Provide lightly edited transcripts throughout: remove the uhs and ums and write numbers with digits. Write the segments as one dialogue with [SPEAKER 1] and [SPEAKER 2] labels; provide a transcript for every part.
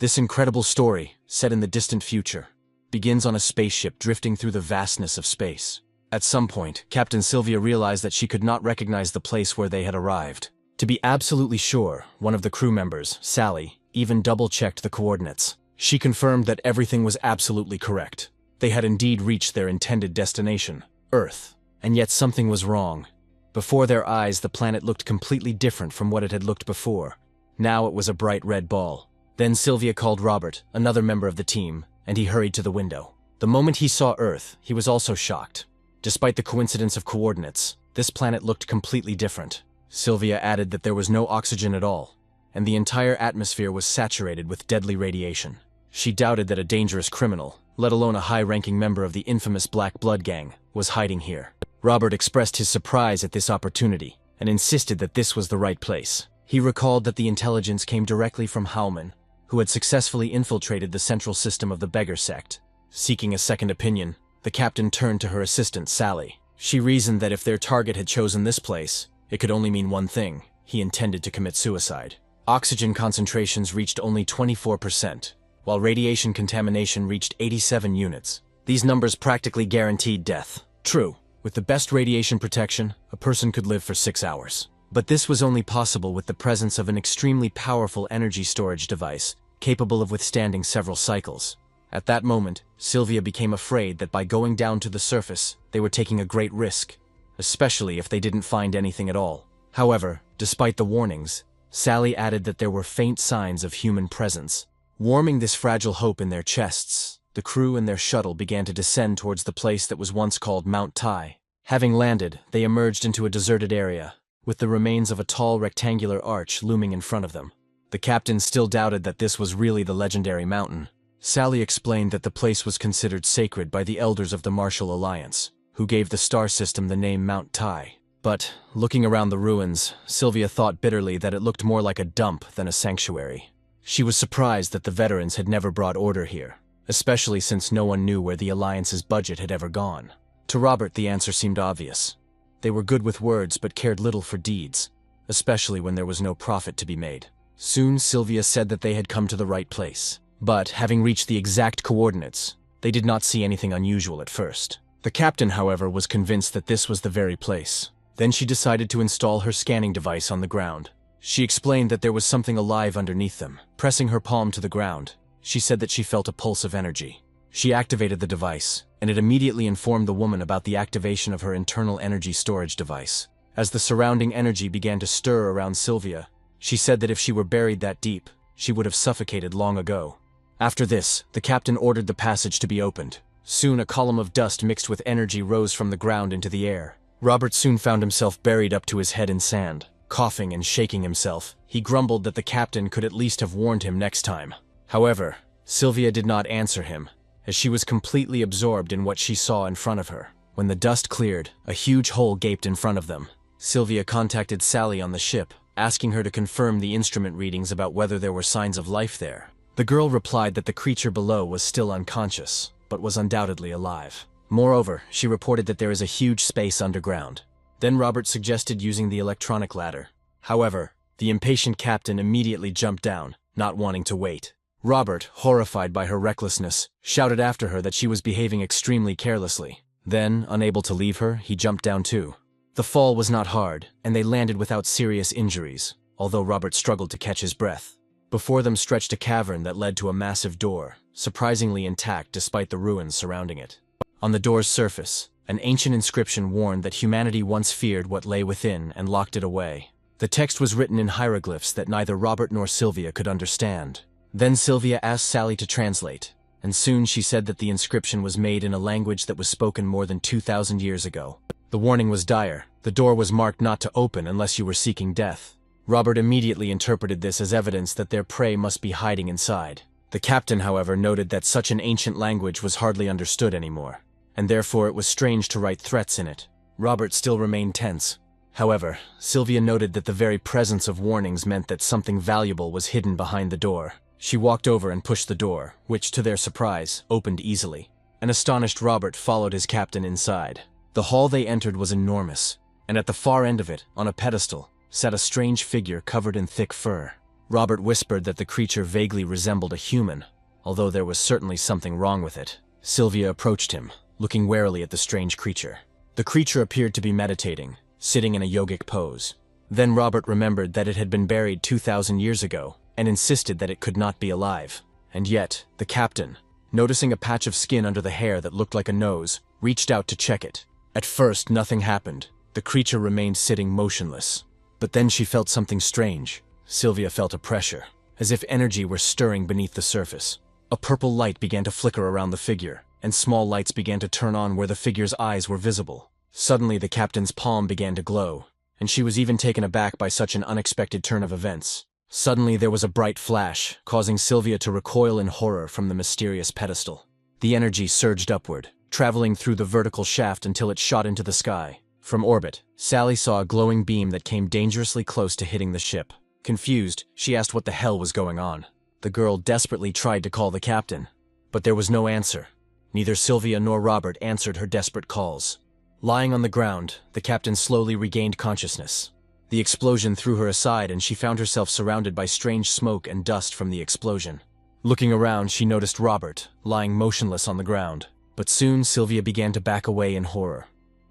[SPEAKER 1] This incredible story, set in the distant future, begins on a spaceship drifting through the vastness of space. At some point, Captain Sylvia realized that she could not recognize the place where they had arrived. To be absolutely sure, one of the crew members, Sally, even double-checked the coordinates. She confirmed that everything was absolutely correct. They had indeed reached their intended destination, Earth. And yet something was wrong. Before their eyes, the planet looked completely different from what it had looked before. Now it was a bright red ball. Then Sylvia called Robert, another member of the team, and he hurried to the window. The moment he saw Earth, he was also shocked. Despite the coincidence of coordinates, this planet looked completely different. Sylvia added that there was no oxygen at all, and the entire atmosphere was saturated with deadly radiation. She doubted that a dangerous criminal, let alone a high-ranking member of the infamous Black Blood Gang, was hiding here. Robert expressed his surprise at this opportunity, and insisted that this was the right place. He recalled that the intelligence came directly from Howman, who had successfully infiltrated the central system of the Beggar sect. Seeking a second opinion, the captain turned to her assistant, Sally. She reasoned that if their target had chosen this place, it could only mean one thing: he intended to commit suicide. Oxygen concentrations reached only 24%, while radiation contamination reached 87 units. These numbers practically guaranteed death. True, with the best radiation protection, a person could live for 6 hours. But this was only possible with the presence of an extremely powerful energy storage device, capable of withstanding several cycles. At that moment, Sylvia became afraid that by going down to the surface, they were taking a great risk, especially if they didn't find anything at all. However, despite the warnings, Sally added that there were faint signs of human presence. Warming this fragile hope in their chests, the crew and their shuttle began to descend towards the place that was once called Mount Tai. Having landed, they emerged into a deserted area, with the remains of a tall rectangular arch looming in front of them. The captain still doubted that this was really the legendary mountain. Sally explained that the place was considered sacred by the elders of the Martial Alliance, who gave the star system the name Mount Tai. But, looking around the ruins, Sylvia thought bitterly that it looked more like a dump than a sanctuary. She was surprised that the veterans had never brought order here, especially since no one knew where the Alliance's budget had ever gone. To Robert, the answer seemed obvious. They were good with words but cared little for deeds, especially when there was no profit to be made. Soon Sylvia said that they had come to the right place. But, having reached the exact coordinates, they did not see anything unusual at first. The captain, however, was convinced that this was the very place. Then she decided to install her scanning device on the ground. She explained that there was something alive underneath them. Pressing her palm to the ground, she said that she felt a pulse of energy. She activated the device, and it immediately informed the woman about the activation of her internal energy storage device. As the surrounding energy began to stir around Sylvia, she said that if she were buried that deep, she would have suffocated long ago. After this, the captain ordered the passage to be opened. Soon a column of dust mixed with energy rose from the ground into the air. Robert soon found himself buried up to his head in sand. Coughing and shaking himself, he grumbled that the captain could at least have warned him next time. However, Sylvia did not answer him, as she was completely absorbed in what she saw in front of her. When the dust cleared, a huge hole gaped in front of them. Sylvia contacted Sally on the ship, asking her to confirm the instrument readings about whether there were signs of life there. The girl replied that the creature below was still unconscious, but was undoubtedly alive. Moreover, she reported that there is a huge space underground. Then Robert suggested using the electronic ladder. However, the impatient captain immediately jumped down, not wanting to wait. Robert, horrified by her recklessness, shouted after her that she was behaving extremely carelessly. Then, unable to leave her, he jumped down too. The fall was not hard, and they landed without serious injuries, although Robert struggled to catch his breath. Before them stretched a cavern that led to a massive door, surprisingly intact despite the ruins surrounding it. On the door's surface, an ancient inscription warned that humanity once feared what lay within and locked it away. The text was written in hieroglyphs that neither Robert nor Sylvia could understand. Then Sylvia asked Sally to translate, and soon she said that the inscription was made in a language that was spoken more than 2,000 years ago. The warning was dire. The door was marked not to open unless you were seeking death. Robert immediately interpreted this as evidence that their prey must be hiding inside. The captain, however, noted that such an ancient language was hardly understood anymore, and therefore it was strange to write threats in it. Robert still remained tense. However, Sylvia noted that the very presence of warnings meant that something valuable was hidden behind the door. She walked over and pushed the door, which, to their surprise, opened easily. An astonished Robert followed his captain inside. The hall they entered was enormous, and at the far end of it, on a pedestal, sat a strange figure covered in thick fur. Robert whispered that the creature vaguely resembled a human, although there was certainly something wrong with it. Sylvia approached him, looking warily at the strange creature. The creature appeared to be meditating, sitting in a yogic pose. Then Robert remembered that it had been buried 2,000 years ago, and insisted that it could not be alive. And yet, the captain, noticing a patch of skin under the hair that looked like a nose, reached out to check it. At first, nothing happened. The creature remained sitting motionless. But then she felt something strange. Sylvia felt a pressure, as if energy were stirring beneath the surface. A purple light began to flicker around the figure, and small lights began to turn on where the figure's eyes were visible. Suddenly, the captain's palm began to glow, and she was even taken aback by such an unexpected turn of events. Suddenly, there was a bright flash, causing Sylvia to recoil in horror from the mysterious pedestal. The energy surged upward, traveling through the vertical shaft until it shot into the sky. From orbit, Sally saw a glowing beam that came dangerously close to hitting the ship. Confused, she asked what the hell was going on. The girl desperately tried to call the captain, but there was no answer. Neither Sylvia nor Robert answered her desperate calls. Lying on the ground, the captain slowly regained consciousness. The explosion threw her aside and she found herself surrounded by strange smoke and dust from the explosion. Looking around, she noticed Robert, lying motionless on the ground. But soon Sylvia began to back away in horror.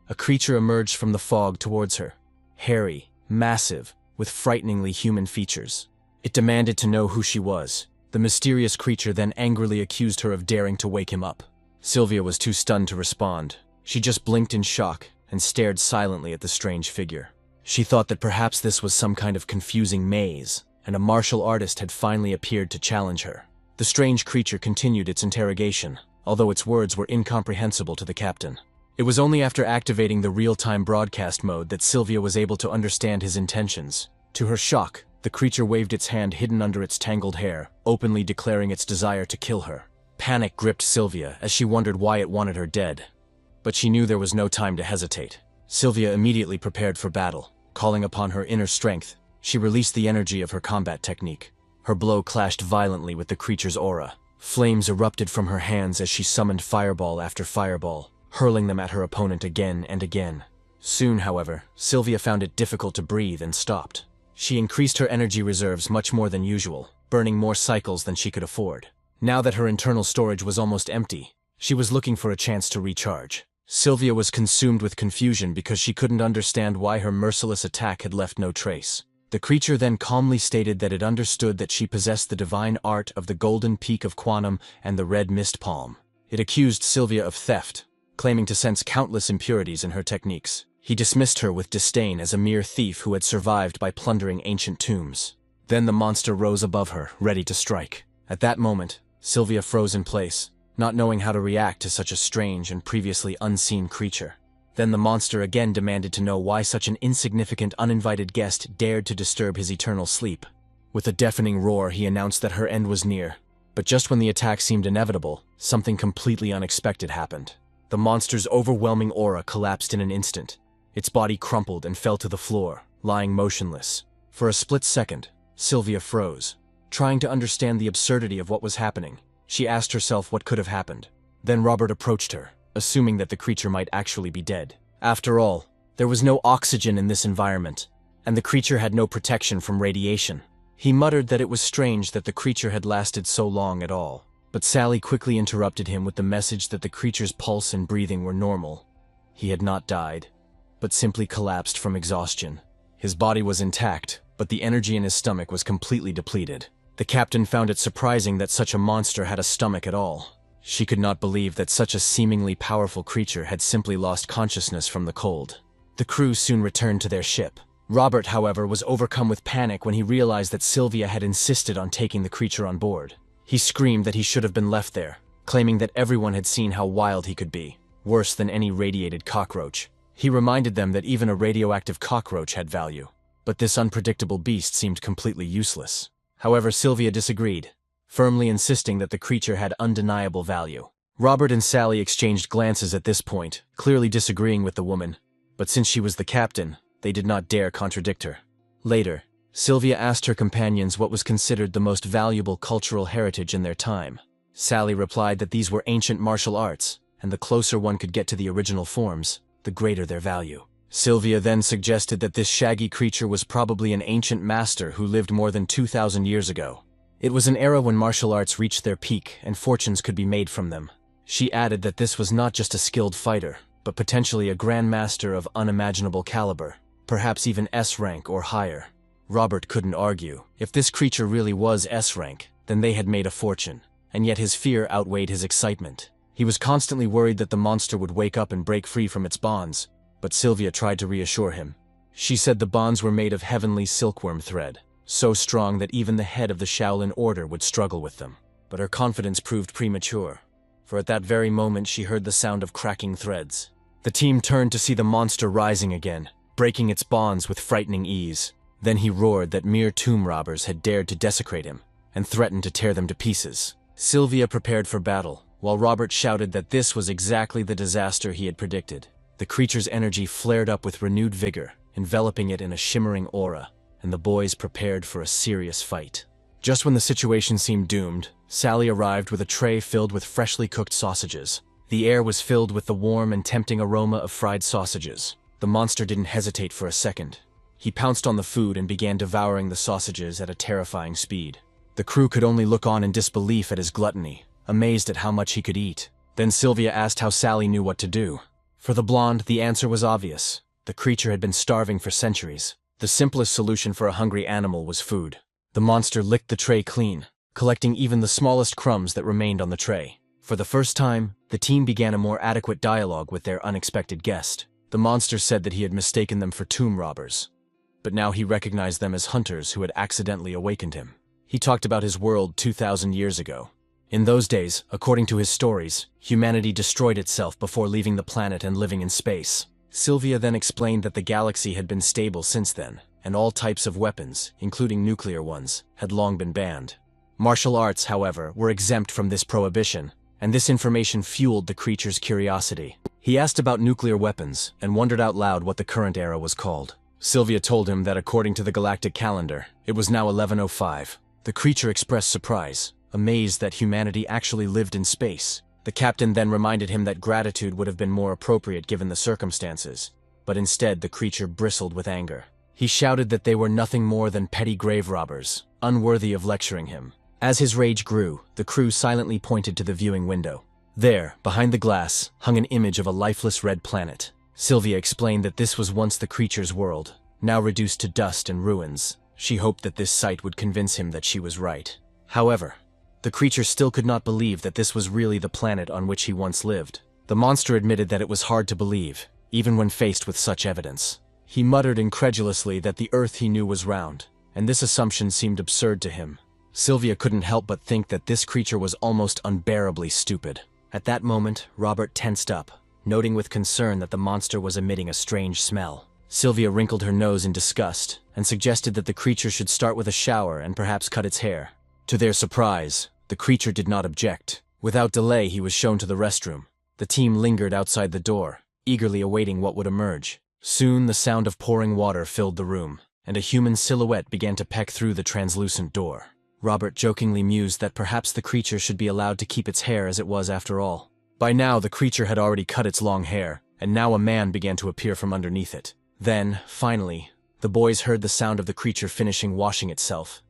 [SPEAKER 1] A creature emerged from the fog towards her. Hairy, massive, with frighteningly human features. It demanded to know who she was. The mysterious creature then angrily accused her of daring to wake him up. Sylvia was too stunned to respond. She just blinked in shock and stared silently at the strange figure. She thought that perhaps this was some kind of confusing maze, and a martial artist had finally appeared to challenge her. The strange creature continued its interrogation, although its words were incomprehensible to the captain. It was only after activating the real-time broadcast mode that Sylvia was able to understand his intentions. To her shock, the creature waved its hand hidden under its tangled hair, openly declaring its desire to kill her. Panic gripped Sylvia as she wondered why it wanted her dead. But she knew there was no time to hesitate. Sylvia immediately prepared for battle. Calling upon her inner strength, she released the energy of her combat technique. Her blow clashed violently with the creature's aura. Flames erupted from her hands as she summoned fireball after fireball, hurling them at her opponent again and again. Soon, however, Sylvia found it difficult to breathe and stopped. She increased her energy reserves much more than usual, burning more cycles than she could afford. Now that her internal storage was almost empty, she was looking for a chance to recharge. Sylvia was consumed with confusion because she couldn't understand why her merciless attack had left no trace. The creature then calmly stated that it understood that she possessed the divine art of the golden peak of quantum and the red mist palm. It accused Sylvia of theft, claiming to sense countless impurities in her techniques. He dismissed her with disdain as a mere thief who had survived by plundering ancient tombs. Then the monster rose above her, ready to strike. At that moment, Sylvia froze in place, not knowing how to react to such a strange and previously unseen creature. Then the monster again demanded to know why such an insignificant, uninvited guest dared to disturb his eternal sleep. With a deafening roar, he announced that her end was near. But just when the attack seemed inevitable, something completely unexpected happened. The monster's overwhelming aura collapsed in an instant. Its body crumpled and fell to the floor, lying motionless. For a split second, Sylvia froze. Trying to understand the absurdity of what was happening, she asked herself what could have happened. Then Robert approached her, assuming that the creature might actually be dead. After all, there was no oxygen in this environment, and the creature had no protection from radiation. He muttered that it was strange that the creature had lasted so long at all. But Sally quickly interrupted him with the message that the creature's pulse and breathing were normal. He had not died, but simply collapsed from exhaustion. His body was intact, but the energy in his stomach was completely depleted. The captain found it surprising that such a monster had a stomach at all. She could not believe that such a seemingly powerful creature had simply lost consciousness from the cold. The crew soon returned to their ship. Robert, however, was overcome with panic when he realized that Sylvia had insisted on taking the creature on board. He screamed that he should have been left there, claiming that everyone had seen how wild he could be, worse than any radiated cockroach. He reminded them that even a radioactive cockroach had value, but this unpredictable beast seemed completely useless. However, Sylvia disagreed, firmly insisting that the creature had undeniable value. Robert and Sally exchanged glances at this point, clearly disagreeing with the woman, but since she was the captain, they did not dare contradict her. Later, Sylvia asked her companions what was considered the most valuable cultural heritage in their time. Sally replied that these were ancient martial arts, and the closer one could get to the original forms, the greater their value. Sylvia then suggested that this shaggy creature was probably an ancient master who lived more than 2,000 years ago. It was an era when martial arts reached their peak and fortunes could be made from them. She added that this was not just a skilled fighter, but potentially a grandmaster of unimaginable caliber, perhaps even S rank or higher. Robert couldn't argue. If this creature really was S rank, then they had made a fortune, and yet his fear outweighed his excitement. He was constantly worried that the monster would wake up and break free from its bonds, but Sylvia tried to reassure him. She said the bonds were made of heavenly silkworm thread, so strong that even the head of the Shaolin Order would struggle with them. But her confidence proved premature, for at that very moment she heard the sound of cracking threads. The team turned to see the monster rising again, breaking its bonds with frightening ease. Then he roared that mere tomb robbers had dared to desecrate him, and threatened to tear them to pieces. Sylvia prepared for battle, while Robert shouted that this was exactly the disaster he had predicted. The creature's energy flared up with renewed vigor, enveloping it in a shimmering aura, and the boys prepared for a serious fight. Just when the situation seemed doomed, Sally arrived with a tray filled with freshly cooked sausages. The air was filled with the warm and tempting aroma of fried sausages. The monster didn't hesitate for a second. He pounced on the food and began devouring the sausages at a terrifying speed. The crew could only look on in disbelief at his gluttony, amazed at how much he could eat. Then Sylvia asked how Sally knew what to do. For the blonde, the answer was obvious. The creature had been starving for centuries. The simplest solution for a hungry animal was food. The monster licked the tray clean, collecting even the smallest crumbs that remained on the tray. For the first time, the team began a more adequate dialogue with their unexpected guest. The monster said that he had mistaken them for tomb robbers, but now he recognized them as hunters who had accidentally awakened him. He talked about his world 2,000 years ago. In those days, according to his stories, humanity destroyed itself before leaving the planet and living in space. Sylvia then explained that the galaxy had been stable since then, and all types of weapons, including nuclear ones, had long been banned. Martial arts, however, were exempt from this prohibition, and this information fueled the creature's curiosity. He asked about nuclear weapons and wondered out loud what the current era was called. Sylvia told him that according to the galactic calendar, it was now 1105. The creature expressed surprise, amazed that humanity actually lived in space. The captain then reminded him that gratitude would have been more appropriate given the circumstances, but instead the creature bristled with anger. He shouted that they were nothing more than petty grave robbers, unworthy of lecturing him. As his rage grew, the crew silently pointed to the viewing window. There, behind the glass, hung an image of a lifeless red planet. Sylvia explained that this was once the creature's world, now reduced to dust and ruins. She hoped that this sight would convince him that she was right. However, the creature still could not believe that this was really the planet on which he once lived. The monster admitted that it was hard to believe, even when faced with such evidence. He muttered incredulously that the Earth he knew was round, and this assumption seemed absurd to him. Sylvia couldn't help but think that this creature was almost unbearably stupid. At that moment, Robert tensed up, noting with concern that the monster was emitting a strange smell. Sylvia wrinkled her nose in disgust and suggested that the creature should start with a shower and perhaps cut its hair. To their surprise, the creature did not object. Without delay, he was shown to the restroom. The team lingered outside the door, eagerly awaiting what would emerge. Soon, the sound of pouring water filled the room, and a human silhouette began to peck through the translucent door. Robert jokingly mused that perhaps the creature should be allowed to keep its hair as it was after all. By now, the creature had already cut its long hair, and now a man began to appear from underneath it. Then, finally, the boys heard the sound of the creature finishing washing itself,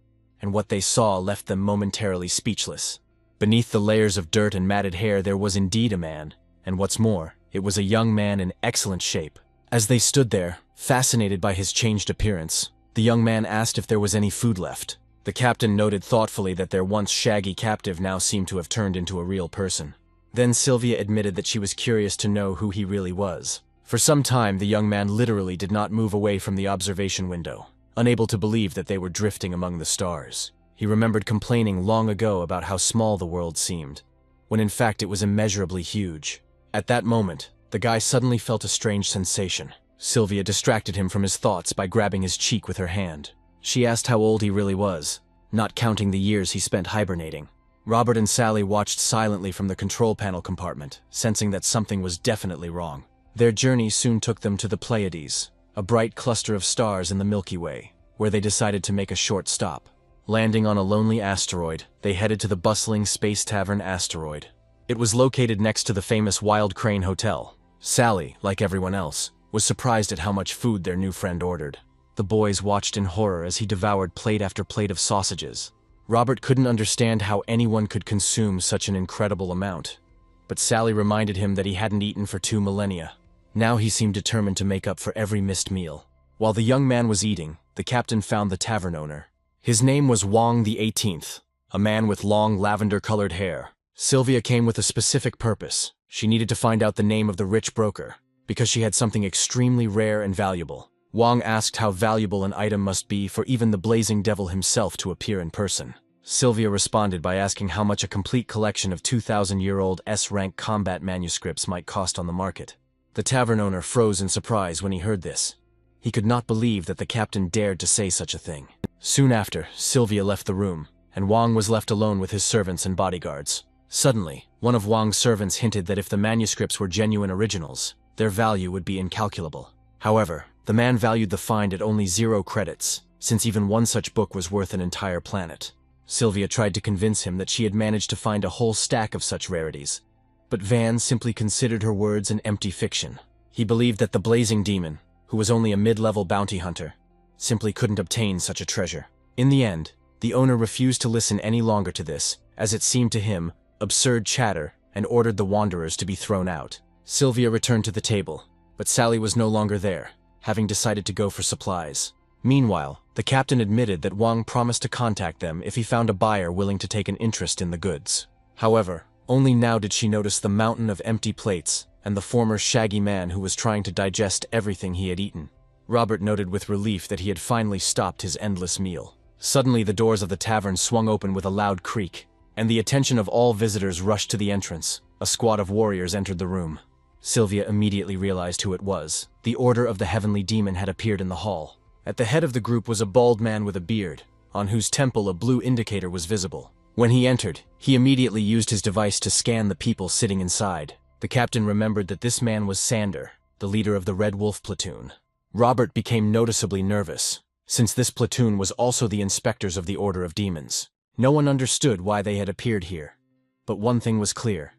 [SPEAKER 1] and what they saw left them momentarily speechless. Beneath the layers of dirt and matted hair there was indeed a man, and what's more, it was a young man in excellent shape. As they stood there, fascinated by his changed appearance, the young man asked if there was any food left. The captain noted thoughtfully that their once shaggy captive now seemed to have turned into a real person. Then Sylvia admitted that she was curious to know who he really was. For some time, the young man literally did not move away from the observation window, unable to believe that they were drifting among the stars. He remembered complaining long ago about how small the world seemed, when in fact it was immeasurably huge. At that moment, the guy suddenly felt a strange sensation. Sylvia distracted him from his thoughts by grabbing his cheek with her hand. She asked how old he really was, not counting the years he spent hibernating. Robert and Sally watched silently from the control panel compartment, sensing that something was definitely wrong. Their journey soon took them to the Pleiades, a bright cluster of stars in the Milky Way, where they decided to make a short stop. Landing on a lonely asteroid, they headed to the bustling Space Tavern asteroid. It was located next to the famous Wild Crane Hotel. Sally, like everyone else, was surprised at how much food their new friend ordered. The boys watched in horror as he devoured plate after plate of sausages. Robert couldn't understand how anyone could consume such an incredible amount. But Sally reminded him that he hadn't eaten for 2 millennia. Now he seemed determined to make up for every missed meal. While the young man was eating, the captain found the tavern owner. His name was Wang the 18th, a man with long lavender-colored hair. Sylvia came with a specific purpose. She needed to find out the name of the rich broker, because she had something extremely rare and valuable. Wang asked how valuable an item must be for even the Blazing Devil himself to appear in person. Sylvia responded by asking how much a complete collection of 2,000-year-old S-rank combat manuscripts might cost on the market. The tavern owner froze in surprise when he heard this. He could not believe that the captain dared to say such a thing. Soon after, Sylvia left the room, and Wang was left alone with his servants and bodyguards. Suddenly, one of Wang's servants hinted that if the manuscripts were genuine originals, their value would be incalculable. However, the man valued the find at only 0 credits, since even one such book was worth an entire planet. Sylvia tried to convince him that she had managed to find a whole stack of such rarities, but Van simply considered her words an empty fiction. He believed that the Blazing Demon, who was only a mid-level bounty hunter, simply couldn't obtain such a treasure. In the end, the owner refused to listen any longer to this, as it seemed to him, absurd chatter, and ordered the wanderers to be thrown out. Sylvia returned to the table, but Sally was no longer there, having decided to go for supplies. Meanwhile, the captain admitted that Wang promised to contact them if he found a buyer willing to take an interest in the goods. However, only now did she notice the mountain of empty plates and the former shaggy man who was trying to digest everything he had eaten. Robert noted with relief that he had finally stopped his endless meal. Suddenly the doors of the tavern swung open with a loud creak, and the attention of all visitors rushed to the entrance. A squad of warriors entered the room. Sylvia immediately realized who it was. The Order of the Heavenly Demon had appeared in the hall. At the head of the group was a bald man with a beard, on whose temple a blue indicator was visible. When he entered, he immediately used his device to scan the people sitting inside. The captain remembered that this man was Sander, the leader of the Red Wolf platoon. Robert became noticeably nervous, since this platoon was also the inspectors of the Order of Demons. No one understood why they had appeared here. But one thing was clear.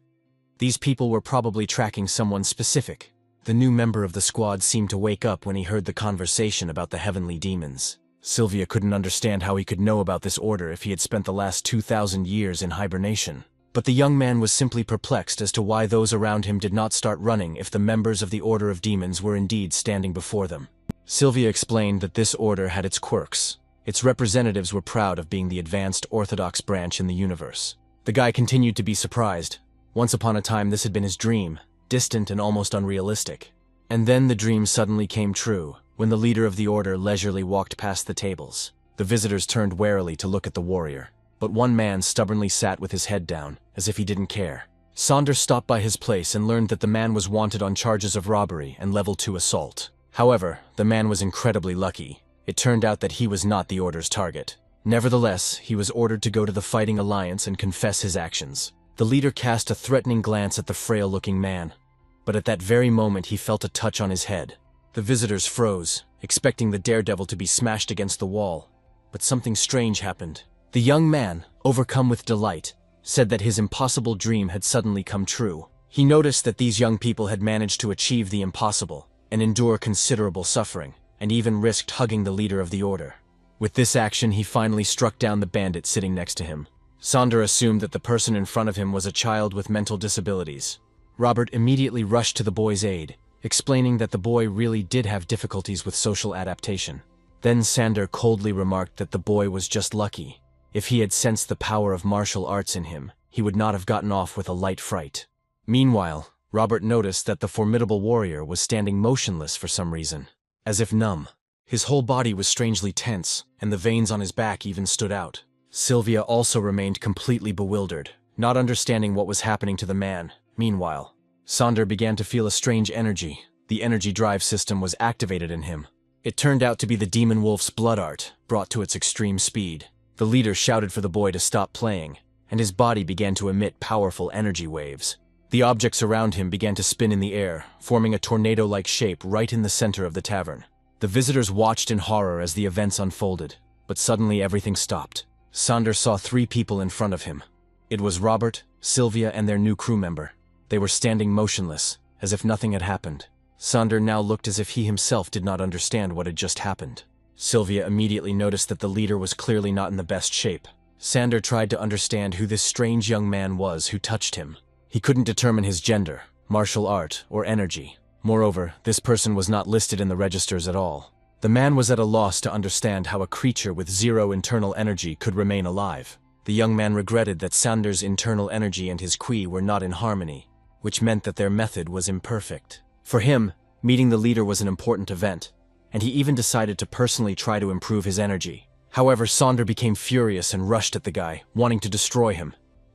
[SPEAKER 1] These people were probably tracking someone specific. The new member of the squad seemed to wake up when he heard the conversation about the heavenly demons. Sylvia couldn't understand how he could know about this order if he had spent the last 2,000 years in hibernation. But the young man was simply perplexed as to why those around him did not start running if the members of the Order of Demons were indeed standing before them. Sylvia explained that this order had its quirks. Its representatives were proud of being the advanced orthodox branch in the universe. The guy continued to be surprised. Once upon a time this had been his dream, distant and almost unrealistic. And then the dream suddenly came true, when the leader of the order leisurely walked past the tables. The visitors turned warily to look at the warrior, but one man stubbornly sat with his head down, as if he didn't care. Sander stopped by his place and learned that the man was wanted on charges of robbery and level 2 assault. However, the man was incredibly lucky. It turned out that he was not the order's target. Nevertheless, he was ordered to go to the Fighting Alliance and confess his actions. The leader cast a threatening glance at the frail-looking man, but at that very moment he felt a touch on his head. The visitors froze, expecting the daredevil to be smashed against the wall. But something strange happened. The young man, overcome with delight, said that his impossible dream had suddenly come true. He noticed that these young people had managed to achieve the impossible and endure considerable suffering, and even risked hugging the leader of the order. With this action, he finally struck down the bandit sitting next to him. Sander assumed that the person in front of him was a child with mental disabilities. Robert immediately rushed to the boy's aid, explaining that the boy really did have difficulties with social adaptation. Then Sander coldly remarked that the boy was just lucky. If he had sensed the power of martial arts in him, he would not have gotten off with a light fright. Meanwhile, Robert noticed that the formidable warrior was standing motionless for some reason, as if numb. His whole body was strangely tense, and the veins on his back even stood out. Sylvia also remained completely bewildered, not understanding what was happening to the man. Meanwhile, Sander began to feel a strange energy. The energy drive system was activated in him. It turned out to be the demon wolf's blood art, brought to its extreme speed. The leader shouted for the boy to stop playing, and his body began to emit powerful energy waves. The objects around him began to spin in the air, forming a tornado-like shape right in the center of the tavern. The visitors watched in horror as the events unfolded, but suddenly everything stopped. Sander saw 3 people in front of him. It was Robert, Sylvia, and their new crew member. They were standing motionless, as if nothing had happened. Sander now looked as if he himself did not understand what had just happened. Sylvia immediately noticed that the leader was clearly not in the best shape. Sander tried to understand who this strange young man was who touched him. He couldn't determine his gender, martial art, or energy. Moreover, this person was not listed in the registers at all. The man was at a loss to understand how a creature with zero internal energy could remain alive. The young man regretted that Sander's internal energy and his Qui were not in harmony, which meant that their method was imperfect. For him, meeting the leader was an important event, and he even decided to personally try to improve his energy. However, Sander became furious and rushed at the guy, wanting to destroy him.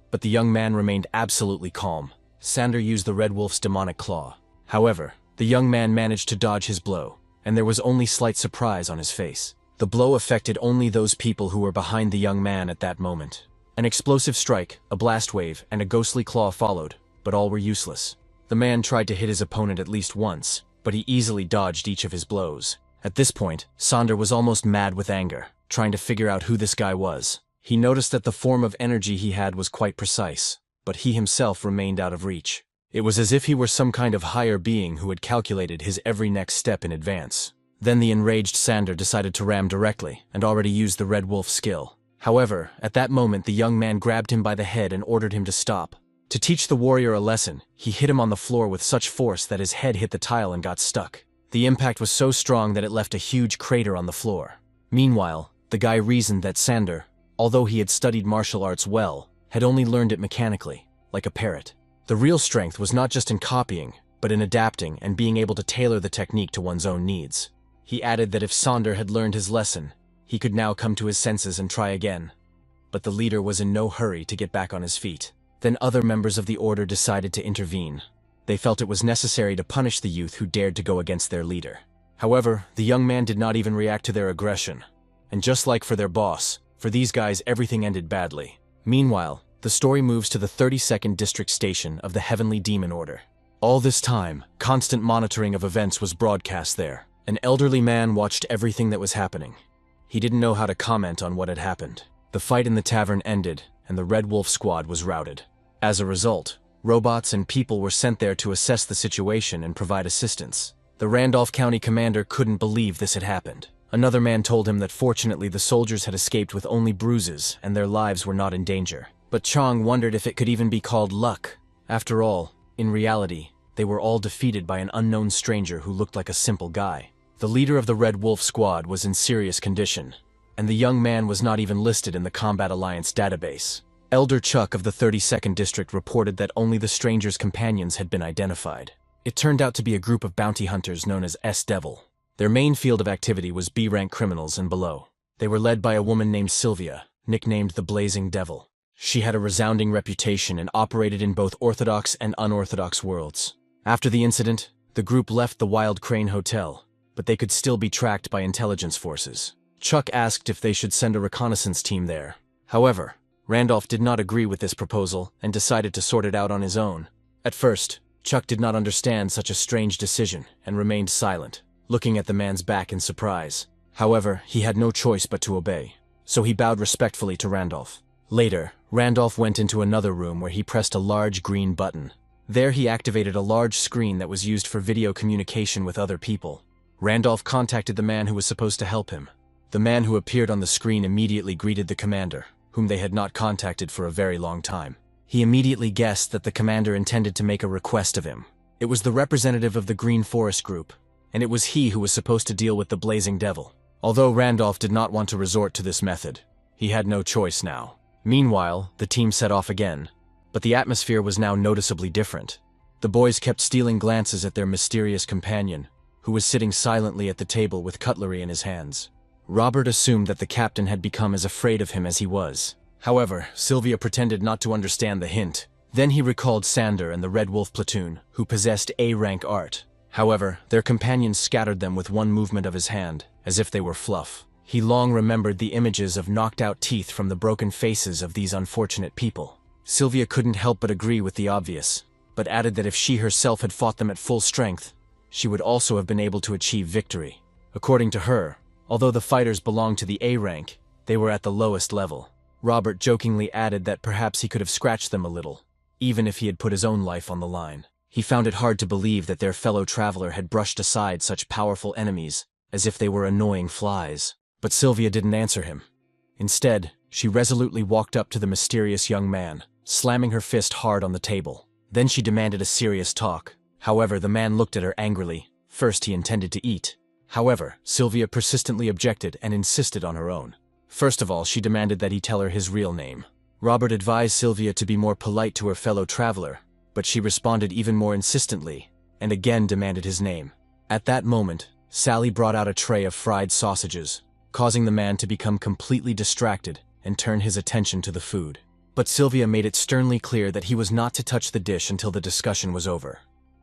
[SPEAKER 1] But the young man remained absolutely calm. Sander used the Red Wolf's demonic claw. However, the young man managed to dodge his blow, and there was only slight surprise on his face. The blow affected only those people who were behind the young man at that moment. An explosive strike, a blast wave, and a ghostly claw followed, but all were useless. The man tried to hit his opponent at least once, but he easily dodged each of his blows. At this point, Sander was almost mad with anger, trying to figure out who this guy was. He noticed that the form of energy he had was quite precise, but he himself remained out of reach. It was as if he were some kind of higher being who had calculated his every next step in advance. Then the enraged Sander decided to ram directly, and already used the Red Wolf skill. However, at that moment the young man grabbed him by the head and ordered him to stop. To teach the warrior a lesson, he hit him on the floor with such force that his head hit the tile and got stuck. The impact was so strong that it left a huge crater on the floor. Meanwhile, the guy reasoned that Sander, although he had studied martial arts well, had only learned it mechanically, like a parrot. The real strength was not just in copying, but in adapting and being able to tailor the technique to one's own needs. He added that if Sander had learned his lesson, he could now come to his senses and try again. But the leader was in no hurry to get back on his feet. Then other members of the order decided to intervene. They felt it was necessary to punish the youth who dared to go against their leader. However, the young man did not even react to their aggression. And just like for their boss, for these guys everything ended badly. Meanwhile, the story moves to the 32nd District Station of the Heavenly Demon Order. All this time, constant monitoring of events was broadcast there. An elderly man watched everything that was happening. He didn't know how to comment on what had happened. The fight in the tavern ended, and the Red Wolf squad was routed. As a result, robots and people were sent there to assess the situation and provide assistance. The Randolph County commander couldn't believe this had happened. Another man told him that fortunately the soldiers had escaped with only bruises and their lives were not in danger. But Chong wondered if it could even be called luck. After all, in reality, they were all defeated by an unknown stranger who looked like a simple guy. The leader of the Red Wolf squad was in serious condition, and the young man was not even listed in the Combat Alliance database. Elder Chuck of the 32nd District reported that only the stranger's companions had been identified. It turned out to be a group of bounty hunters known as S-Devil. Their main field of activity was B-rank criminals and below. They were led by a woman named Sylvia, nicknamed the Blazing Devil. She had a resounding reputation and operated in both orthodox and unorthodox worlds. After the incident, the group left the Wild Crane Hotel, but they could still be tracked by intelligence forces. Chuck asked if they should send a reconnaissance team there. However, Randolph did not agree with this proposal and decided to sort it out on his own. At first, Chuck did not understand such a strange decision and remained silent, looking at the man's back in surprise. However, he had no choice but to obey, so he bowed respectfully to Randolph. Later, Randolph went into another room where he pressed a large green button. There he activated a large screen that was used for video communication with other people. Randolph contacted the man who was supposed to help him. The man who appeared on the screen immediately greeted the commander, whom they had not contacted for a very long time. He immediately guessed that the commander intended to make a request of him. It was the representative of the Green Forest Group, and it was he who was supposed to deal with the Blazing Devil. Although Randolph did not want to resort to this method, he had no choice now. Meanwhile, the team set off again, but the atmosphere was now noticeably different. The boys kept stealing glances at their mysterious companion, who was sitting silently at the table with cutlery in his hands. Robert assumed that the captain had become as afraid of him as he was. However, Sylvia pretended not to understand the hint. Then he recalled Sander and the Red Wolf platoon, who possessed A-rank art. However, their companions scattered them with one movement of his hand, as if they were fluff. He long remembered the images of knocked-out teeth from the broken faces of these unfortunate people. Sylvia couldn't help but agree with the obvious, but added that if she herself had fought them at full strength, she would also have been able to achieve victory. According to her, although the fighters belonged to the A rank, they were at the lowest level. Robert jokingly added that perhaps he could have scratched them a little, even if he had put his own life on the line. He found it hard to believe that their fellow traveler had brushed aside such powerful enemies, as if they were annoying flies. But Sylvia didn't answer him. Instead, she resolutely walked up to the mysterious young man, slamming her fist hard on the table. Then she demanded a serious talk. However, the man looked at her angrily. First, he intended to eat. However, Sylvia persistently objected and insisted on her own. First of all, she demanded that he tell her his real name. Robert advised Sylvia to be more polite to her fellow traveler, but she responded even more insistently, and again demanded his name. At that moment, Sally brought out a tray of fried sausages, causing the man to become completely distracted and turn his attention to the food. But Sylvia made it sternly clear that he was not to touch the dish until the discussion was over.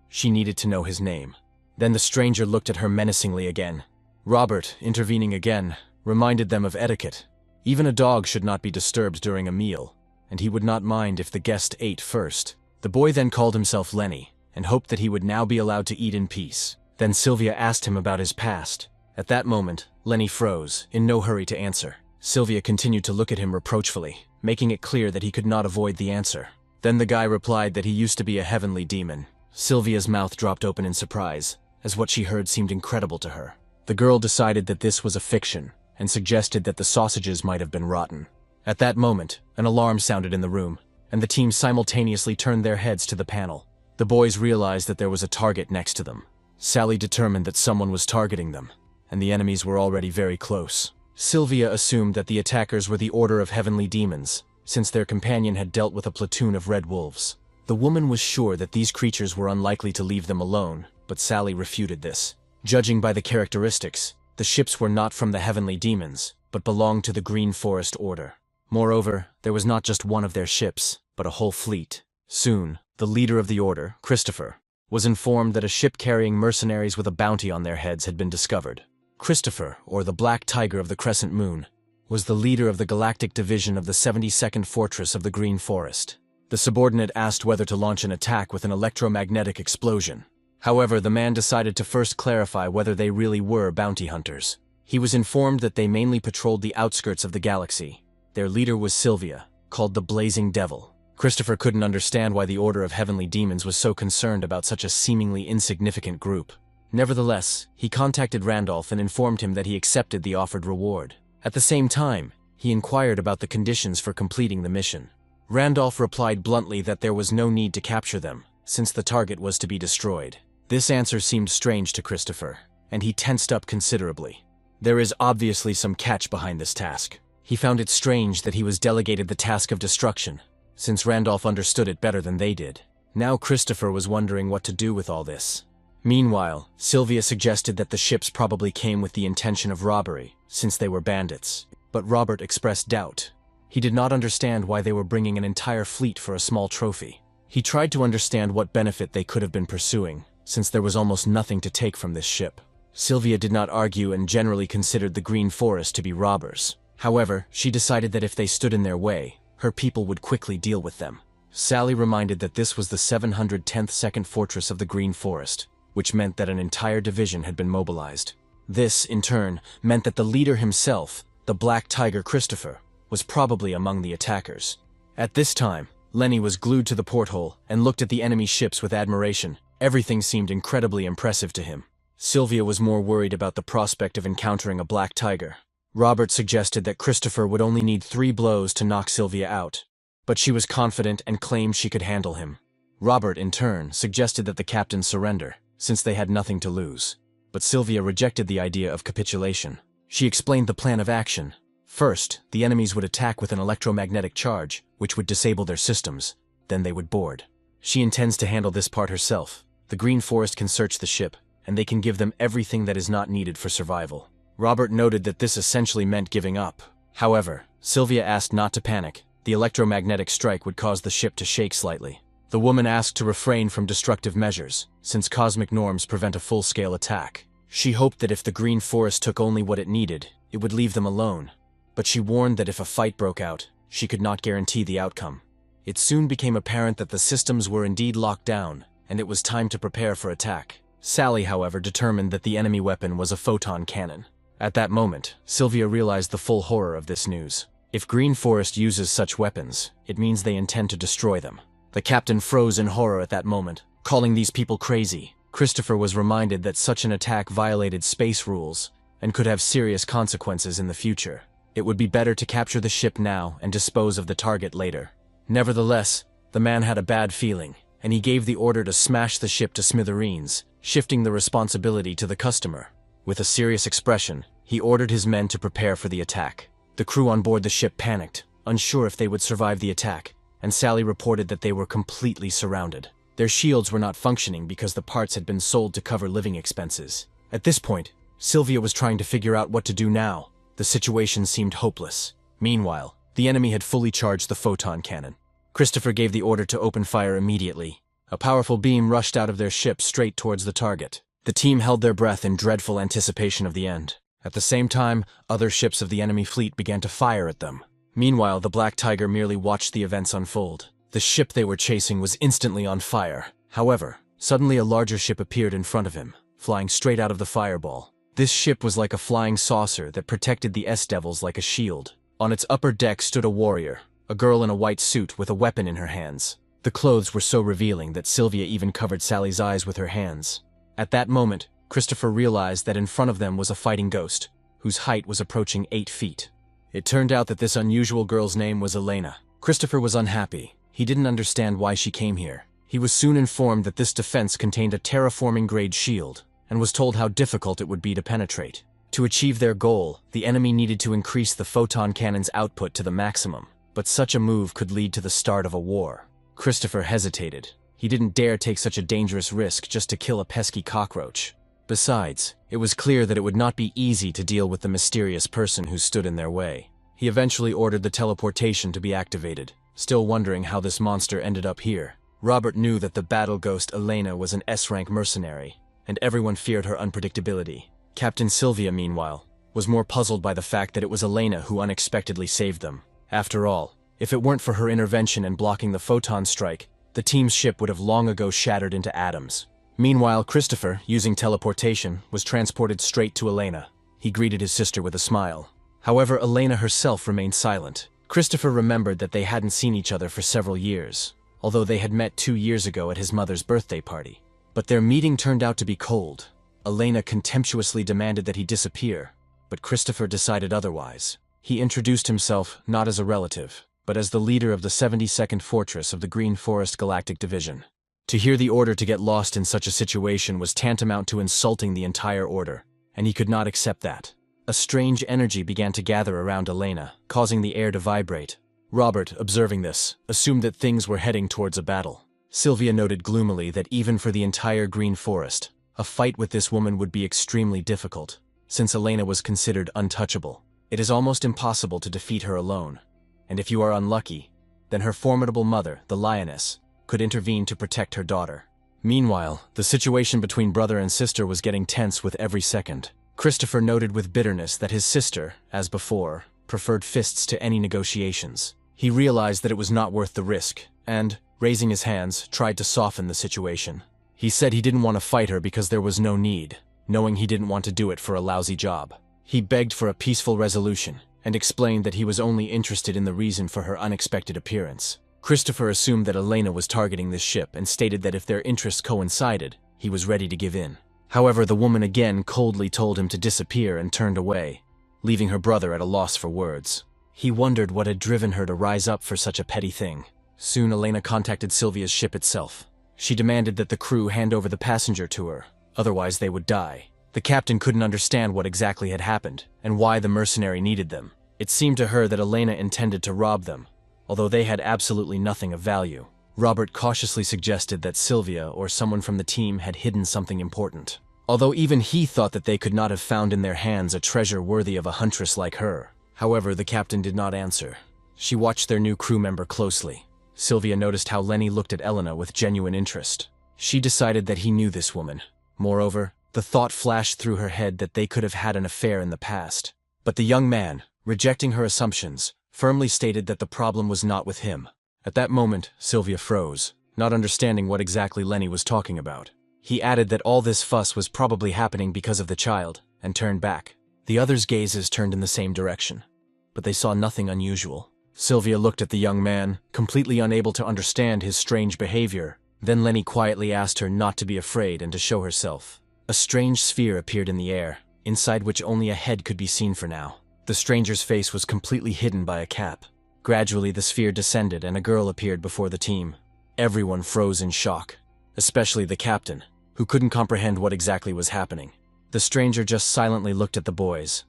[SPEAKER 1] She needed to know his name. Then the stranger looked at her menacingly again. Robert, intervening again, reminded them of etiquette. Even a dog should not be disturbed during a meal, and he would not mind if the guest ate first. The boy then called himself Lenny, and hoped that he would now be allowed to eat in peace. Then Sylvia asked him about his past. At that moment, Lenny froze, in no hurry to answer. Sylvia continued to look at him reproachfully, making it clear that he could not avoid the answer. Then the guy replied that he used to be a heavenly demon. Sylvia's mouth dropped open in surprise, as what she heard seemed incredible to her. The girl decided that this was a fiction, and suggested that the sausages might have been rotten. At that moment, an alarm sounded in the room, and the team simultaneously turned their heads to the panel. The boys realized that there was a target next to them. Sally determined that someone was targeting them, and the enemies were already very close. Sylvia assumed that the attackers were the Order of Heavenly Demons, since their companion had dealt with a platoon of red wolves. The woman was sure that these creatures were unlikely to leave them alone, but Sally refuted this. Judging by the characteristics, the ships were not from the Heavenly Demons, but belonged to the Green Forest Order. Moreover, there was not just one of their ships, but a whole fleet. Soon, the leader of the order, Christopher, was informed that a ship carrying mercenaries with a bounty on their heads had been discovered. Christopher, or the Black Tiger of the Crescent Moon, was the leader of the galactic division of the 72nd Fortress of the Green Forest. The subordinate asked whether to launch an attack with an electromagnetic explosion. However, the man decided to first clarify whether they really were bounty hunters. He was informed that they mainly patrolled the outskirts of the galaxy. Their leader was Sylvia, called the Blazing Devil. Christopher couldn't understand why the Order of Heavenly Demons was so concerned about such a seemingly insignificant group. Nevertheless, he contacted Randolph and informed him that he accepted the offered reward. At the same time, he inquired about the conditions for completing the mission. Randolph replied bluntly that there was no need to capture them, since the target was to be destroyed. This answer seemed strange to Christopher, and he tensed up considerably. There is obviously some catch behind this task. He found it strange that he was delegated the task of destruction, since Randolph understood it better than they did. Now Christopher was wondering what to do with all this. Meanwhile, Sylvia suggested that the ships probably came with the intention of robbery, since they were bandits. But Robert expressed doubt. He did not understand why they were bringing an entire fleet for a small trophy. He tried to understand what benefit they could have been pursuing, since there was almost nothing to take from this ship. Sylvia did not argue and generally considered the Green Forest to be robbers. However, she decided that if they stood in their way, her people would quickly deal with them. Sally reminded that this was the 710th Second Fortress of the Green Forest, which meant that an entire division had been mobilized. This, in turn, meant that the leader himself, the Black Tiger Christopher, was probably among the attackers. At this time, Lenny was glued to the porthole and looked at the enemy ships with admiration. Everything seemed incredibly impressive to him. Sylvia was more worried about the prospect of encountering a Black Tiger. Robert suggested that Christopher would only need 3 blows to knock Sylvia out, but she was confident and claimed she could handle him. Robert, in turn, suggested that the captain surrender, since they had nothing to lose. But Sylvia rejected the idea of capitulation. She explained the plan of action. First, the enemies would attack with an electromagnetic charge, which would disable their systems. Then they would board. She intends to handle this part herself. The Green Forest can search the ship, and they can give them everything that is not needed for survival. Robert noted that this essentially meant giving up. However, Sylvia asked not to panic. The electromagnetic strike would cause the ship to shake slightly. The woman asked to refrain from destructive measures, since cosmic norms prevent a full-scale attack. She hoped that if the Green Forest took only what it needed, it would leave them alone. But she warned that if a fight broke out, she could not guarantee the outcome. It soon became apparent that the systems were indeed locked down, and it was time to prepare for attack. Sally, however, determined that the enemy weapon was a photon cannon. At that moment, Sylvia realized the full horror of this news. If Green Forest uses such weapons, it means they intend to destroy them. The captain froze in horror at that moment, calling these people crazy. Christopher was reminded that such an attack violated space rules and could have serious consequences in the future. It would be better to capture the ship now and dispose of the target later. Nevertheless, the man had a bad feeling, and he gave the order to smash the ship to smithereens, shifting the responsibility to the customer. With a serious expression, he ordered his men to prepare for the attack. The crew on board the ship panicked, unsure if they would survive the attack, and Sally reported that they were completely surrounded. Their shields were not functioning because the parts had been sold to cover living expenses. At this point, Sylvia was trying to figure out what to do now. The situation seemed hopeless. Meanwhile, the enemy had fully charged the photon cannon. Christopher gave the order to open fire immediately. A powerful beam rushed out of their ship straight towards the target. The team held their breath in dreadful anticipation of the end. At the same time, other ships of the enemy fleet began to fire at them. Meanwhile, the Black Tiger merely watched the events unfold. The ship they were chasing was instantly on fire. However, suddenly a larger ship appeared in front of him, flying straight out of the fireball. This ship was like a flying saucer that protected the S-Devils like a shield. On its upper deck stood a warrior, a girl in a white suit with a weapon in her hands. The clothes were so revealing that Sylvia even covered Sally's eyes with her hands. At that moment, Christopher realized that in front of them was a fighting ghost, whose height was approaching 8 feet. It turned out that this unusual girl's name was Elena. Christopher was unhappy. He didn't understand why she came here. He was soon informed that this defense contained a terraforming-grade shield, and was told how difficult it would be to penetrate. To achieve their goal, the enemy needed to increase the photon cannon's output to the maximum, but such a move could lead to the start of a war. Christopher hesitated. He didn't dare take such a dangerous risk just to kill a pesky cockroach. Besides, it was clear that it would not be easy to deal with the mysterious person who stood in their way. He eventually ordered the teleportation to be activated, still wondering how this monster ended up here. Robert knew that the battle ghost Elena was an S-rank mercenary, and everyone feared her unpredictability. Captain Sylvia, meanwhile, was more puzzled by the fact that it was Elena who unexpectedly saved them. After all, if it weren't for her intervention and blocking the photon strike, the team's ship would have long ago shattered into atoms. Meanwhile, Christopher, using teleportation, was transported straight to Elena. He greeted his sister with a smile. However, Elena herself remained silent. Christopher remembered that they hadn't seen each other for several years, although they had met 2 years ago at his mother's birthday party. But their meeting turned out to be cold. Elena contemptuously demanded that he disappear, but Christopher decided otherwise. He introduced himself not as a relative, but as the leader of the 72nd Fortress of the Green Forest Galactic Division. To hear the order to get lost in such a situation was tantamount to insulting the entire order, and he could not accept that. A strange energy began to gather around Elena, causing the air to vibrate. Robert, observing this, assumed that things were heading towards a battle. Sylvia noted gloomily that even for the entire Green Forest, a fight with this woman would be extremely difficult, since Elena was considered untouchable. It is almost impossible to defeat her alone, and if you are unlucky, then her formidable mother, the lioness, could intervene to protect her daughter. Meanwhile, the situation between brother and sister was getting tense with every second. Christopher noted with bitterness that his sister, as before, preferred fists to any negotiations. He realized that it was not worth the risk, and, raising his hands, tried to soften the situation. He said he didn't want to fight her because there was no need, knowing he didn't want to do it for a lousy job. He begged for a peaceful resolution, and explained that he was only interested in the reason for her unexpected appearance. Christopher assumed that Elena was targeting this ship and stated that if their interests coincided, he was ready to give in. However, the woman again coldly told him to disappear and turned away, leaving her brother at a loss for words. He wondered what had driven her to rise up for such a petty thing. Soon Elena contacted Sylvia's ship itself. She demanded that the crew hand over the passenger to her, otherwise they would die. The captain couldn't understand what exactly had happened, and why the mercenary needed them. It seemed to her that Elena intended to rob them, although they had absolutely nothing of value. Robert cautiously suggested that Sylvia or someone from the team had hidden something important, although even he thought that they could not have found in their hands a treasure worthy of a huntress like her. However, the captain did not answer. She watched their new crew member closely. Sylvia noticed how Lenny looked at Elena with genuine interest. She decided that he knew this woman. Moreover, the thought flashed through her head that they could have had an affair in the past. But the young man, rejecting her assumptions, firmly stated that the problem was not with him. At that moment, Sylvia froze, not understanding what exactly Lenny was talking about. He added that all this fuss was probably happening because of the child, and turned back. The others' gazes turned in the same direction, but they saw nothing unusual. Sylvia looked at the young man, completely unable to understand his strange behavior, Then Lenny quietly asked her not to be afraid and to show herself. A strange sphere appeared in the air, inside which only a head could be seen for now. The stranger's face was completely hidden by a cap. Gradually, the sphere descended and a girl appeared before the team. Everyone froze in shock, especially the captain, who couldn't comprehend what exactly was happening. The stranger just silently looked at the boys.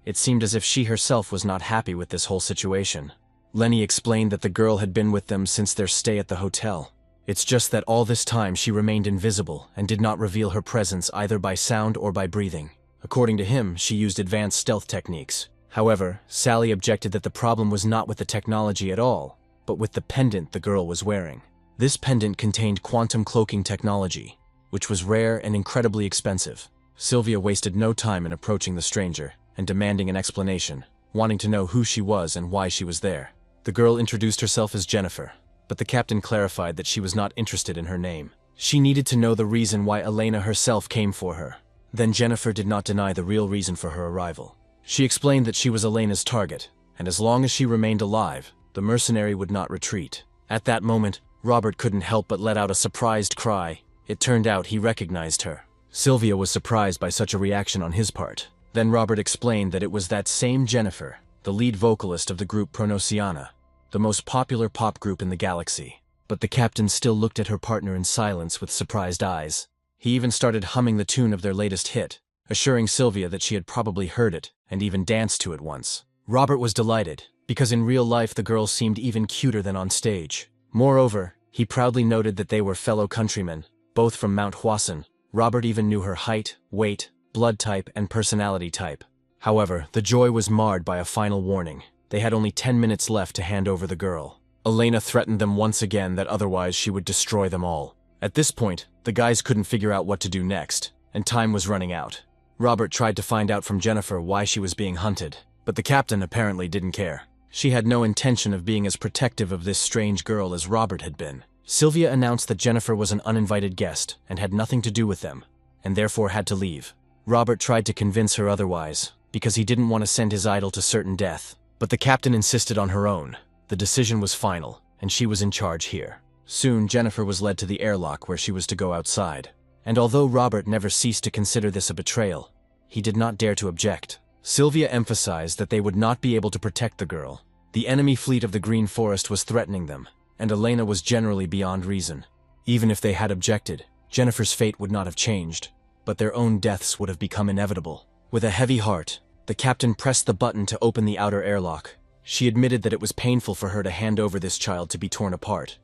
[SPEAKER 1] It seemed as if she herself was not happy with this whole situation. Lenny explained that the girl had been with them since their stay at the hotel. It's just that all this time she remained invisible and did not reveal her presence either by sound or by breathing. According to him, she used advanced stealth techniques. However, Sally objected that the problem was not with the technology at all, but with the pendant the girl was wearing. This pendant contained quantum cloaking technology, which was rare and incredibly expensive. Sylvia wasted no time in approaching the stranger and demanding an explanation, wanting to know who she was and why she was there. The girl introduced herself as Jennifer, but the captain clarified that she was not interested in her name. She needed to know the reason why Elena herself came for her. Then Jennifer did not deny the real reason for her arrival. She explained that she was Elena's target, and as long as she remained alive, the mercenary would not retreat. At that moment, Robert couldn't help but let out a surprised cry. It turned out he recognized her. Sylvia was surprised by such a reaction on his part. Then Robert explained that it was that same Jennifer, the lead vocalist of the group Pronosiana, the most popular pop group in the galaxy. But the captain still looked at her partner in silence with surprised eyes. He even started humming the tune of their latest hit, assuring Sylvia that she had probably heard it and even danced to it once. Robert was delighted, because in real life the girl seemed even cuter than on stage. Moreover, he proudly noted that they were fellow countrymen, both from Mount Huasan. Robert even knew her height, weight, blood type, and personality type. However, the joy was marred by a final warning. They had only 10 minutes left to hand over the girl. Elena threatened them once again that otherwise she would destroy them all. At this point, the guys couldn't figure out what to do next, and time was running out. Robert tried to find out from Jennifer why she was being hunted, but the captain apparently didn't care. She had no intention of being as protective of this strange girl as Robert had been. Sylvia announced that Jennifer was an uninvited guest and had nothing to do with them, and therefore had to leave. Robert tried to convince her otherwise, because he didn't want to send his idol to certain death, but the captain insisted on her own. The decision was final, and she was in charge here. Soon, Jennifer was led to the airlock where she was to go outside. And although Robert never ceased to consider this a betrayal, he did not dare to object. Sylvia emphasized that they would not be able to protect the girl. The enemy fleet of the Green Forest was threatening them, and Elena was generally beyond reason. Even if they had objected, Jennifer's fate would not have changed, but their own deaths would have become inevitable. With a heavy heart, the captain pressed the button to open the outer airlock. She admitted that it was painful for her to hand over this child to be torn apart,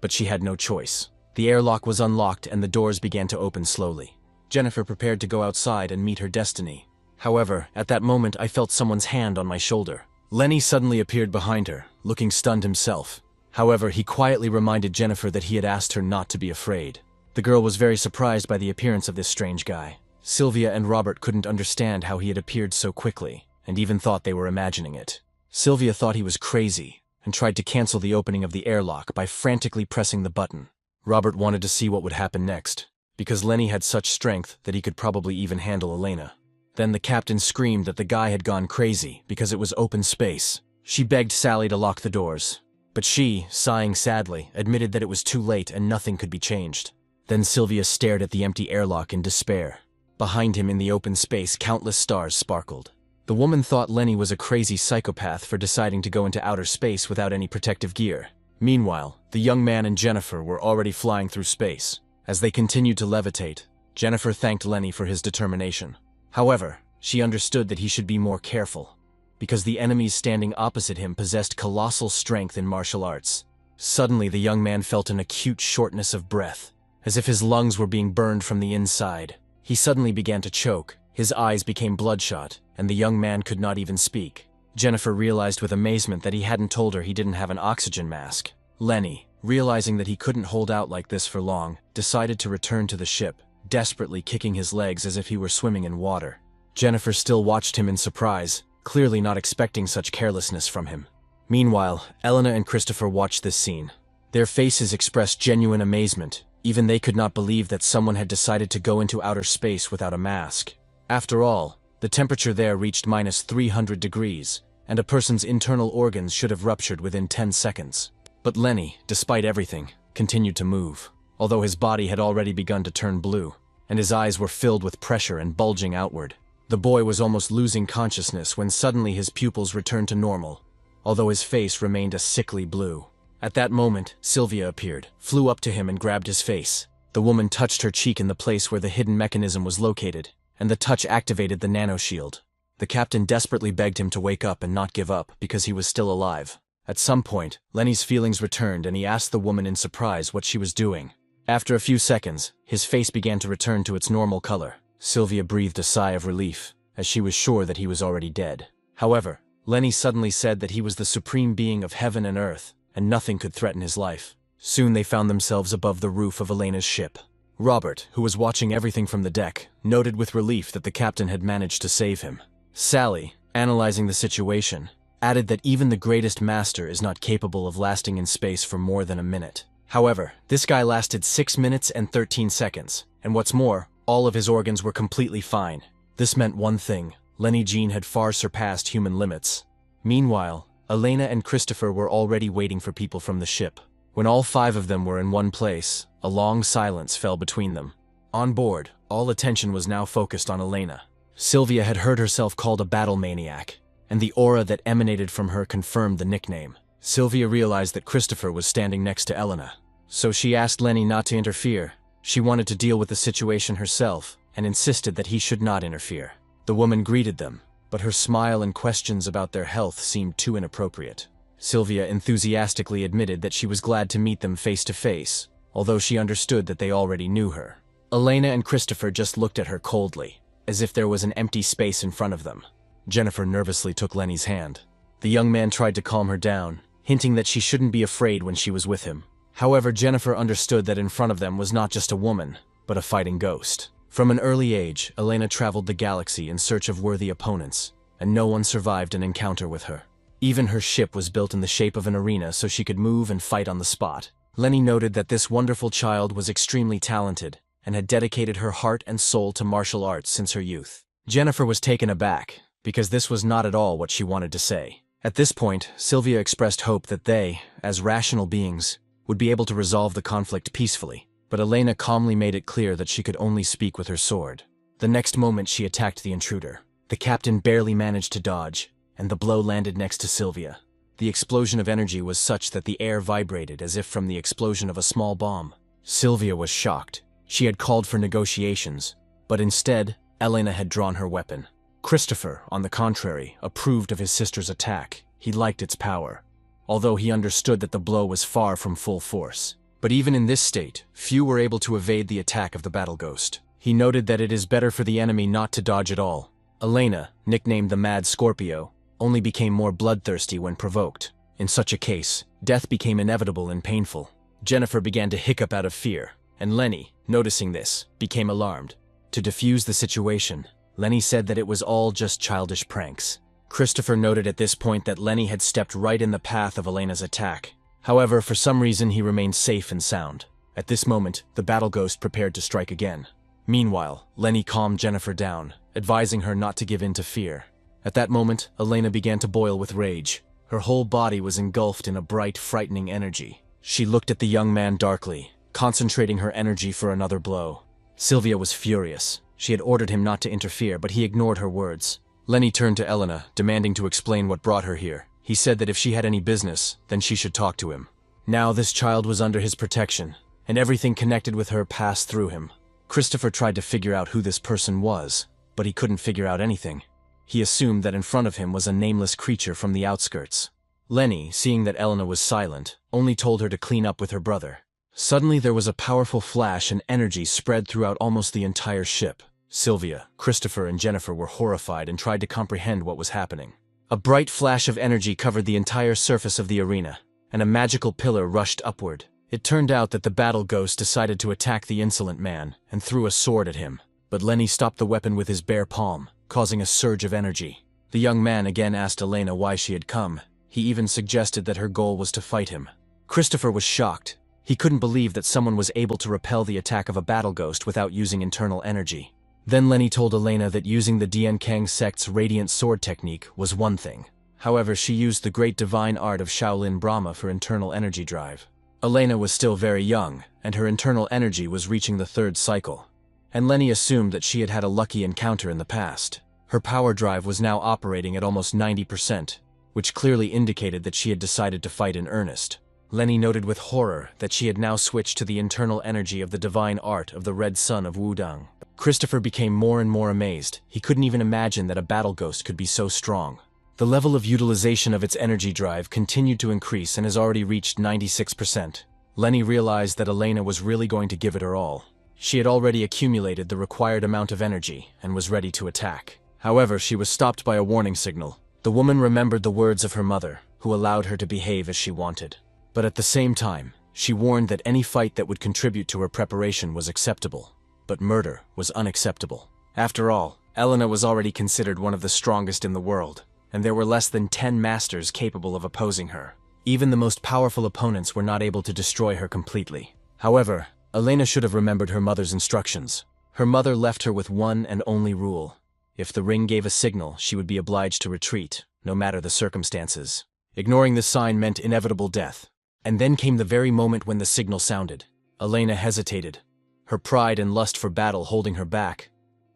[SPEAKER 1] but she had no choice. The airlock was unlocked and the doors began to open slowly. Jennifer prepared to go outside and meet her destiny. However, at that moment I felt someone's hand on my shoulder. Lenny suddenly appeared behind her, looking stunned himself. However, he quietly reminded Jennifer that he had asked her not to be afraid. The girl was very surprised by the appearance of this strange guy. Sylvia and Robert couldn't understand how he had appeared so quickly, and even thought they were imagining it. Sylvia thought he was crazy, and tried to cancel the opening of the airlock by frantically pressing the button. Robert wanted to see what would happen next, because Lenny had such strength that he could probably even handle Elena. Then the captain screamed that the guy had gone crazy because it was open space. She begged Sally to lock the doors, but she, sighing sadly, admitted that it was too late and nothing could be changed. Then Sylvia stared at the empty airlock in despair. Behind him in the open space, countless stars sparkled. The woman thought Lenny was a crazy psychopath for deciding to go into outer space without any protective gear. Meanwhile, the young man and Jennifer were already flying through space. As they continued to levitate, Jennifer thanked Lenny for his determination. However, she understood that he should be more careful, because the enemies standing opposite him possessed colossal strength in martial arts. Suddenly, the young man felt an acute shortness of breath, as if his lungs were being burned from the inside. He suddenly began to choke, his eyes became bloodshot, and the young man could not even speak. Jennifer realized with amazement that he hadn't told her he didn't have an oxygen mask. Lenny, realizing that he couldn't hold out like this for long, decided to return to the ship, desperately kicking his legs as if he were swimming in water. Jennifer still watched him in surprise, clearly not expecting such carelessness from him. Meanwhile, Elena and Christopher watched this scene. Their faces expressed genuine amazement. Even they could not believe that someone had decided to go into outer space without a mask. After all, the temperature there reached -300 degrees, and a person's internal organs should have ruptured within 10 seconds. But Lenny, despite everything, continued to move. although his body had already begun to turn blue, and his eyes were filled with pressure and bulging outward. The boy was almost losing consciousness when suddenly his pupils returned to normal, although his face remained a sickly blue. At that moment, Sylvia appeared, flew up to him and grabbed his face. The woman touched her cheek in the place where the hidden mechanism was located, and the touch activated the nanoshield. The captain desperately begged him to wake up and not give up because he was still alive. At some point, Lenny's feelings returned and he asked the woman in surprise what she was doing. After a few seconds, his face began to return to its normal color. Sylvia breathed a sigh of relief, as she was sure that he was already dead. However, Lenny suddenly said that he was the supreme being of heaven and earth, and nothing could threaten his life. Soon they found themselves above the roof of Elena's ship. Robert, who was watching everything from the deck, noted with relief that the captain had managed to save him. Sally, analyzing the situation, added that even the greatest master is not capable of lasting in space for more than a minute. However, this guy lasted 6 minutes and 13 seconds, and what's more, all of his organs were completely fine. This meant one thing: Lenny Jean had far surpassed human limits. Meanwhile, Elena and Christopher were already waiting for people from the ship. When all 5 of them were in one place, a long silence fell between them. On board, all attention was now focused on Elena. Sylvia had heard herself called a battle maniac, and the aura that emanated from her confirmed the nickname. Sylvia realized that Christopher was standing next to Elena, so she asked Lenny not to interfere. She wanted to deal with the situation herself, and insisted that he should not interfere. The woman greeted them, but her smile and questions about their health seemed too inappropriate. Sylvia enthusiastically admitted that she was glad to meet them face to face, although she understood that they already knew her. Elena and Christopher just looked at her coldly, as if there was an empty space in front of them. Jennifer nervously took Lenny's hand. The young man tried to calm her down, hinting that she shouldn't be afraid when she was with him. However, Jennifer understood that in front of them was not just a woman, but a fighting ghost. From an early age, Elena traveled the galaxy in search of worthy opponents, and no one survived an encounter with her. Even her ship was built in the shape of an arena so she could move and fight on the spot. Lenny noted that this wonderful child was extremely talented, and had dedicated her heart and soul to martial arts since her youth. Jennifer was taken aback, because this was not at all what she wanted to say. At this point, Sylvia expressed hope that they, as rational beings, would be able to resolve the conflict peacefully, but Elena calmly made it clear that she could only speak with her sword. The next moment she attacked the intruder. The captain barely managed to dodge, and the blow landed next to Sylvia. The explosion of energy was such that the air vibrated as if from the explosion of a small bomb. Sylvia was shocked. She had called for negotiations, but instead, Elena had drawn her weapon. Christopher, on the contrary, approved of his sister's attack. He liked its power, although he understood that the blow was far from full force. But even in this state, few were able to evade the attack of the battle ghost. He noted that it is better for the enemy not to dodge at all. Elena, nicknamed the Mad Scorpio, only became more bloodthirsty when provoked. In such a case, death became inevitable and painful. Jennifer began to hiccup out of fear, and Lenny, noticing this, became alarmed. To defuse the situation, Lenny said that it was all just childish pranks. Christopher noted at this point that Lenny had stepped right in the path of Elena's attack. However, for some reason he remained safe and sound. At this moment, the battle ghost prepared to strike again. Meanwhile, Lenny calmed Jennifer down, advising her not to give in to fear. At that moment, Elena began to boil with rage. Her whole body was engulfed in a bright, frightening energy. She looked at the young man darkly, concentrating her energy for another blow. Sylvia was furious. She had ordered him not to interfere, but he ignored her words. Lenny turned to Elena, demanding to explain what brought her here. He said that if she had any business, then she should talk to him. Now this child was under his protection, and everything connected with her passed through him. Christopher tried to figure out who this person was, but he couldn't figure out anything. He assumed that in front of him was a nameless creature from the outskirts. Lenny, seeing that Elena was silent, only told her to clean up with her brother. Suddenly there was a powerful flash and energy spread throughout almost the entire ship. Sylvia, Christopher, and Jennifer were horrified and tried to comprehend what was happening. A bright flash of energy covered the entire surface of the arena, and a magical pillar rushed upward. It turned out that the battle ghost decided to attack the insolent man and threw a sword at him, but Lenny stopped the weapon with his bare palm, causing a surge of energy. The young man again asked Elena why she had come. He even suggested that her goal was to fight him. Christopher was shocked. He couldn't believe that someone was able to repel the attack of a battle ghost without using internal energy. Then Lenny told Elena that using the Dian Kang sect's radiant sword technique was one thing. However, she used the great divine art of Shaolin Brahma for internal energy drive. Elena was still very young, and her internal energy was reaching the third cycle. And Lenny assumed that she had had a lucky encounter in the past. Her power drive was now operating at almost 90%, which clearly indicated that she had decided to fight in earnest. Lenny noted with horror that she had now switched to the internal energy of the divine art of the Red Sun of Wudang. Christopher became more and more amazed. He couldn't even imagine that a battle ghost could be so strong. The level of utilization of its energy drive continued to increase and has already reached 96%. Lenny realized that Elena was really going to give it her all. She had already accumulated the required amount of energy and was ready to attack. However, she was stopped by a warning signal. The woman remembered the words of her mother, who allowed her to behave as she wanted. But at the same time, she warned that any fight that would contribute to her preparation was acceptable. But murder was unacceptable. After all, Elena was already considered one of the strongest in the world, and there were less than 10 masters capable of opposing her. Even the most powerful opponents were not able to destroy her completely. However, Elena should have remembered her mother's instructions. Her mother left her with one and only rule. If the ring gave a signal, she would be obliged to retreat, no matter the circumstances. Ignoring the sign meant inevitable death. And then came the very moment when the signal sounded. Elena hesitated, her pride and lust for battle holding her back.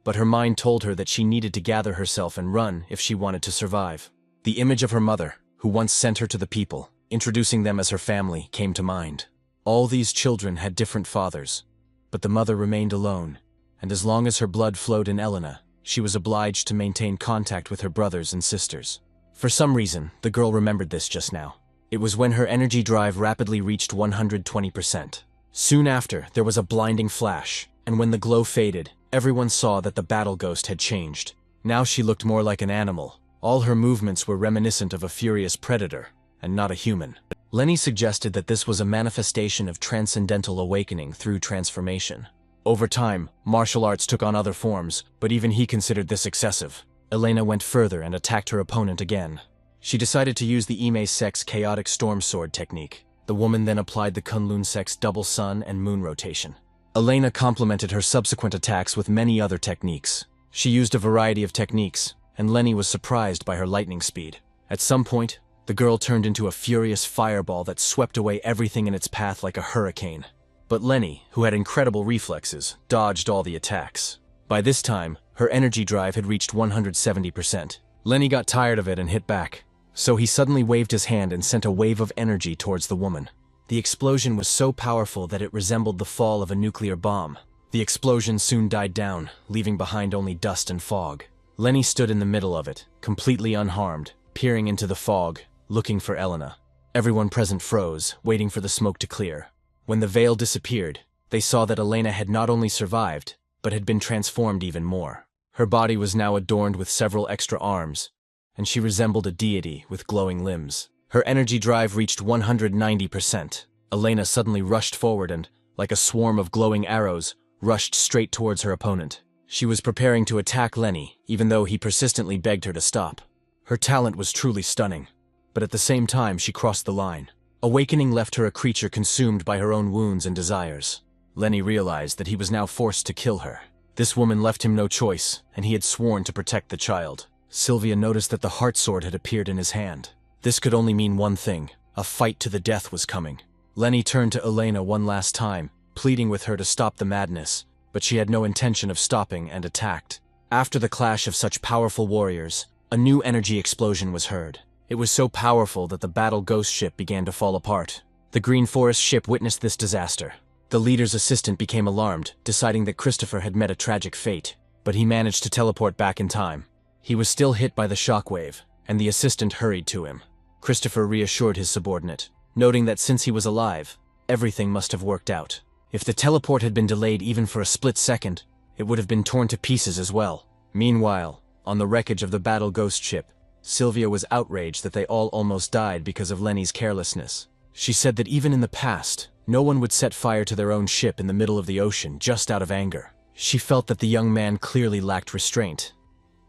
[SPEAKER 1] But her mind told her that she needed to gather herself and run if she wanted to survive. The image of her mother, who once sent her to the people, introducing them as her family, came to mind. All these children had different fathers, but the mother remained alone, and as long as her blood flowed in Elena, she was obliged to maintain contact with her brothers and sisters. For some reason, the girl remembered this just now. It was when her energy drive rapidly reached 120%. Soon after, there was a blinding flash, and when the glow faded, everyone saw that the battle ghost had changed. Now she looked more like an animal. All her movements were reminiscent of a furious predator, and not a human. Lenny suggested that this was a manifestation of transcendental awakening through transformation. Over time, martial arts took on other forms, but even he considered this excessive. Elena went further and attacked her opponent again. She decided to use the Ime Sex Chaotic Storm Sword technique. The woman then applied the Kunlun Sex Double Sun and Moon Rotation. Elena complemented her subsequent attacks with many other techniques. She used a variety of techniques, and Lenny was surprised by her lightning speed. At some point, the girl turned into a furious fireball that swept away everything in its path like a hurricane. But Lenny, who had incredible reflexes, dodged all the attacks. By this time, her energy drive had reached 170%. Lenny got tired of it and hit back. So he suddenly waved his hand and sent a wave of energy towards the woman. The explosion was so powerful that it resembled the fall of a nuclear bomb. The explosion soon died down, leaving behind only dust and fog. Lenny stood in the middle of it, completely unharmed, peering into the fog, looking for Elena. Everyone present froze, waiting for the smoke to clear. When the veil disappeared, they saw that Elena had not only survived, but had been transformed even more. Her body was now adorned with several extra arms, and she resembled a deity with glowing limbs. Her energy drive reached 190%. Elena suddenly rushed forward and, like a swarm of glowing arrows, rushed straight towards her opponent. She was preparing to attack Lenny, even though he persistently begged her to stop. Her talent was truly stunning, but at the same time she crossed the line. Awakening left her a creature consumed by her own wounds and desires. Lenny realized that he was now forced to kill her. This woman left him no choice, and he had sworn to protect the child. Sylvia noticed that the heart sword had appeared in his hand. This could only mean one thing: a fight to the death was coming. Lenny turned to Elena one last time, pleading with her to stop the madness, but she had no intention of stopping and attacked. After the clash of such powerful warriors, a new energy explosion was heard. It was so powerful that the battle ghost ship began to fall apart. The Green Forest ship witnessed this disaster. The leader's assistant became alarmed, deciding that Christopher had met a tragic fate, but he managed to teleport back in time. He was still hit by the shockwave, and the assistant hurried to him. Christopher reassured his subordinate, noting that since he was alive, everything must have worked out. If the teleport had been delayed even for a split second, it would have been torn to pieces as well. Meanwhile, on the wreckage of the battle ghost ship, Sylvia was outraged that they all almost died because of Lenny's carelessness. She said that even in the past, no one would set fire to their own ship in the middle of the ocean just out of anger. She felt that the young man clearly lacked restraint.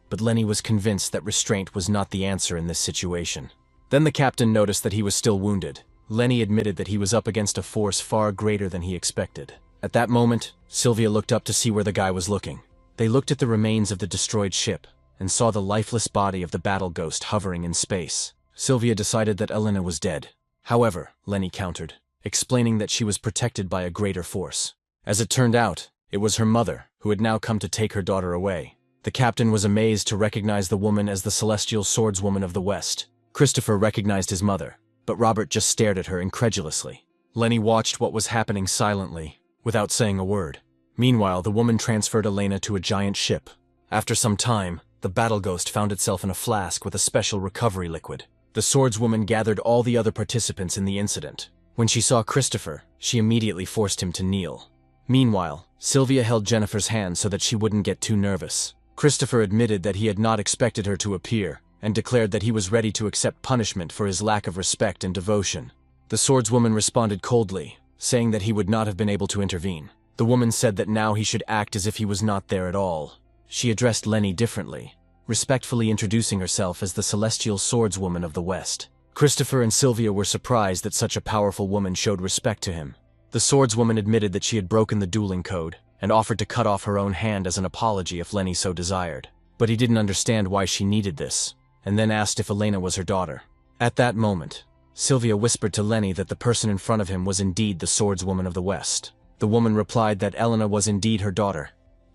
[SPEAKER 1] But Lenny was convinced that restraint was not the answer in this situation. Then the captain noticed that he was still wounded. Lenny admitted that he was up against a force far greater than he expected. At that moment, Sylvia looked up to see where the guy was looking. They looked at the remains of the destroyed ship and saw the lifeless body of the battle ghost hovering in space. Sylvia decided that Elena was dead. However, Lenny countered, explaining that she was protected by a greater force. As it turned out, it was her mother, who had now come to take her daughter away. The captain was amazed to recognize the woman as the celestial swordswoman of the West. Christopher recognized his mother, but Robert just stared at her incredulously. Lenny watched what was happening silently, without saying a word. Meanwhile, the woman transferred Elena to a giant ship. After some time, the battle ghost found itself in a flask with a special recovery liquid. The swordswoman gathered all the other participants in the incident. When she saw Christopher, she immediately forced him to kneel. Meanwhile, Sylvia held Jennifer's hand so that she wouldn't get too nervous. Christopher admitted that he had not expected her to appear, and declared that he was ready to accept punishment for his lack of respect and devotion. The swordswoman responded coldly, saying that he would not have been able to intervene. The woman said that now he should act as if he was not there at all. She addressed Lenny differently, respectfully introducing herself as the celestial swordswoman of the West. Christopher and Sylvia were surprised that such a powerful woman showed respect to him. The swordswoman admitted that she had broken the dueling code, and offered to cut off her own hand as an apology if Lenny so desired. But he didn't understand why she needed this, and then asked if Elena was her daughter. At that moment, Sylvia whispered to Lenny that the person in front of him was indeed the swordswoman of the West. The woman replied that Elena was indeed her daughter,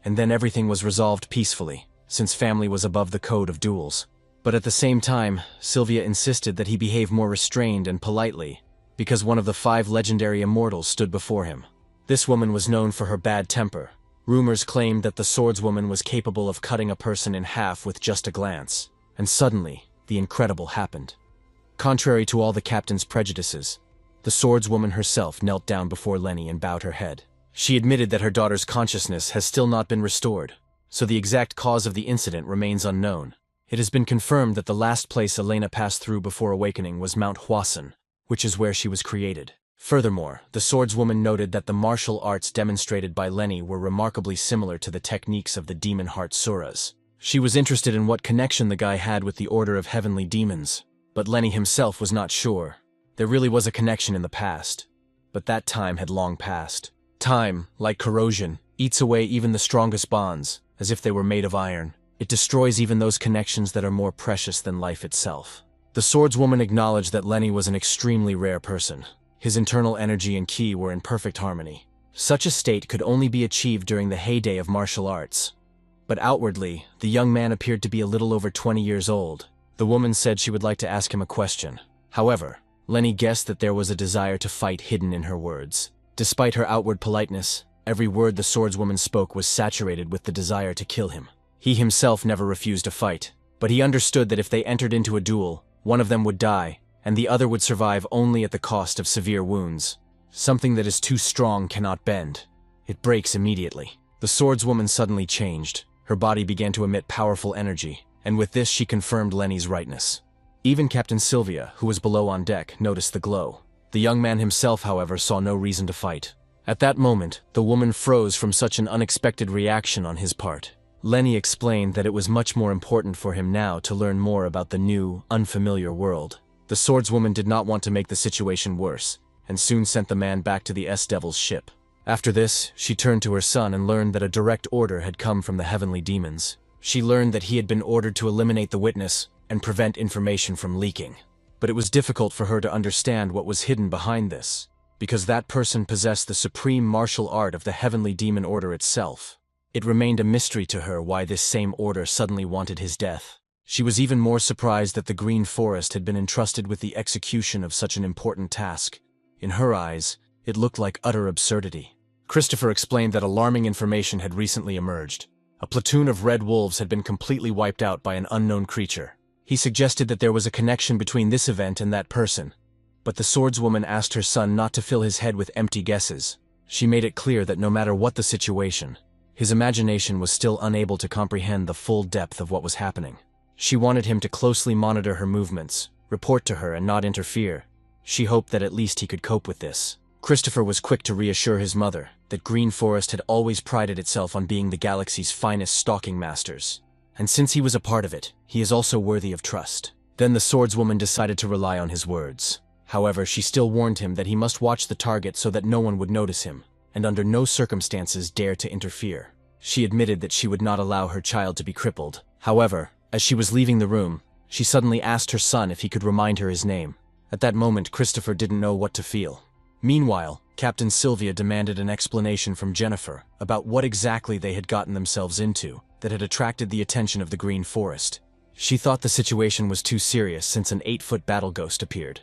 [SPEAKER 1] and then everything was resolved peacefully, since family was above the code of duels. But at the same time, Sylvia insisted that he behave more restrained and politely, because one of the 5 legendary immortals stood before him. This woman was known for her bad temper. Rumors claimed that the swordswoman was capable of cutting a person in half with just a glance. And suddenly, the incredible happened. Contrary to all the captain's prejudices, the swordswoman herself knelt down before Lenny and bowed her head. She admitted that her daughter's consciousness has still not been restored, so the exact cause of the incident remains unknown. It has been confirmed that the last place Elena passed through before awakening was Mount Hwasun, which is where she was created. Furthermore, the swordswoman noted that the martial arts demonstrated by Lenny were remarkably similar to the techniques of the demon heart suras. She was interested in what connection the guy had with the Order of Heavenly Demons, but Lenny himself was not sure. There really was a connection in the past, but that time had long passed. Time, like corrosion, eats away even the strongest bonds, as if they were made of iron. It destroys even those connections that are more precious than life itself. The swordswoman acknowledged that Lenny was an extremely rare person. His internal energy and ki were in perfect harmony. Such a state could only be achieved during the heyday of martial arts. But outwardly, the young man appeared to be a little over 20 years old. The woman said she would like to ask him a question. However, Lenny guessed that there was a desire to fight hidden in her words. Despite her outward politeness, every word the swordswoman spoke was saturated with the desire to kill him. He himself never refused a fight, but he understood that if they entered into a duel, one of them would die, and the other would survive only at the cost of severe wounds. Something that is too strong cannot bend. It breaks immediately. The swordswoman suddenly changed. Her body began to emit powerful energy, and with this she confirmed Lenny's rightness. Even Captain Sylvia, who was below on deck, noticed the glow. The young man himself, however, saw no reason to fight. At that moment, the woman froze from such an unexpected reaction on his part. Lenny explained that it was much more important for him now to learn more about the new, unfamiliar world. The swordswoman did not want to make the situation worse, and soon sent the man back to the S-Devil's ship. After this, she turned to her son and learned that a direct order had come from the heavenly demons. She learned that he had been ordered to eliminate the witness and prevent information from leaking. But it was difficult for her to understand what was hidden behind this, because that person possessed the supreme martial art of the heavenly demon order itself. It remained a mystery to her why this same order suddenly wanted his death. She was even more surprised that the Green Forest had been entrusted with the execution of such an important task. In her eyes, it looked like utter absurdity. Christopher explained that alarming information had recently emerged. A platoon of red wolves had been completely wiped out by an unknown creature. He suggested that there was a connection between this event and that person, but the swordswoman asked her son not to fill his head with empty guesses. She made it clear that no matter what the situation, his imagination was still unable to comprehend the full depth of what was happening. She wanted him to closely monitor her movements, report to her and not interfere. She hoped that at least he could cope with this. Christopher was quick to reassure his mother that Green Forest had always prided itself on being the galaxy's finest stalking masters. And since he was a part of it, he is also worthy of trust. Then the swordswoman decided to rely on his words. However, she still warned him that he must watch the target so that no one would notice him, and under no circumstances dare to interfere. She admitted that she would not allow her child to be crippled. However, as she was leaving the room, she suddenly asked her son if he could remind her his name. At that moment, Christopher didn't know what to feel. Meanwhile, Captain Sylvia demanded an explanation from Jennifer about what exactly they had gotten themselves into that had attracted the attention of the Green Forest. She thought the situation was too serious since an 8-foot battle ghost appeared.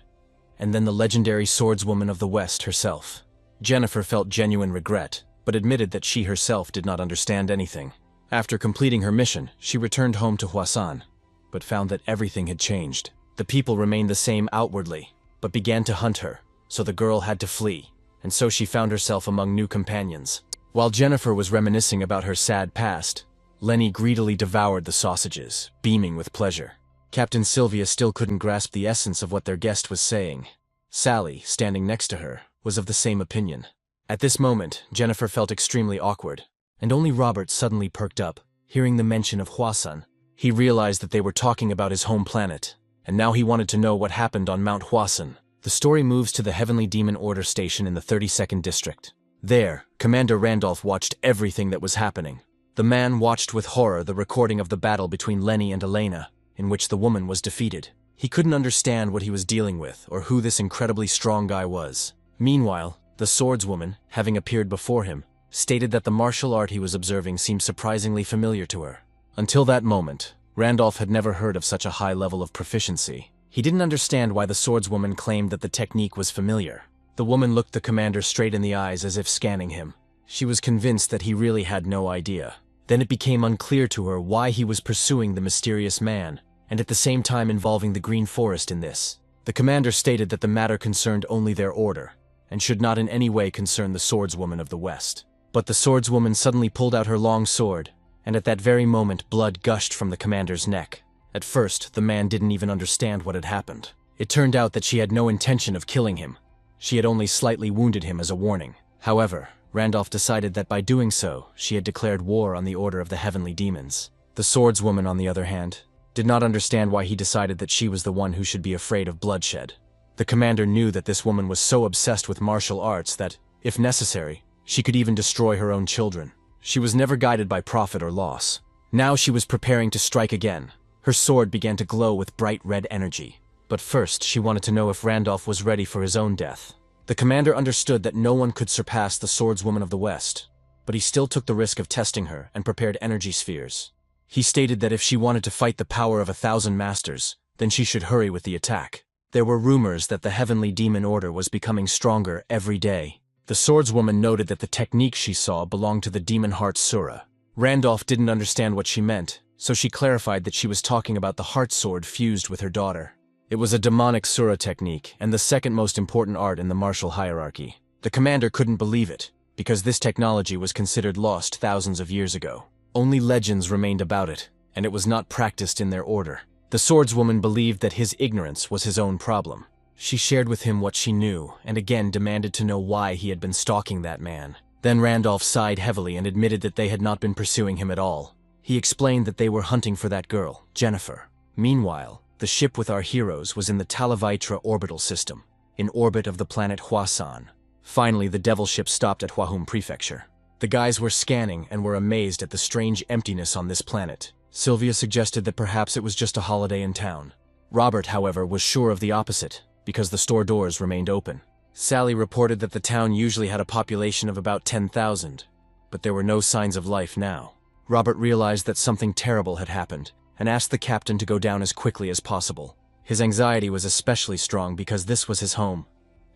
[SPEAKER 1] And then the legendary swordswoman of the West herself. Jennifer felt genuine regret, but admitted that she herself did not understand anything. After completing her mission, she returned home to Hwasan, but found that everything had changed. The people remained the same outwardly, but began to hunt her, so the girl had to flee, and so she found herself among new companions. While Jennifer was reminiscing about her sad past, Lenny greedily devoured the sausages, beaming with pleasure. Captain Sylvia still couldn't grasp the essence of what their guest was saying. Sally, standing next to her, was of the same opinion. At this moment, Jennifer felt extremely awkward, and only Robert suddenly perked up, hearing the mention of Hwasan. He realized that they were talking about his home planet, and now he wanted to know what happened on Mount Hwasan. The story moves to the Heavenly Demon Order Station in the 32nd District. There, Commander Randolph watched everything that was happening. The man watched with horror the recording of the battle between Lenny and Elena, in which the woman was defeated. He couldn't understand what he was dealing with or who this incredibly strong guy was. Meanwhile, the swordswoman, having appeared before him, stated that the martial art he was observing seemed surprisingly familiar to her. Until that moment, Randolph had never heard of such a high level of proficiency. He didn't understand why the swordswoman claimed that the technique was familiar. The woman looked the commander straight in the eyes as if scanning him. She was convinced that he really had no idea. Then it became unclear to her why he was pursuing the mysterious man, and at the same time involving the Green Forest in this. The commander stated that the matter concerned only their order, and should not in any way concern the swordswoman of the West. But the swordswoman suddenly pulled out her long sword, and at that very moment blood gushed from the commander's neck. At first, the man didn't even understand what had happened. It turned out that she had no intention of killing him. She had only slightly wounded him as a warning. However, Randolph decided that by doing so, she had declared war on the Order of the Heavenly Demons. The swordswoman, on the other hand, did not understand why he decided that she was the one who should be afraid of bloodshed. The commander knew that this woman was so obsessed with martial arts that, if necessary, she could even destroy her own children. She was never guided by profit or loss. Now she was preparing to strike again. Her sword began to glow with bright red energy. But first, she wanted to know if Randolph was ready for his own death. The commander understood that no one could surpass the swordswoman of the West, but he still took the risk of testing her and prepared energy spheres. He stated that if she wanted to fight the power of 1,000 masters, then she should hurry with the attack. There were rumors that the Heavenly Demon Order was becoming stronger every day. The swordswoman noted that the technique she saw belonged to the demon heart Asura. Randolph didn't understand what she meant, so she clarified that she was talking about the heart sword fused with her daughter. It was a demonic Asura technique and the second most important art in the martial hierarchy. The commander couldn't believe it, because this technology was considered lost thousands of years ago. Only legends remained about it, and it was not practiced in their order. The swordswoman believed that his ignorance was his own problem. She shared with him what she knew, and again demanded to know why he had been stalking that man. Then Randolph sighed heavily and admitted that they had not been pursuing him at all. He explained that they were hunting for that girl, Jennifer. Meanwhile, the ship with our heroes was in the Talavitra orbital system, in orbit of the planet Hwasan. Finally, the devil ship stopped at Hwahum Prefecture. The guys were scanning and were amazed at the strange emptiness on this planet. Sylvia suggested that perhaps it was just a holiday in town. Robert, however, was sure of the opposite, because the store doors remained open. Sally reported that the town usually had a population of about 10,000, but there were no signs of life now. Robert realized that something terrible had happened, and asked the captain to go down as quickly as possible. His anxiety was especially strong because this was his home,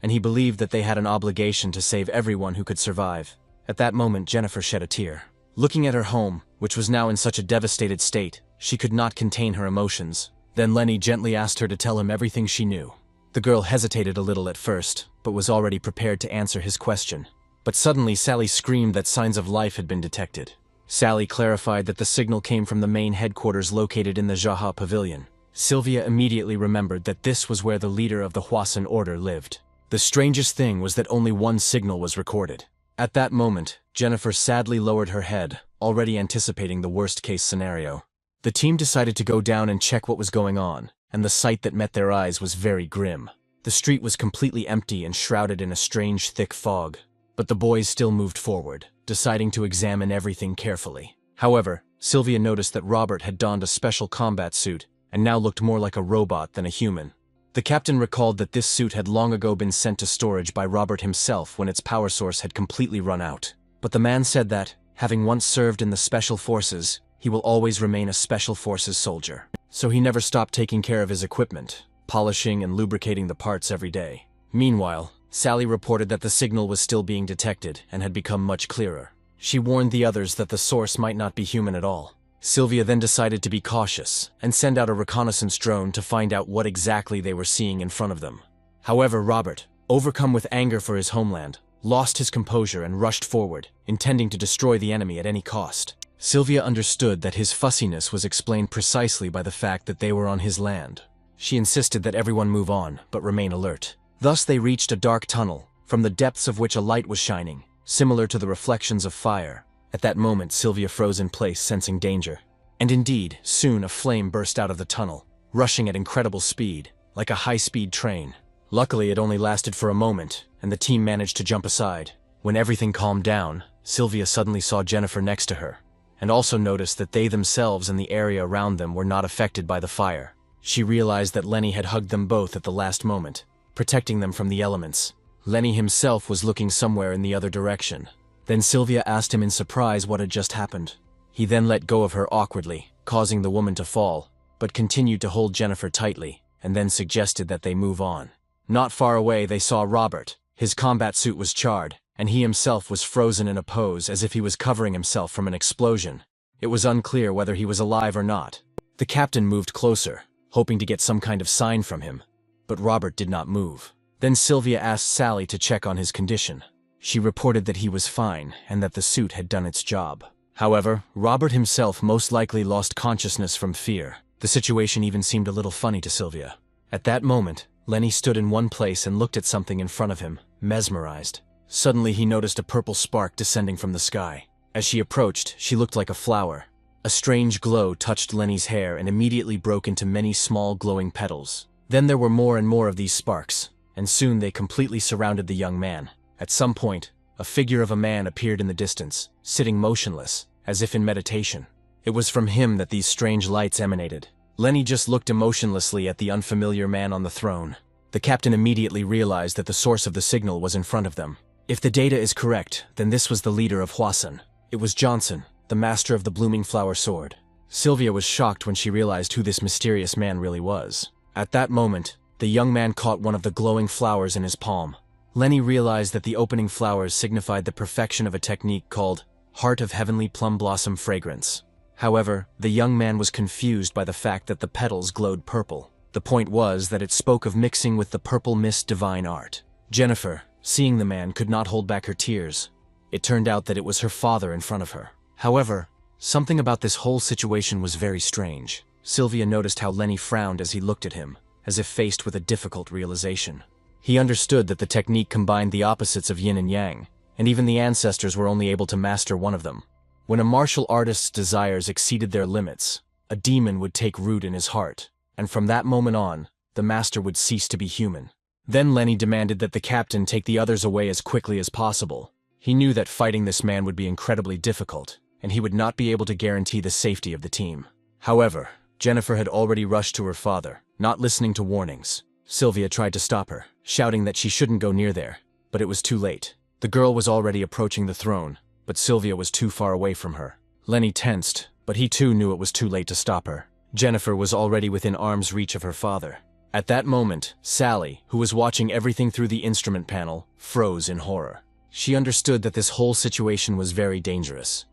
[SPEAKER 1] and he believed that they had an obligation to save everyone who could survive. At that moment, Jennifer shed a tear. Looking at her home, which was now in such a devastated state, she could not contain her emotions. Then Lenny gently asked her to tell him everything she knew. The girl hesitated a little at first, but was already prepared to answer his question. But suddenly Sally screamed that signs of life had been detected. Sally clarified that the signal came from the main headquarters located in the Jaha Pavilion. Sylvia immediately remembered that this was where the leader of the Hwasan Order lived. The strangest thing was that only one signal was recorded. At that moment, Jennifer sadly lowered her head, already anticipating the worst-case scenario. The team decided to go down and check what was going on, and the sight that met their eyes was very grim. The street was completely empty and shrouded in a strange, thick fog. But the boys still moved forward, deciding to examine everything carefully. However, Sylvia noticed that Robert had donned a special combat suit and now looked more like a robot than a human. The captain recalled that this suit had long ago been sent to storage by Robert himself when its power source had completely run out. But the man said that, having once served in the Special Forces, he will always remain a Special Forces soldier. So he never stopped taking care of his equipment, polishing and lubricating the parts every day. Meanwhile, Sally reported that the signal was still being detected and had become much clearer. She warned the others that the source might not be human at all. Sylvia then decided to be cautious and send out a reconnaissance drone to find out what exactly they were seeing in front of them. However, Robert, overcome with anger for his homeland, lost his composure and rushed forward, intending to destroy the enemy at any cost. Sylvia understood that his fussiness was explained precisely by the fact that they were on his land. She insisted that everyone move on, but remain alert. Thus they reached a dark tunnel, from the depths of which a light was shining, similar to the reflections of fire. At that moment, Sylvia froze in place, sensing danger. And indeed, soon a flame burst out of the tunnel, rushing at incredible speed, like a high-speed train. Luckily, it only lasted for a moment, and the team managed to jump aside. When everything calmed down, Sylvia suddenly saw Jennifer next to her, and also noticed that they themselves and the area around them were not affected by the fire. She realized that Lenny had hugged them both at the last moment, protecting them from the elements. Lenny himself was looking somewhere in the other direction. Then Sylvia asked him in surprise what had just happened. He then let go of her awkwardly, causing the woman to fall, but continued to hold Jennifer tightly, and then suggested that they move on. Not far away they saw Robert. His combat suit was charred, and he himself was frozen in a pose as if he was covering himself from an explosion. It was unclear whether he was alive or not. The captain moved closer, hoping to get some kind of sign from him, but Robert did not move. Then Sylvia asked Sally to check on his condition. She reported that he was fine and that the suit had done its job. However, Robert himself most likely lost consciousness from fear. The situation even seemed a little funny to Sylvia. At that moment, Lenny stood in one place and looked at something in front of him, mesmerized. Suddenly he noticed a purple spark descending from the sky. As she approached, she looked like a flower. A strange glow touched Lenny's hair and immediately broke into many small glowing petals. Then there were more and more of these sparks, and soon they completely surrounded the young man. At some point, a figure of a man appeared in the distance, sitting motionless, as if in meditation. It was from him that these strange lights emanated. Lenny just looked emotionlessly at the unfamiliar man on the throne. The captain immediately realized that the source of the signal was in front of them. If the data is correct, then this was the leader of Hwasun. It was Johnson, the master of the Blooming Flower Sword. Sylvia was shocked when she realized who this mysterious man really was. At that moment, the young man caught one of the glowing flowers in his palm. Lenny realized that the opening flowers signified the perfection of a technique called Heart of Heavenly Plum Blossom Fragrance. However, the young man was confused by the fact that the petals glowed purple. The point was that it spoke of mixing with the purple mist divine art. Jennifer, seeing the man, could not hold back her tears. It turned out that it was her father in front of her. However, something about this whole situation was very strange. Sylvia noticed how Lenny frowned as he looked at him, as if faced with a difficult realization. He understood that the technique combined the opposites of yin and yang, and even the ancestors were only able to master one of them. When a martial artist's desires exceeded their limits, a demon would take root in his heart, and from that moment on, the master would cease to be human. Then Lenny demanded that the captain take the others away as quickly as possible. He knew that fighting this man would be incredibly difficult, and he would not be able to guarantee the safety of the team. However, Jennifer had already rushed to her father, not listening to warnings. Sylvia tried to stop her, shouting that she shouldn't go near there, but it was too late. The girl was already approaching the throne, but Sylvia was too far away from her. Lenny tensed, but he too knew it was too late to stop her. Jennifer was already within arm's reach of her father. At that moment, Sally, who was watching everything through the instrument panel, froze in horror. She understood that this whole situation was very dangerous,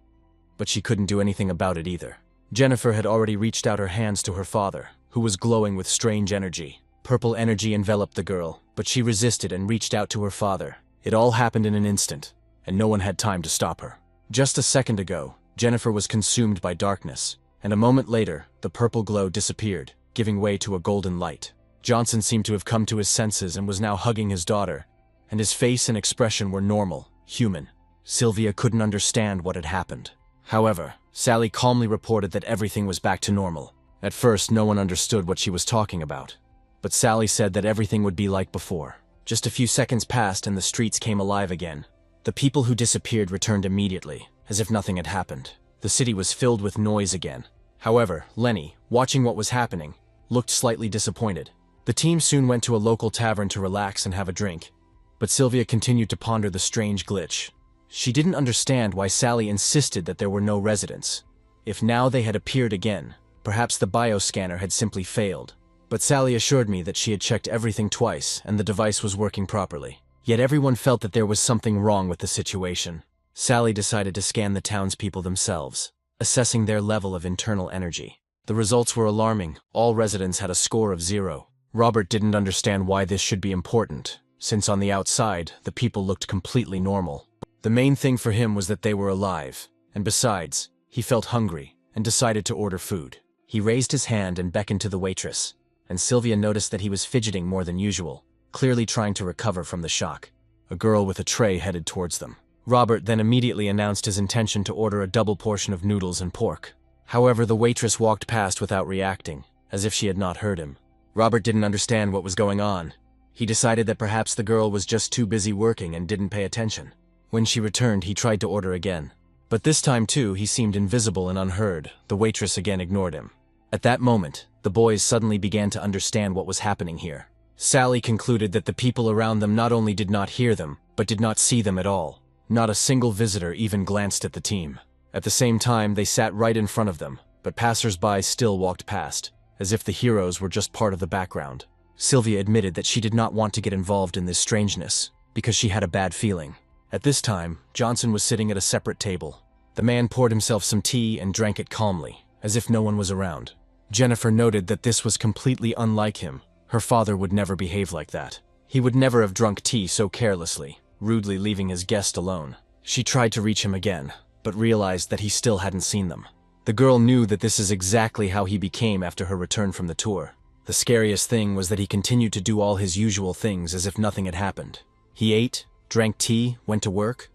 [SPEAKER 1] but she couldn't do anything about it either. Jennifer had already reached out her hands to her father, who was glowing with strange energy. Purple energy enveloped the girl, but she resisted and reached out to her father. It all happened in an instant, and no one had time to stop her. Just a second ago, Jennifer was consumed by darkness, and a moment later, the purple glow disappeared, giving way to a golden light. Johnson seemed to have come to his senses and was now hugging his daughter, and his face and expression were normal, human. Sylvia couldn't understand what had happened. However, Sally calmly reported that everything was back to normal. At first, no one understood what she was talking about, but Sally said that everything would be like before. Just a few seconds passed and the streets came alive again. The people who disappeared returned immediately, as if nothing had happened. The city was filled with noise again. However, Lenny, watching what was happening, looked slightly disappointed. The team soon went to a local tavern to relax and have a drink, but Sylvia continued to ponder the strange glitch. She didn't understand why Sally insisted that there were no residents. If now they had appeared again, perhaps the bioscanner had simply failed. But Sally assured me that she had checked everything twice and the device was working properly. Yet everyone felt that there was something wrong with the situation. Sally decided to scan the townspeople themselves, assessing their level of internal energy. The results were alarming. All residents had a score of 0. Robert didn't understand why this should be important, since on the outside, the people looked completely normal. The main thing for him was that they were alive, and besides, he felt hungry and decided to order food. He raised his hand and beckoned to the waitress, and Sylvia noticed that he was fidgeting more than usual, clearly trying to recover from the shock. A girl with a tray headed towards them. Robert then immediately announced his intention to order a double portion of noodles and pork. However, the waitress walked past without reacting, as if she had not heard him. Robert didn't understand what was going on. He decided that perhaps the girl was just too busy working and didn't pay attention. When she returned, he tried to order again. But this time too, he seemed invisible and unheard. The waitress again ignored him. At that moment, the boys suddenly began to understand what was happening here. Sally concluded that the people around them not only did not hear them, but did not see them at all. Not a single visitor even glanced at the team. At the same time, they sat right in front of them, but passers-by still walked past, as if the heroes were just part of the background. Sylvia admitted that she did not want to get involved in this strangeness, because she had a bad feeling. At this time, Johnson was sitting at a separate table. The man poured himself some tea and drank it calmly, as if no one was around. Jennifer noted that this was completely unlike him. Her father would never behave like that. He would never have drunk tea so carelessly, rudely leaving his guest alone. She tried to reach him again, but realized that he still hadn't seen them. The girl knew that this is exactly how he became after her return from the tour. The scariest thing was that he continued to do all his usual things as if nothing had happened. He ate, drank tea, went to work.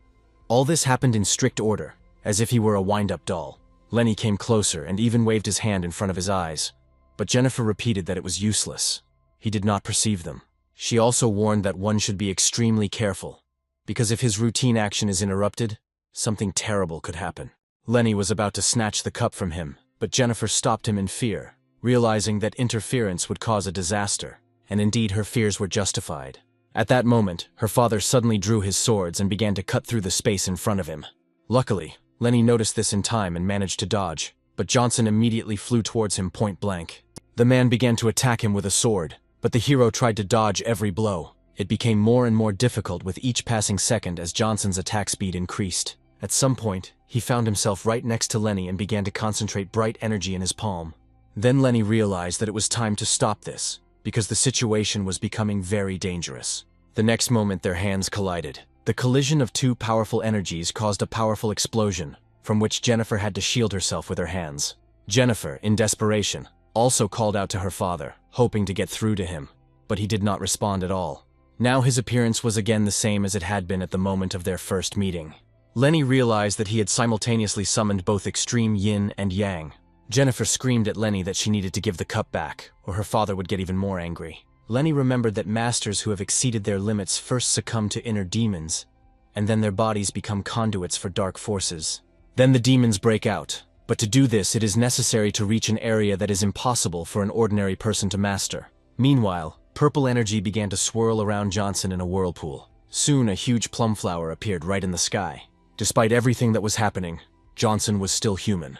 [SPEAKER 1] All this happened in strict order, as if he were a wind-up doll. Lenny came closer and even waved his hand in front of his eyes, but Jennifer repeated that it was useless. He did not perceive them. She also warned that one should be extremely careful, because if his routine action is interrupted, something terrible could happen. Lenny was about to snatch the cup from him, but Jennifer stopped him in fear, realizing that interference would cause a disaster, and indeed her fears were justified. At that moment, her father suddenly drew his swords and began to cut through the space in front of him. Luckily, Lenny noticed this in time and managed to dodge, but Johnson immediately flew towards him point blank. The man began to attack him with a sword, but the hero tried to dodge every blow. It became more and more difficult with each passing second as Johnson's attack speed increased. At some point, he found himself right next to Lenny and began to concentrate bright energy in his palm. Then Lenny realized that it was time to stop this, because the situation was becoming very dangerous. The next moment their hands collided. The collision of two powerful energies caused a powerful explosion, from which Jennifer had to shield herself with her hands. Jennifer, in desperation, also called out to her father, hoping to get through to him, but he did not respond at all. Now his appearance was again the same as it had been at the moment of their first meeting. Lenny realized that he had simultaneously summoned both extreme yin and yang. Jennifer screamed at Lenny that she needed to give the cup back, or her father would get even more angry. Lenny remembered that masters who have exceeded their limits first succumb to inner demons, and then their bodies become conduits for dark forces. Then the demons break out, but to do this it is necessary to reach an area that is impossible for an ordinary person to master. Meanwhile, purple energy began to swirl around Johnson in a whirlpool. Soon a huge plum flower appeared right in the sky. Despite everything that was happening, Johnson was still human,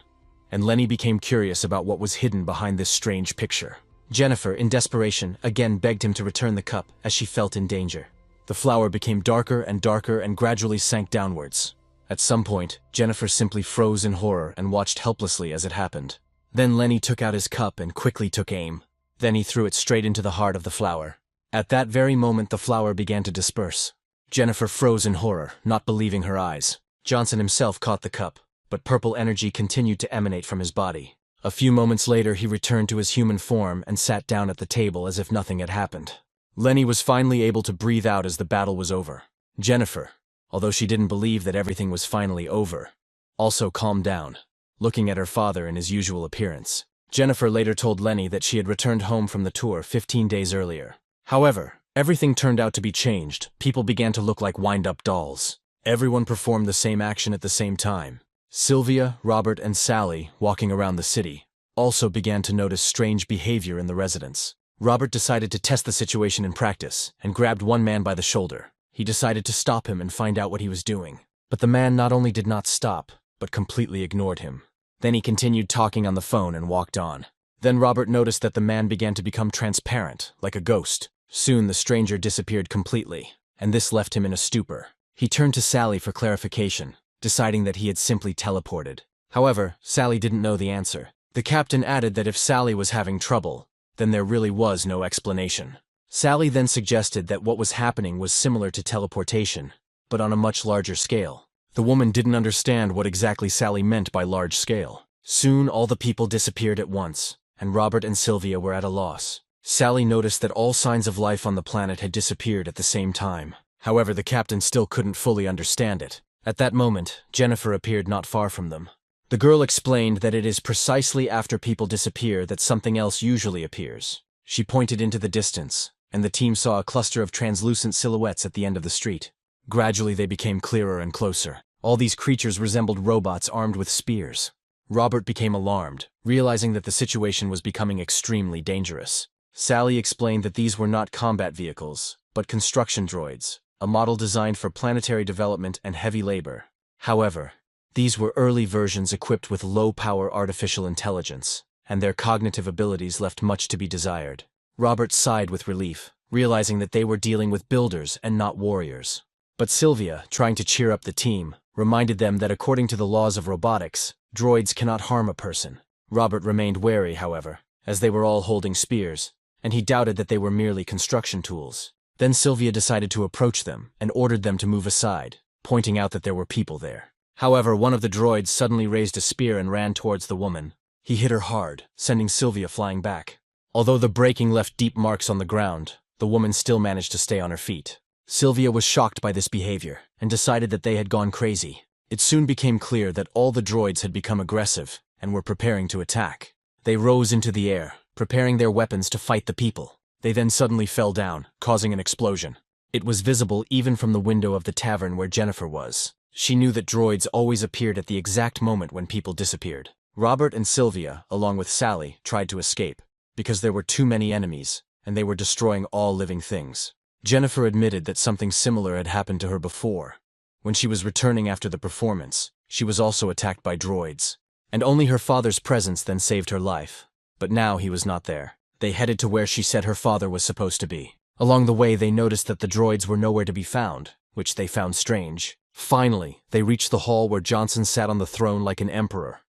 [SPEAKER 1] and Lenny became curious about what was hidden behind this strange picture. Jennifer, in desperation, again begged him to return the cup as she felt in danger. The flower became darker and darker and gradually sank downwards. At some point, Jennifer simply froze in horror and watched helplessly as it happened. Then Lenny took out his cup and quickly took aim. Then he threw it straight into the heart of the flower. At that very moment, the flower began to disperse. Jennifer froze in horror, not believing her eyes. Johnson himself caught the cup, but purple energy continued to emanate from his body. A few moments later, he returned to his human form and sat down at the table as if nothing had happened. Lenny was finally able to breathe out as the battle was over. Jennifer, although she didn't believe that everything was finally over, also calmed down, looking at her father in his usual appearance. Jennifer later told Lenny that she had returned home from the tour 15 days earlier. However, everything turned out to be changed. People began to look like wind-up dolls. Everyone performed the same action at the same time. Sylvia, Robert, and Sally, walking around the city, also began to notice strange behavior in the residents. Robert decided to test the situation in practice and grabbed one man by the shoulder. He decided to stop him and find out what he was doing. But the man not only did not stop, but completely ignored him. Then he continued talking on the phone and walked on. Then Robert noticed that the man began to become transparent, like a ghost. Soon the stranger disappeared completely, and this left him in a stupor. He turned to Sally for clarification, deciding that he had simply teleported. However, Sally didn't know the answer. The captain added that if Sally was having trouble, then there really was no explanation. Sally then suggested that what was happening was similar to teleportation, but on a much larger scale. The woman didn't understand what exactly Sally meant by large scale. Soon all the people disappeared at once, and Robert and Sylvia were at a loss. Sally noticed that all signs of life on the planet had disappeared at the same time. However, the captain still couldn't fully understand it. At that moment, Jennifer appeared not far from them. The girl explained that it is precisely after people disappear that something else usually appears. She pointed into the distance, and the team saw a cluster of translucent silhouettes at the end of the street. Gradually they became clearer and closer. All these creatures resembled robots armed with spears. Robert became alarmed, realizing that the situation was becoming extremely dangerous. Sally explained that these were not combat vehicles, but construction droids, a model designed for planetary development and heavy labor. However, these were early versions equipped with low-power artificial intelligence, and their cognitive abilities left much to be desired. Robert sighed with relief, realizing that they were dealing with builders and not warriors. But Sylvia, trying to cheer up the team, reminded them that according to the laws of robotics, droids cannot harm a person. Robert remained wary, however, as they were all holding spears, and he doubted that they were merely construction tools. Then Sylvia decided to approach them and ordered them to move aside, pointing out that there were people there. However, one of the droids suddenly raised a spear and ran towards the woman. He hit her hard, sending Sylvia flying back. Although the breaking left deep marks on the ground, the woman still managed to stay on her feet. Sylvia was shocked by this behavior and decided that they had gone crazy. It soon became clear that all the droids had become aggressive and were preparing to attack. They rose into the air, preparing their weapons to fight the people. They then suddenly fell down, causing an explosion. It was visible even from the window of the tavern where Jennifer was. She knew that droids always appeared at the exact moment when people disappeared. Robert and Sylvia, along with Sally, tried to escape, because there were too many enemies, and they were destroying all living things. Jennifer admitted that something similar had happened to her before. When she was returning after the performance, she was also attacked by droids, and only her father's presence then saved her life. But now he was not there. They headed to where she said her father was supposed to be. Along the way, they noticed that the droids were nowhere to be found, which they found strange. Finally, they reached the hall where Johnson sat on the throne like an emperor.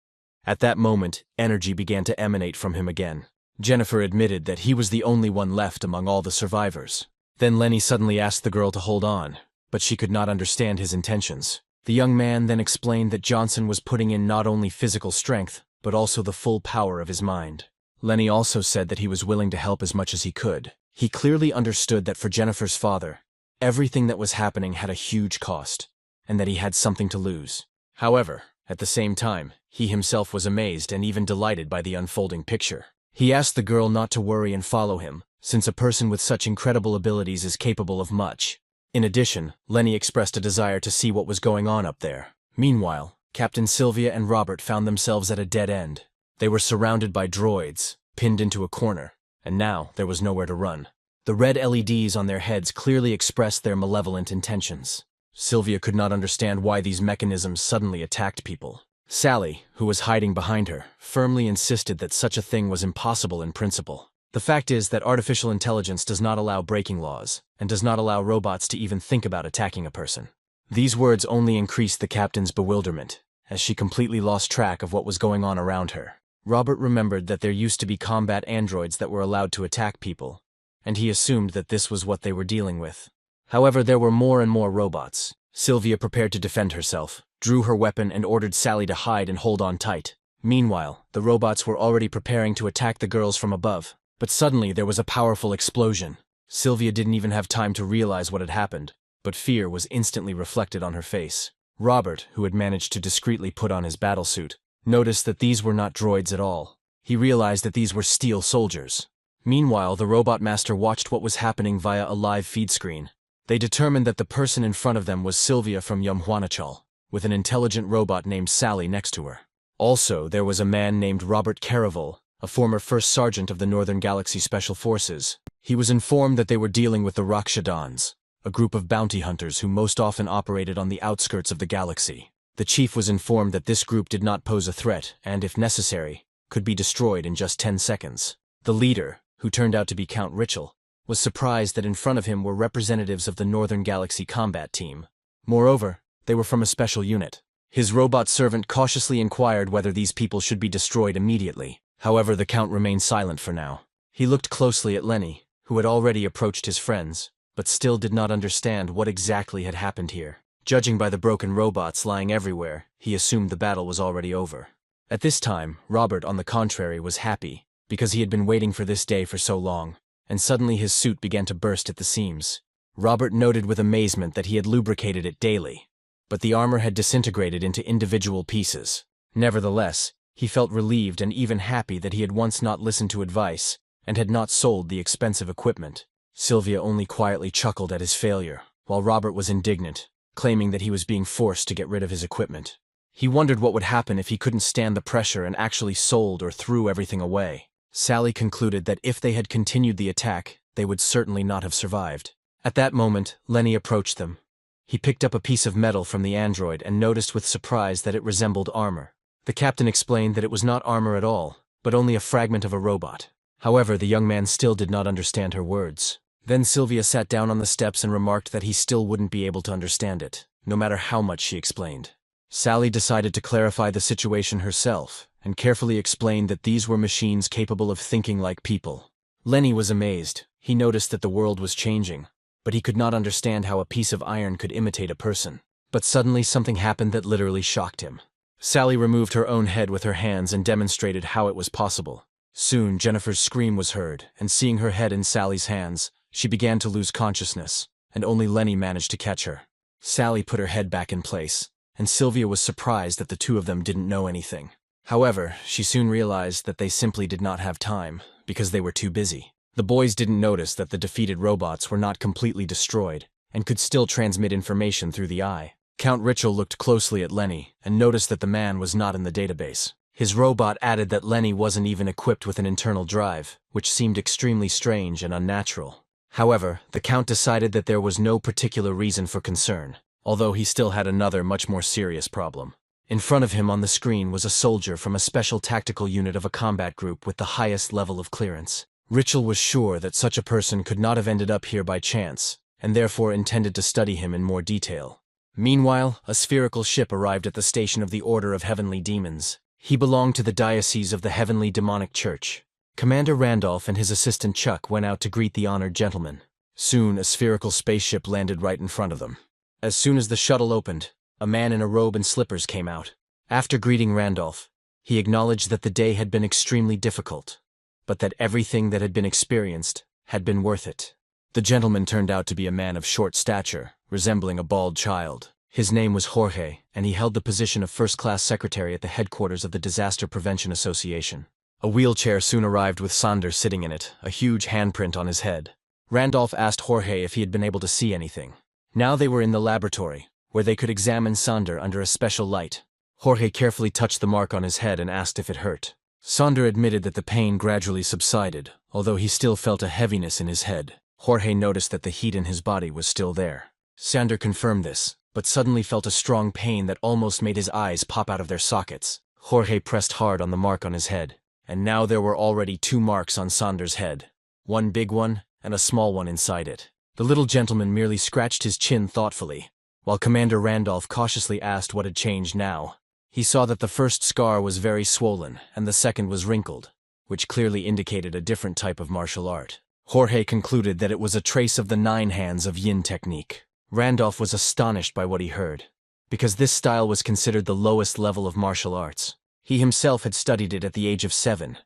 [SPEAKER 1] At that moment, energy began to emanate from him again. Jennifer admitted that he was the only one left among all the survivors. Then Lenny suddenly asked the girl to hold on, but she could not understand his intentions. The young man then explained that Johnson was putting in not only physical strength, but also the full power of his mind. Lenny also said that he was willing to help as much as he could. He clearly understood that for Jennifer's father, everything that was happening had a huge cost, and that he had something to lose. However, at the same time, he himself was amazed and even delighted by the unfolding picture. He asked the girl not to worry and follow him, since a person with such incredible abilities is capable of much. In addition, Lenny expressed a desire to see what was going on up there. Meanwhile, Captain Sylvia and Robert found themselves at a dead end. They were surrounded by droids, pinned into a corner, and now there was nowhere to run. The red LEDs on their heads clearly expressed their malevolent intentions. Sylvia could not understand why these mechanisms suddenly attacked people. Sally, who was hiding behind her, firmly insisted that such a thing was impossible in principle. The fact is that artificial intelligence does not allow breaking laws, and does not allow robots to even think about attacking a person. These words only increased the captain's bewilderment, as she completely lost track of what was going on around her. Robert remembered that there used to be combat androids that were allowed to attack people, and he assumed that this was what they were dealing with. However, there were more and more robots. Sylvia prepared to defend herself, drew her weapon and ordered Sally to hide and hold on tight. Meanwhile, the robots were already preparing to attack the girls from above. But suddenly there was a powerful explosion. Sylvia didn't even have time to realize what had happened, but fear was instantly reflected on her face. Robert, who had managed to discreetly put on his battlesuit, noticed that these were not droids at all. He realized that these were steel soldiers. Meanwhile, the robot master watched what was happening via a live feed screen. They determined that the person in front of them was Sylvia from Yamhuanachal, with an intelligent robot named Sally next to her. Also, there was a man named Robert Caravel, a former first sergeant of the Northern Galaxy Special Forces. He was informed that they were dealing with the Rakshadans, a group of bounty hunters who most often operated on the outskirts of the galaxy. The chief was informed that this group did not pose a threat and, if necessary, could be destroyed in just 10 seconds. The leader, who turned out to be Count Richel, was surprised that in front of him were representatives of the Northern Galaxy combat team. Moreover, they were from a special unit. His robot servant cautiously inquired whether these people should be destroyed immediately. However, the Count remained silent for now. He looked closely at Lenny, who had already approached his friends, but still did not understand what exactly had happened here. Judging by the broken robots lying everywhere, he assumed the battle was already over. At this time, Robert, on the contrary, was happy, because he had been waiting for this day for so long, and suddenly his suit began to burst at the seams. Robert noted with amazement that he had lubricated it daily, but the armor had disintegrated into individual pieces. Nevertheless, he felt relieved and even happy that he had once not listened to advice and had not sold the expensive equipment. Sylvia only quietly chuckled at his failure, while Robert was indignant, claiming that he was being forced to get rid of his equipment. He wondered what would happen if he couldn't stand the pressure and actually sold or threw everything away. Sally concluded that if they had continued the attack, they would certainly not have survived. At that moment, Lenny approached them. He picked up a piece of metal from the android and noticed with surprise that it resembled armor. The captain explained that it was not armor at all, but only a fragment of a robot. However, the young man still did not understand her words. Then Sylvia sat down on the steps and remarked that he still wouldn't be able to understand it, no matter how much she explained. Sally decided to clarify the situation herself, and carefully explained that these were machines capable of thinking like people. Lenny was amazed. He noticed that the world was changing, but he could not understand how a piece of iron could imitate a person. But suddenly something happened that literally shocked him. Sally removed her own head with her hands and demonstrated how it was possible. Soon, Jennifer's scream was heard, and seeing her head in Sally's hands, she began to lose consciousness, and only Lenny managed to catch her. Sally put her head back in place, and Sylvia was surprised that the two of them didn't know anything. However, she soon realized that they simply did not have time, because they were too busy. The boys didn't notice that the defeated robots were not completely destroyed, and could still transmit information through the eye. Count Richel looked closely at Lenny, and noticed that the man was not in the database. His robot added that Lenny wasn't even equipped with an internal drive, which seemed extremely strange and unnatural. However, the Count decided that there was no particular reason for concern, although he still had another much more serious problem. In front of him on the screen was a soldier from a special tactical unit of a combat group with the highest level of clearance. Richel was sure that such a person could not have ended up here by chance, and therefore intended to study him in more detail. Meanwhile, a spherical ship arrived at the station of the Order of Heavenly Demons. He belonged to the Diocese of the Heavenly Demonic Church. Commander Randolph and his assistant Chuck went out to greet the honored gentleman. Soon, a spherical spaceship landed right in front of them. As soon as the shuttle opened, a man in a robe and slippers came out. After greeting Randolph, he acknowledged that the day had been extremely difficult, but that everything that had been experienced had been worth it. The gentleman turned out to be a man of short stature, resembling a bald child. His name was Jorge, and he held the position of first-class secretary at the headquarters of the Disaster Prevention Association. A wheelchair soon arrived with Sander sitting in it, a huge handprint on his head. Randolph asked Jorge if he had been able to see anything. Now they were in the laboratory, where they could examine Sander under a special light. Jorge carefully touched the mark on his head and asked if it hurt. Sander admitted that the pain gradually subsided, although he still felt a heaviness in his head. Jorge noticed that the heat in his body was still there. Sander confirmed this, but suddenly felt a strong pain that almost made his eyes pop out of their sockets. Jorge pressed hard on the mark on his head, and now there were already 2 marks on Sander's head, one big one and a small one inside it. The little gentleman merely scratched his chin thoughtfully, while Commander Randolph cautiously asked what had changed now. He saw that the first scar was very swollen and the second was wrinkled, which clearly indicated a different type of martial art. Jorge concluded that it was a trace of the 9 hands of yin technique. Randolph was astonished by what he heard, because this style was considered the lowest level of martial arts. He himself had studied it at the age of 7,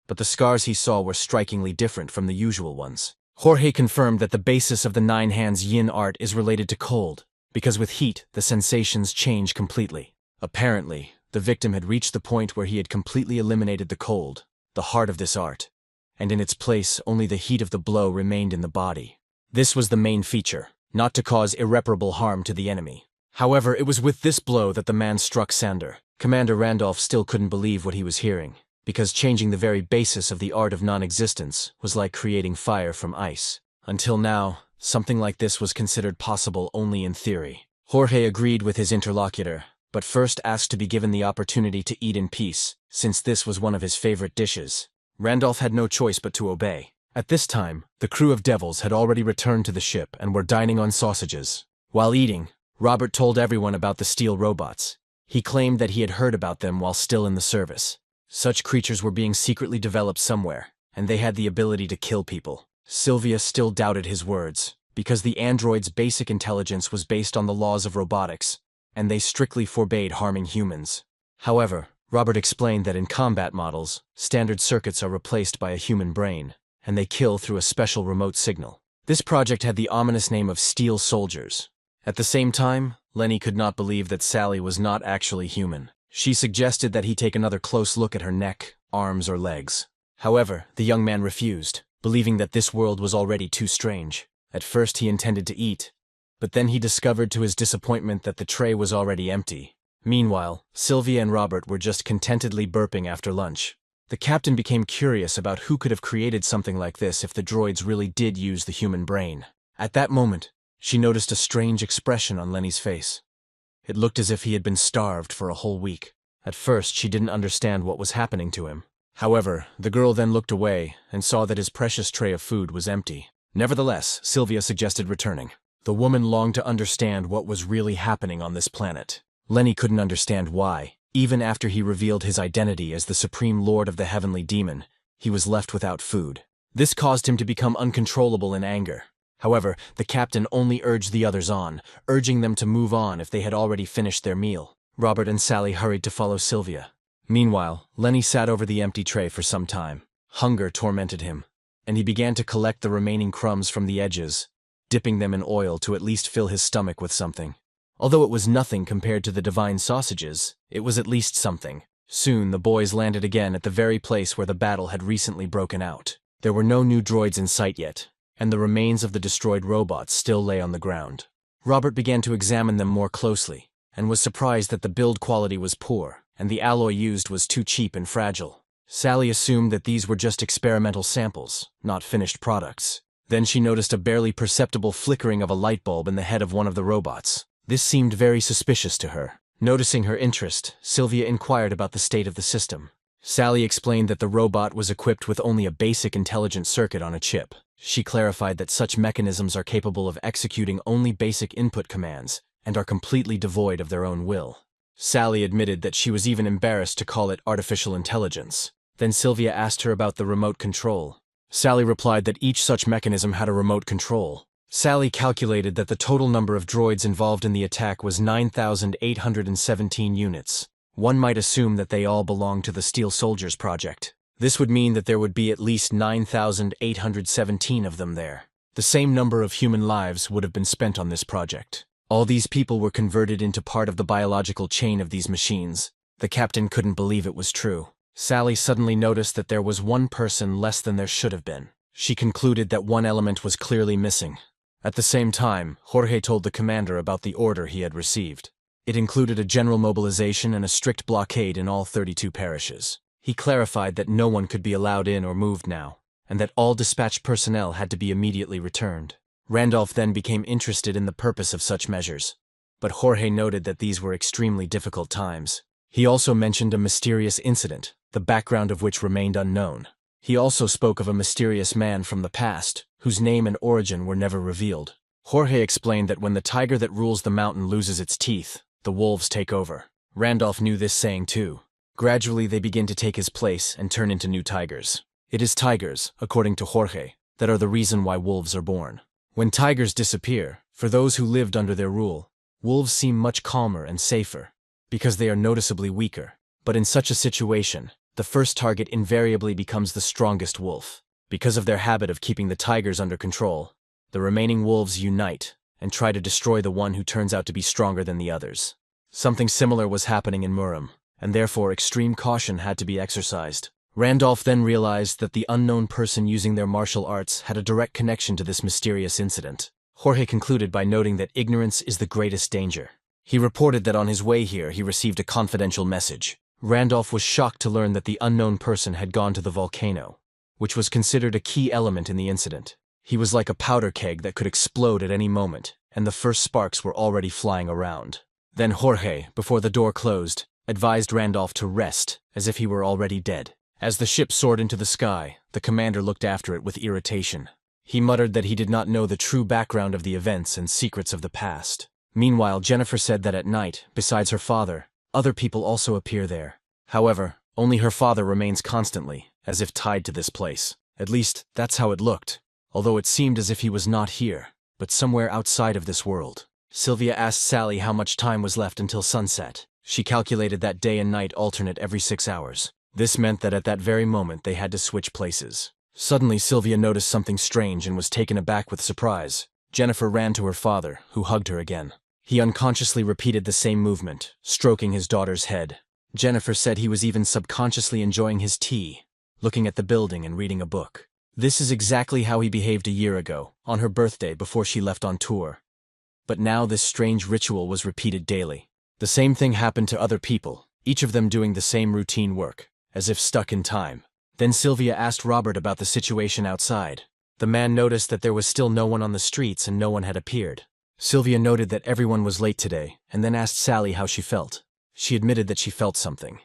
[SPEAKER 1] but the scars he saw were strikingly different from the usual ones. Jorge confirmed that the basis of the 9 hands yin art is related to cold, because with heat, the sensations change completely. Apparently, the victim had reached the point where he had completely eliminated the cold, the heart of this art, and in its place only the heat of the blow remained in the body. This was the main feature, not to cause irreparable harm to the enemy. However, it was with this blow that the man struck Sander. Commander Randolph still couldn't believe what he was hearing. because changing the very basis of the art of non-existence was like creating fire from ice. Until now, something like this was considered possible only in theory. Jorge agreed with his interlocutor, but first asked to be given the opportunity to eat in peace, since this was one of his favorite dishes. Randolph had no choice but to obey. At this time, the crew of devils had already returned to the ship and were dining on sausages. While eating, Robert told everyone about the steel robots. He claimed that he had heard about them while still in the service. Such creatures were being secretly developed somewhere, and they had the ability to kill people. Sylvia still doubted his words, because the android's basic intelligence was based on the laws of robotics, and they strictly forbade harming humans. However, Robert explained that in combat models, standard circuits are replaced by a human brain, and they kill through a special remote signal. This project had the ominous name of Steel Soldiers. At the same time, Lenny could not believe that Sally was not actually human. She suggested that he take another close look at her neck, arms, or legs. However, the young man refused, believing that this world was already too strange. At first he intended to eat, but then he discovered to his disappointment that the tray was already empty. Meanwhile, Sylvia and Robert were just contentedly burping after lunch. The captain became curious about who could have created something like this if the droids really did use the human brain. At that moment, she noticed a strange expression on Lenny's face. It looked as if he had been starved for a whole week. At first, she didn't understand what was happening to him. However, the girl then looked away and saw that his precious tray of food was empty. Nevertheless, Sylvia suggested returning. The woman longed to understand what was really happening on this planet. Lenny couldn't understand why. Even after he revealed his identity as the Supreme Lord of the Heavenly Demon, he was left without food. This caused him to become uncontrollable in anger. However, the captain only urged the others on, urging them to move on if they had already finished their meal. Robert and Sally hurried to follow Sylvia. Meanwhile, Lenny sat over the empty tray for some time. Hunger tormented him, and he began to collect the remaining crumbs from the edges, dipping them in oil to at least fill his stomach with something. Although it was nothing compared to the divine sausages, it was at least something. Soon the boys landed again at the very place where the battle had recently broken out. There were no new droids in sight yet, and the remains of the destroyed robots still lay on the ground. Robert began to examine them more closely, and was surprised that the build quality was poor, and the alloy used was too cheap and fragile. Sally assumed that these were just experimental samples, not finished products. Then she noticed a barely perceptible flickering of a light bulb in the head of one of the robots. This seemed very suspicious to her. Noticing her interest, Sylvia inquired about the state of the system. Sally explained that the robot was equipped with only a basic intelligent circuit on a chip. She clarified that such mechanisms are capable of executing only basic input commands and are completely devoid of their own will. Sally admitted that she was even embarrassed to call it artificial intelligence. Then Sylvia asked her about the remote control. Sally replied that each such mechanism had a remote control. Sally calculated that the total number of droids involved in the attack was 9,817 units. One might assume that they all belonged to the Steel Soldiers project. This would mean that there would be at least 9,817 of them there. The same number of human lives would have been spent on this project. All these people were converted into part of the biological chain of these machines. The captain couldn't believe it was true. Sally suddenly noticed that there was one person less than there should have been. She concluded that one element was clearly missing. At the same time, Jorge told the commander about the order he had received. It included a general mobilization and a strict blockade in all 32 parishes. He clarified that no one could be allowed in or moved now, and that all dispatched personnel had to be immediately returned. Randolph then became interested in the purpose of such measures, but Jorge noted that these were extremely difficult times. He also mentioned a mysterious incident, the background of which remained unknown. He also spoke of a mysterious man from the past, whose name and origin were never revealed. Jorge explained that when the tiger that rules the mountain loses its teeth, the wolves take over. Randolph knew this saying too. Gradually they begin to take his place and turn into new tigers. It is tigers, according to Jorge, that are the reason why wolves are born. When tigers disappear, for those who lived under their rule, wolves seem much calmer and safer, because they are noticeably weaker. But in such a situation, the first target invariably becomes the strongest wolf. Because of their habit of keeping the tigers under control, the remaining wolves unite and try to destroy the one who turns out to be stronger than the others. Something similar was happening in Murim, and therefore extreme caution had to be exercised. Randolph then realized that the unknown person using their martial arts had a direct connection to this mysterious incident. Jorge concluded by noting that ignorance is the greatest danger. He reported that on his way here he received a confidential message. Randolph was shocked to learn that the unknown person had gone to the volcano, which was considered a key element in the incident. He was like a powder keg that could explode at any moment, and the first sparks were already flying around. Then Jorge, before the door closed, advised Randolph to rest, as if he were already dead. As the ship soared into the sky, the commander looked after it with irritation. He muttered that he did not know the true background of the events and secrets of the past. Meanwhile, Jennifer said that at night, besides her father, other people also appear there. However, only her father remains constantly, as if tied to this place. At least, that's how it looked, although it seemed as if he was not here, but somewhere outside of this world. Sylvia asked Sally how much time was left until sunset. She calculated that day and night alternate every 6 hours. This meant that at that very moment they had to switch places. Suddenly, Sylvia noticed something strange and was taken aback with surprise. Jennifer ran to her father, who hugged her again. He unconsciously repeated the same movement, stroking his daughter's head. Jennifer said he was even subconsciously enjoying his tea, looking at the building and reading a book. This is exactly how he behaved a year ago, on her birthday before she left on tour. But now this strange ritual was repeated daily. The same thing happened to other people, each of them doing the same routine work, as if stuck in time. Then Sylvia asked Robert about the situation outside. The man noticed that there was still no one on the streets and no one had appeared. Sylvia noted that everyone was late today, and then asked Sally how she felt. She admitted that she felt something,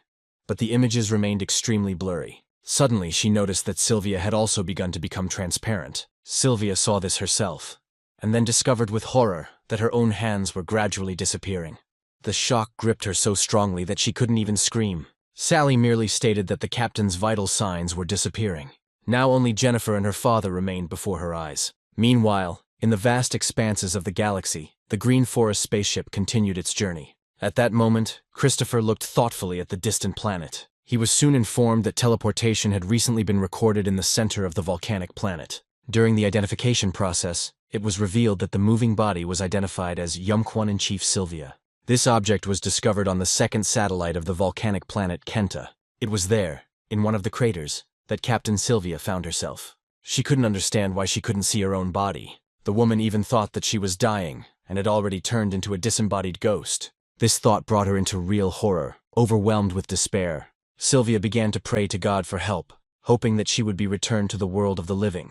[SPEAKER 1] but the images remained extremely blurry. Suddenly, she noticed that Sylvia had also begun to become transparent. Sylvia saw this herself, and then discovered with horror that her own hands were gradually disappearing. The shock gripped her so strongly that she couldn't even scream. Sally merely stated that the captain's vital signs were disappearing. Now only Jennifer and her father remained before her eyes. Meanwhile, in the vast expanses of the galaxy, the Green Forest spaceship continued its journey. At that moment, Christopher looked thoughtfully at the distant planet. He was soon informed that teleportation had recently been recorded in the center of the volcanic planet. During the identification process, it was revealed that the moving body was identified as Yumquan-in-Chief Sylvia. This object was discovered on the second satellite of the volcanic planet Kenta. It was there, in one of the craters, that Captain Sylvia found herself. She couldn't understand why she couldn't see her own body. The woman even thought that she was dying, and had already turned into a disembodied ghost. This thought brought her into real horror, overwhelmed with despair. Sylvia began to pray to God for help, hoping that she would be returned to the world of the living,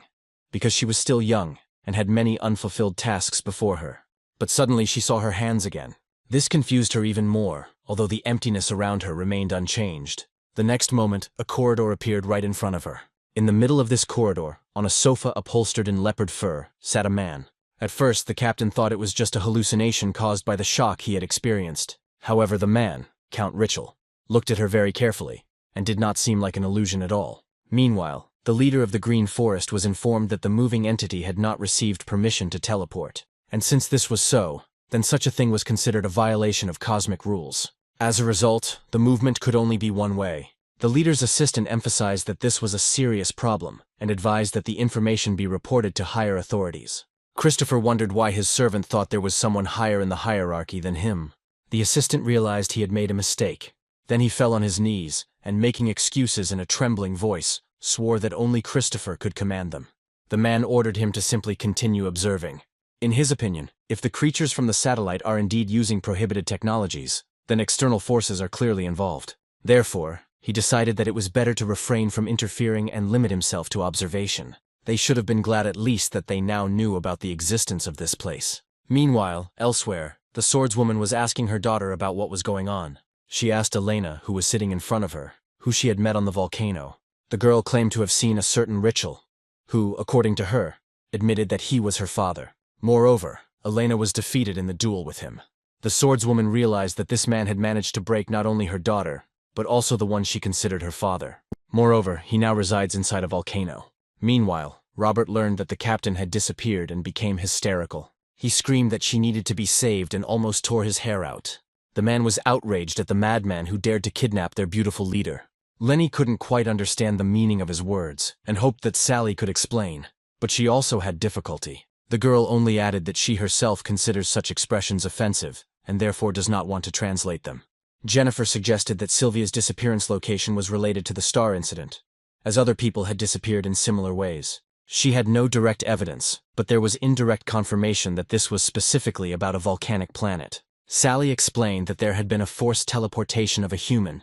[SPEAKER 1] because she was still young and had many unfulfilled tasks before her. But suddenly she saw her hands again. This confused her even more, although the emptiness around her remained unchanged. The next moment, a corridor appeared right in front of her. In the middle of this corridor, on a sofa upholstered in leopard fur, sat a man. At first, the captain thought it was just a hallucination caused by the shock he had experienced. However, the man, Count Richel, looked at her very carefully, and did not seem like an illusion at all. Meanwhile, the leader of the Green Forest was informed that the moving entity had not received permission to teleport. And since this was so, then such a thing was considered a violation of cosmic rules. As a result, the movement could only be one way. The leader's assistant emphasized that this was a serious problem, and advised that the information be reported to higher authorities. Christopher wondered why his servant thought there was someone higher in the hierarchy than him. The assistant realized he had made a mistake. Then he fell on his knees, and making excuses in a trembling voice, swore that only Christopher could command them. The man ordered him to simply continue observing. In his opinion, if the creatures from the satellite are indeed using prohibited technologies, then external forces are clearly involved. Therefore, he decided that it was better to refrain from interfering and limit himself to observation. They should have been glad at least that they now knew about the existence of this place. Meanwhile, elsewhere, the swordswoman was asking her daughter about what was going on. She asked Elena, who was sitting in front of her, who she had met on the volcano. The girl claimed to have seen a certain Richel, who, according to her, admitted that he was her father. Moreover, Elena was defeated in the duel with him. The swordswoman realized that this man had managed to break not only her daughter, but also the one she considered her father. Moreover, he now resides inside a volcano. Meanwhile, Robert learned that the captain had disappeared and became hysterical. He screamed that she needed to be saved and almost tore his hair out. The man was outraged at the madman who dared to kidnap their beautiful leader. Lenny couldn't quite understand the meaning of his words, and hoped that Sally could explain. But she also had difficulty. The girl only added that she herself considers such expressions offensive, and therefore does not want to translate them. Jennifer suggested that Sylvia's disappearance location was related to the star incident, as other people had disappeared in similar ways. She had no direct evidence, but there was indirect confirmation that this was specifically about a volcanic planet. Sally explained that there had been a forced teleportation of a human,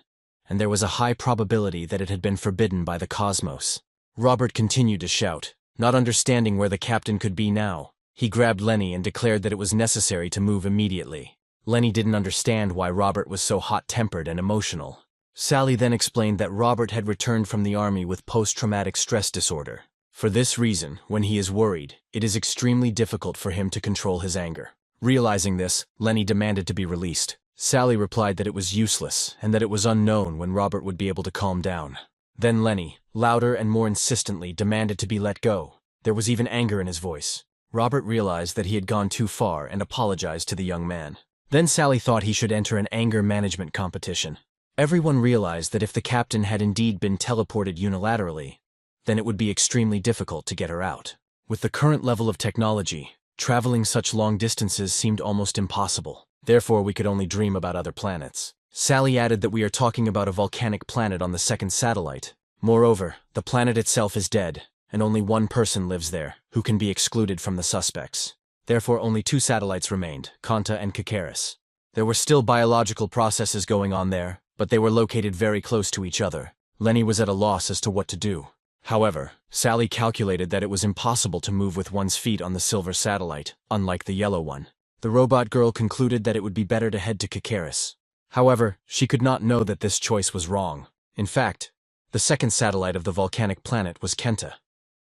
[SPEAKER 1] and there was a high probability that it had been forbidden by the cosmos. Robert continued to shout, not understanding where the captain could be now. He grabbed Lenny and declared that it was necessary to move immediately. Lenny didn't understand why Robert was so hot-tempered and emotional. Sally then explained that Robert had returned from the army with post-traumatic stress disorder. For this reason, when he is worried, it is extremely difficult for him to control his anger. Realizing this, Lenny demanded to be released. Sally replied that it was useless and that it was unknown when Robert would be able to calm down. Then Lenny, louder and more insistently, demanded to be let go. There was even anger in his voice. Robert realized that he had gone too far and apologized to the young man. Then Sally thought he should enter an anger management competition. Everyone realized that if the captain had indeed been teleported unilaterally, then it would be extremely difficult to get her out. With the current level of technology, traveling such long distances seemed almost impossible. Therefore, we could only dream about other planets. Sally added that we are talking about a volcanic planet on the second satellite. Moreover, the planet itself is dead, and only one person lives there, who can be excluded from the suspects. Therefore, only 2 satellites remained, Kanta and Kakaris. There were still biological processes going on there, but they were located very close to each other. Lenny was at a loss as to what to do. However, Sally calculated that it was impossible to move with one's feet on the silver satellite, unlike the yellow one. The robot girl concluded that it would be better to head to Kakaris. However, she could not know that this choice was wrong. In fact, the second satellite of the volcanic planet was Kenta,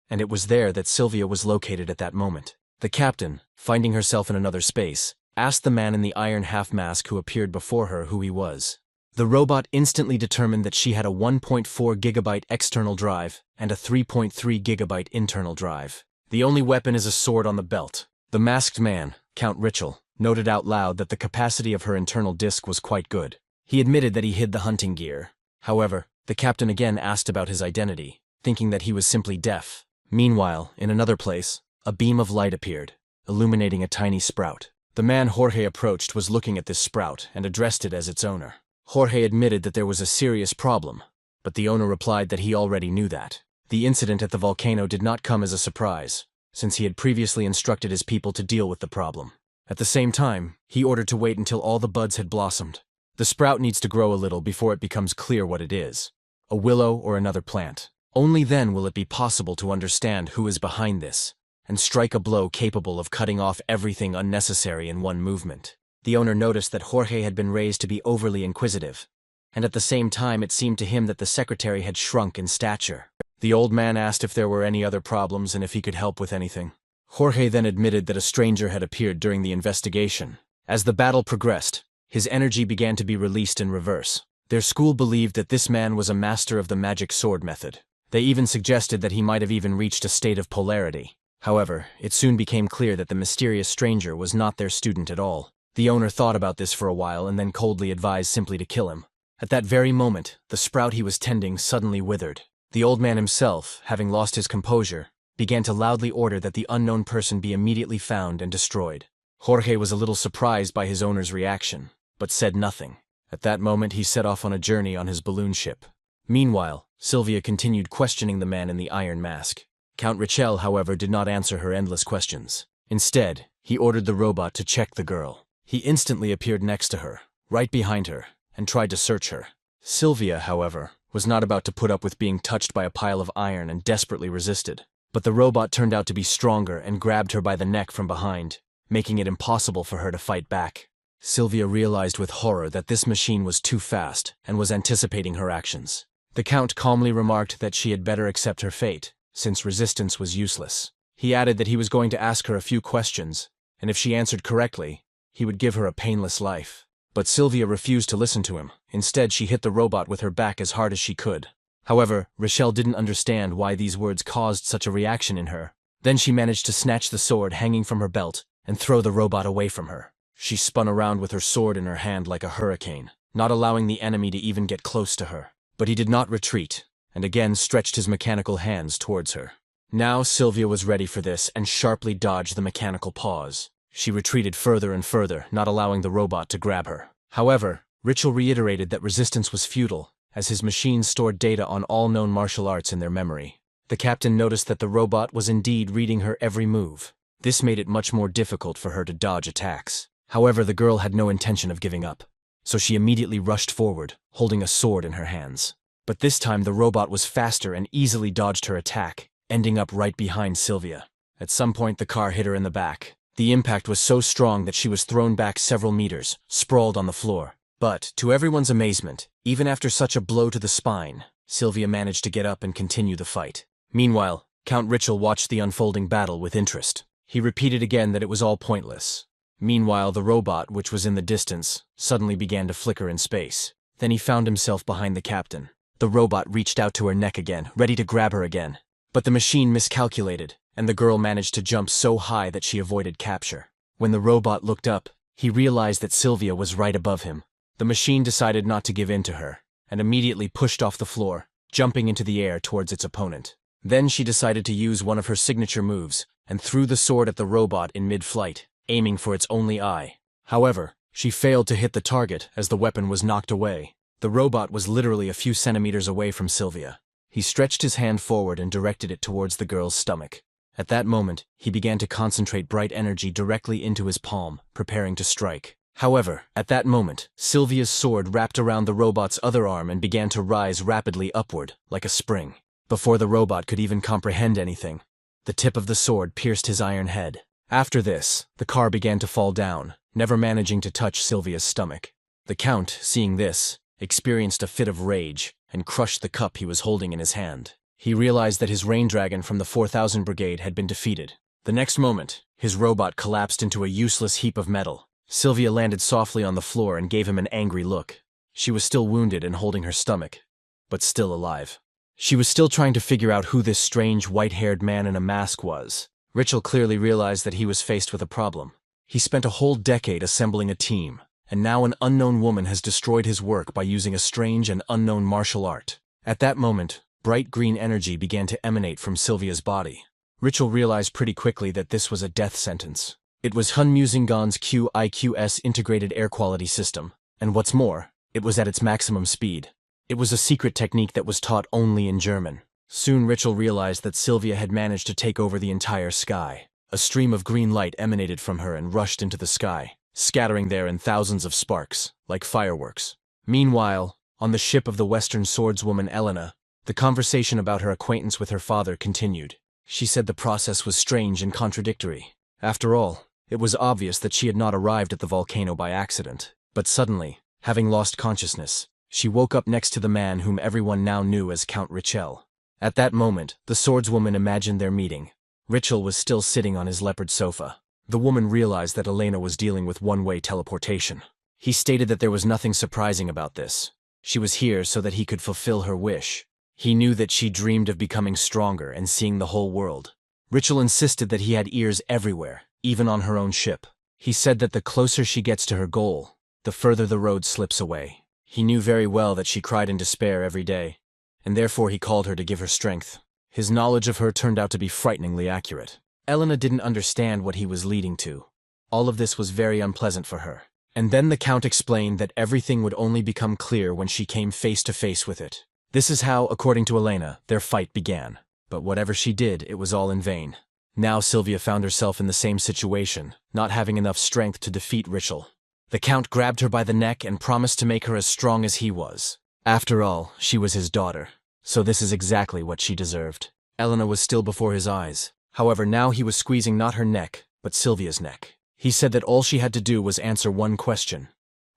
[SPEAKER 1] and it was there that Sylvia was located at that moment. The captain, finding herself in another space, asked the man in the iron half-mask who appeared before her who he was. The robot instantly determined that she had a 1.4 gigabyte external drive and a 3.3 gigabyte internal drive. The only weapon is a sword on the belt. The masked man, Count Richel, noted out loud that the capacity of her internal disc was quite good. He admitted that he hid the hunting gear. However, the captain again asked about his identity, thinking that he was simply deaf. Meanwhile, in another place, a beam of light appeared, illuminating a tiny sprout. The man Jorge approached was looking at this sprout and addressed it as its owner. Jorge admitted that there was a serious problem, but the owner replied that he already knew that. The incident at the volcano did not come as a surprise, since he had previously instructed his people to deal with the problem. At the same time, he ordered to wait until all the buds had blossomed. The sprout needs to grow a little before it becomes clear what it is, a willow or another plant. Only then will it be possible to understand who is behind this, and strike a blow capable of cutting off everything unnecessary in one movement. The owner noticed that Jorge had been raised to be overly inquisitive, and at the same time it seemed to him that the secretary had shrunk in stature. The old man asked if there were any other problems and if he could help with anything. Jorge then admitted that a stranger had appeared during the investigation. As the battle progressed, his energy began to be released in reverse. Their school believed that this man was a master of the magic sword method. They even suggested that he might have even reached a state of polarity. However, it soon became clear that the mysterious stranger was not their student at all. The owner thought about this for a while and then coldly advised simply to kill him. At that very moment, the sprout he was tending suddenly withered. The old man himself, having lost his composure, began to loudly order that the unknown person be immediately found and destroyed. Jorge was a little surprised by his owner's reaction, but said nothing. At that moment, he set off on a journey on his balloon ship. Meanwhile, Sylvia continued questioning the man in the iron mask. Count Richel, however, did not answer her endless questions. Instead, he ordered the robot to check the girl. He instantly appeared next to her, right behind her, and tried to search her. Sylvia, however, was not about to put up with being touched by a pile of iron and desperately resisted. But the robot turned out to be stronger and grabbed her by the neck from behind, making it impossible for her to fight back. Sylvia realized with horror that this machine was too fast and was anticipating her actions. The Count calmly remarked that she had better accept her fate, since resistance was useless. He added that he was going to ask her a few questions, and if she answered correctly, he would give her a painless life. But Sylvia refused to listen to him. Instead, she hit the robot with her back as hard as she could. However, Richel didn't understand why these words caused such a reaction in her. Then she managed to snatch the sword hanging from her belt and throw the robot away from her. She spun around with her sword in her hand like a hurricane, not allowing the enemy to even get close to her. But he did not retreat, and again stretched his mechanical hands towards her. Now Sylvia was ready for this and sharply dodged the mechanical paws. She retreated further and further, not allowing the robot to grab her. However, Richel reiterated that resistance was futile, as his machines stored data on all known martial arts in their memory. The captain noticed that the robot was indeed reading her every move. This made it much more difficult for her to dodge attacks. However, the girl had no intention of giving up. so she immediately rushed forward, holding a sword in her hands. But this time the robot was faster and easily dodged her attack, ending up right behind Sylvia. At some point the car hit her in the back. The impact was so strong that she was thrown back several meters, sprawled on the floor. But, to everyone's amazement, even after such a blow to the spine, Sylvia managed to get up and continue the fight. Meanwhile, Count Richel watched the unfolding battle with interest. He repeated again that it was all pointless. Meanwhile, the robot, which was in the distance, suddenly began to flicker in space. Then he found himself behind the captain. The robot reached out to her neck again, ready to grab her again. But the machine miscalculated, and the girl managed to jump so high that she avoided capture. When the robot looked up, he realized that Sylvia was right above him. The machine decided not to give in to her, and immediately pushed off the floor, jumping into the air towards its opponent. Then she decided to use one of her signature moves, and threw the sword at the robot in mid-flight, aiming for its only eye. However, she failed to hit the target as the weapon was knocked away. The robot was literally a few centimeters away from Sylvia. He stretched his hand forward and directed it towards the girl's stomach. At that moment, he began to concentrate bright energy directly into his palm, preparing to strike. However, at that moment, Sylvia's sword wrapped around the robot's other arm and began to rise rapidly upward, like a spring. Before the robot could even comprehend anything, the tip of the sword pierced his iron head. After this, the car began to fall down, never managing to touch Sylvia's stomach. The Count, seeing this, experienced a fit of rage and crushed the cup he was holding in his hand. He realized that his rain dragon from the 4000 Brigade had been defeated. The next moment, his robot collapsed into a useless heap of metal. Sylvia landed softly on the floor and gave him an angry look. She was still wounded and holding her stomach, but still alive. She was still trying to figure out who this strange white-haired man in a mask was. Richel clearly realized that he was faced with a problem. He spent a whole decade assembling a team, and now an unknown woman has destroyed his work by using a strange and unknown martial art. At that moment, bright green energy began to emanate from Sylvia's body. Richel realized pretty quickly that this was a death sentence. It was Hun Musingon's QIQS integrated air quality system, and what's more, it was at its maximum speed. It was a secret technique that was taught only in German. Soon Richel realized that Sylvia had managed to take over the entire sky. A stream of green light emanated from her and rushed into the sky, scattering there in thousands of sparks, like fireworks. Meanwhile, on the ship of the Western swordswoman Elena, the conversation about her acquaintance with her father continued. She said the process was strange and contradictory. After all, it was obvious that she had not arrived at the volcano by accident. But suddenly, having lost consciousness, she woke up next to the man whom everyone now knew as Count Richel. At that moment, the swordswoman imagined their meeting. Richel was still sitting on his leopard sofa. The woman realized that Elena was dealing with one-way teleportation. He stated that there was nothing surprising about this. She was here so that he could fulfill her wish. He knew that she dreamed of becoming stronger and seeing the whole world. Richel insisted that he had ears everywhere, even on her own ship. He said that the closer she gets to her goal, the further the road slips away. He knew very well that she cried in despair every day, and therefore he called her to give her strength. His knowledge of her turned out to be frighteningly accurate. Elena didn't understand what he was leading to. All of this was very unpleasant for her. And then the Count explained that everything would only become clear when she came face to face with it. This is how, according to Elena, their fight began. But whatever she did, it was all in vain. Now Sylvia found herself in the same situation, not having enough strength to defeat Richel. The Count grabbed her by the neck and promised to make her as strong as he was. After all, she was his daughter, so this is exactly what she deserved. Elena was still before his eyes. However, now he was squeezing not her neck, but Sylvia's neck. He said that all she had to do was answer one question,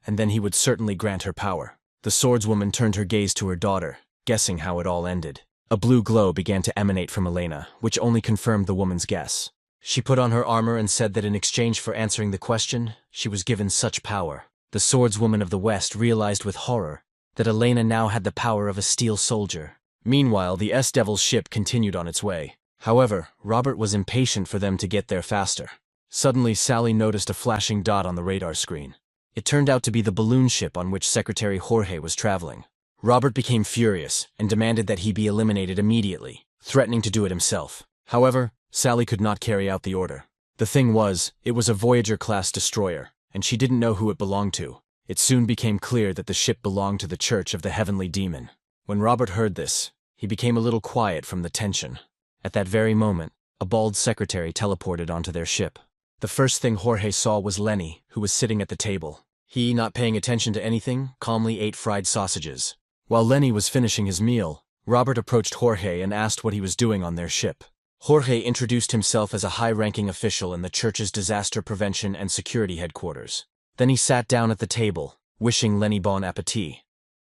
[SPEAKER 1] and then he would certainly grant her power. The swordswoman turned her gaze to her daughter, guessing how it all ended. A blue glow began to emanate from Elena, which only confirmed the woman's guess. She put on her armor and said that in exchange for answering the question, she was given such power. The swordswoman of the West realized with horror that Elena now had the power of a steel soldier. Meanwhile, the S-Devil's ship continued on its way. However, Robert was impatient for them to get there faster. Suddenly, Sally noticed a flashing dot on the radar screen. It turned out to be the balloon ship on which Secretary Jorge was traveling. Robert became furious and demanded that he be eliminated immediately, threatening to do it himself. However, Sally could not carry out the order. The thing was, it was a Voyager-class destroyer, and she didn't know who it belonged to. It soon became clear that the ship belonged to the Church of the Heavenly Demon. When Robert heard this, he became a little quiet from the tension. At that very moment, a bald secretary teleported onto their ship. The first thing Jorge saw was Lenny, who was sitting at the table. He, not paying attention to anything, calmly ate fried sausages. While Lenny was finishing his meal, Robert approached Jorge and asked what he was doing on their ship. Jorge introduced himself as a high-ranking official in the church's disaster prevention and security headquarters. Then he sat down at the table, wishing Lenny bon appetit.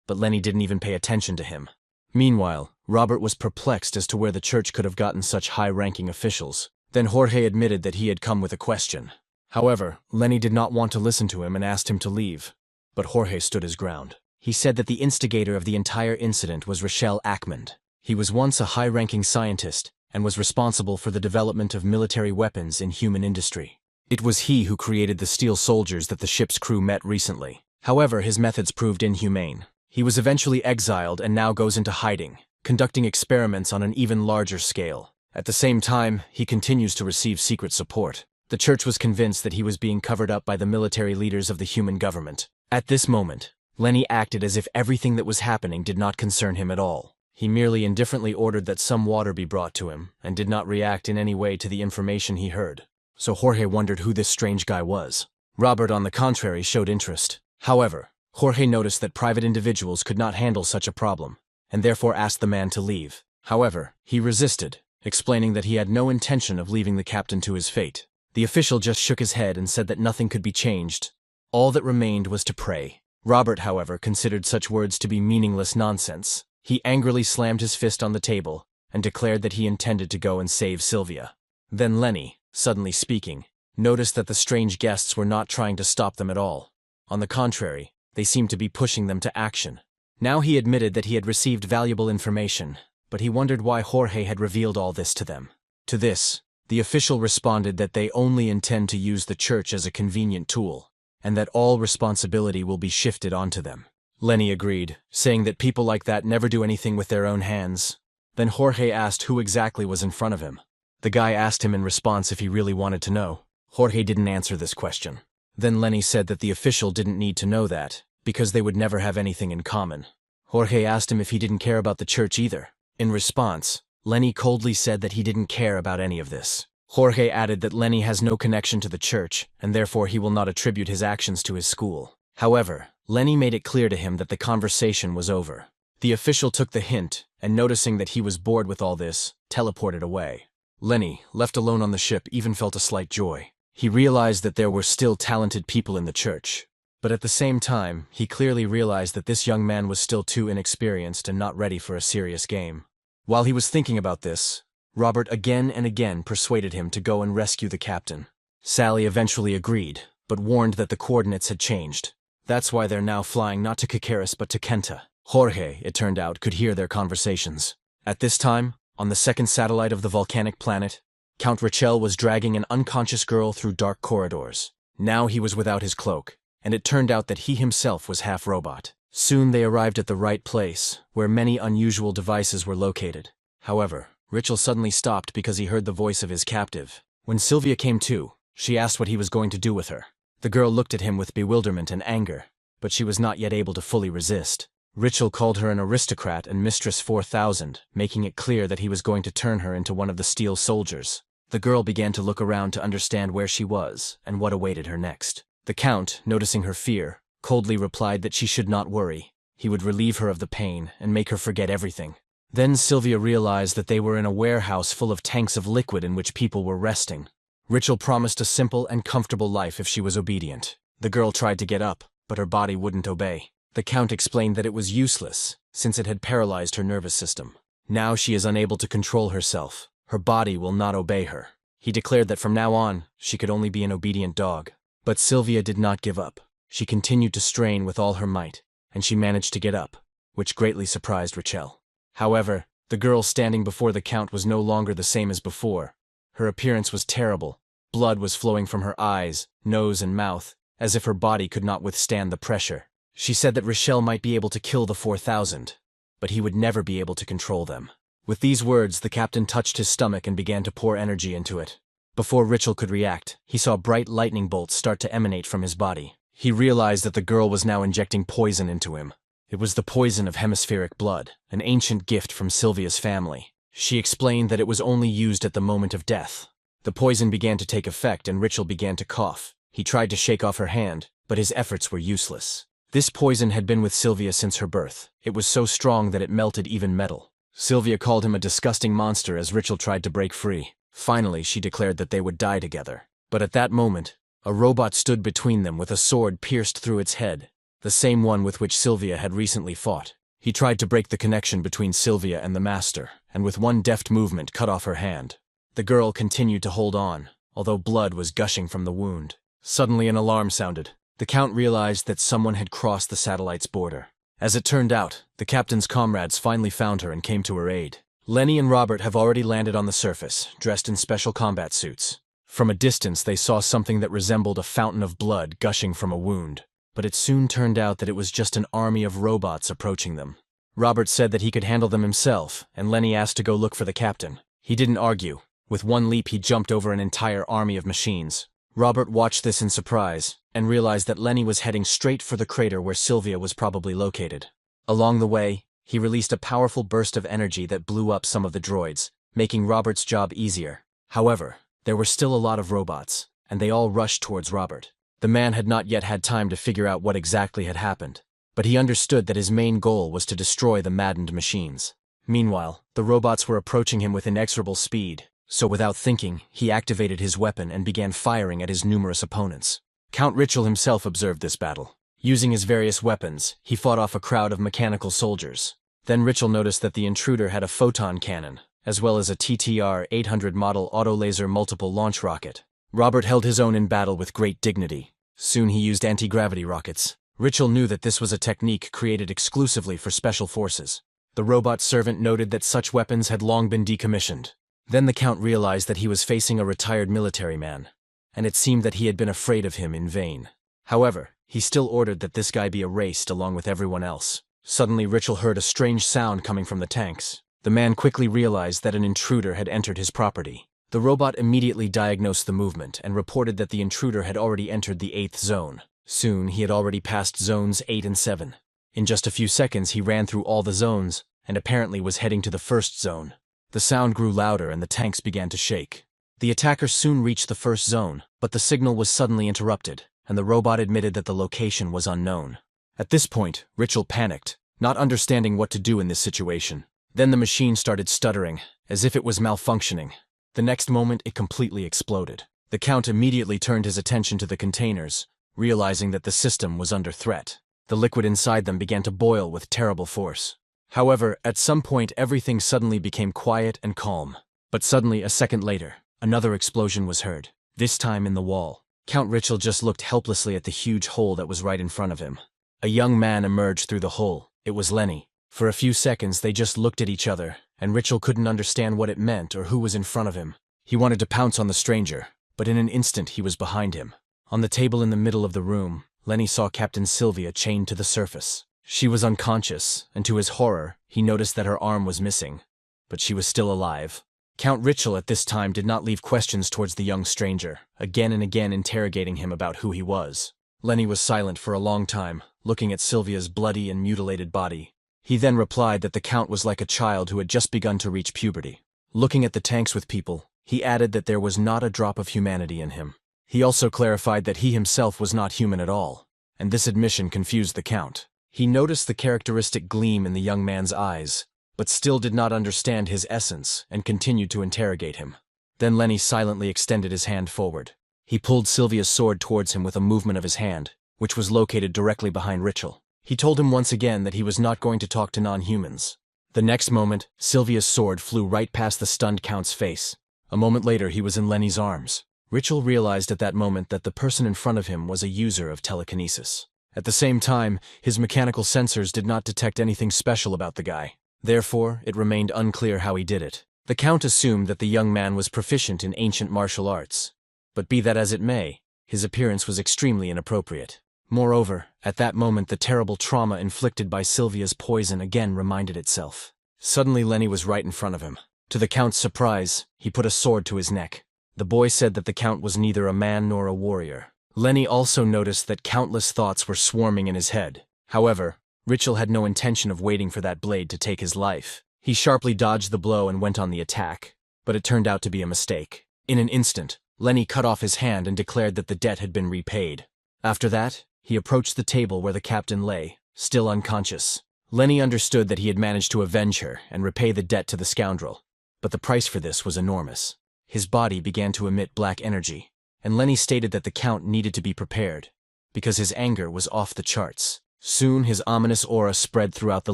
[SPEAKER 1] But Lenny didn't even pay attention to him. Meanwhile, Robert was perplexed as to where the church could have gotten such high-ranking officials. Then Jorge admitted that he had come with a question. However, Lenny did not want to listen to him and asked him to leave. But Jorge stood his ground. He said that the instigator of the entire incident was Recap MANHUA. He was once a high-ranking scientist and was responsible for the development of military weapons in human industry. It was he who created the steel soldiers that the ship's crew met recently. However, his methods proved inhumane. He was eventually exiled and now goes into hiding, conducting experiments on an even larger scale. At the same time, he continues to receive secret support. The church was convinced that he was being covered up by the military leaders of the human government. At this moment, Lenny acted as if everything that was happening did not concern him at all. He merely indifferently ordered that some water be brought to him, and did not react in any way to the information he heard. So Jorge wondered who this strange guy was. Robert, on the contrary, showed interest. However, Jorge noticed that private individuals could not handle such a problem, and therefore asked the man to leave. However, he resisted, explaining that he had no intention of leaving the captain to his fate. The official just shook his head and said that nothing could be changed. All that remained was to pray. Robert, however, considered such words to be meaningless nonsense. He angrily slammed his fist on the table and declared that he intended to go and save Sylvia. Then Lenny, suddenly speaking, noticed that the strange guests were not trying to stop them at all. On the contrary, they seemed to be pushing them to action. Now he admitted that he had received valuable information, but he wondered why Jorge had revealed all this to them. To this, the official responded that they only intend to use the church as a convenient tool, and that all responsibility will be shifted onto them. Lenny agreed, saying that people like that never do anything with their own hands. Then Jorge asked who exactly was in front of him. The guy asked him in response if he really wanted to know. Jorge didn't answer this question. Then Lenny said that the official didn't need to know that, because they would never have anything in common. Jorge asked him if he didn't care about the church either. In response, Lenny coldly said that he didn't care about any of this. Jorge added that Lenny has no connection to the church, and therefore he will not attribute his actions to his school. However, Lenny made it clear to him that the conversation was over. The official took the hint, and noticing that he was bored with all this, teleported away. Lenny, left alone on the ship, even felt a slight joy. He realized that there were still talented people in the church. But at the same time, he clearly realized that this young man was still too inexperienced and not ready for a serious game. While he was thinking about this, Robert again and again persuaded him to go and rescue the captain. Sally eventually agreed, but warned that the coordinates had changed. That's why they're now flying not to Caceres but to Kenta. Jorge, it turned out, could hear their conversations. At this time, on the second satellite of the volcanic planet, Count Rachel was dragging an unconscious girl through dark corridors. Now he was without his cloak, and it turned out that he himself was half robot. Soon they arrived at the right place, where many unusual devices were located. However, Rachel suddenly stopped because he heard the voice of his captive. When Sylvia came to, she asked what he was going to do with her. The girl looked at him with bewilderment and anger, but she was not yet able to fully resist. Rachel called her an aristocrat and Mistress 4000, making it clear that he was going to turn her into one of the steel soldiers. The girl began to look around to understand where she was and what awaited her next. The Count, noticing her fear, coldly replied that she should not worry. He would relieve her of the pain and make her forget everything. Then Sylvia realized that they were in a warehouse full of tanks of liquid in which people were resting. Rachel promised a simple and comfortable life if she was obedient. The girl tried to get up, but her body wouldn't obey. The Count explained that it was useless, since it had paralyzed her nervous system. Now she is unable to control herself. Her body will not obey her. He declared that from now on, she could only be an obedient dog. But Sylvia did not give up. She continued to strain with all her might, and she managed to get up, which greatly surprised Rachel. However, the girl standing before the Count was no longer the same as before. Her appearance was terrible. Blood was flowing from her eyes, nose, and mouth, as if her body could not withstand the pressure. She said that Rachel might be able to kill the 4000, but he would never be able to control them. With these words, the captain touched his stomach and began to pour energy into it. Before Rachel could react, he saw bright lightning bolts start to emanate from his body. He realized that the girl was now injecting poison into him. It was the poison of hemispheric blood, an ancient gift from Sylvia's family. She explained that it was only used at the moment of death. The poison began to take effect and Rachel began to cough. He tried to shake off her hand, but his efforts were useless. This poison had been with Sylvia since her birth. It was so strong that it melted even metal. Sylvia called him a disgusting monster as Rachel tried to break free. Finally, she declared that they would die together. But at that moment, a robot stood between them with a sword pierced through its head, the same one with which Sylvia had recently fought. He tried to break the connection between Sylvia and the master, and with one deft movement cut off her hand. The girl continued to hold on, although blood was gushing from the wound. Suddenly an alarm sounded. The Count realized that someone had crossed the satellite's border. As it turned out, the captain's comrades finally found her and came to her aid. Lenny and Robert have already landed on the surface, dressed in special combat suits. From a distance they saw something that resembled a fountain of blood gushing from a wound. But it soon turned out that it was just an army of robots approaching them. Robert said that he could handle them himself, and Lenny asked to go look for the captain. He didn't argue. With one leap he jumped over an entire army of machines. Robert watched this in surprise, and realized that Lenny was heading straight for the crater where Sylvia was probably located. Along the way, he released a powerful burst of energy that blew up some of the droids, making Robert's job easier. However, there were still a lot of robots, and they all rushed towards Robert. The man had not yet had time to figure out what exactly had happened, but he understood that his main goal was to destroy the maddened machines. Meanwhile, the robots were approaching him with inexorable speed, so without thinking, he activated his weapon and began firing at his numerous opponents. Count Richel himself observed this battle. Using his various weapons, he fought off a crowd of mechanical soldiers. Then Richel noticed that the intruder had a photon cannon, as well as a TTR-800 model auto-laser multiple launch rocket. Robert held his own in battle with great dignity. Soon he used anti-gravity rockets. Richel knew that this was a technique created exclusively for special forces. The robot servant noted that such weapons had long been decommissioned. Then the Count realized that he was facing a retired military man, and it seemed that he had been afraid of him in vain. However, he still ordered that this guy be erased along with everyone else. Suddenly Richel heard a strange sound coming from the tanks. The man quickly realized that an intruder had entered his property. The robot immediately diagnosed the movement and reported that the intruder had already entered the 8th zone. Soon, he had already passed zones 8 and 7. In just a few seconds, he ran through all the zones, and apparently was heading to the 1st zone. The sound grew louder and the tanks began to shake. The attacker soon reached the 1st zone, but the signal was suddenly interrupted, and the robot admitted that the location was unknown. At this point, Richel panicked, not understanding what to do in this situation. Then the machine started stuttering, as if it was malfunctioning. The next moment, it completely exploded. The Count immediately turned his attention to the containers, realizing that the system was under threat. The liquid inside them began to boil with terrible force. However, at some point everything suddenly became quiet and calm. But suddenly, a second later, another explosion was heard, this time in the wall. Count Richel just looked helplessly at the huge hole that was right in front of him. A young man emerged through the hole. It was Lenny. For a few seconds they just looked at each other, and Richel couldn't understand what it meant or who was in front of him. He wanted to pounce on the stranger, but in an instant he was behind him. On the table in the middle of the room, Lenny saw Captain Sylvia chained to the surface. She was unconscious, and to his horror, he noticed that her arm was missing. But she was still alive. Count Richel at this time did not leave questions towards the young stranger, again and again interrogating him about who he was. Lenny was silent for a long time, looking at Sylvia's bloody and mutilated body. He then replied that the Count was like a child who had just begun to reach puberty. Looking at the tanks with people, he added that there was not a drop of humanity in him. He also clarified that he himself was not human at all, and this admission confused the Count. He noticed the characteristic gleam in the young man's eyes, but still did not understand his essence and continued to interrogate him. Then Lenny silently extended his hand forward. He pulled Sylvia's sword towards him with a movement of his hand, which was located directly behind Richel. He told him once again that he was not going to talk to non-humans. The next moment, Sylvia's sword flew right past the stunned Count's face. A moment later, he was in Lenny's arms. Richel realized at that moment that the person in front of him was a user of telekinesis. At the same time, his mechanical sensors did not detect anything special about the guy. Therefore, it remained unclear how he did it. The Count assumed that the young man was proficient in ancient martial arts. But be that as it may, his appearance was extremely inappropriate. Moreover, at that moment the terrible trauma inflicted by Sylvia's poison again reminded itself. Suddenly Lenny was right in front of him. To the Count's surprise, he put a sword to his neck. The boy said that the Count was neither a man nor a warrior. Lenny also noticed that countless thoughts were swarming in his head. However, Richel had no intention of waiting for that blade to take his life. He sharply dodged the blow and went on the attack, but it turned out to be a mistake. In an instant, Lenny cut off his hand and declared that the debt had been repaid. After that, He approached the table where the captain lay, still unconscious. Lenny understood that he had managed to avenge her and repay the debt to the scoundrel, but the price for this was enormous. His body began to emit black energy, and Lenny stated that the Count needed to be prepared, because his anger was off the charts. Soon his ominous aura spread throughout the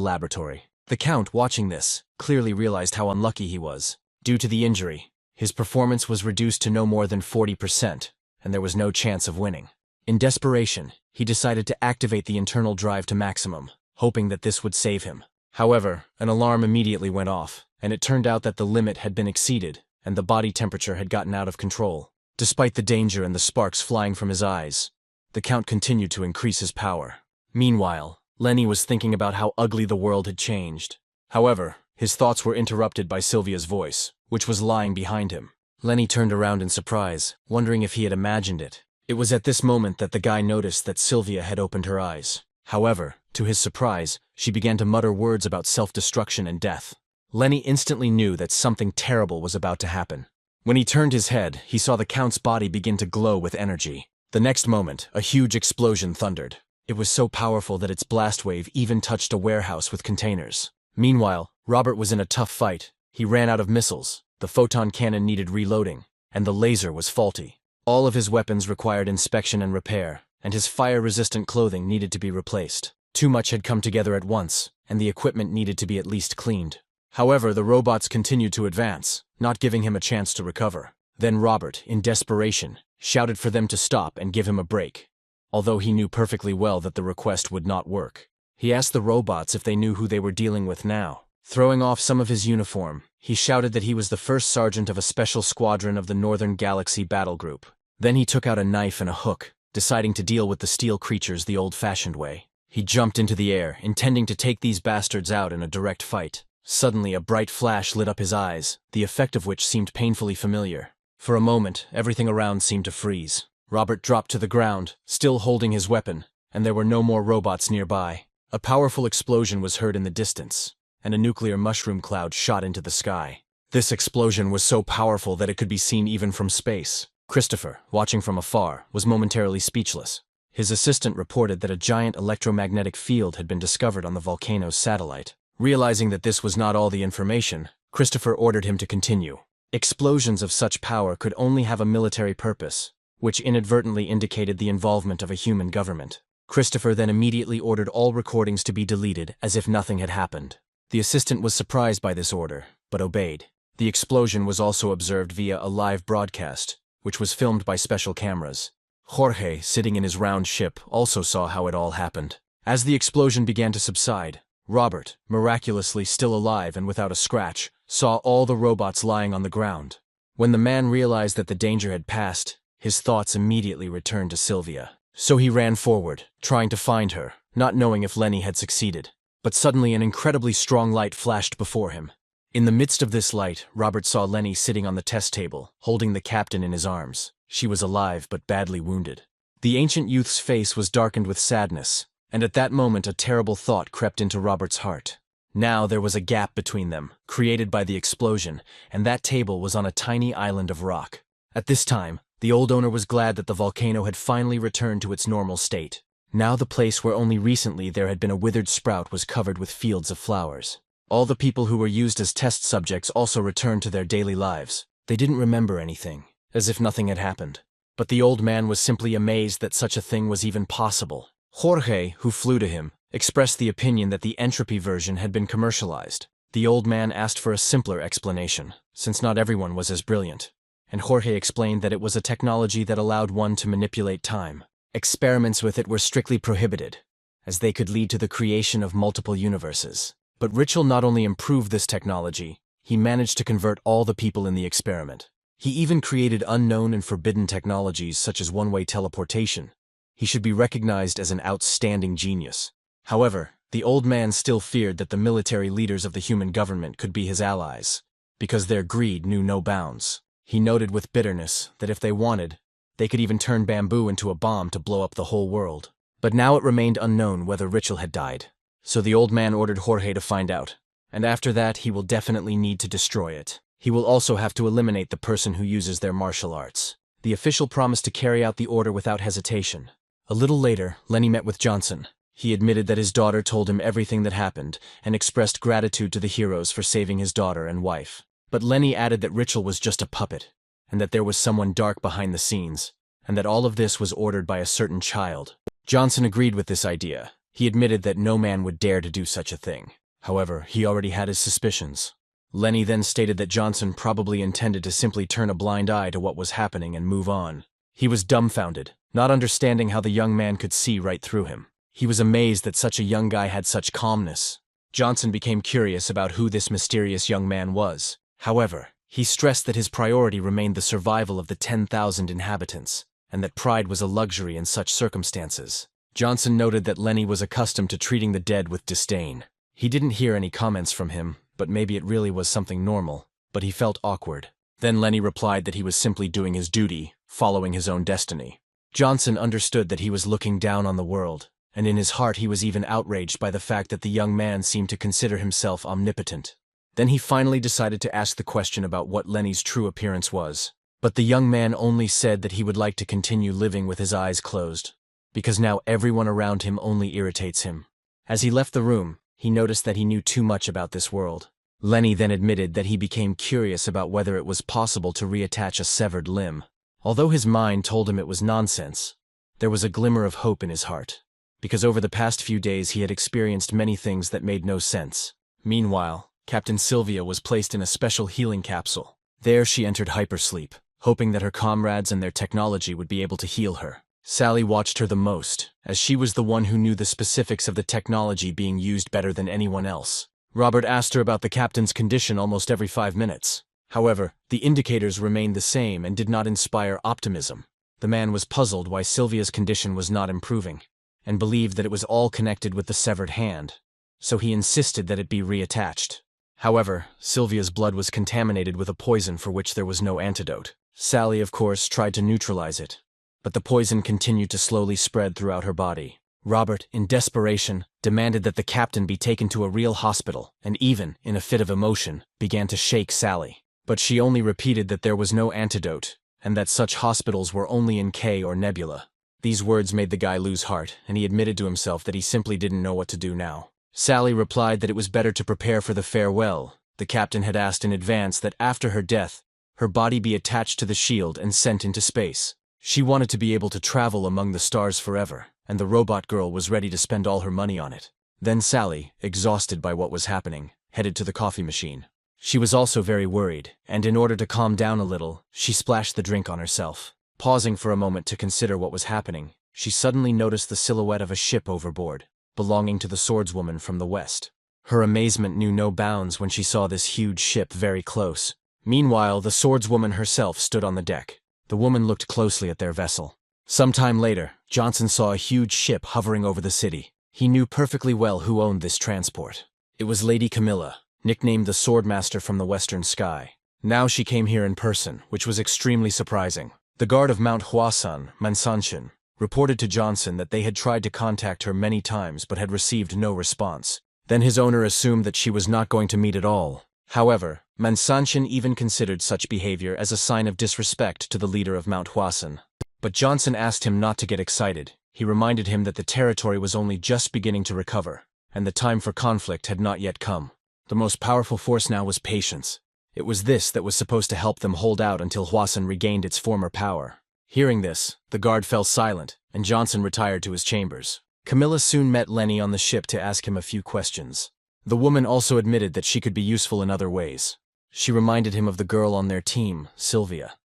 [SPEAKER 1] laboratory. The Count, watching this, clearly realized how unlucky he was. Due to the injury, his performance was reduced to no more than 40%, and there was no chance of winning. In desperation, he decided to activate the internal drive to maximum, hoping that this would save him. However, an alarm immediately went off, and it turned out that the limit had been exceeded, and the body temperature had gotten out of control. Despite the danger and the sparks flying from his eyes, the Count continued to increase his power. Meanwhile, Lenny was thinking about how ugly the world had changed. However, his thoughts were interrupted by Sylvia's voice, which was lying behind him. Lenny turned around in surprise, wondering if he had imagined it. It was at this moment that the guy noticed that Sylvia had opened her eyes. However, to his surprise, she began to mutter words about self-destruction and death. Lenny instantly knew that something terrible was about to happen. When he turned his head, he saw the Count's body begin to glow with energy. The next moment, a huge explosion thundered. It was so powerful that its blast wave even touched a warehouse with containers. Meanwhile, Robert was in a tough fight. He ran out of missiles, the photon cannon needed reloading, and the laser was faulty. All of his weapons required inspection and repair, and his fire-resistant clothing needed to be replaced. Too much had come together at once, and the equipment needed to be at least cleaned. However, the robots continued to advance, not giving him a chance to recover. Then Robert, in desperation, shouted for them to stop and give him a break, although he knew perfectly well that the request would not work. He asked the robots if they knew who they were dealing with now. Throwing off some of his uniform, he shouted that he was the first sergeant of a special squadron of the Northern Galaxy Battle Group. Then he took out a knife and a hook, deciding to deal with the steel creatures the old-fashioned way. He jumped into the air, intending to take these bastards out in a direct fight. Suddenly, a bright flash lit up his eyes, the effect of which seemed painfully familiar. For a moment, everything around seemed to freeze. Robert dropped to the ground, still holding his weapon, and there were no more robots nearby. A powerful explosion was heard in the distance, and a nuclear mushroom cloud shot into the sky. This explosion was so powerful that it could be seen even from space. Christopher, watching from afar, was momentarily speechless. His assistant reported that a giant electromagnetic field had been discovered on the volcano's satellite. Realizing that this was not all the information, Christopher ordered him to continue. Explosions of such power could only have a military purpose, which inadvertently indicated the involvement of a human government. Christopher then immediately ordered all recordings to be deleted as if nothing had happened. The assistant was surprised by this order, but obeyed. The explosion was also observed via a live broadcast, which was filmed by special cameras. Jorge, sitting in his round ship, also saw how it all happened. As the explosion began to subside, Robert, miraculously still alive and without a scratch, saw all the robots lying on the ground. When the man realized that the danger had passed, his thoughts immediately returned to Sylvia. So he ran forward, trying to find her, not knowing if Lenny had succeeded. But suddenly an incredibly strong light flashed before him. In the midst of this light, Robert saw Lenny sitting on the test table, holding the captain in his arms. She was alive but badly wounded. The ancient youth's face was darkened with sadness, and at that moment a terrible thought crept into Robert's heart. Now there was a gap between them, created by the explosion, and that table was on a tiny island of rock. At this time, the old owner was glad that the volcano had finally returned to its normal state. Now the place where only recently there had been a withered sprout was covered with fields of flowers. All the people who were used as test subjects also returned to their daily lives. They didn't remember anything, as if nothing had happened. But the old man was simply amazed that such a thing was even possible. Jorge, who flew to him, expressed the opinion that the entropy version had been commercialized. The old man asked for a simpler explanation, since not everyone was as brilliant. And Jorge explained that it was a technology that allowed one to manipulate time. Experiments with it were strictly prohibited, as they could lead to the creation of multiple universes. But Richel not only improved this technology, he managed to convert all the people in the experiment. He even created unknown and forbidden technologies such as one-way teleportation. He should be recognized as an outstanding genius. However, the old man still feared that the military leaders of the human government could be his allies, because their greed knew no bounds. He noted with bitterness that if they wanted, they could even turn bamboo into a bomb to blow up the whole world. But now it remained unknown whether Richel had died. So the old man ordered Jorge to find out, and after that he will definitely need to destroy it. He will also have to eliminate the person who uses their martial arts. The official promised to carry out the order without hesitation. A little later, Lenny met with Johnson. He admitted that his daughter told him everything that happened and expressed gratitude to the heroes for saving his daughter and wife. But Lenny added that Rachel was just a puppet, and that there was someone dark behind the scenes, and that all of this was ordered by a certain child. Johnson agreed with this idea. He admitted that no man would dare to do such a thing. However, he already had his suspicions. Lenny then stated that Johnson probably intended to simply turn a blind eye to what was happening and move on. He was dumbfounded, not understanding how the young man could see right through him. He was amazed that such a young guy had such calmness. Johnson became curious about who this mysterious young man was. However, he stressed that his priority remained the survival of the 10,000 inhabitants, and that pride was a luxury in such circumstances. Johnson noted that Lenny was accustomed to treating the dead with disdain. He didn't hear any comments from him, but maybe it really was something normal, but he felt awkward. Then Lenny replied that he was simply doing his duty, following his own destiny. Johnson understood that he was looking down on the world, and in his heart he was even outraged by the fact that the young man seemed to consider himself omnipotent. Then he finally decided to ask the question about what Lenny's true appearance was. But the young man only said that he would like to continue living with his eyes closed, because now everyone around him only irritates him. As he left the room, he noticed that he knew too much about this world. Lenny then admitted that he became curious about whether it was possible to reattach a severed limb. Although his mind told him it was nonsense, there was a glimmer of hope in his heart, because over the past few days he had experienced many things that made no sense. Meanwhile, Captain Sylvia was placed in a special healing capsule. There she entered hypersleep, hoping that her comrades and their technology would be able to heal her. Sally watched her the most, as she was the one who knew the specifics of the technology being used better than anyone else. Robert asked her about the captain's condition almost every 5 minutes. However, the indicators remained the same and did not inspire optimism. The man was puzzled why Sylvia's condition was not improving, and believed that it was all connected with the severed hand, so he insisted that it be reattached. However, Sylvia's blood was contaminated with a poison for which there was no antidote. Sally, of course, tried to neutralize it, but the poison continued to slowly spread throughout her body. Robert, in desperation, demanded that the captain be taken to a real hospital, and even, in a fit of emotion, began to shake Sally. But she only repeated that there was no antidote, and that such hospitals were only in K or Nebula. These words made the guy lose heart, and he admitted to himself that he simply didn't know what to do now. Sally replied that it was better to prepare for the farewell. The captain had asked in advance that after her death, her body be attached to the shield and sent into space. She wanted to be able to travel among the stars forever, and the robot girl was ready to spend all her money on it. Then Sally, exhausted by what was happening, headed to the coffee machine. She was also very worried, and in order to calm down a little, she splashed the drink on herself. Pausing for a moment to consider what was happening, she suddenly noticed the silhouette of a ship overboard, belonging to the swordswoman from the west. Her amazement knew no bounds when she saw this huge ship very close. Meanwhile, the swordswoman herself stood on the deck. The woman looked closely at their vessel. Some time later, Johnson saw a huge ship hovering over the city. He knew perfectly well who owned this transport. It was Lady Camilla, nicknamed the Swordmaster from the Western Sky. Now she came here in person, which was extremely surprising. The guard of Mount Hwasan, Mansanshin, reported to Johnson that they had tried to contact her many times but had received no response. Then his owner assumed that she was not going to meet at all. However, Mansanshin even considered such behavior as a sign of disrespect to the leader of Mount Hwasan. But Johnson asked him not to get excited. He reminded him that the territory was only just beginning to recover, and the time for conflict had not yet come. The most powerful force now was patience. It was this that was supposed to help them hold out until Hwasan regained its former power. Hearing this, the guard fell silent, and Johnson retired to his chambers. Camilla soon met Lenny on the ship to ask him a few questions. The woman also admitted that she could be useful in other ways. She reminded him of the girl on their team, Sylvia,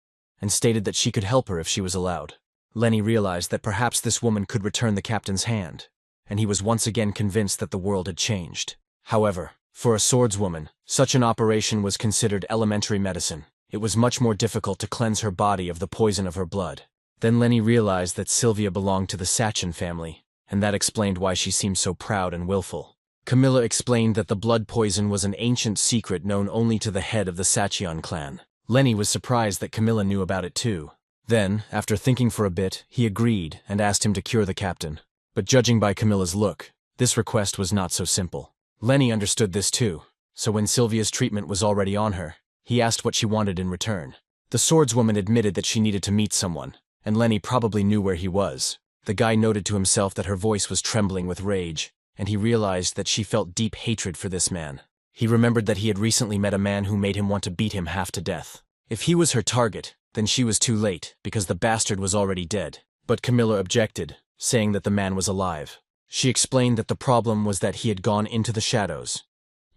[SPEAKER 1] and stated that she could help her if she was allowed. Lenny realized that perhaps this woman could return the captain's hand, and he was once again convinced that the world had changed. However, for a swordswoman, such an operation was considered elementary medicine. It was much more difficult to cleanse her body of the poison of her blood. Then Lenny realized that Sylvia belonged to the Sachin family, and that explained why she seemed so proud and willful. Camilla explained that the blood poison was an ancient secret known only to the head of the Sachion clan. Lenny was surprised that Camilla knew about it too. Then, after thinking for a bit, he agreed and asked him to cure the captain. But judging by Camilla's look, this request was not so simple. Lenny understood this too, so when Sylvia's treatment was already on her, he asked what she wanted in return. The swordswoman admitted that she needed to meet someone, and Lenny probably knew where he was. The guy noted to himself that her voice was trembling with rage, and he realized that she felt deep hatred for this man. He remembered that he had recently met a man who made him want to beat him half to death. If he was her target, then she was too late, because the bastard was already dead. But Camilla objected, saying that the man was alive. She explained that the problem was that he had gone into the shadows,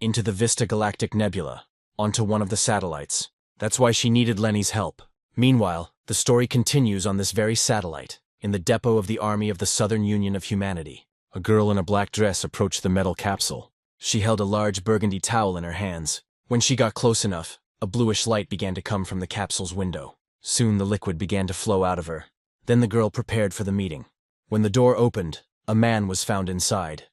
[SPEAKER 1] into the Vista Galactic Nebula, onto one of the satellites. That's why she needed Lenny's help. Meanwhile, the story continues on this very satellite, in the depot of the Army of the Southern Union of Humanity. A girl in a black dress approached the metal capsule. She held a large burgundy towel in her hands. When she got close enough, a bluish light began to come from the capsule's window. Soon the liquid began to flow out of her. Then the girl prepared for the meeting. When the door opened, a man was found inside.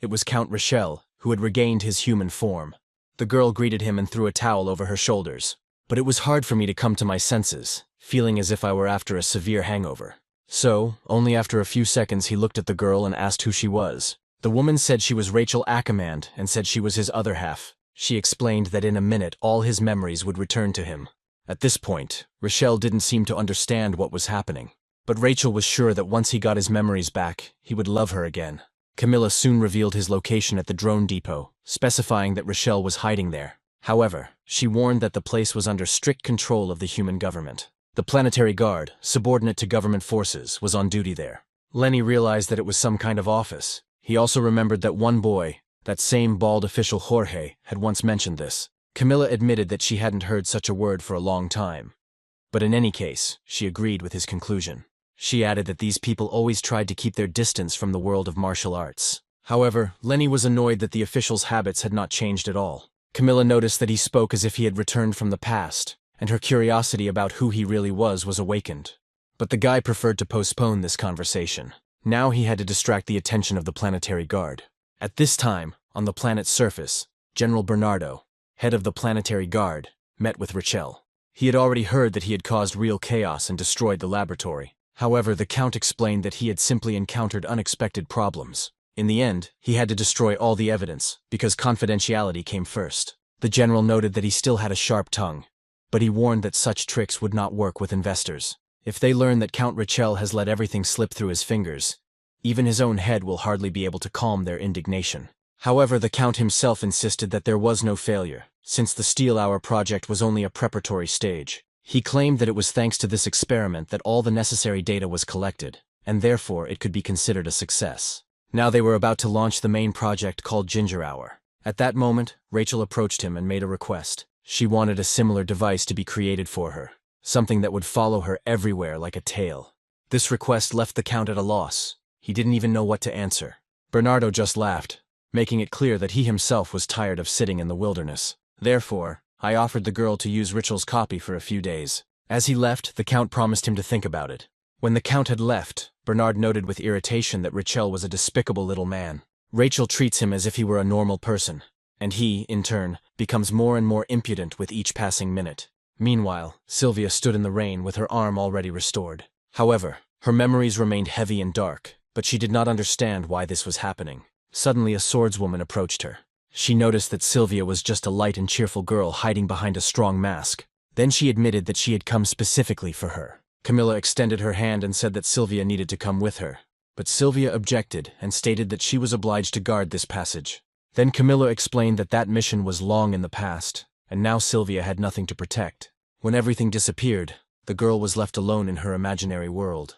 [SPEAKER 1] It was Count Rochelle, who had regained his human form. The girl greeted him and threw a towel over her shoulders. But it was hard for me to come to my senses, feeling as if I were after a severe hangover. So, only after a few seconds he looked at the girl and asked who she was. The woman said she was Rachel Ackerman and said she was his other half. She explained that in a minute all his memories would return to him. At this point, Rochelle didn't seem to understand what was happening. But Rachel was sure that once he got his memories back, he would love her again. Camilla soon revealed his location at the drone depot, specifying that Rochelle was hiding there. However, she warned that the place was under strict control of the human government. The planetary guard, subordinate to government forces, was on duty there. Lenny realized that it was some kind of office. He also remembered that one boy, that same bald official Jorge, had once mentioned this. Camilla admitted that she hadn't heard such a word for a long time. But in any case, she agreed with his conclusion. She added that these people always tried to keep their distance from the world of martial arts. However, Lenny was annoyed that the official's habits had not changed at all. Camilla noticed that he spoke as if he had returned from the past, and her curiosity about who he really was awakened. But the guy preferred to postpone this conversation. Now he had to distract the attention of the planetary guard. At this time, on the planet's surface, General Bernardo, head of the planetary guard, met with Rochelle. He had already heard that he had caused real chaos and destroyed the laboratory. However, the Count explained that he had simply encountered unexpected problems. In the end, he had to destroy all the evidence, because confidentiality came first. The general noted that he still had a sharp tongue, but he warned that such tricks would not work with investors. If they learn that Count Rochelle has let everything slip through his fingers, even his own head will hardly be able to calm their indignation. However, the Count himself insisted that there was no failure, since the Steel Hour project was only a preparatory stage. He claimed that it was thanks to this experiment that all the necessary data was collected, and therefore it could be considered a success. Now they were about to launch the main project called Ginger Hour. At that moment, Rachel approached him and made a request. She wanted a similar device to be created for her, something that would follow her everywhere like a tail. This request left the Count at a loss. He didn't even know what to answer. Bernardo just laughed, making it clear that he himself was tired of sitting in the wilderness. Therefore, I offered the girl to use Rachel's copy for a few days. As he left, the Count promised him to think about it. When the Count had left, Bernard noted with irritation that Rachel was a despicable little man. Rachel treats him as if he were a normal person, and he, in turn, becomes more and more impudent with each passing minute. Meanwhile, Sylvia stood in the rain with her arm already restored. However, her memories remained heavy and dark, but she did not understand why this was happening. Suddenly a swordswoman approached her. She noticed that Sylvia was just a light and cheerful girl hiding behind a strong mask. Then she admitted that she had come specifically for her. Camilla extended her hand and said that Sylvia needed to come with her. But Sylvia objected and stated that she was obliged to guard this passage. Then Camilla explained that that mission was long in the past, and now Sylvia had nothing to protect. When everything disappeared, the girl was left alone in her imaginary world.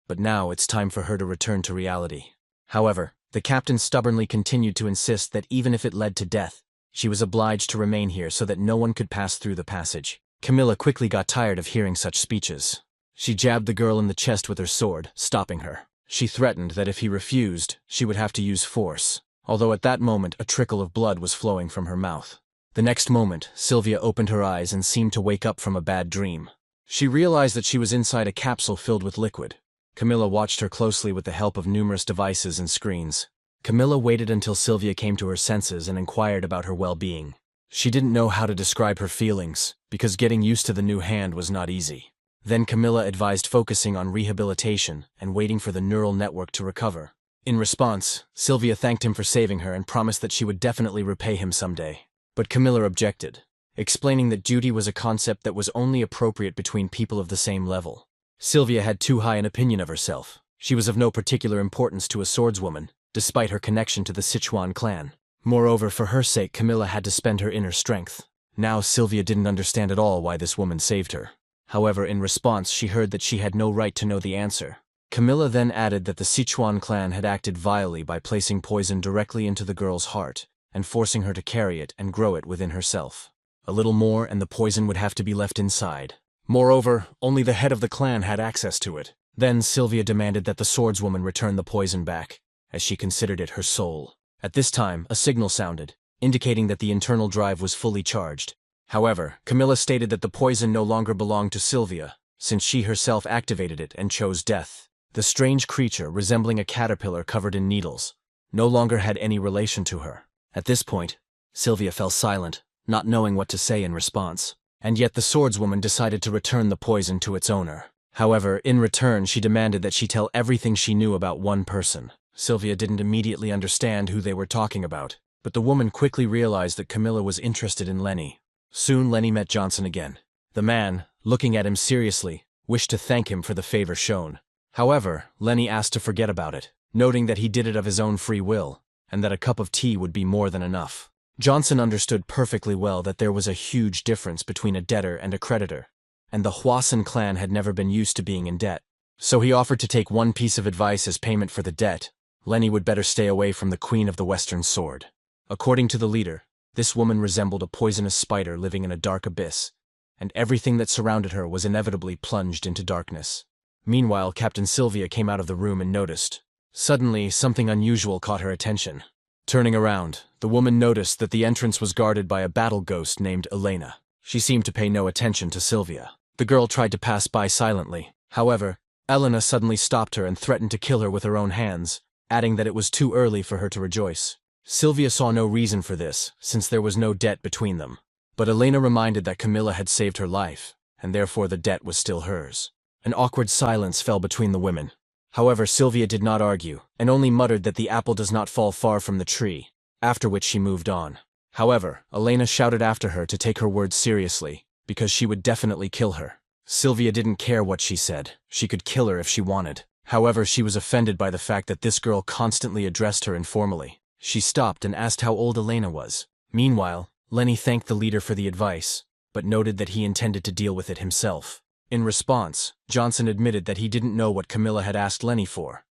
[SPEAKER 1] But now it's time for her to return to reality. However, the captain stubbornly continued to insist that even if it led to death, she was obliged to remain here so that no one could pass through the passage. Camilla quickly got tired of hearing such speeches. She jabbed the girl in the chest with her sword, stopping her. She threatened that if he refused, she would have to use force, although at that moment a trickle of blood was flowing from her mouth. The next moment, Sylvia opened her eyes and seemed to wake up from a bad dream. She realized that she was inside a capsule filled with liquid. Camilla watched her closely with the help of numerous devices and screens. Camilla waited until Sylvia came to her senses and inquired about her well-being. She didn't know how to describe her feelings, because getting used to the new hand was not easy. Then Camilla advised focusing on rehabilitation and waiting for the neural network to recover. In response, Sylvia thanked him for saving her and promised that she would definitely repay him someday. But Camilla objected, explaining that duty was a concept that was only appropriate between people of the same level. Sylvia had too high an opinion of herself. She was of no particular importance to a swordswoman, despite her connection to the Sichuan clan. Moreover, for her sake, Camilla had to spend her inner strength. Now Sylvia didn't understand at all why this woman saved her. However, in response, she heard that she had no right to know the answer. Camilla then added that the Sichuan clan had acted vilely by placing poison directly into the girl's heart and forcing her to carry it and grow it within herself. A little more and the poison would have to be left inside. Moreover, only the head of the clan had access to it. Then Sylvia demanded that the swordswoman return the poison back, as she considered it her soul. At this time, a signal sounded, indicating that the internal drive was fully charged. However, Camilla stated that the poison no longer belonged to Sylvia, since she herself activated it and chose death. The strange creature, resembling a caterpillar covered in needles, no longer had any relation to her. At this point, Sylvia fell silent, not knowing what to say in response. And yet the swordswoman decided to return the poison to its owner. However, in return, she demanded that she tell everything she knew about one person. Sylvia didn't immediately understand who they were talking about, but the woman quickly realized that Camilla was interested in Lenny. Soon Lenny met Johnson again. The man, looking at him seriously, wished to thank him for the favor shown. However, Lenny asked to forget about it, noting that he did it of his own free will, and that a cup of tea would be more than enough. Johnson understood perfectly well that there was a huge difference between a debtor and a creditor, and the Hwasun clan had never been used to being in debt. So he offered to take one piece of advice as payment for the debt. Lenny would better stay away from the Queen of the Western Sword. According to the leader, this woman resembled a poisonous spider living in a dark abyss, and everything that surrounded her was inevitably plunged into darkness. Meanwhile, Captain Sylvia came out of the room and noticed. Suddenly, something unusual caught her attention. Turning around, the woman noticed that the entrance was guarded by a battle ghost named Elena. She seemed to pay no attention to Sylvia. The girl tried to pass by silently. However, Elena suddenly stopped her and threatened to kill her with her own hands, adding that it was too early for her to rejoice. Sylvia saw no reason for this, since there was no debt between them. But Elena reminded that Camilla had saved her life, and therefore the debt was still hers. An awkward silence fell between the women. However, Sylvia did not argue, and only muttered that the apple does not fall far from the tree, after which she moved on. However, Elena shouted after her to take her words seriously, because she would definitely kill her. Sylvia didn't care what she said. She could kill her if she wanted. However, she was offended by the fact that this girl constantly addressed her informally. She stopped and asked how old Elena was. Meanwhile, Lenny thanked the leader for the advice, but noted that he intended to deal with it himself. In response, Johnson admitted that he didn't know what Camilla had asked Lenny for,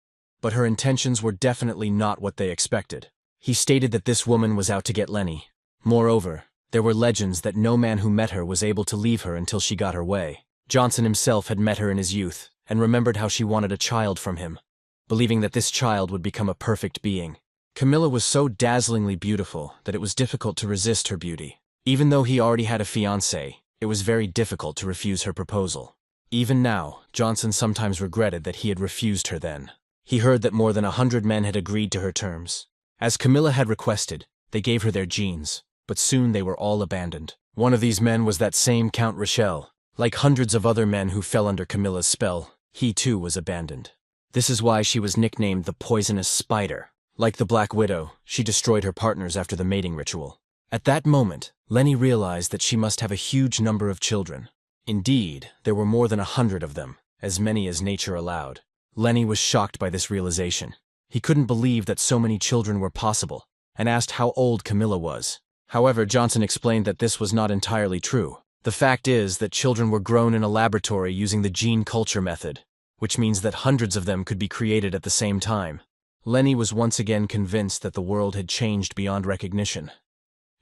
[SPEAKER 1] but her intentions were definitely not what they expected. He stated that this woman was out to get Lenny. Moreover, there were legends that no man who met her was able to leave her until she got her way. Johnson himself had met her in his youth, and remembered how she wanted a child from him, believing that this child would become a perfect being. Camilla was so dazzlingly beautiful that it was difficult to resist her beauty. Even though he already had a fiancée, it was very difficult to refuse her proposal. Even now, Johnson sometimes regretted that he had refused her then. He heard that more than 100 men had agreed to her terms. As Camilla had requested, they gave her their genes, but soon they were all abandoned. One of these men was that same Count Rochelle. Like hundreds of other men who fell under Camilla's spell, he too was abandoned. This is why she was nicknamed the Poisonous Spider. Like the Black Widow, she destroyed her partners after the mating ritual. At that moment, Lenny realized that she must have a huge number of children. Indeed, there were more than 100 of them, as many as nature allowed. Lenny was shocked by this realization. He couldn't believe that so many children were possible, and asked how old Camilla was. However, Johnson explained that this was not entirely true. The fact is that children were grown in a laboratory using the gene culture method, which means that hundreds of them could be created at the same time. Lenny was once again convinced that the world had changed beyond recognition,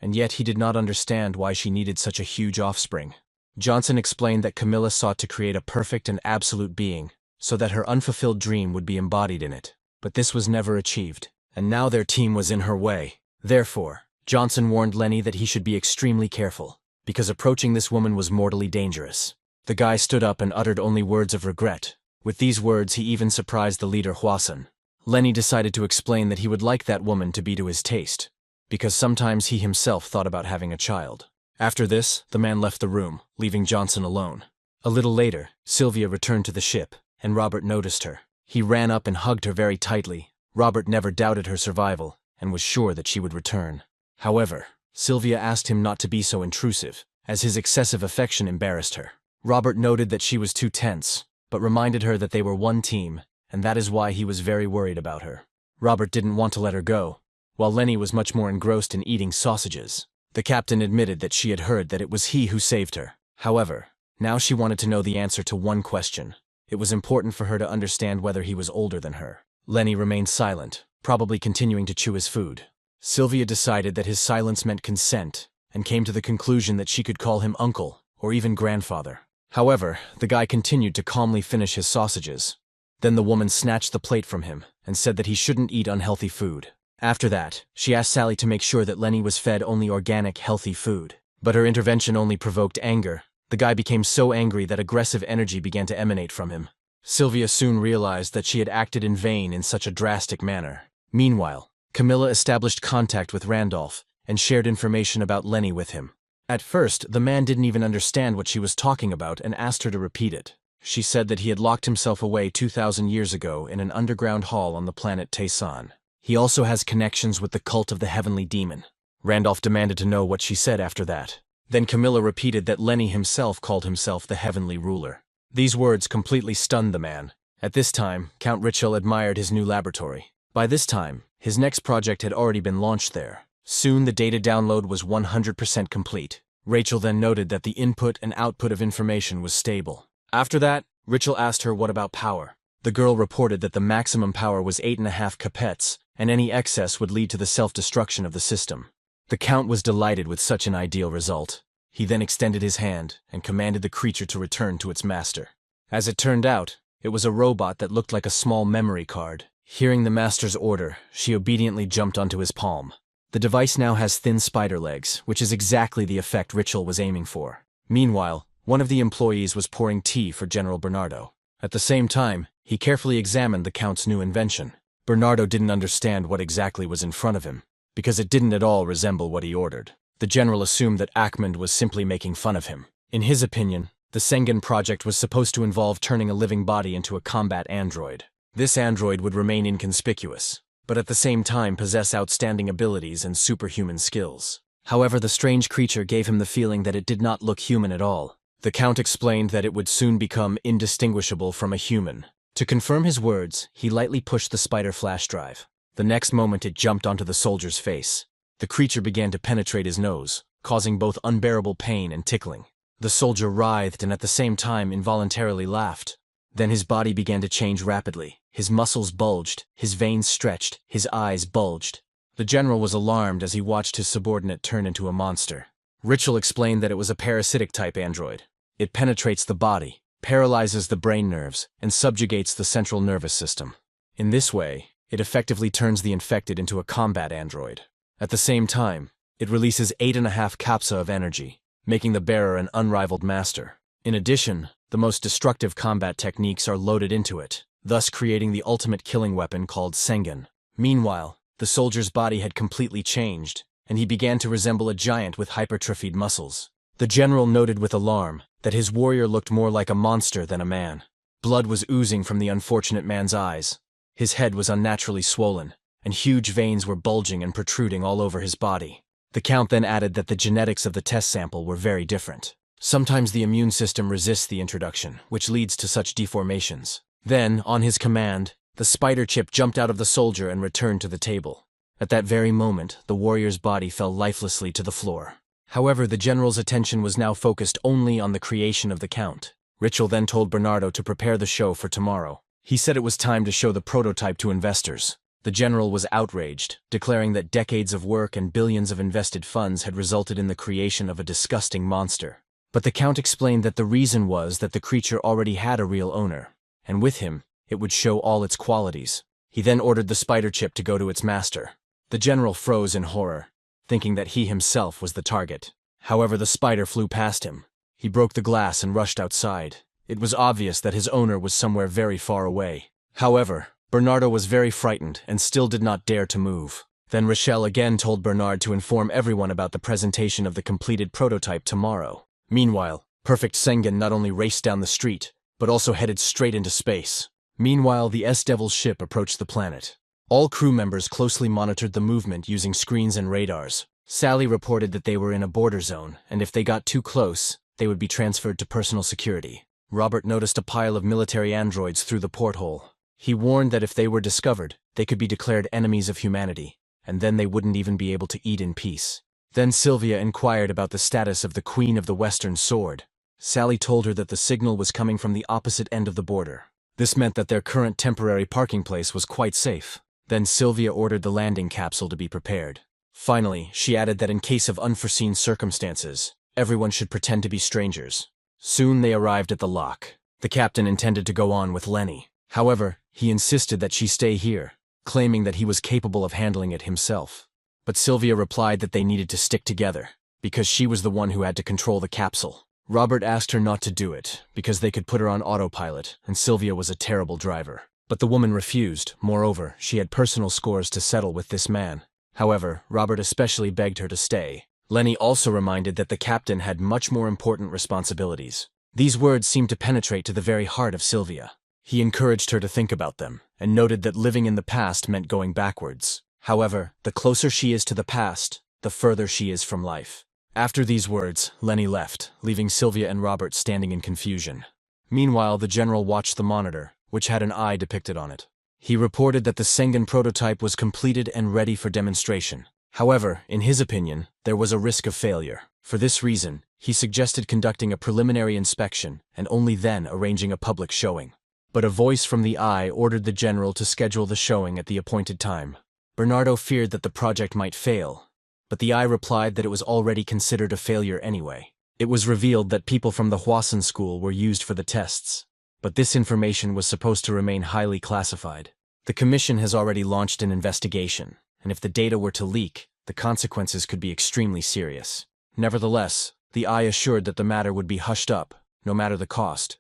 [SPEAKER 1] and yet he did not understand why she needed such a huge offspring. Johnson explained that Camilla sought to create a perfect and absolute being, so that her unfulfilled dream would be embodied in it. But this was never achieved, and now their team was in her way. Therefore, Johnson warned Lenny that he should be extremely careful, because approaching this woman was mortally dangerous. The guy stood up and uttered only words of regret. With these words, he even surprised the leader Hwasun. Lenny decided to explain that he would like that woman to be to his taste, because sometimes he himself thought about having a child. After this, the man left the room, leaving Johnson alone. A little later, Sylvia returned to the ship, and Robert noticed her. He ran up and hugged her very tightly. Robert never doubted her survival, and was sure that she would return. However, Sylvia asked him not to be so intrusive, as his excessive affection embarrassed her. Robert noted that she was too tense, but reminded her that they were one team, and that is why he was very worried about her. Robert didn't want to let her go, while Lenny was much more engrossed in eating sausages. The captain admitted that she had heard that it was he who saved her. However, now she wanted to know the answer to one question. It was important for her to understand whether he was older than her. Lenny remained silent, probably continuing to chew his food. Sylvia decided that his silence meant consent, and came to the conclusion that she could call him uncle, or even grandfather. However, the guy continued to calmly finish his sausages. Then the woman snatched the plate from him, and said that he shouldn't eat unhealthy food. After that, she asked Sally to make sure that Lenny was fed only organic, healthy food. But her intervention only provoked anger. The guy became so angry that aggressive energy began to emanate from him. Sylvia soon realized that she had acted in vain in such a drastic manner. Meanwhile, Camilla established contact with Randolph and shared information about Lenny with him. At first, the man didn't even understand what she was talking about and asked her to repeat it. She said that he had locked himself away 2,000 years ago in an underground hall on the planet Taysan. He also has connections with the cult of the Heavenly Demon. Randolph demanded to know what she said after that. Then Camilla repeated that Lenny himself called himself the Heavenly Ruler. These words completely stunned the man. At this time, Count Richel admired his new laboratory. By this time, his next project had already been launched there. Soon the data download was 100% complete. Rachel then noted that the input and output of information was stable. After that, Richel asked her what about power. The girl reported that the maximum power was 8.5 capets, and any excess would lead to the self-destruction of the system. The Count was delighted with such an ideal result. He then extended his hand and commanded the creature to return to its master. As it turned out, it was a robot that looked like a small memory card. Hearing the master's order, she obediently jumped onto his palm. The device now has thin spider legs, which is exactly the effect Richel was aiming for. Meanwhile, one of the employees was pouring tea for General Bernardo. At the same time, he carefully examined the Count's new invention. Bernardo didn't understand what exactly was in front of him, because it didn't at all resemble what he ordered. The general assumed that Ackman was simply making fun of him. In his opinion, the Sengen project was supposed to involve turning a living body into a combat android. This android would remain inconspicuous, but at the same time possess outstanding abilities and superhuman skills. However, the strange creature gave him the feeling that it did not look human at all. The Count explained that it would soon become indistinguishable from a human. To confirm his words, he lightly pushed the spider flash drive. The next moment it jumped onto the soldier's face. The creature began to penetrate his nose, causing both unbearable pain and tickling. The soldier writhed and at the same time involuntarily laughed. Then his body began to change rapidly. His muscles bulged, his veins stretched, his eyes bulged. The general was alarmed as he watched his subordinate turn into a monster. Richel explained that it was a parasitic-type android. It penetrates the body, paralyzes the brain nerves, and subjugates the central nervous system. In this way, it effectively turns the infected into a combat android. At the same time, it releases 8.5 capsa of energy, making the bearer an unrivaled master. In addition, the most destructive combat techniques are loaded into it, thus creating the ultimate killing weapon called Sengen. Meanwhile, the soldier's body had completely changed, and he began to resemble a giant with hypertrophied muscles. The general noted with alarm that his warrior looked more like a monster than a man. Blood was oozing from the unfortunate man's eyes. His head was unnaturally swollen, and huge veins were bulging and protruding all over his body. The Count then added that the genetics of the test sample were very different. Sometimes the immune system resists the introduction, which leads to such deformations. Then, on his command, the spider chip jumped out of the soldier and returned to the table. At that very moment, the warrior's body fell lifelessly to the floor. However, the general's attention was now focused only on the creation of the Count. Richel then told Bernardo to prepare the show for tomorrow. He said it was time to show the prototype to investors. The general was outraged, declaring that decades of work and billions of invested funds had resulted in the creation of a disgusting monster. But the Count explained that the reason was that the creature already had a real owner, and with him, it would show all its qualities. He then ordered the spider chip to go to its master. The general froze in horror, thinking that he himself was the target. However, the spider flew past him. He broke the glass and rushed outside. It was obvious that his owner was somewhere very far away. However, Bernardo was very frightened and still did not dare to move. Then Rochelle again told Bernard to inform everyone about the presentation of the completed prototype tomorrow. Meanwhile, Perfect Sengen not only raced down the street, but also headed straight into space. Meanwhile, the S-Devil's ship approached the planet. All crew members closely monitored the movement using screens and radars. Sally reported that they were in a border zone, and if they got too close, they would be transferred to personal security. Robert noticed a pile of military androids through the porthole. He warned that if they were discovered, they could be declared enemies of humanity, and then they wouldn't even be able to eat in peace. Then Sylvia inquired about the status of the Queen of the Western Sword. Sally told her that the signal was coming from the opposite end of the border. This meant that their current temporary parking place was quite safe. Then Sylvia ordered the landing capsule to be prepared. Finally, she added that in case of unforeseen circumstances, everyone should pretend to be strangers. Soon they arrived at the lock. The captain intended to go on with Lenny. However, he insisted that she stay here, claiming that he was capable of handling it himself. But Sylvia replied that they needed to stick together, because she was the one who had to control the capsule. Robert asked her not to do it, because they could put her on autopilot, and Sylvia was a terrible driver. But the woman refused. Moreover, she had personal scores to settle with this man. However, Robert especially begged her to stay. Lenny also reminded that the captain had much more important responsibilities. These words seemed to penetrate to the very heart of Sylvia. He encouraged her to think about them, and noted that living in the past meant going backwards. However, the closer she is to the past, the further she is from life. After these words, Lenny left, leaving Sylvia and Robert standing in confusion. Meanwhile, the general watched the monitor, which had an eye depicted on it. He reported that the Sengen prototype was completed and ready for demonstration. However, in his opinion, there was a risk of failure. For this reason, he suggested conducting a preliminary inspection and only then arranging a public showing. But a voice from the eye ordered the general to schedule the showing at the appointed time. Bernardo feared that the project might fail, but the eye replied that it was already considered a failure anyway. It was revealed that people from the Hwasun school were used for the tests, but this information was supposed to remain highly classified. The commission has already launched an investigation, and if the data were to leak, the consequences could be extremely serious. Nevertheless, the eye assured that the matter would be hushed up, no matter the cost,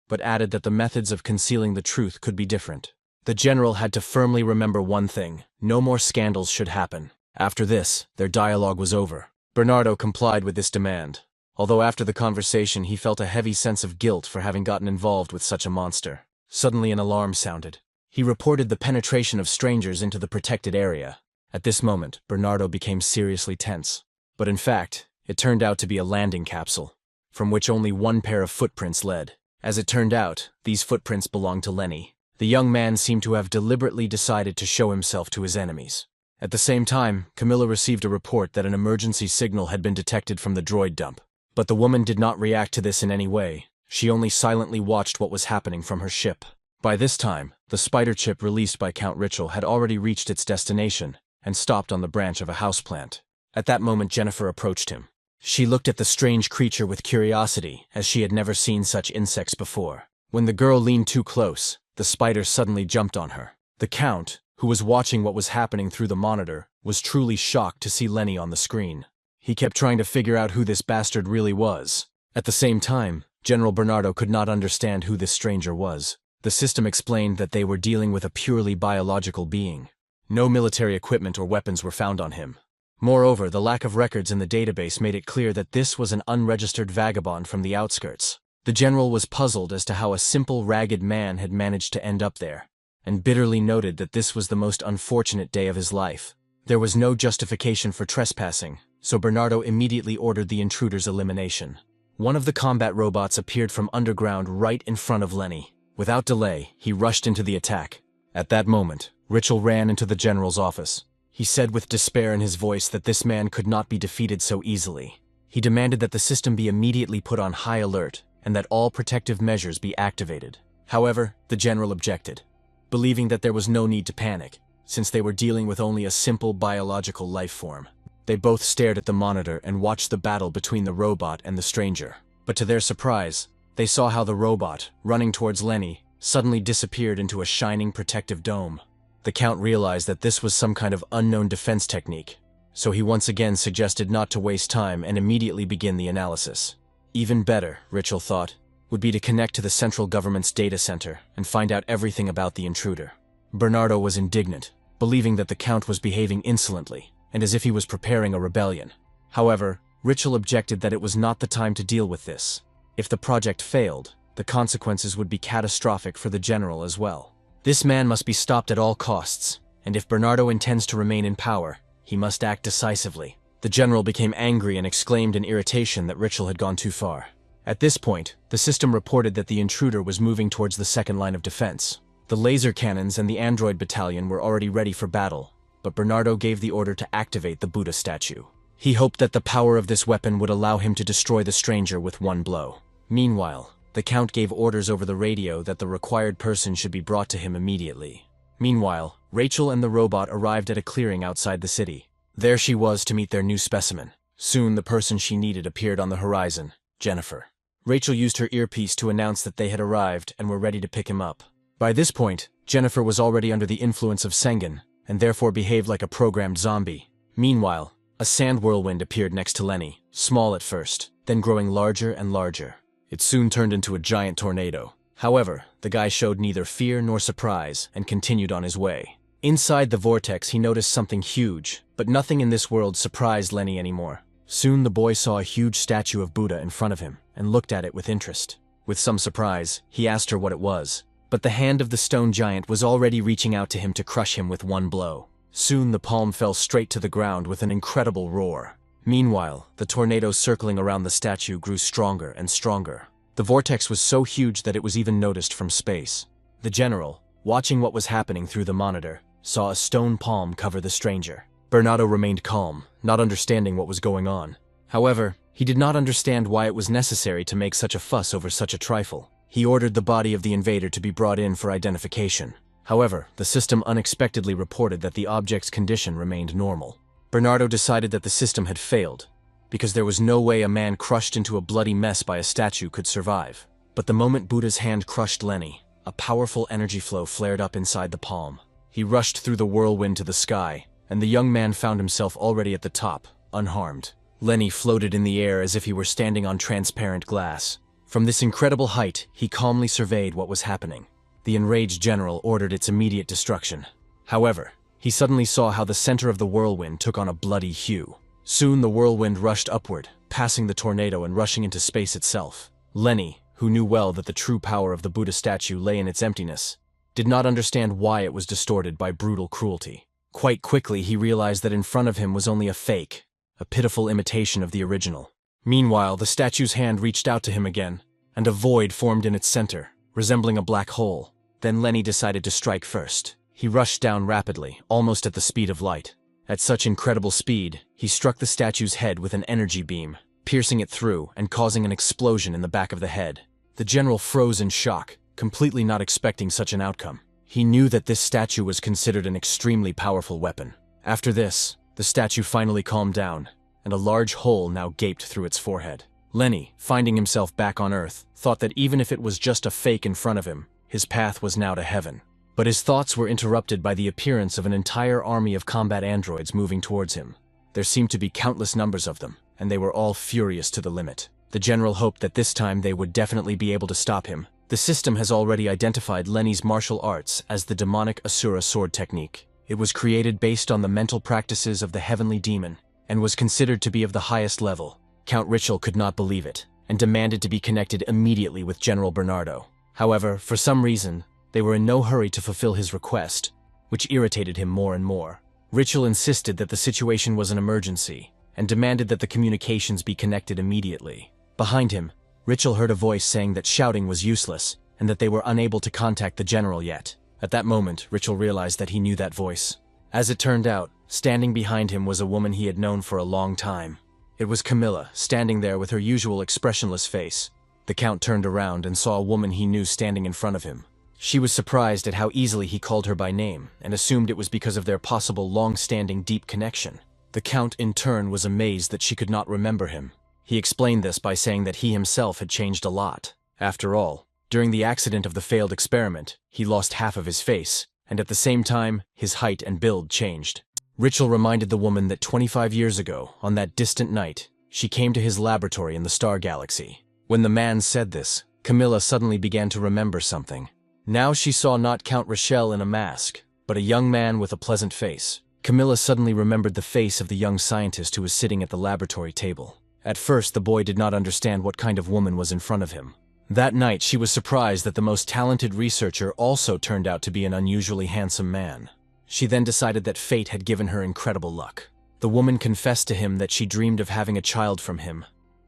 [SPEAKER 1] but added that the methods of concealing the truth could be different. The general had to firmly remember one thing: no more scandals should happen. After this, their dialogue was over. Bernardo complied with this demand, although after the conversation he felt a heavy sense of guilt for having gotten involved with such a monster. Suddenly an alarm sounded. He reported the penetration of strangers into the protected area. At this moment, Bernardo became seriously tense. But in fact, it turned out to be a landing capsule, from which only one pair of footprints led. As it turned out, these footprints belonged to Lenny. The young man seemed to have deliberately decided to show himself to his enemies. At the same time, Camilla received a report that an emergency signal had been detected from the droid dump. But the woman did not react to this in any way. She only silently watched what was happening from her ship. By this time, the spider chip released by Count Richel had already reached its destination and stopped on the branch of a houseplant. At that moment, Jennifer approached him. She looked at the strange creature with curiosity, as she had never seen such insects before. When the girl leaned too close, the spider suddenly jumped on her. The Count, who was watching what was happening through the monitor, was truly shocked to see Lenny on the screen. He kept trying to figure out who this bastard really was. At the same time, General Bernardo could not understand who this stranger was. The system explained that they were dealing with a purely biological being. No military equipment or weapons were found on him. Moreover, the lack of records in the database made it clear that this was an unregistered vagabond from the outskirts. The general was puzzled as to how a simple, ragged man had managed to end up there, and bitterly noted that this was the most unfortunate day of his life. There was no justification for trespassing, so Bernardo immediately ordered the intruder's elimination. One of the combat robots appeared from underground right in front of Lenny. Without delay, he rushed into the attack. At that moment, Richel ran into the general's office. He said with despair in his voice that this man could not be defeated so easily. He demanded that the system be immediately put on high alert and that all protective measures be activated. However, the general objected, believing that there was no need to panic, since they were dealing with only a simple biological life form. They both stared at the monitor and watched the battle between the robot and the stranger. But to their surprise, they saw how the robot, running towards Lenny, suddenly disappeared into a shining protective dome. The Count realized that this was some kind of unknown defense technique, so he once again suggested not to waste time and immediately begin the analysis. Even better, Richel thought, would be to connect to the central government's data center and find out everything about the intruder. Bernardo was indignant, believing that the Count was behaving insolently and as if he was preparing a rebellion. However, Richel objected that it was not the time to deal with this. If the project failed, the consequences would be catastrophic for the general as well. This man must be stopped at all costs, and if Bernardo intends to remain in power, he must act decisively. The general became angry and exclaimed in irritation that Richel had gone too far. At this point, the system reported that the intruder was moving towards the second line of defense. The laser cannons and the android battalion were already ready for battle, but Bernardo gave the order to activate the Buddha statue. He hoped that the power of this weapon would allow him to destroy the stranger with one blow. Meanwhile, the Count gave orders over the radio that the required person should be brought to him immediately. Meanwhile, Rachel and the robot arrived at a clearing outside the city. There she was to meet their new specimen. Soon the person she needed appeared on the horizon, Jennifer. Rachel used her earpiece to announce that they had arrived and were ready to pick him up. By this point, Jennifer was already under the influence of Sengen, and therefore behaved like a programmed zombie. Meanwhile, a sand whirlwind appeared next to Lenny, small at first, then growing larger and larger. It soon turned into a giant tornado. However, the guy showed neither fear nor surprise and continued on his way. Inside the vortex, he noticed something huge, but nothing in this world surprised Lenny anymore. Soon the boy saw a huge statue of Buddha in front of him and looked at it with interest. With some surprise, he asked her what it was, but the hand of the stone giant was already reaching out to him to crush him with one blow. Soon the palm fell straight to the ground with an incredible roar. Meanwhile, the tornado circling around the statue grew stronger and stronger. The vortex was so huge that it was even noticed from space. The general, watching what was happening through the monitor, saw a stone palm cover the stranger. Bernardo remained calm, not understanding what was going on. However, he did not understand why it was necessary to make such a fuss over such a trifle. He ordered the body of the invader to be brought in for identification. However, the system unexpectedly reported that the object's condition remained normal. Bernardo decided that the system had failed, because there was no way a man crushed into a bloody mess by a statue could survive. But the moment Buddha's hand crushed Lenny, a powerful energy flow flared up inside the palm. He rushed through the whirlwind to the sky, and the young man found himself already at the top, unharmed. Lenny floated in the air as if he were standing on transparent glass. From this incredible height, he calmly surveyed what was happening. The enraged general ordered its immediate destruction. However, he suddenly saw how the center of the whirlwind took on a bloody hue. Soon the whirlwind rushed upward, passing the tornado and rushing into space itself. Lenny, who knew well that the true power of the Buddha statue lay in its emptiness, did not understand why it was distorted by brutal cruelty. Quite quickly he realized that in front of him was only a fake, a pitiful imitation of the original. Meanwhile, the statue's hand reached out to him again, and a void formed in its center, resembling a black hole. Then Lenny decided to strike first. He rushed down rapidly, almost at the speed of light. At such incredible speed, he struck the statue's head with an energy beam, piercing it through and causing an explosion in the back of the head. The general froze in shock, completely not expecting such an outcome. He knew that this statue was considered an extremely powerful weapon. After this, the statue finally calmed down, and a large hole now gaped through its forehead. Lenny, finding himself back on Earth, thought that even if it was just a fake in front of him, his path was now to heaven. But his thoughts were interrupted by the appearance of an entire army of combat androids moving towards him. There seemed to be countless numbers of them, and they were all furious to the limit. The general hoped that this time they would definitely be able to stop him. The system has already identified Lenny's martial arts as the demonic Asura sword technique. It was created based on the mental practices of the heavenly demon, and was considered to be of the highest level. Count Richel could not believe it, and demanded to be connected immediately with General Bernardo. However, for some reason, they were in no hurry to fulfill his request, which irritated him more and more. Richel insisted that the situation was an emergency, and demanded that the communications be connected immediately. Behind him, Richel heard a voice saying that shouting was useless, and that they were unable to contact the general yet. At that moment, Richel realized that he knew that voice. As it turned out, standing behind him was a woman he had known for a long time. It was Camilla, standing there with her usual expressionless face. The Count turned around and saw a woman he knew standing in front of him. She was surprised at how easily he called her by name, and assumed it was because of their possible long-standing deep connection. The Count, in turn, was amazed that she could not remember him. He explained this by saying that he himself had changed a lot. After all, during the accident of the failed experiment, he lost half of his face, and at the same time, his height and build changed. Richel reminded the woman that 25 years ago, on that distant night, she came to his laboratory in the star galaxy. When the man said this, Camilla suddenly began to remember something. Now she saw not Count Richel in a mask, but a young man with a pleasant face. Camilla suddenly remembered the face of the young scientist who was sitting at the laboratory table. At first, the boy did not understand what kind of woman was in front of him. That night, she was surprised that the most talented researcher also turned out to be an unusually handsome man. She then decided that fate had given her incredible luck. The woman confessed to him that she dreamed of having a child from him,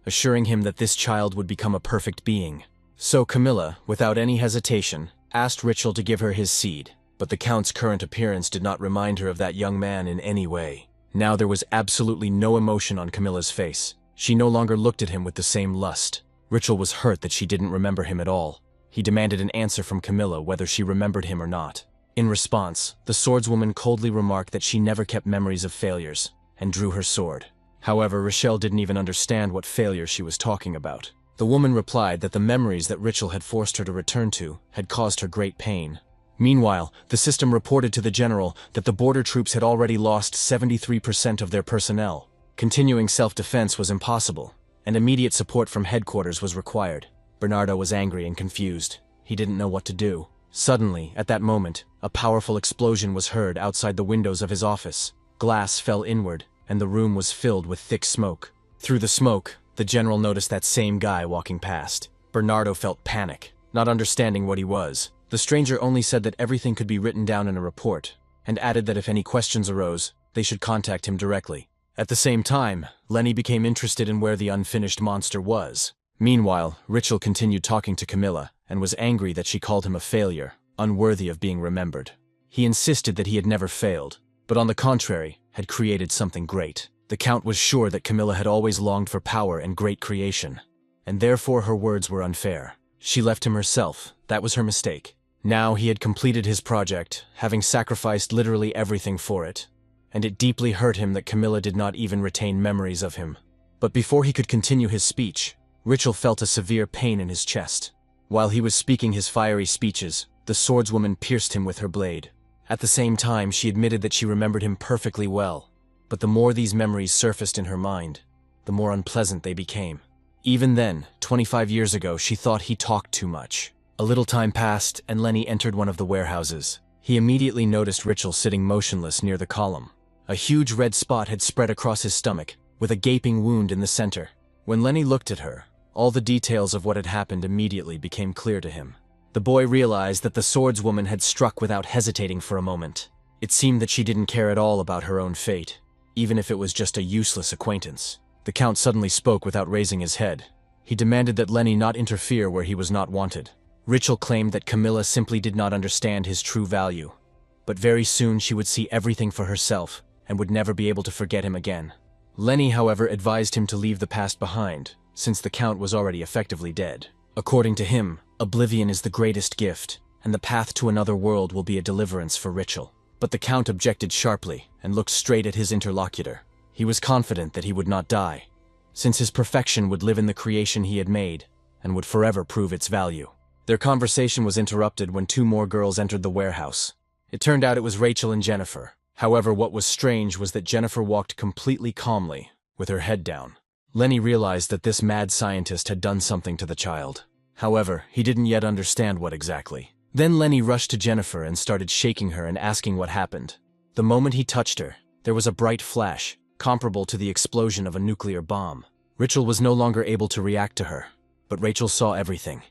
[SPEAKER 1] assuring him that this child would become a perfect being. So Camilla, without any hesitation, asked Rachel to give her his seed, but the Count's current appearance did not remind her of that young man in any way. Now there was absolutely no emotion on Camilla's face. She no longer looked at him with the same lust. Rachel was hurt that she didn't remember him at all. He demanded an answer from Camilla whether she remembered him or not. In response, the swordswoman coldly remarked that she never kept memories of failures, and drew her sword. However, Rachel didn't even understand what failure she was talking about. The woman replied that the memories that Rachel had forced her to return to had caused her great pain. Meanwhile, the system reported to the general that the border troops had already lost 73% of their personnel. Continuing self-defense was impossible, and immediate support from headquarters was required. Bernardo was angry and confused. He didn't know what to do. Suddenly, at that moment, a powerful explosion was heard outside the windows of his office. Glass fell inward, and the room was filled with thick smoke. Through the smoke, the general noticed that same guy walking past. Bernardo felt panic, not understanding what he was. The stranger only said that everything could be written down in a report, and added that if any questions arose, they should contact him directly. At the same time, Lenny became interested in where the unfinished monster was. Meanwhile, Rachel continued talking to Camilla, and was angry that she called him a failure, unworthy of being remembered. He insisted that he had never failed, but on the contrary, had created something great. The Count was sure that Camilla had always longed for power and great creation, and therefore her words were unfair. She left him herself, that was her mistake. Now he had completed his project, having sacrificed literally everything for it, and it deeply hurt him that Camilla did not even retain memories of him. But before he could continue his speech, Rachel felt a severe pain in his chest. While he was speaking his fiery speeches, the swordswoman pierced him with her blade. At the same time, she admitted that she remembered him perfectly well, but the more these memories surfaced in her mind, the more unpleasant they became. Even then, 25 years ago, she thought he talked too much. A little time passed, and Lenny entered one of the warehouses. He immediately noticed Rachel sitting motionless near the column. A huge red spot had spread across his stomach, with a gaping wound in the center. When Lenny looked at her, all the details of what had happened immediately became clear to him. The boy realized that the swordswoman had struck without hesitating for a moment. It seemed that she didn't care at all about her own fate, even if it was just a useless acquaintance. The Count suddenly spoke without raising his head. He demanded that Lenny not interfere where he was not wanted. Rachel claimed that Camilla simply did not understand his true value, but very soon she would see everything for herself and would never be able to forget him again. Lenny, however, advised him to leave the past behind, since the Count was already effectively dead. According to him, oblivion is the greatest gift, and the path to another world will be a deliverance for Rachel. But the Count objected sharply and looked straight at his interlocutor. He was confident that he would not die, since his perfection would live in the creation he had made and would forever prove its value. Their conversation was interrupted when two more girls entered the warehouse. It turned out it was Rachel and Jennifer. However, what was strange was that Jennifer walked completely calmly, with her head down. Lenny realized that this mad scientist had done something to the child. However, he didn't yet understand what exactly. Then Lenny rushed to Jennifer and started shaking her and asking what happened. The moment he touched her, there was a bright flash, comparable to the explosion of a nuclear bomb. Rachel was no longer able to react to her, but Rachel saw everything.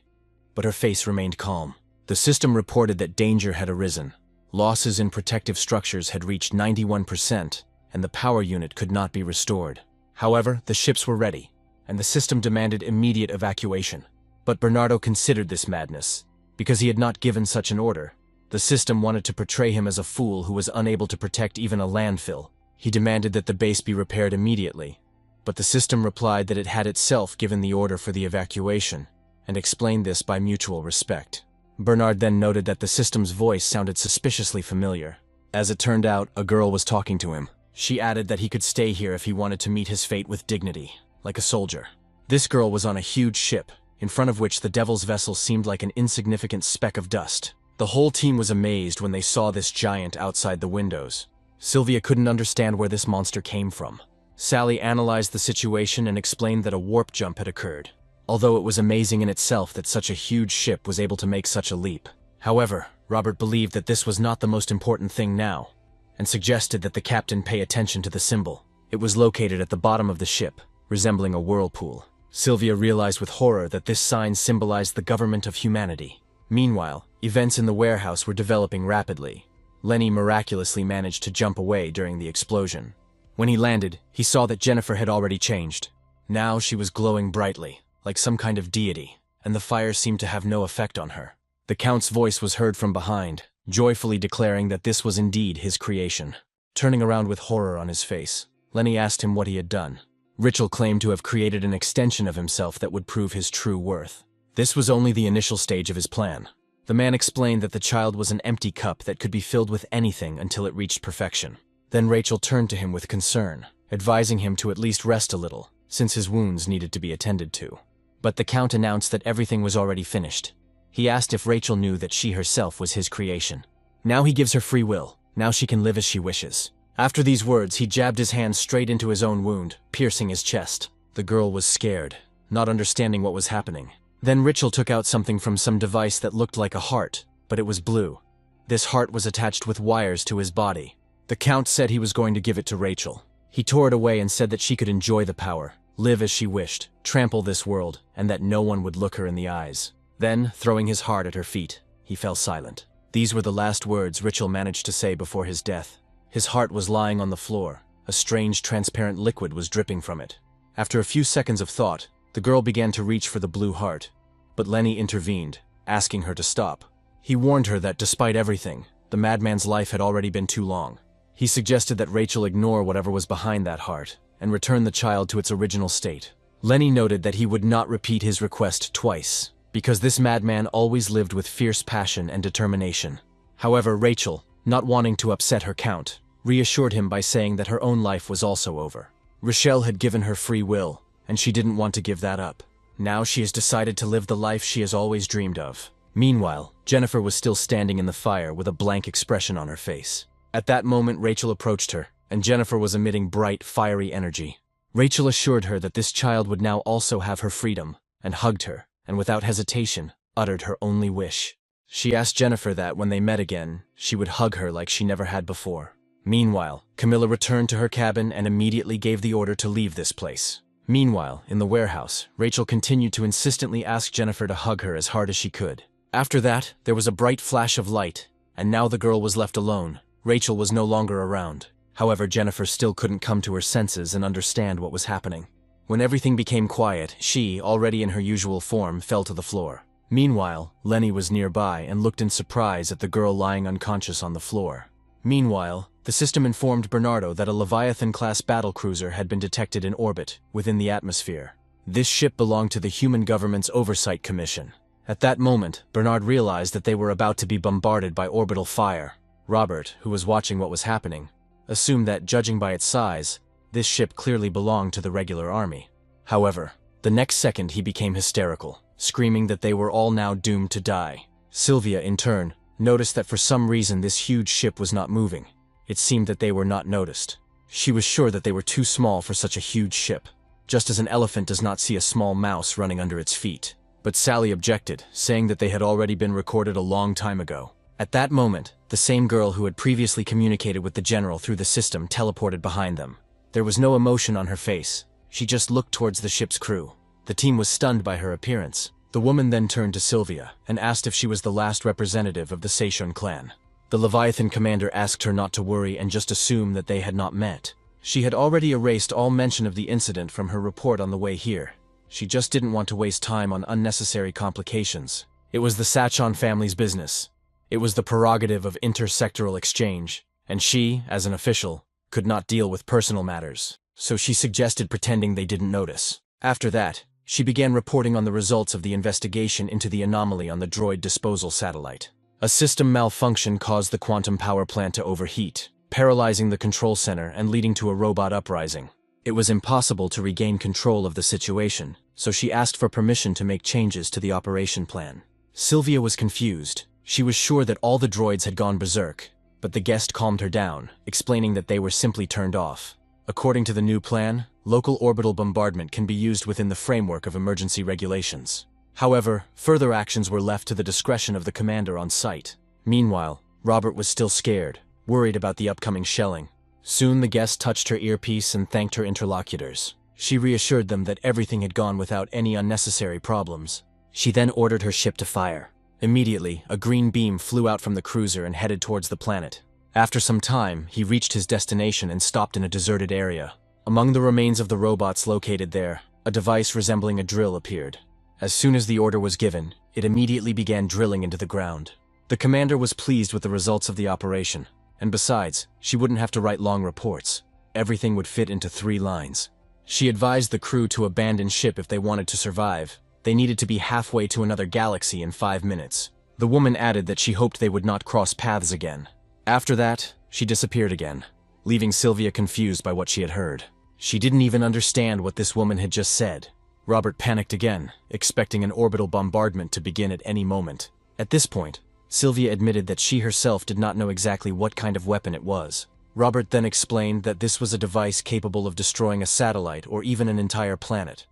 [SPEAKER 1] But her face remained calm. The system reported that danger had arisen. Losses in protective structures had reached 91%, and the power unit could not be restored. However, the ships were ready, and the system demanded immediate evacuation. But Bernardo considered this madness, because he had not given such an order. The system wanted to portray him as a fool who was unable to protect even a landfill. He demanded that the base be repaired immediately, but the system replied that it had itself given the order for the evacuation, and explained this by mutual respect. Bernard then noted that the system's voice sounded suspiciously familiar. As it turned out, a girl was talking to him. She added that he could stay here if he wanted to meet his fate with dignity, like a soldier. This girl was on a huge ship, in front of which the Devil's vessel seemed like an insignificant speck of dust. The whole team was amazed when they saw this giant outside the windows. Sylvia couldn't understand where this monster came from. Sally analyzed the situation and explained that a warp jump had occurred, although it was amazing in itself that such a huge ship was able to make such a leap. However, Robert believed that this was not the most important thing now, and suggested that the captain pay attention to the symbol. It was located at the bottom of the ship, resembling a whirlpool. Sylvia realized with horror that this sign symbolized the government of humanity. Meanwhile, events in the warehouse were developing rapidly. Lenny miraculously managed to jump away during the explosion. When he landed, he saw that Jennifer had already changed. Now she was glowing brightly, like some kind of deity, and the fire seemed to have no effect on her. The Count's voice was heard from behind, joyfully declaring that this was indeed his creation. Turning around with horror on his face, Lenny asked him what he had done. Richel claimed to have created an extension of himself that would prove his true worth. This was only the initial stage of his plan. The man explained that the child was an empty cup that could be filled with anything until it reached perfection. Then Rachel turned to him with concern, advising him to at least rest a little, since his wounds needed to be attended to. But the Count announced that everything was already finished. He asked if Rachel knew that she herself was his creation. Now he gives her free will, now she can live as she wishes. After these words, he jabbed his hand straight into his own wound, piercing his chest. The girl was scared, not understanding what was happening. Then Richel took out something from some device that looked like a heart, but it was blue. This heart was attached with wires to his body. The Count said he was going to give it to Rachel. He tore it away and said that she could enjoy the power, live as she wished, trample this world, and that no one would look her in the eyes. Then, throwing his heart at her feet, he fell silent. These were the last words Richel managed to say before his death. His heart was lying on the floor. A strange, transparent liquid was dripping from it. After a few seconds of thought, the girl began to reach for the blue heart. But Lenny intervened, asking her to stop. He warned her that despite everything, the madman's life had already been too long. He suggested that Rachel ignore whatever was behind that heart, and return the child to its original state. Lenny noted that he would not repeat his request twice, because this madman always lived with fierce passion and determination. However, Rachel, not wanting to upset her Count, reassured him by saying that her own life was also over. Rochelle had given her free will, and she didn't want to give that up. Now she has decided to live the life she has always dreamed of. Meanwhile, Jennifer was still standing in the fire with a blank expression on her face. At that moment, Rachel approached her, and Jennifer was emitting bright, fiery energy. Rachel assured her that this child would now also have her freedom, and hugged her, and without hesitation, uttered her only wish. She asked Jennifer that when they met again, she would hug her like she never had before. Meanwhile, Camilla returned to her cabin and immediately gave the order to leave this place. Meanwhile, in the warehouse, Rachel continued to insistently ask Jennifer to hug her as hard as she could. After that, there was a bright flash of light, and now the girl was left alone. Rachel was no longer around. However, Jennifer still couldn't come to her senses and understand what was happening. When everything became quiet, she, already in her usual form, fell to the floor. Meanwhile, Lenny was nearby and looked in surprise at the girl lying unconscious on the floor. Meanwhile, the system informed Bernardo that a Leviathan-class battlecruiser had been detected in orbit, within the atmosphere. This ship belonged to the Human Government's Oversight Commission. At that moment, Bernard realized that they were about to be bombarded by orbital fire. Robert, who was watching what was happening, assumed that, judging by its size, this ship clearly belonged to the regular army. However, the next second he became hysterical, screaming that they were all now doomed to die. Sylvia, in turn, noticed that for some reason this huge ship was not moving. It seemed that they were not noticed. She was sure that they were too small for such a huge ship, just as an elephant does not see a small mouse running under its feet. But Sally objected, saying that they had already been recorded a long time ago. At that moment, the same girl who had previously communicated with the general through the system teleported behind them. There was no emotion on her face. She just looked towards the ship's crew. The team was stunned by her appearance. The woman then turned to Sylvia and asked if she was the last representative of the Seishun clan. The Leviathan commander asked her not to worry and just assume that they had not met. She had already erased all mention of the incident from her report on the way here. She just didn't want to waste time on unnecessary complications. It was the Sachon family's business. It was the prerogative of intersectoral exchange, and she, as an official, could not deal with personal matters, so she suggested pretending they didn't notice. After that, she began reporting on the results of the investigation into the anomaly on the droid disposal satellite. A system malfunction caused the quantum power plant to overheat, paralyzing the control center and leading to a robot uprising. It was impossible to regain control of the situation, so she asked for permission to make changes to the operation plan. Sylvia was confused. She was sure that all the droids had gone berserk, but the guest calmed her down, explaining that they were simply turned off. According to the new plan, local orbital bombardment can be used within the framework of emergency regulations. However, further actions were left to the discretion of the commander on site. Meanwhile, Robert was still scared, worried about the upcoming shelling. Soon the guest touched her earpiece and thanked her interlocutors. She reassured them that everything had gone without any unnecessary problems. She then ordered her ship to fire. Immediately, a green beam flew out from the cruiser and headed towards the planet. After some time, he reached his destination and stopped in a deserted area. Among the remains of the robots located there, a device resembling a drill appeared. As soon as the order was given, it immediately began drilling into the ground. The commander was pleased with the results of the operation, and besides, she wouldn't have to write long reports. Everything would fit into 3 lines. She advised the crew to abandon ship if they wanted to survive. They needed to be halfway to another galaxy in 5 minutes. The woman added that she hoped they would not cross paths again. After that, she disappeared again, leaving Sylvia confused by what she had heard. She didn't even understand what this woman had just said. Robert panicked again, expecting an orbital bombardment to begin at any moment. At this point, Sylvia admitted that she herself did not know exactly what kind of weapon it was. Robert then explained that this was a device capable of destroying a satellite or even an entire planet,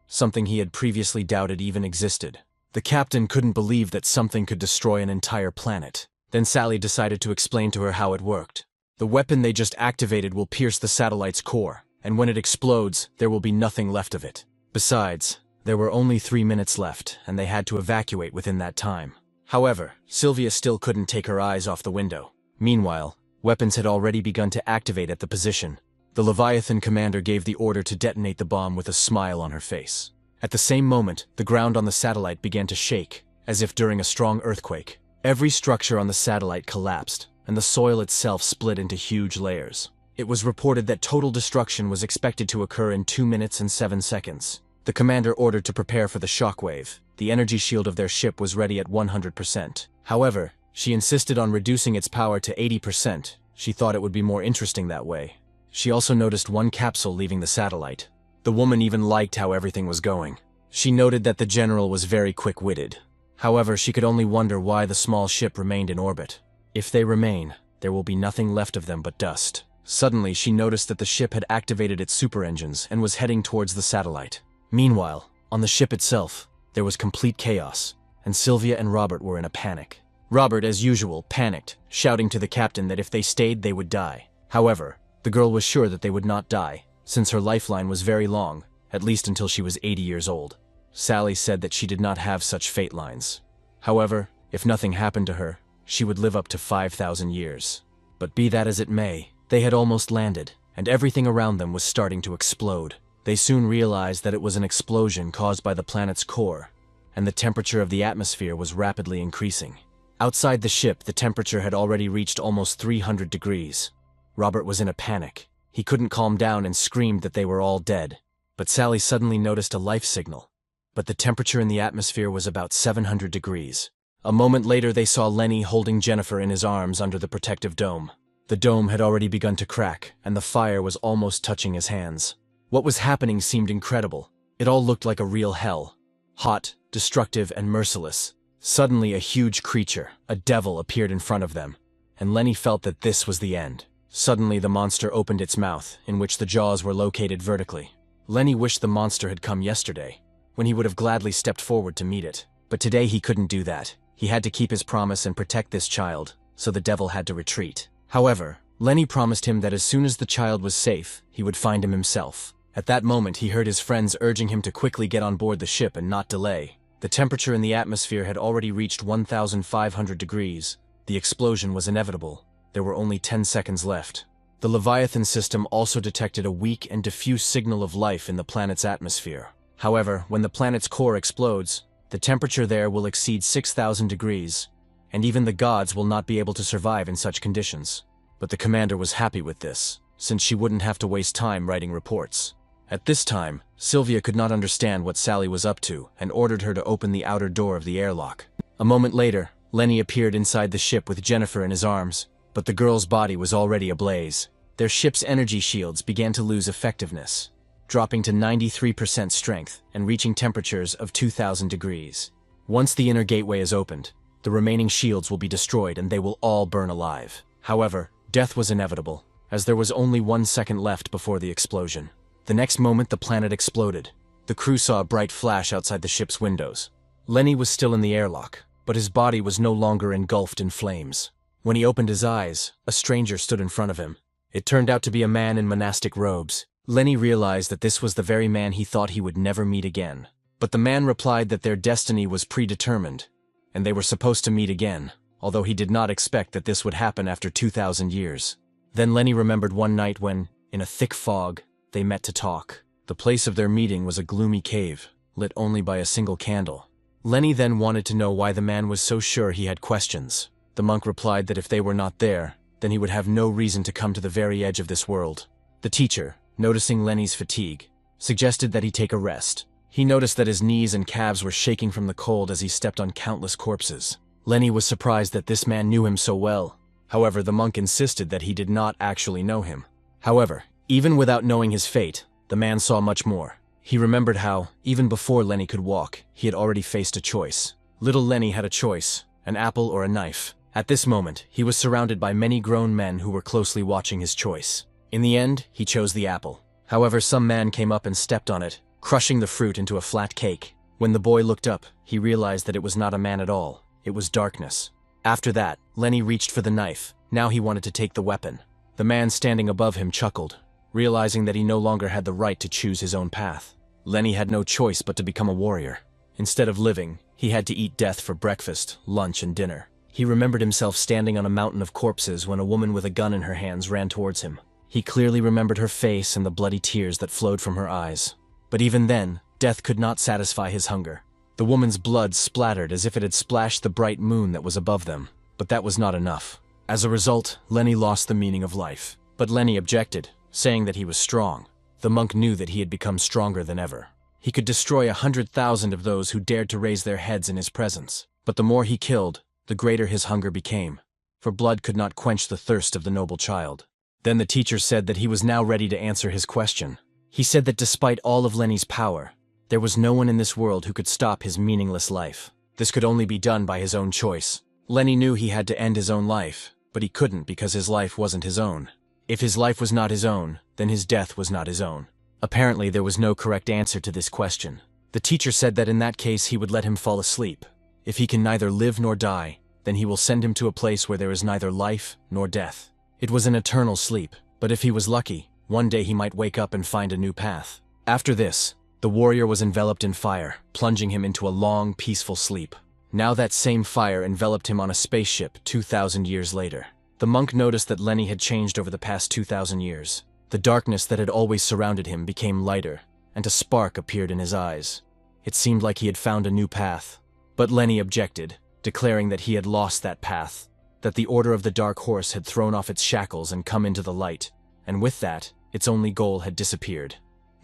[SPEAKER 1] something he had previously doubted even existed. The captain couldn't believe that something could destroy an entire planet. Then Sally decided to explain to her how it worked. The weapon they just activated will pierce the satellite's core, and when it explodes, there will be nothing left of it. Besides, there were only 3 minutes left, and they had to evacuate within that time. However, Sylvia still couldn't take her eyes off the window. Meanwhile, weapons had already begun to activate at the position. The Leviathan commander gave the order to detonate the bomb with a smile on her face. At the same moment, the ground on the satellite began to shake, as if during a strong earthquake. Every structure on the satellite collapsed, and the soil itself split into huge layers. It was reported that total destruction was expected to occur in 2 minutes and 7 seconds. The commander ordered to prepare for the shockwave. The energy shield of their ship was ready at 100%. However, she insisted on reducing its power to 80%. She thought it would be more interesting that way. She also noticed one capsule leaving the satellite. The woman even liked how everything was going. She noted that the general was very quick-witted. However, she could only wonder why the small ship remained in orbit. If they remain, there will be nothing left of them but dust. Suddenly, she noticed that the ship had activated its super engines and was heading towards the satellite. Meanwhile, on the ship itself, there was complete chaos, and Sylvia and Robert were in a panic. Robert, as usual, panicked, shouting to the captain that if they stayed, they would die. However, the girl was sure that they would not die, since her lifeline was very long, at least until she was 80 years old. Sally said that she did not have such fate lines. However, if nothing happened to her, she would live up to 5,000 years. But be that as it may, they had almost landed, and everything around them was starting to explode. They soon realized that it was an explosion caused by the planet's core, and the temperature of the atmosphere was rapidly increasing. Outside the ship, the temperature had already reached almost 300 degrees. Robert was in a panic. He couldn't calm down and screamed that they were all dead. But Sally suddenly noticed a life signal. But the temperature in the atmosphere was about 700 degrees. A moment later, they saw Lenny holding Jennifer in his arms under the protective dome. The dome had already begun to crack, and the fire was almost touching his hands. What was happening seemed incredible. It all looked like a real hell. Hot, destructive, and merciless. Suddenly, a huge creature, a devil, appeared in front of them, and Lenny felt that this was the end. Suddenly, the monster opened its mouth, in which the jaws were located vertically. Lenny wished the monster had come yesterday, when he would have gladly stepped forward to meet it. But today he couldn't do that. He had to keep his promise and protect this child, so the devil had to retreat. However, Lenny promised him that as soon as the child was safe, he would find him himself. At that moment, he heard his friends urging him to quickly get on board the ship and not delay. The temperature in the atmosphere had already reached 1,500 degrees. The explosion was inevitable. There were only 10 seconds left. The Leviathan system also detected a weak and diffuse signal of life in the planet's atmosphere. However, when the planet's core explodes, the temperature there will exceed 6,000 degrees, and even the gods will not be able to survive in such conditions. But the commander was happy with this, since she wouldn't have to waste time writing reports. At this time, Sylvia could not understand what Sally was up to and ordered her to open the outer door of the airlock. A moment later, Lenny appeared inside the ship with Jennifer in his arms, but the girl's body was already ablaze. Their ship's energy shields began to lose effectiveness, dropping to 93% strength and reaching temperatures of 2,000 degrees. Once the inner gateway is opened, the remaining shields will be destroyed and they will all burn alive. However, death was inevitable, as there was only 1 second left before the explosion. The next moment, the planet exploded. The crew saw a bright flash outside the ship's windows. Lenny was still in the airlock, but his body was no longer engulfed in flames. When he opened his eyes, a stranger stood in front of him. It turned out to be a man in monastic robes. Lenny realized that this was the very man he thought he would never meet again. But the man replied that their destiny was predetermined, and they were supposed to meet again, although he did not expect that this would happen after 2,000 years. Then Lenny remembered one night when, in a thick fog, they met to talk. The place of their meeting was a gloomy cave. lit only by a single candle. Lenny then wanted to know why the man was so sure he had questions. The monk replied that if they were not there, then he would have no reason to come to the very edge of this world. The teacher, noticing Lenny's fatigue, suggested that he take a rest. He noticed that his knees and calves were shaking from the cold as he stepped on countless corpses. Lenny was surprised that this man knew him so well. However, the monk insisted that he did not actually know him. However, even without knowing his fate, the man saw much more. He remembered how, even before Lenny could walk, he had already faced a choice. Little Lenny had a choice, an apple or a knife. At this moment, he was surrounded by many grown men who were closely watching his choice. In the end, he chose the apple. However, some man came up and stepped on it, crushing the fruit into a flat cake. When the boy looked up, he realized that it was not a man at all. It was darkness. After that, Lenny reached for the knife. Now he wanted to take the weapon. The man standing above him chuckled, realizing that he no longer had the right to choose his own path. Lenny had no choice but to become a warrior. Instead of living, he had to eat death for breakfast, lunch, and dinner. He remembered himself standing on a mountain of corpses when a woman with a gun in her hands ran towards him. He clearly remembered her face and the bloody tears that flowed from her eyes. But even then, death could not satisfy his hunger. The woman's blood splattered as if it had splashed the bright moon that was above them. But that was not enough. As a result, Lenny lost the meaning of life. But Lenny objected, saying that he was strong. The monk knew that he had become stronger than ever. He could destroy 100,000 of those who dared to raise their heads in his presence. But the more he killed, the greater his hunger became, for blood could not quench the thirst of the noble child. Then the teacher said that he was now ready to answer his question. He said that despite all of Lenny's power, there was no one in this world who could stop his meaningless life. This could only be done by his own choice. Lenny knew he had to end his own life, but he couldn't because his life wasn't his own. If his life was not his own, then his death was not his own. Apparently, there was no correct answer to this question. The teacher said that in that case he would let him fall asleep. If he can neither live nor die, then he will send him to a place where there is neither life nor death. It was an eternal sleep, but if he was lucky, one day he might wake up and find a new path. After this, the warrior was enveloped in fire, plunging him into a long, peaceful sleep. Now that same fire enveloped him on a spaceship 2,000 years later. The monk noticed that Lenny had changed over the past 2,000 years. The darkness that had always surrounded him became lighter, and a spark appeared in his eyes. It seemed like he had found a new path. But Lenny objected, declaring that he had lost that path, that the Order of the Dark Horse had thrown off its shackles and come into the light, and with that, its only goal had disappeared.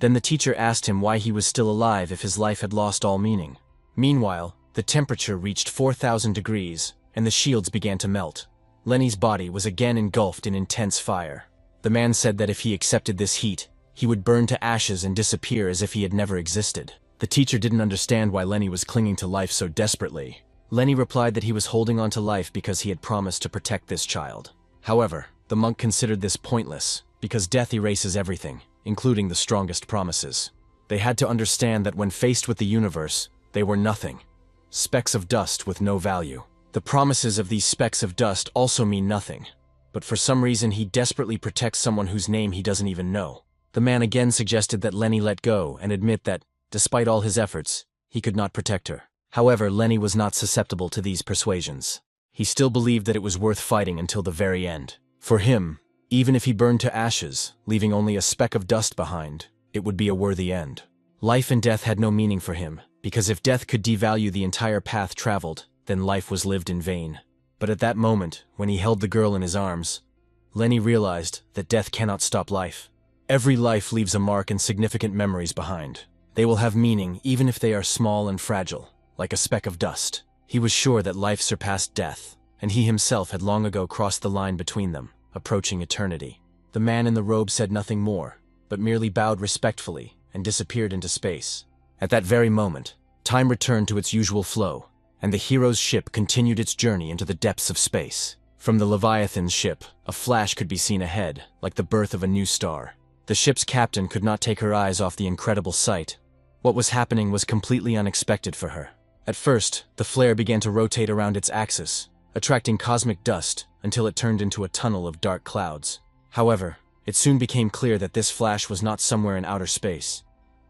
[SPEAKER 1] Then the teacher asked him why he was still alive if his life had lost all meaning. Meanwhile, the temperature reached 4,000 degrees, and the shields began to melt. Lenny's body was again engulfed in intense fire. The man said that if he accepted this heat, he would burn to ashes and disappear as if he had never existed. The teacher didn't understand why Lenny was clinging to life so desperately. Lenny replied that he was holding on to life because he had promised to protect this child. However, the monk considered this pointless, because death erases everything, including the strongest promises. They had to understand that when faced with the universe, they were nothing. Specks of dust with no value. The promises of these specks of dust also mean nothing. But for some reason he desperately protects someone whose name he doesn't even know. The man again suggested that Lenny let go and admit that, despite all his efforts, he could not protect her. However, Lenny was not susceptible to these persuasions. He still believed that it was worth fighting until the very end. For him, even if he burned to ashes, leaving only a speck of dust behind, it would be a worthy end. Life and death had no meaning for him, because if death could devalue the entire path traveled, then life was lived in vain. But at that moment, when he held the girl in his arms, Lenny realized that death cannot stop life. Every life leaves a mark and significant memories behind. They will have meaning even if they are small and fragile, like a speck of dust. He was sure that life surpassed death, and he himself had long ago crossed the line between them, approaching eternity. The man in the robe said nothing more, but merely bowed respectfully and disappeared into space. At that very moment, time returned to its usual flow, and the hero's ship continued its journey into the depths of space. From the Leviathan's ship, a flash could be seen ahead, like the birth of a new star. The ship's captain could not take her eyes off the incredible sight. What was happening was completely unexpected for her. At first, the flare began to rotate around its axis, attracting cosmic dust until it turned into a tunnel of dark clouds. However, it soon became clear that this flash was not somewhere in outer space.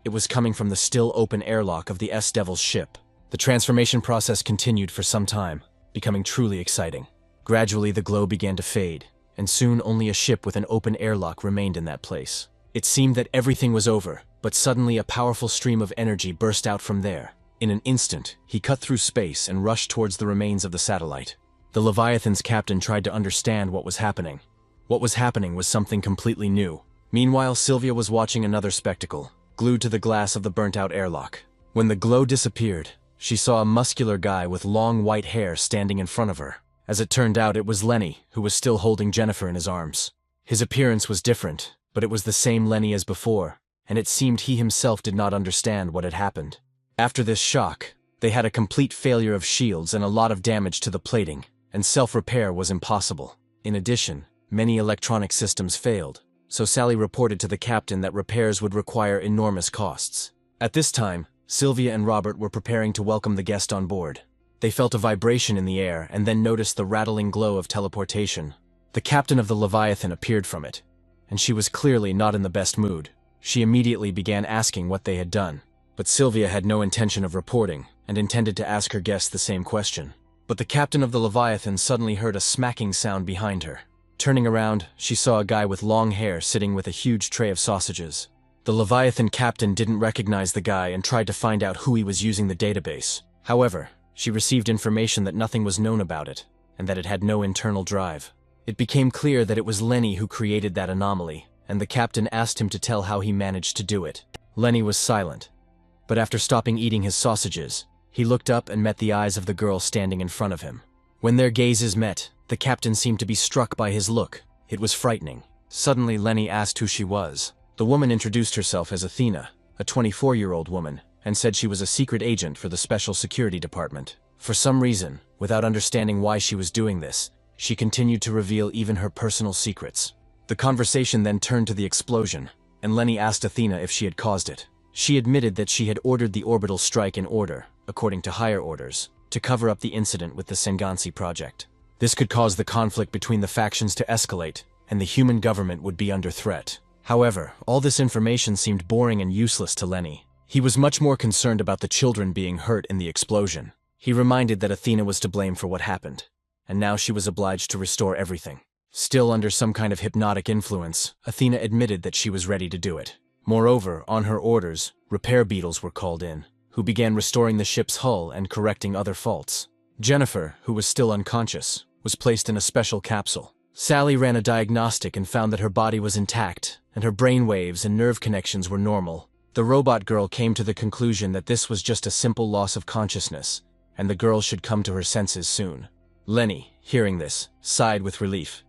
[SPEAKER 1] It was coming from the still open airlock of the S-Devil's ship. The transformation process continued for some time, becoming truly exciting. Gradually, the glow began to fade, and soon only a ship with an open airlock remained in that place. It seemed that everything was over, but suddenly a powerful stream of energy burst out from there. In an instant, he cut through space and rushed towards the remains of the satellite. The Leviathan's captain tried to understand what was happening. What was happening was something completely new. Meanwhile, Sylvia was watching another spectacle, glued to the glass of the burnt-out airlock. When the glow disappeared, she saw a muscular guy with long white hair standing in front of her. As it turned out, it was Lenny, who was still holding Jennifer in his arms. His appearance was different, but it was the same Lenny as before, and it seemed he himself did not understand what had happened. After this shock, they had a complete failure of shields and a lot of damage to the plating, and self-repair was impossible. In addition, many electronic systems failed, so Sally reported to the captain that repairs would require enormous costs. At this time, Sylvia and Robert were preparing to welcome the guest on board. They felt a vibration in the air and then noticed the rattling glow of teleportation. The captain of the Leviathan appeared from it, and she was clearly not in the best mood. She immediately began asking what they had done, but Sylvia had no intention of reporting and intended to ask her guests the same question. But the captain of the Leviathan suddenly heard a smacking sound behind her. Turning around, she saw a guy with long hair sitting with a huge tray of sausages. The Leviathan captain didn't recognize the guy and tried to find out who he was using the database. However, she received information that nothing was known about it, and that it had no internal drive. It became clear that it was Lenny who created that anomaly, and the captain asked him to tell how he managed to do it. Lenny was silent, but after stopping eating his sausages, he looked up and met the eyes of the girl standing in front of him. When their gazes met, the captain seemed to be struck by his look. It was frightening. Suddenly, Lenny asked who she was. The woman introduced herself as Athena, a 24-year-old woman, and said she was a secret agent for the Special Security Department. For some reason, without understanding why she was doing this, she continued to reveal even her personal secrets. The conversation then turned to the explosion, and Lenny asked Athena if she had caused it. She admitted that she had ordered the orbital strike in order, according to higher orders, to cover up the incident with the Sengansi project. This could cause the conflict between the factions to escalate, and the human government would be under threat. However, all this information seemed boring and useless to Lenny. He was much more concerned about the children being hurt in the explosion. He reminded that Athena was to blame for what happened, and now she was obliged to restore everything. Still under some kind of hypnotic influence, Athena admitted that she was ready to do it. Moreover, on her orders, repair beetles were called in, who began restoring the ship's hull and correcting other faults. Jennifer, who was still unconscious, was placed in a special capsule. Sally ran a diagnostic and found that her body was intact, and her brain waves and nerve connections were normal. The robot girl came to the conclusion that this was just a simple loss of consciousness, and the girl should come to her senses soon. Lenny, hearing this, sighed with relief,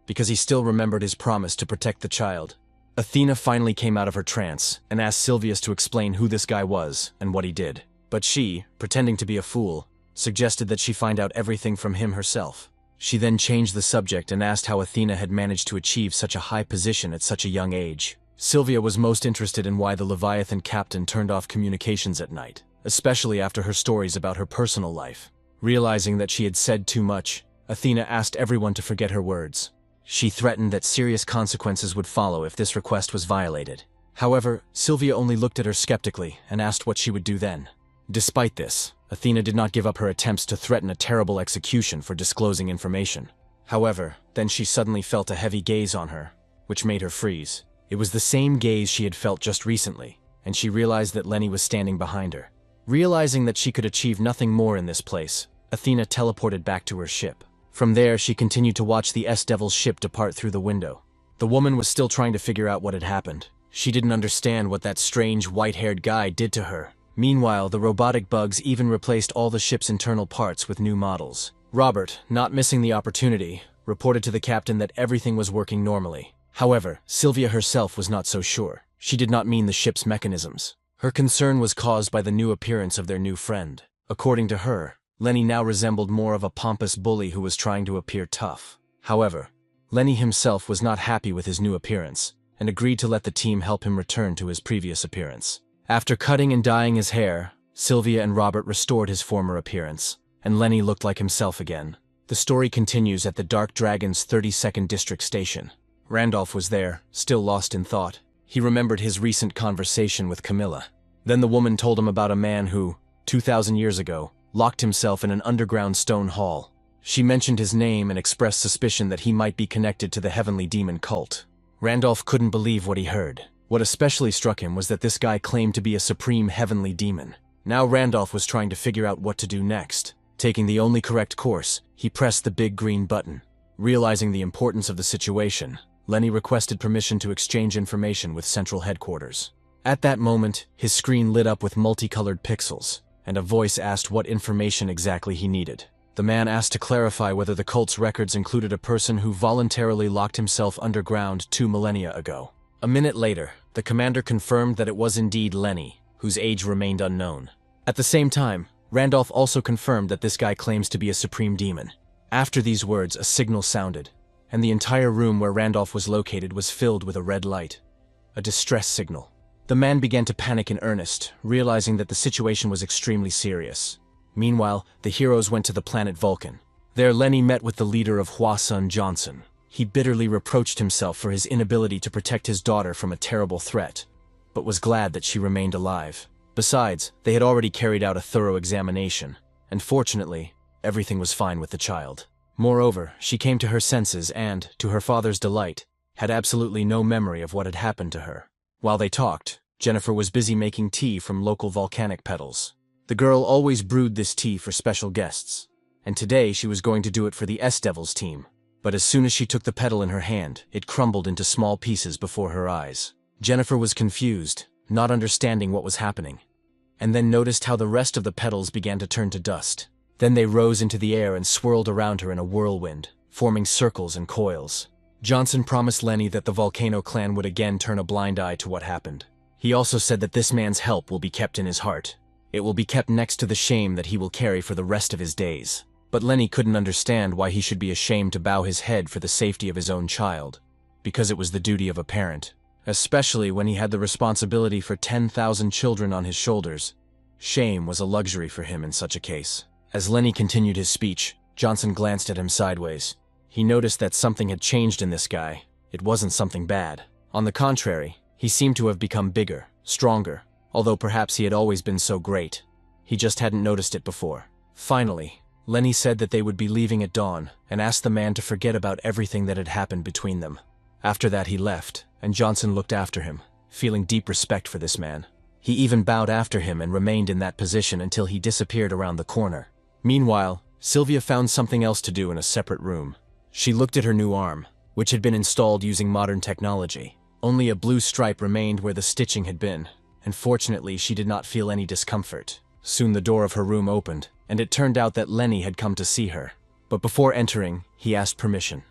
[SPEAKER 1] because he still remembered his promise to protect the child. Athena finally came out of her trance and asked Sylvius to explain who this guy was and what he did. But she, pretending to be a fool, suggested that she find out everything from him herself. She then changed the subject and asked how Athena had managed to achieve such a high position at such a young age. Sylvia was most interested in why the Leviathan captain turned off communications at night, especially after her stories about her personal life. Realizing that she had said too much, Athena asked everyone to forget her words. She threatened that serious consequences would follow if this request was violated. However, Sylvia only looked at her skeptically and asked what she would do then. Despite this, Athena did not give up her attempts to threaten a terrible execution for disclosing information. However, then she suddenly felt a heavy gaze on her, which made her freeze. It was the same gaze she had felt just recently, and she realized that Lenny was standing behind her. Realizing that she could achieve nothing more in this place, Athena teleported back to her ship. From there, she continued to watch the S-Devil's ship depart through the window. The woman was still trying to figure out what had happened. She didn't understand what that strange white-haired guy did to her. Meanwhile, the robotic bugs even replaced all the ship's internal parts with new models. Robert, not missing the opportunity, reported to the captain that everything was working normally. However, Sylvia herself was not so sure. She did not mean the ship's mechanisms. Her concern was caused by the new appearance of their new friend. According to her, Lenny now resembled more of a pompous bully who was trying to appear tough. However, Lenny himself was not happy with his new appearance, and agreed to let the team help him return to his previous appearance. After cutting and dyeing his hair, Sylvia and Robert restored his former appearance, and Lenny looked like himself again. The story continues at the Dark Dragon's 32nd District Station. Randolph was there, still lost in thought. He remembered his recent conversation with Camilla. Then the woman told him about a man who, 2,000 years ago, locked himself in an underground stone hall. She mentioned his name and expressed suspicion that he might be connected to the Heavenly Demon cult. Randolph couldn't believe what he heard. What especially struck him was that this guy claimed to be a supreme heavenly demon. Now Randolph was trying to figure out what to do next. Taking the only correct course, he pressed the big green button. Realizing the importance of the situation, Lenny requested permission to exchange information with Central Headquarters. At that moment, his screen lit up with multicolored pixels, and a voice asked what information exactly he needed. The man asked to clarify whether the cult's records included a person who voluntarily locked himself underground 2 millennia ago. A minute later, the commander confirmed that it was indeed Lenny, whose age remained unknown. At the same time, Randolph also confirmed that this guy claims to be a supreme demon. After these words, a signal sounded, and the entire room where Randolph was located was filled with a red light. A distress signal. The man began to panic in earnest, realizing that the situation was extremely serious. Meanwhile, the heroes went to the planet Vulcan. There, Lenny met with the leader of Hwa-Sun Johnson. He bitterly reproached himself for his inability to protect his daughter from a terrible threat, but was glad that she remained alive. Besides, they had already carried out a thorough examination, and fortunately, everything was fine with the child. Moreover, she came to her senses and, to her father's delight, had absolutely no memory of what had happened to her. While they talked, Jennifer was busy making tea from local volcanic petals. The girl always brewed this tea for special guests, and today she was going to do it for the S-Devils team. But as soon as she took the petal in her hand, it crumbled into small pieces before her eyes. Jennifer was confused, not understanding what was happening, and then noticed how the rest of the petals began to turn to dust. Then they rose into the air and swirled around her in a whirlwind, forming circles and coils. Johnson promised Lenny that the Volcano clan would again turn a blind eye to what happened. He also said that this man's help will be kept in his heart. It will be kept next to the shame that he will carry for the rest of his days. But Lenny couldn't understand why he should be ashamed to bow his head for the safety of his own child, because it was the duty of a parent, especially when he had the responsibility for 10,000 children on his shoulders. Shame was a luxury for him in such a case. As Lenny continued his speech, Johnson glanced at him sideways. He noticed that something had changed in this guy. It wasn't something bad. On the contrary, he seemed to have become bigger, stronger, although perhaps he had always been so great. He just hadn't noticed it before. Finally, Lenny said that they would be leaving at dawn and asked the man to forget about everything that had happened between them. After that he left, and Johnson looked after him, feeling deep respect for this man. He even bowed after him and remained in that position until he disappeared around the corner. Meanwhile, Sylvia found something else to do in a separate room. She looked at her new arm, which had been installed using modern technology. Only a blue stripe remained where the stitching had been, and fortunately she did not feel any discomfort. Soon the door of her room opened, and it turned out that Lenny had come to see her. But before entering, he asked permission,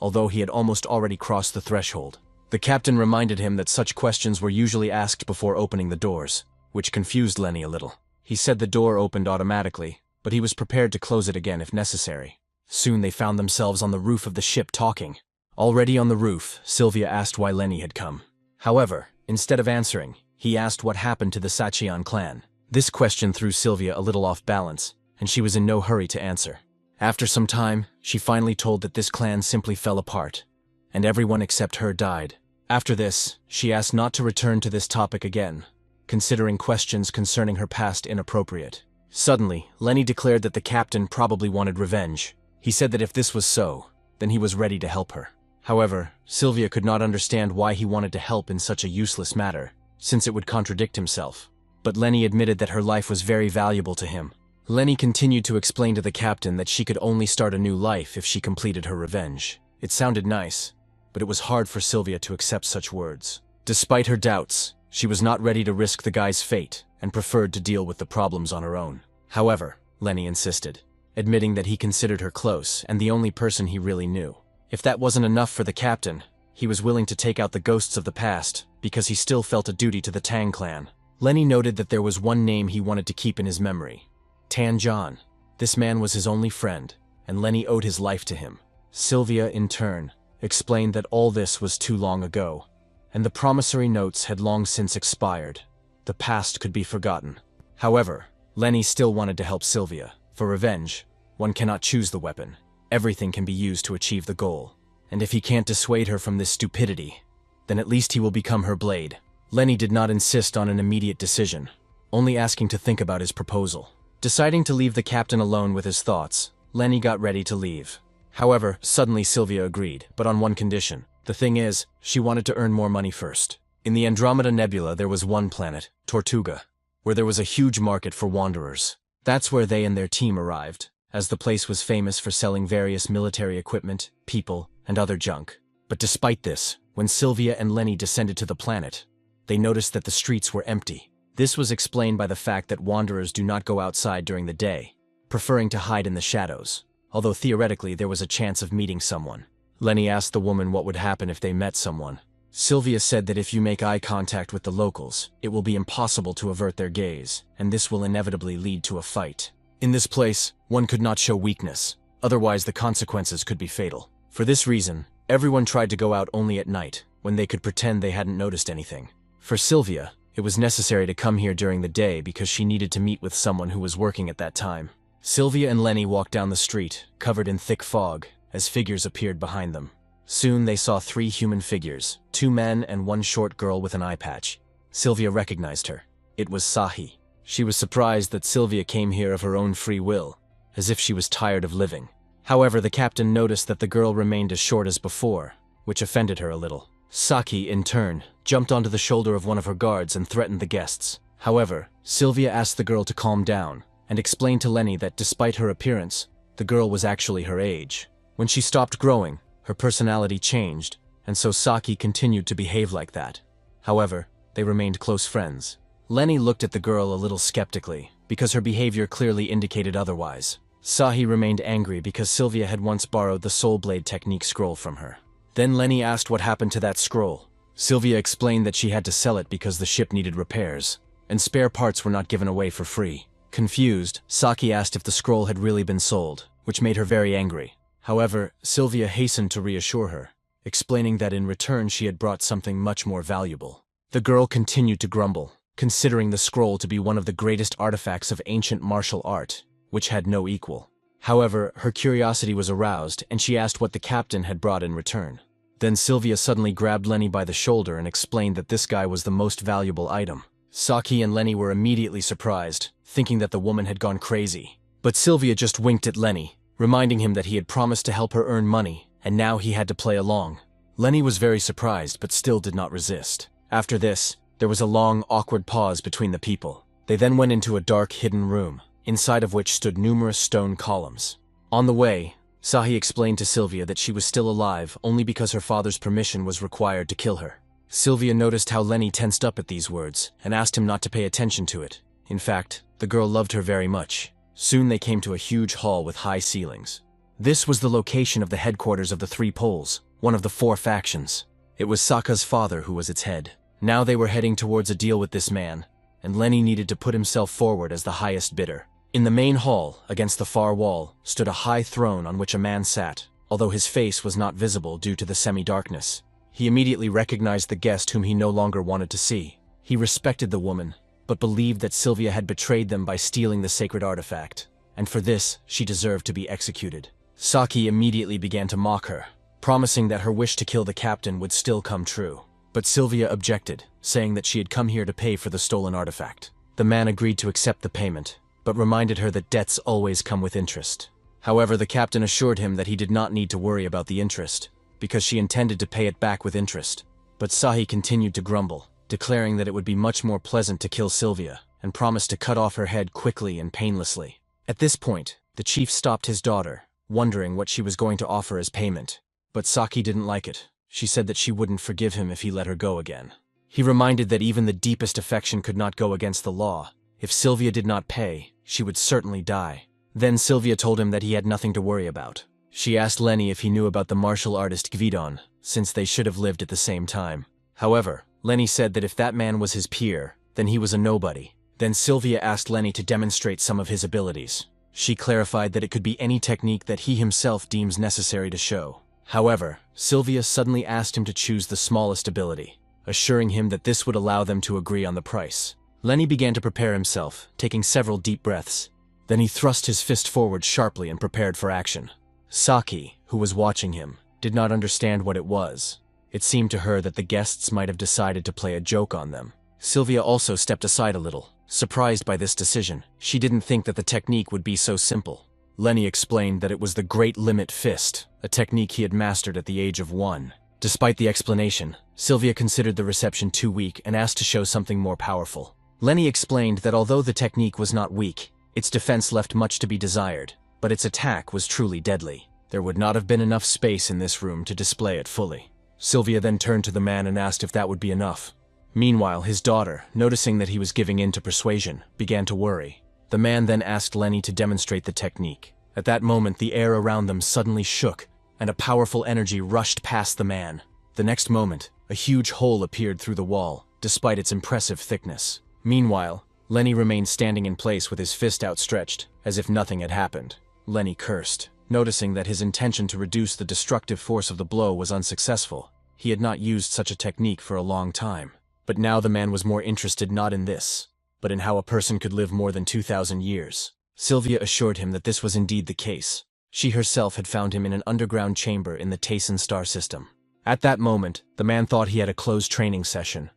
[SPEAKER 1] although he had almost already crossed the threshold. The captain reminded him that such questions were usually asked before opening the doors, which confused Lenny a little. He said the door opened automatically, but he was prepared to close it again if necessary. Soon they found themselves on the roof of the ship talking. Already on the roof, Sylvia asked why Lenny had come. However, instead of answering, he asked what happened to the Sacheon clan. This question threw Sylvia a little off balance, and she was in no hurry to answer. After some time, she finally told that this clan simply fell apart, and everyone except her died. After this, she asked not to return to this topic again, considering questions concerning her past inappropriate. Suddenly, Lenny declared that the captain probably wanted revenge. He said that if this was so, then he was ready to help her. However, Sylvia could not understand why he wanted to help in such a useless matter, since it would contradict himself. But Lenny admitted that her life was very valuable to him. Lenny continued to explain to the captain that she could only start a new life if she completed her revenge. It sounded nice, but it was hard for Sylvia to accept such words. Despite her doubts, she was not ready to risk the guy's fate and preferred to deal with the problems on her own. However, Lenny insisted, admitting that he considered her close and the only person he really knew. If that wasn't enough for the captain, he was willing to take out the ghosts of the past because he still felt a duty to the Tang clan. Lenny noted that there was one name he wanted to keep in his memory: Tan John. This man was his only friend, and Lenny owed his life to him. Sylvia, in turn, explained that all this was too long ago, and the promissory notes had long since expired. The past could be forgotten. However, Lenny still wanted to help Sylvia. For revenge, one cannot choose the weapon. Everything can be used to achieve the goal. And if he can't dissuade her from this stupidity, then at least he will become her blade. Lenny did not insist on an immediate decision, only asking to think about his proposal. Deciding to leave the captain alone with his thoughts, Lenny got ready to leave. However, suddenly Sylvia agreed, but on one condition. The thing is, she wanted to earn more money first. In the Andromeda Nebula there was one planet, Tortuga, where there was a huge market for wanderers. That's where they and their team arrived, as the place was famous for selling various military equipment, people, and other junk. But despite this, when Sylvia and Lenny descended to the planet, they noticed that the streets were empty. This was explained by the fact that wanderers do not go outside during the day, preferring to hide in the shadows, although theoretically there was a chance of meeting someone. Lenny asked the woman what would happen if they met someone. Sylvia said that if you make eye contact with the locals, it will be impossible to avert their gaze, and this will inevitably lead to a fight. In this place, one could not show weakness, otherwise the consequences could be fatal. For this reason, everyone tried to go out only at night, when they could pretend they hadn't noticed anything. For Sylvia, it was necessary to come here during the day because she needed to meet with someone who was working at that time. Sylvia and Lenny walked down the street, covered in thick fog, as figures appeared behind them. Soon they saw 3 human figures, 2 men and 1 short girl with an eye patch. Sylvia recognized her. It was Sahi. She was surprised that Sylvia came here of her own free will, as if she was tired of living. However, the captain noticed that the girl remained as short as before, which offended her a little. Saki, in turn, jumped onto the shoulder of one of her guards and threatened the guests. However, Sylvia asked the girl to calm down, and explained to Lenny that despite her appearance, the girl was actually her age. When she stopped growing, her personality changed, and so Saki continued to behave like that. However, they remained close friends. Lenny looked at the girl a little skeptically, because her behavior clearly indicated otherwise. Sahi remained angry because Sylvia had once borrowed the Soul Blade technique scroll from her. Then Lenny asked what happened to that scroll. Sylvia explained that she had to sell it because the ship needed repairs, and spare parts were not given away for free. Confused, Saki asked if the scroll had really been sold, which made her very angry. However, Sylvia hastened to reassure her, explaining that in return she had brought something much more valuable. The girl continued to grumble, considering the scroll to be one of the greatest artifacts of ancient martial art, which had no equal. However, her curiosity was aroused, and she asked what the captain had brought in return. Then Sylvia suddenly grabbed Lenny by the shoulder and explained that this guy was the most valuable item. Saki and Lenny were immediately surprised, thinking that the woman had gone crazy. But Sylvia just winked at Lenny, reminding him that he had promised to help her earn money, and now he had to play along. Lenny was very surprised, but still did not resist. After this, there was a long, awkward pause between the people. They then went into a dark, hidden room, inside of which stood numerous stone columns. On the way, Sahi explained to Sylvia that she was still alive only because her father's permission was required to kill her. Sylvia noticed how Lenny tensed up at these words, and asked him not to pay attention to it. In fact, the girl loved her very much. Soon they came to a huge hall with high ceilings. This was the location of the headquarters of the 3 poles, one of the 4 factions. It was Sokka's father who was its head. Now they were heading towards a deal with this man, and Lenny needed to put himself forward as the highest bidder. In the main hall, against the far wall, stood a high throne on which a man sat, although his face was not visible due to the semi-darkness. He immediately recognized the guest whom he no longer wanted to see. He respected the woman, but believed that Sylvia had betrayed them by stealing the sacred artifact, and for this, she deserved to be executed. Saki immediately began to mock her, promising that her wish to kill the captain would still come true. But Sylvia objected, saying that she had come here to pay for the stolen artifact. The man agreed to accept the payment, but reminded her that debts always come with interest. However, the captain assured him that he did not need to worry about the interest, because she intended to pay it back with interest. But Sahi continued to grumble, declaring that it would be much more pleasant to kill Sylvia, and promised to cut off her head quickly and painlessly. At this point, the chief stopped his daughter, wondering what she was going to offer as payment. But Saki didn't like it. She said that she wouldn't forgive him if he let her go again. He reminded that even the deepest affection could not go against the law. If Sylvia did not pay, she would certainly die. Then Sylvia told him that he had nothing to worry about. She asked Lenny if he knew about the martial artist Gvidon, since they should have lived at the same time. However, Lenny said that if that man was his peer, then he was a nobody. Then Sylvia asked Lenny to demonstrate some of his abilities. She clarified that it could be any technique that he himself deems necessary to show. However, Sylvia suddenly asked him to choose the smallest ability, assuring him that this would allow them to agree on the price. Lenny began to prepare himself, taking several deep breaths. Then he thrust his fist forward sharply and prepared for action. Saki, who was watching him, did not understand what it was. It seemed to her that the guests might have decided to play a joke on them. Sylvia also stepped aside a little, surprised by this decision. She didn't think that the technique would be so simple. Lenny explained that it was the Great Limit Fist, a technique he had mastered at the age of 1. Despite the explanation, Sylvia considered the reception too weak and asked to show something more powerful. Lenny explained that although the technique was not weak, its defense left much to be desired, but its attack was truly deadly. There would not have been enough space in this room to display it fully. Sylvia then turned to the man and asked if that would be enough. Meanwhile, his daughter, noticing that he was giving in to persuasion, began to worry. The man then asked Lenny to demonstrate the technique. At that moment, the air around them suddenly shook, and a powerful energy rushed past the man. The next moment, a huge hole appeared through the wall, despite its impressive thickness. Meanwhile, Lenny remained standing in place with his fist outstretched, as if nothing had happened. Lenny cursed, noticing that his intention to reduce the destructive force of the blow was unsuccessful. He had not used such a technique for a long time. But now the man was more interested not in this, but in how a person could live more than 2,000 years. Sylvia assured him that this was indeed the case. She herself had found him in an underground chamber in the Tayson star system. At that moment, the man thought he had a closed training session.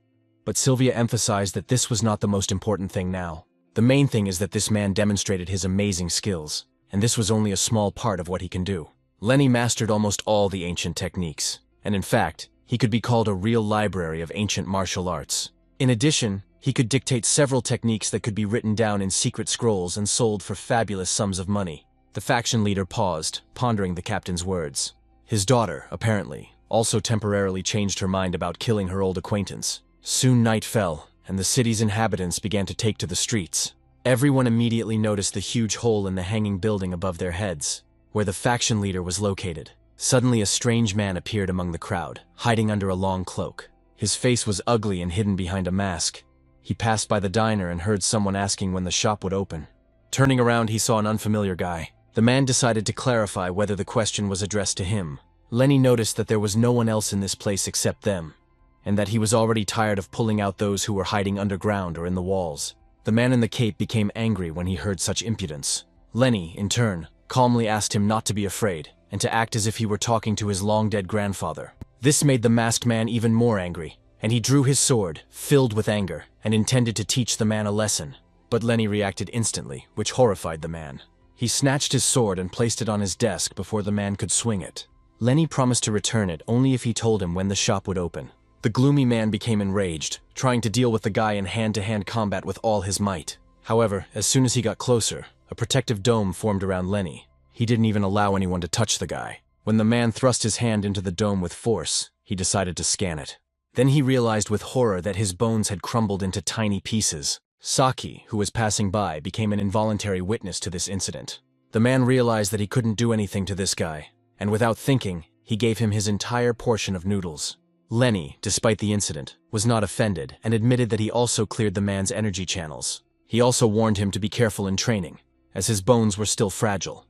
[SPEAKER 1] But Sylvia emphasized that this was not the most important thing now. The main thing is that this man demonstrated his amazing skills, and this was only a small part of what he can do. Lenny mastered almost all the ancient techniques, and in fact, he could be called a real library of ancient martial arts. In addition, he could dictate several techniques that could be written down in secret scrolls and sold for fabulous sums of money. The faction leader paused, pondering the captain's words. His daughter, apparently, also temporarily changed her mind about killing her old acquaintance. Soon night fell, and the city's inhabitants began to take to the streets. Everyone immediately noticed the huge hole in the hanging building above their heads, where the faction leader was located. Suddenly a strange man appeared among the crowd, hiding under a long cloak. His face was ugly and hidden behind a mask. He passed by the diner and heard someone asking when the shop would open. Turning around, he saw an unfamiliar guy. The man decided to clarify whether the question was addressed to him. Lenny noticed that there was no one else in this place except them, and that he was already tired of pulling out those who were hiding underground or in the walls. The man in the cape became angry when he heard such impudence. Lenny, in turn, calmly asked him not to be afraid, and to act as if he were talking to his long-dead grandfather. This made the masked man even more angry, and he drew his sword, filled with anger, and intended to teach the man a lesson. But Lenny reacted instantly, which horrified the man. He snatched his sword and placed it on his desk before the man could swing it. Lenny promised to return it only if he told him when the shop would open. The gloomy man became enraged, trying to deal with the guy in hand-to-hand combat with all his might. However, as soon as he got closer, a protective dome formed around Lenny. He didn't even allow anyone to touch the guy. When the man thrust his hand into the dome with force, he decided to scan it. Then he realized with horror that his bones had crumbled into tiny pieces. Saki, who was passing by, became an involuntary witness to this incident. The man realized that he couldn't do anything to this guy, and without thinking, he gave him his entire portion of noodles. Lenny, despite the incident, was not offended and admitted that he also cleared the man's energy channels. He also warned him to be careful in training, as his bones were still fragile.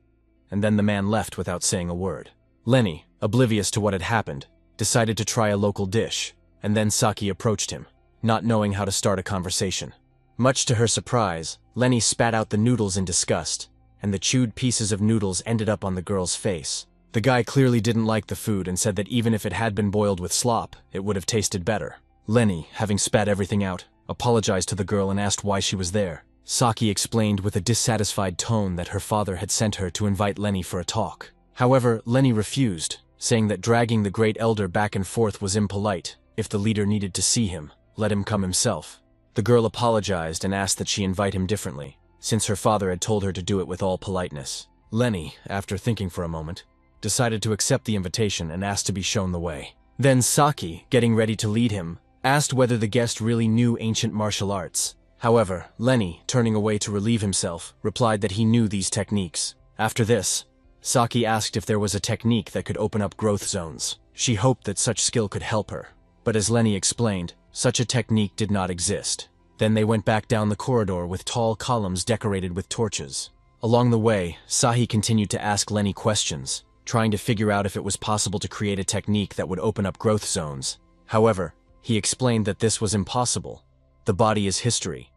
[SPEAKER 1] And then the man left without saying a word. Lenny, oblivious to what had happened, decided to try a local dish, and then Saki approached him, not knowing how to start a conversation. Much to her surprise, Lenny spat out the noodles in disgust, and the chewed pieces of noodles ended up on the girl's face. The guy clearly didn't like the food and said that even if it had been boiled with slop, it would have tasted better. Lenny, having spat everything out, apologized to the girl and asked why she was there. Saki explained with a dissatisfied tone that her father had sent her to invite Lenny for a talk. However, Lenny refused, saying that dragging the great elder back and forth was impolite. If the leader needed to see him, let him come himself. The girl apologized and asked that she invite him differently, since her father had told her to do it with all politeness. Lenny, after thinking for a moment, decided to accept the invitation and asked to be shown the way. Then Saki, getting ready to lead him, asked whether the guest really knew ancient martial arts. However, Lenny, turning away to relieve himself, replied that he knew these techniques. After this, Saki asked if there was a technique that could open up growth zones. She hoped that such skill could help her, but as Lenny explained, such a technique did not exist. Then they went back down the corridor with tall columns decorated with torches. Along the way, Sahi continued to ask Lenny questions, trying to figure out if it was possible to create a technique that would open up growth zones. However, he explained that this was impossible. The body is history,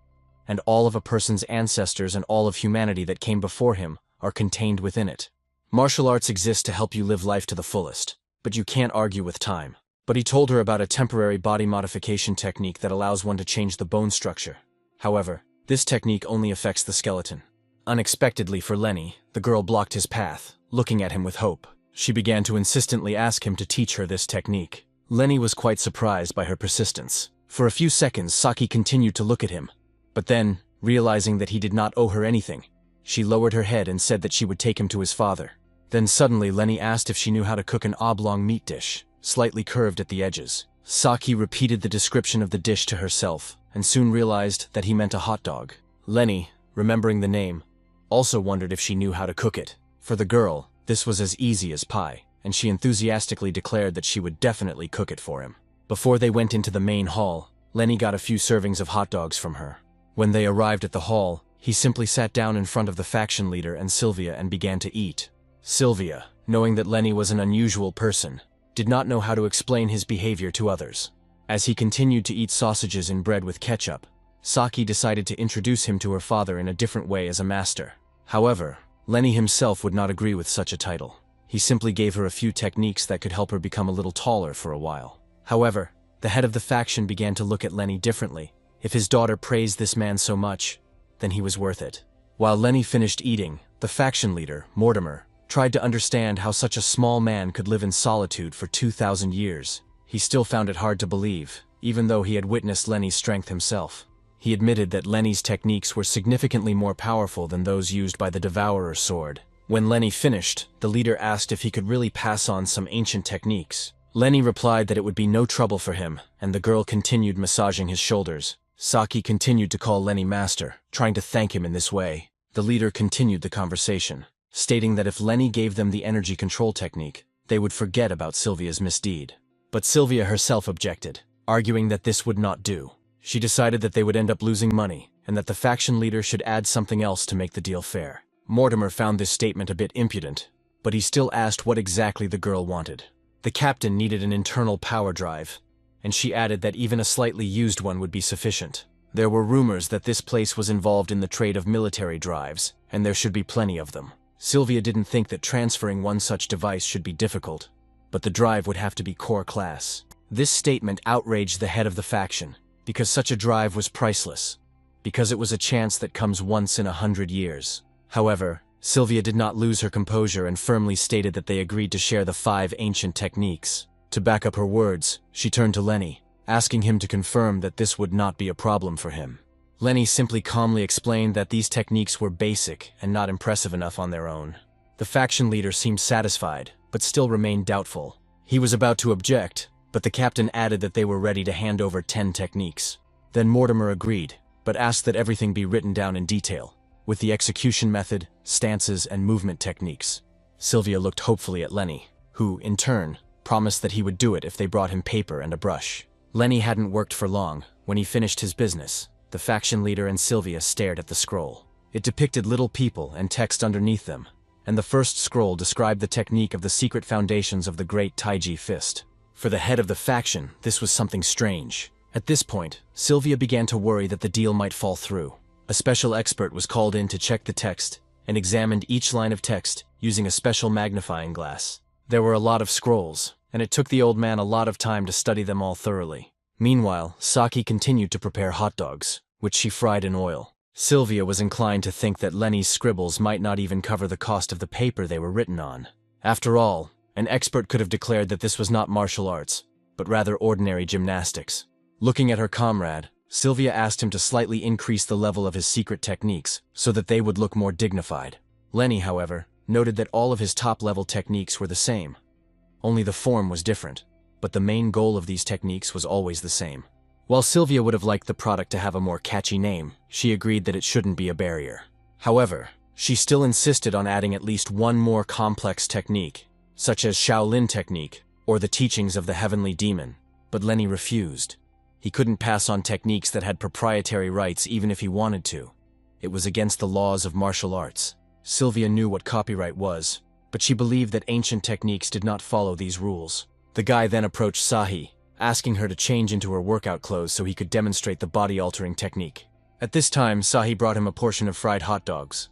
[SPEAKER 1] and all of a person's ancestors and all of humanity that came before him are contained within it. Martial arts exist to help you live life to the fullest, but you can't argue with time. But he told her about a temporary body modification technique that allows one to change the bone structure. However, this technique only affects the skeleton. Unexpectedly for Lenny, the girl blocked his path, looking at him with hope. She began to insistently ask him to teach her this technique. Lenny was quite surprised by her persistence. For a few seconds, Saki continued to look at him. But then, realizing that he did not owe her anything, she lowered her head and said that she would take him to his father. Then suddenly Lenny asked if she knew how to cook an oblong meat dish, slightly curved at the edges. Saki repeated the description of the dish to herself, and soon realized that he meant a hot dog. Lenny, remembering the name, also wondered if she knew how to cook it. For the girl, this was as easy as pie, and she enthusiastically declared that she would definitely cook it for him. Before they went into the main hall, Lenny got a few servings of hot dogs from her. When they arrived at the hall, he simply sat down in front of the faction leader and Sylvia and began to eat. Sylvia, knowing that Lenny was an unusual person, did not know how to explain his behavior to others. As he continued to eat sausages and bread with ketchup, Saki decided to introduce him to her father in a different way as a master. However, Lenny himself would not agree with such a title. He simply gave her a few techniques that could help her become a little taller for a while. However, the head of the faction began to look at Lenny differently. If his daughter praised this man so much, then he was worth it. While Lenny finished eating, the faction leader, Mortimer, tried to understand how such a small man could live in solitude for 2,000 years. He still found it hard to believe, even though he had witnessed Lenny's strength himself. He admitted that Lenny's techniques were significantly more powerful than those used by the Devourer's sword. When Lenny finished, the leader asked if he could really pass on some ancient techniques. Lenny replied that it would be no trouble for him, and the girl continued massaging his shoulders. Saki continued to call Lenny master, trying to thank him in this way. The leader continued the conversation, stating that if Lenny gave them the energy control technique, they would forget about Sylvia's misdeed. But Sylvia herself objected, arguing that this would not do. She decided that they would end up losing money, and that the faction leader should add something else to make the deal fair. Mortimer found this statement a bit impudent, but he still asked what exactly the girl wanted. The captain needed an internal power drive, and she added that even a slightly used one would be sufficient. There were rumors that this place was involved in the trade of military drives, and there should be plenty of them. Sylvia didn't think that transferring one such device should be difficult, but the drive would have to be core class. This statement outraged the head of the faction, because such a drive was priceless, because it was a chance that comes once in 100 years. However, Sylvia did not lose her composure and firmly stated that they agreed to share the 5 ancient techniques. To back up her words, she turned to Lenny, asking him to confirm that this would not be a problem for him. Lenny simply calmly explained that these techniques were basic and not impressive enough on their own. The faction leader seemed satisfied, but still remained doubtful. He was about to object, but the captain added that they were ready to hand over 10 techniques. Then Mortimer agreed, but asked that everything be written down in detail, with the execution method, stances, and movement techniques. Sylvia looked hopefully at Lenny, who, in turn, promised that he would do it if they brought him paper and a brush. Lenny hadn't worked for long. When he finished his business, the faction leader and Sylvia stared at the scroll. It depicted little people and text underneath them, and the first scroll described the technique of the secret foundations of the Great Taiji Fist. For the head of the faction, this was something strange. At this point, Sylvia began to worry that the deal might fall through. A special expert was called in to check the text and examined each line of text using a special magnifying glass. There were a lot of scrolls, and it took the old man a lot of time to study them all thoroughly. Meanwhile, Saki continued to prepare hot dogs, which she fried in oil. Sylvia was inclined to think that Lenny's scribbles might not even cover the cost of the paper they were written on. After all, an expert could have declared that this was not martial arts, but rather ordinary gymnastics. Looking at her comrade, Sylvia asked him to slightly increase the level of his secret techniques so that they would look more dignified. Lenny, however, noted that all of his top-level techniques were the same. Only the form was different, but the main goal of these techniques was always the same. While Sylvia would have liked the product to have a more catchy name, she agreed that it shouldn't be a barrier. However, she still insisted on adding at least one more complex technique, such as Shaolin technique or the teachings of the heavenly demon, but Lenny refused. He couldn't pass on techniques that had proprietary rights even if he wanted to. It was against the laws of martial arts. Sylvia knew what copyright was, but she believed that ancient techniques did not follow these rules. The guy then approached Sahi, asking her to change into her workout clothes so he could demonstrate the body-altering technique. At this time, Sahi brought him a portion of fried hot dogs.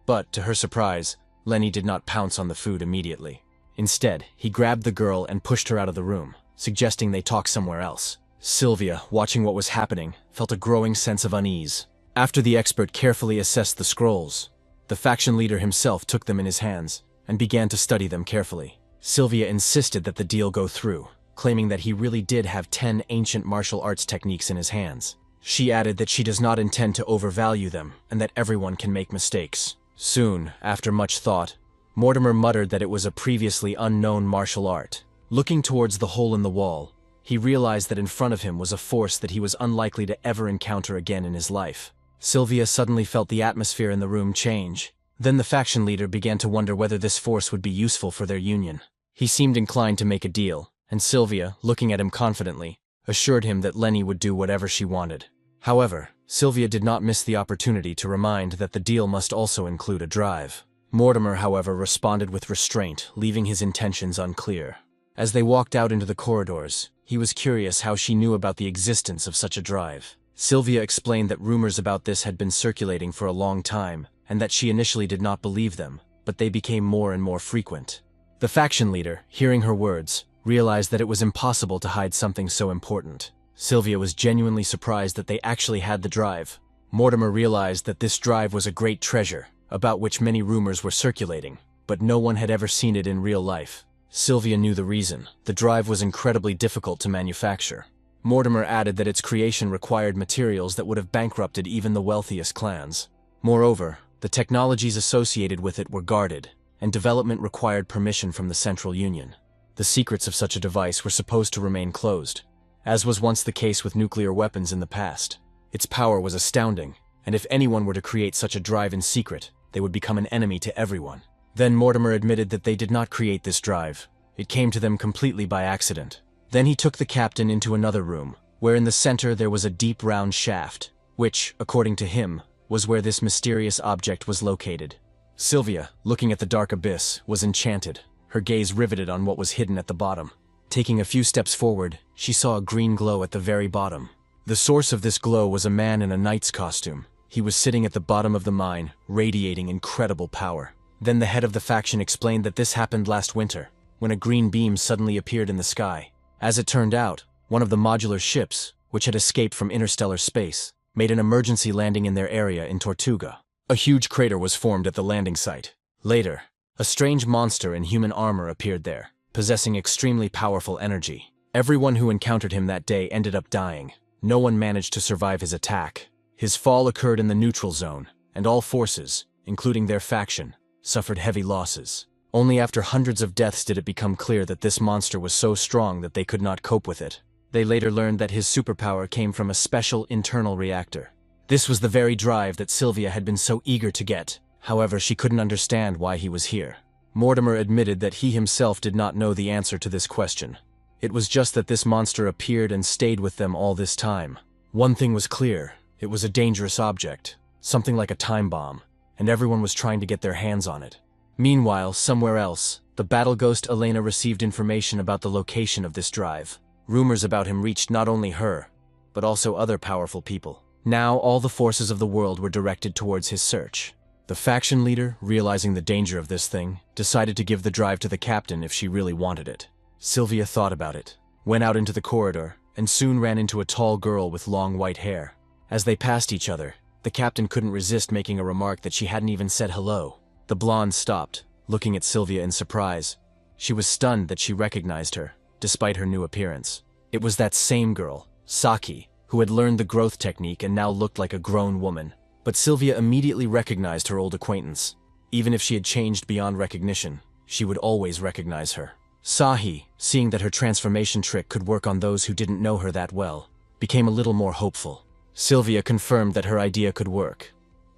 [SPEAKER 1] But, to her surprise, Lenny did not pounce on the food immediately. Instead, he grabbed the girl and pushed her out of the room, suggesting they talk somewhere else. Sylvia, watching what was happening, felt a growing sense of unease. After the expert carefully assessed the scrolls, the faction leader himself took them in his hands and began to study them carefully. Sylvia insisted that the deal go through, claiming that he really did have 10 ancient martial arts techniques in his hands. She added that she does not intend to overvalue them and that everyone can make mistakes. Soon, after much thought, Mortimer muttered that it was a previously unknown martial art. Looking towards the hole in the wall, he realized that in front of him was a force that he was unlikely to ever encounter again in his life. Sylvia suddenly felt the atmosphere in the room change. Then the faction leader began to wonder whether this force would be useful for their union. He seemed inclined to make a deal, and Sylvia, looking at him confidently, assured him that Lenny would do whatever she wanted. However, Sylvia did not miss the opportunity to remind that the deal must also include a drive. Mortimer, however, responded with restraint, leaving his intentions unclear. As they walked out into the corridors, he was curious how she knew about the existence of such a drive. Sylvia explained that rumors about this had been circulating for a long time, and that she initially did not believe them, but they became more and more frequent. The faction leader, hearing her words, realized that it was impossible to hide something so important. Sylvia was genuinely surprised that they actually had the drive. Mortimer realized that this drive was a great treasure, about which many rumors were circulating, but no one had ever seen it in real life. Sylvia knew the reason. The drive was incredibly difficult to manufacture. Mortimer added that its creation required materials that would have bankrupted even the wealthiest clans. Moreover, the technologies associated with it were guarded, and development required permission from the Central Union. The secrets of such a device were supposed to remain closed, as was once the case with nuclear weapons in the past. Its power was astounding, and if anyone were to create such a drive in secret, they would become an enemy to everyone. Then Mortimer admitted that they did not create this drive. It came to them completely by accident. Then he took the captain into another room, where in the center there was a deep round shaft, which, according to him, was where this mysterious object was located. Sylvia, looking at the dark abyss, was enchanted, her gaze riveted on what was hidden at the bottom. Taking a few steps forward, she saw a green glow at the very bottom. The source of this glow was a man in a knight's costume. He was sitting at the bottom of the mine, radiating incredible power. Then the head of the faction explained that this happened last winter, when a green beam suddenly appeared in the sky. As it turned out, one of the modular ships, which had escaped from interstellar space, made an emergency landing in their area in Tortuga. A huge crater was formed at the landing site. Later, a strange monster in human armor appeared there, possessing extremely powerful energy. Everyone who encountered him that day ended up dying. No one managed to survive his attack. His fall occurred in the neutral zone, and all forces, including their faction, suffered heavy losses. Only after hundreds of deaths did it become clear that this monster was so strong that they could not cope with it. They later learned that his superpower came from a special internal reactor. This was the very drive that Sylvia had been so eager to get. However, she couldn't understand why he was here. Mortimer admitted that he himself did not know the answer to this question. It was just that this monster appeared and stayed with them all this time. One thing was clear: it was a dangerous object, something like a time bomb, and everyone was trying to get their hands on it. Meanwhile, somewhere else, the battle ghost Elena received information about the location of this drive. Rumors about him reached not only her, but also other powerful people. Now all the forces of the world were directed towards his search. The faction leader, realizing the danger of this thing, decided to give the drive to the captain if she really wanted it. Sylvia thought about it, went out into the corridor, and soon ran into a tall girl with long white hair. As they passed each other, the captain couldn't resist making a remark that she hadn't even said hello. The blonde stopped, looking at Sylvia in surprise. She was stunned that she recognized her, despite her new appearance. It was that same girl, Saki, who had learned the growth technique and now looked like a grown woman. But Sylvia immediately recognized her old acquaintance. Even if she had changed beyond recognition, she would always recognize her. Sahi, seeing that her transformation trick could work on those who didn't know her that well, became a little more hopeful. Sylvia confirmed that her idea could work,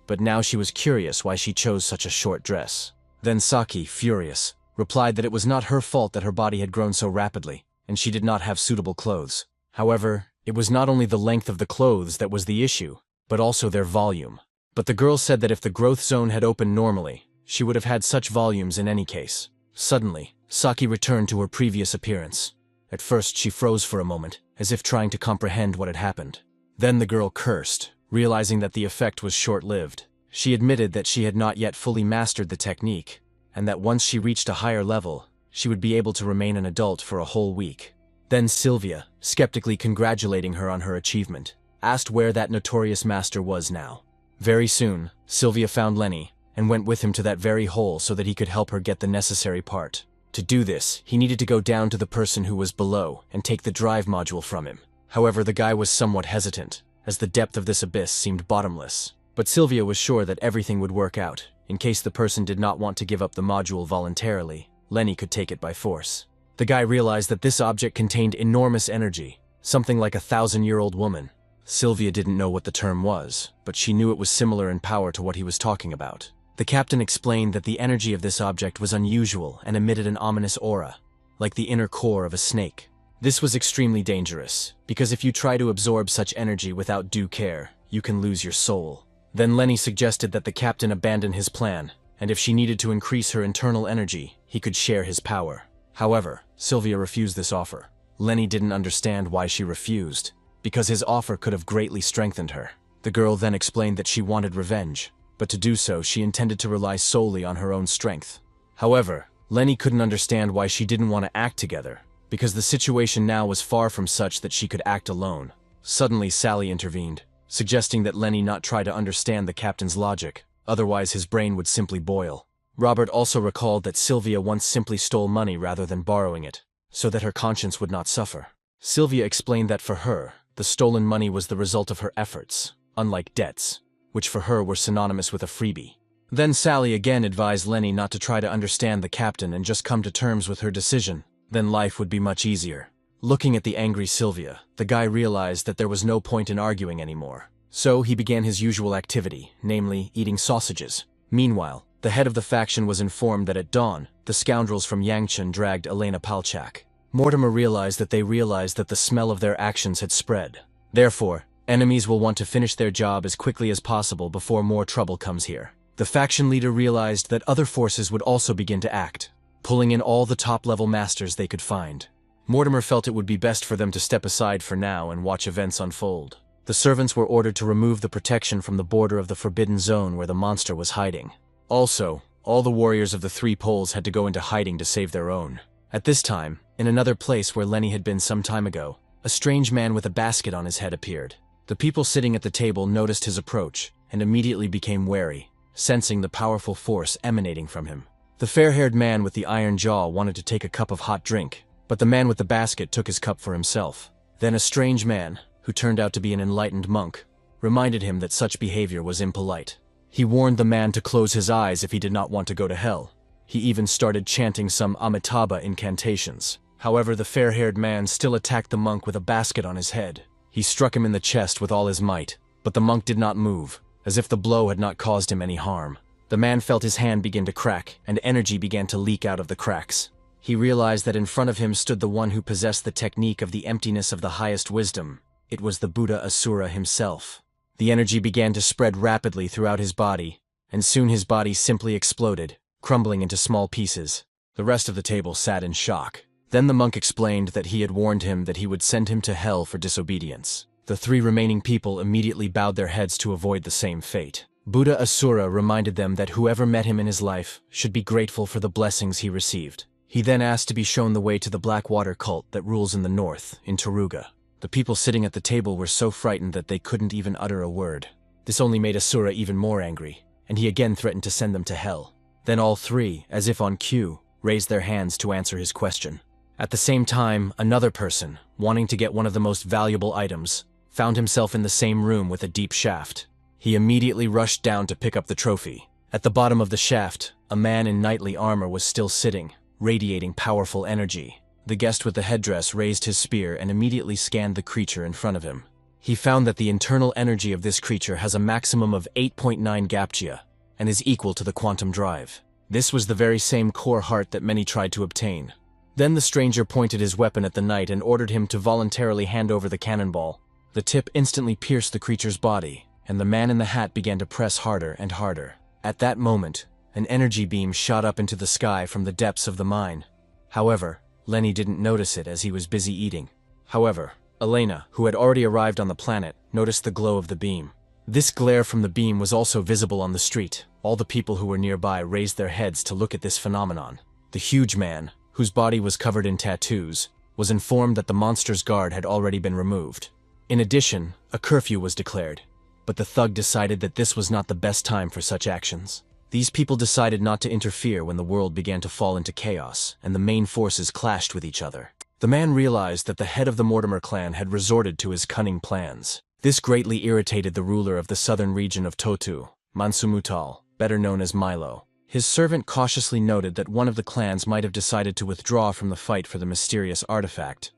[SPEAKER 1] but now she was curious why she chose such a short dress. Then Saki, furious, replied that it was not her fault that her body had grown so rapidly, and she did not have suitable clothes. However, it was not only the length of the clothes that was the issue, but also their volume. But the girl said that if the growth zone had opened normally, she would have had such volumes in any case. Suddenly, Saki returned to her previous appearance. At first she froze for a moment, as if trying to comprehend what had happened. Then the girl cursed, realizing that the effect was short-lived. She admitted that she had not yet fully mastered the technique, and that once she reached a higher level, she would be able to remain an adult for a whole week. Then Sylvia, skeptically congratulating her on her achievement, asked where that notorious master was now. Very soon, Sylvia found Lenny, and went with him to that very hole so that he could help her get the necessary part. To do this, he needed to go down to the person who was below and take the drive module from him. However, the guy was somewhat hesitant, as the depth of this abyss seemed bottomless. But Sylvia was sure that everything would work out. In case the person did not want to give up the module voluntarily, Lenny could take it by force. The guy realized that this object contained enormous energy, something like a 1,000-year-old woman. Sylvia didn't know what the term was, but she knew it was similar in power to what he was talking about. The captain explained that the energy of this object was unusual and emitted an ominous aura, like the inner core of a snake. This was extremely dangerous, because if you try to absorb such energy without due care, you can lose your soul. Then Lenny suggested that the captain abandon his plan, and if she needed to increase her internal energy, he could share his power. However, Sylvia refused this offer. Lenny didn't understand why she refused, because his offer could have greatly strengthened her. The girl then explained that she wanted revenge, but to do so she intended to rely solely on her own strength. However, Lenny couldn't understand why she didn't want to act together, because the situation now was far from such that she could act alone. Suddenly Sally intervened, suggesting that Lenny not try to understand the captain's logic, otherwise his brain would simply boil. Robert also recalled that Sylvia once simply stole money rather than borrowing it, so that her conscience would not suffer. Sylvia explained that for her, the stolen money was the result of her efforts, unlike debts, which for her were synonymous with a freebie. Then Sally again advised Lenny not to try to understand the captain and just come to terms with her decision. Then life would be much easier. Looking at the angry Sylvia, the guy realized that there was no point in arguing anymore. So he began his usual activity, namely eating sausages. Meanwhile, the head of the faction was informed that at dawn, the scoundrels from Yangchun dragged Elena Palchak. Mortimer realized that the smell of their actions had spread. Therefore, enemies will want to finish their job as quickly as possible before more trouble comes here. The faction leader realized that other forces would also begin to act, pulling in all the top-level masters they could find. Mortimer felt it would be best for them to step aside for now and watch events unfold. The servants were ordered to remove the protection from the border of the forbidden zone where the monster was hiding. Also, all the warriors of the three poles had to go into hiding to save their own. At this time, in another place where Lenny had been some time ago, a strange man with a basket on his head appeared. The people sitting at the table noticed his approach and immediately became wary, sensing the powerful force emanating from him. The fair-haired man with the iron jaw wanted to take a cup of hot drink, but the man with the basket took his cup for himself. Then a strange man, who turned out to be an enlightened monk, reminded him that such behavior was impolite. He warned the man to close his eyes if he did not want to go to hell. He even started chanting some Amitabha incantations. However, the fair-haired man still attacked the monk with a basket on his head. He struck him in the chest with all his might, but the monk did not move, as if the blow had not caused him any harm. The man felt his hand begin to crack, and energy began to leak out of the cracks. He realized that in front of him stood the one who possessed the technique of the emptiness of the highest wisdom. It was the Buddha Asura himself. The energy began to spread rapidly throughout his body, and soon his body simply exploded, crumbling into small pieces. The rest of the table sat in shock. Then the monk explained that he had warned him that he would send him to hell for disobedience. The three remaining people immediately bowed their heads to avoid the same fate. Buddha Asura reminded them that whoever met him in his life should be grateful for the blessings he received. He then asked to be shown the way to the Blackwater cult that rules in the north, in Taruga. The people sitting at the table were so frightened that they couldn't even utter a word. This only made Asura even more angry, and he again threatened to send them to hell. Then all three, as if on cue, raised their hands to answer his question. At the same time, another person, wanting to get one of the most valuable items, found himself in the same room with a deep shaft. He immediately rushed down to pick up the trophy. At the bottom of the shaft, a man in knightly armor was still sitting, radiating powerful energy. The guest with the headdress raised his spear and immediately scanned the creature in front of him. He found that the internal energy of this creature has a maximum of 8.9 Gaptia, and is equal to the quantum drive. This was the very same core heart that many tried to obtain. Then the stranger pointed his weapon at the knight and ordered him to voluntarily hand over the cannonball. The tip instantly pierced the creature's body, and the man in the hat began to press harder and harder. At that moment, an energy beam shot up into the sky from the depths of the mine. However, Lenny didn't notice it as he was busy eating. However, Elena, who had already arrived on the planet, noticed the glow of the beam. This glare from the beam was also visible on the street. All the people who were nearby raised their heads to look at this phenomenon. The huge man, whose body was covered in tattoos, was informed that the monster's guard had already been removed. In addition, a curfew was declared, but the thug decided that this was not the best time for such actions. These people decided not to interfere when the world began to fall into chaos and the main forces clashed with each other. The man realized that the head of the Mortimer clan had resorted to his cunning plans. This greatly irritated the ruler of the southern region of Totu, Mansumutal, better known as Milo. His servant cautiously noted that one of the clans might have decided to withdraw from the fight for the mysterious artifact.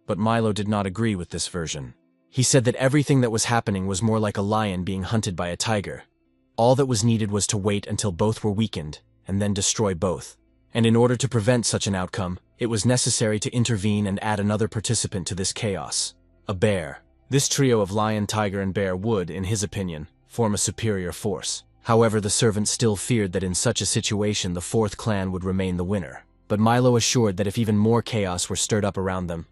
[SPEAKER 1] But Milo did not agree with this version. He said that everything that was happening was more like a lion being hunted by a tiger. All that was needed was to wait until both were weakened, and then destroy both. And in order to prevent such an outcome, it was necessary to intervene and add another participant to this chaos: a bear. This trio of lion, tiger, and bear would, in his opinion, form a superior force. However, the servant still feared that in such a situation the fourth clan would remain the winner. But Milo assured that if even more chaos were stirred up around them,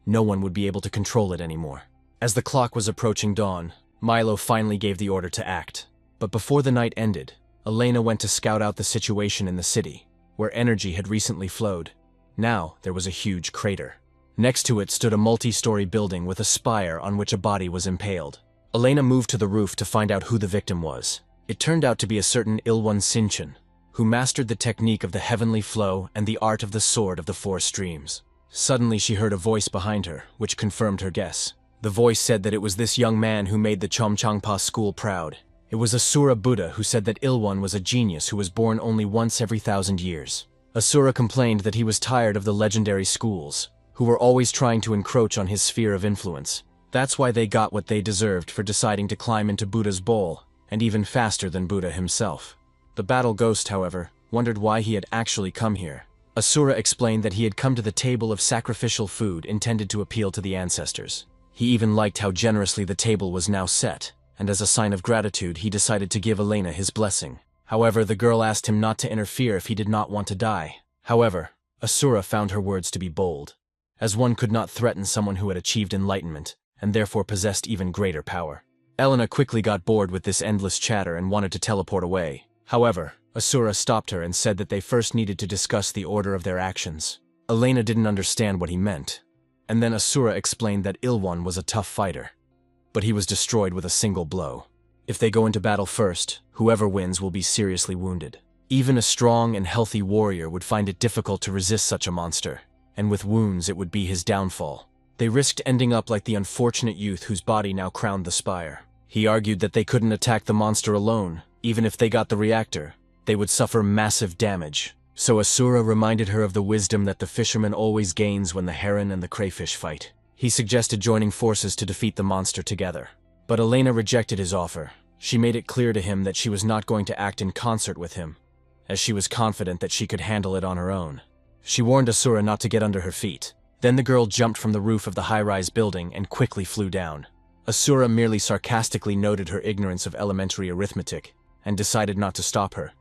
[SPEAKER 1] no one would be able to control it anymore. As the clock was approaching dawn, Milo finally gave the order to act. But before the night ended, Elena went to scout out the situation in the city, where energy had recently flowed. Now there was a huge crater. Next to it stood a multi-story building with a spire on which a body was impaled. Elena moved to the roof to find out who the victim was. It turned out to be a certain Ilwon Sinchan, who mastered the technique of the heavenly flow and the art of the sword of the four streams. Suddenly she heard a voice behind her, which confirmed her guess. The voice said that it was this young man who made the Chomchangpa school proud. It was Asura Buddha who said that Ilwon was a genius who was born only once every 1,000 years. Asura complained that he was tired of the legendary schools, who were always trying to encroach on his sphere of influence. That's why they got what they deserved for deciding to climb into Buddha's bowl, and even faster than Buddha himself. The battle ghost, however, wondered why he had actually come here. Asura explained that he had come to the table of sacrificial food intended to appeal to the ancestors. He even liked how generously the table was now set, and as a sign of gratitude he decided to give Elena his blessing. However, the girl asked him not to interfere if he did not want to die. However, Asura found her words to be bold, as one could not threaten someone who had achieved enlightenment, and therefore possessed even greater power. Elena quickly got bored with this endless chatter and wanted to teleport away. However, Asura stopped her and said that they first needed to discuss the order of their actions. Elena didn't understand what he meant, and then Asura explained that Ilwon was a tough fighter, but he was destroyed with a single blow. If they go into battle first, whoever wins will be seriously wounded. Even a strong and healthy warrior would find it difficult to resist such a monster, and with wounds it would be his downfall. They risked ending up like the unfortunate youth whose body now crowned the spire. He argued that they couldn't attack the monster alone. Even if they got the reactor, they would suffer massive damage. So Asura reminded her of the wisdom that the fisherman always gains when the heron and the crayfish fight. He suggested joining forces to defeat the monster together. But Elena rejected his offer. She made it clear to him that she was not going to act in concert with him, as she was confident that she could handle it on her own. She warned Asura not to get under her feet. Then the girl jumped from the roof of the high-rise building and quickly flew down. Asura merely sarcastically noted her ignorance of elementary arithmetic and decided not to stop her,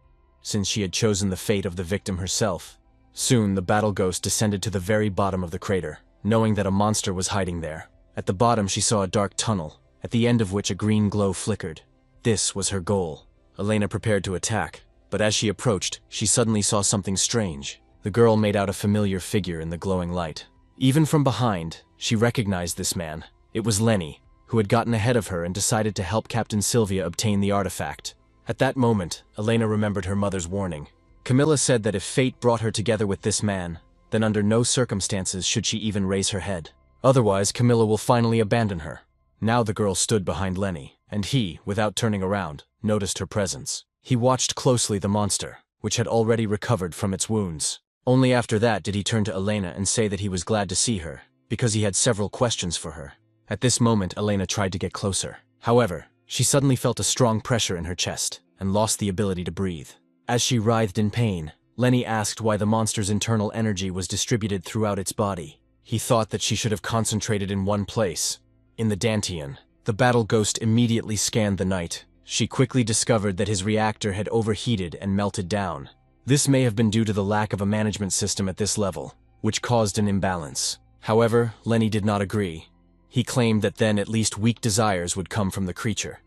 [SPEAKER 1] since she had chosen the fate of the victim herself. Soon, the battle ghost descended to the very bottom of the crater, knowing that a monster was hiding there. At the bottom, she saw a dark tunnel, at the end of which a green glow flickered. This was her goal. Elena prepared to attack, but as she approached, she suddenly saw something strange. The girl made out a familiar figure in the glowing light. Even from behind, she recognized this man. It was Lenny, who had gotten ahead of her and decided to help Captain Sylvia obtain the artifact. At that moment, Elena remembered her mother's warning. Camilla said that if fate brought her together with this man, then under no circumstances should she even raise her head. Otherwise, Camilla will finally abandon her. Now the girl stood behind Lenny, and he, without turning around, noticed her presence. He watched closely the monster, which had already recovered from its wounds. Only after that did he turn to Elena and say that he was glad to see her, because he had several questions for her. At this moment, Elena tried to get closer. However, she suddenly felt a strong pressure in her chest and lost the ability to breathe. As she writhed in pain, Lenny asked why the monster's internal energy was distributed throughout its body. He thought that she should have concentrated in one place, in the Dantian. The battle ghost immediately scanned the night. She quickly discovered that his reactor had overheated and melted down. This may have been due to the lack of a management system at this level, which caused an imbalance. However, Lenny did not agree. He claimed that then at least weak desires would come from the creature,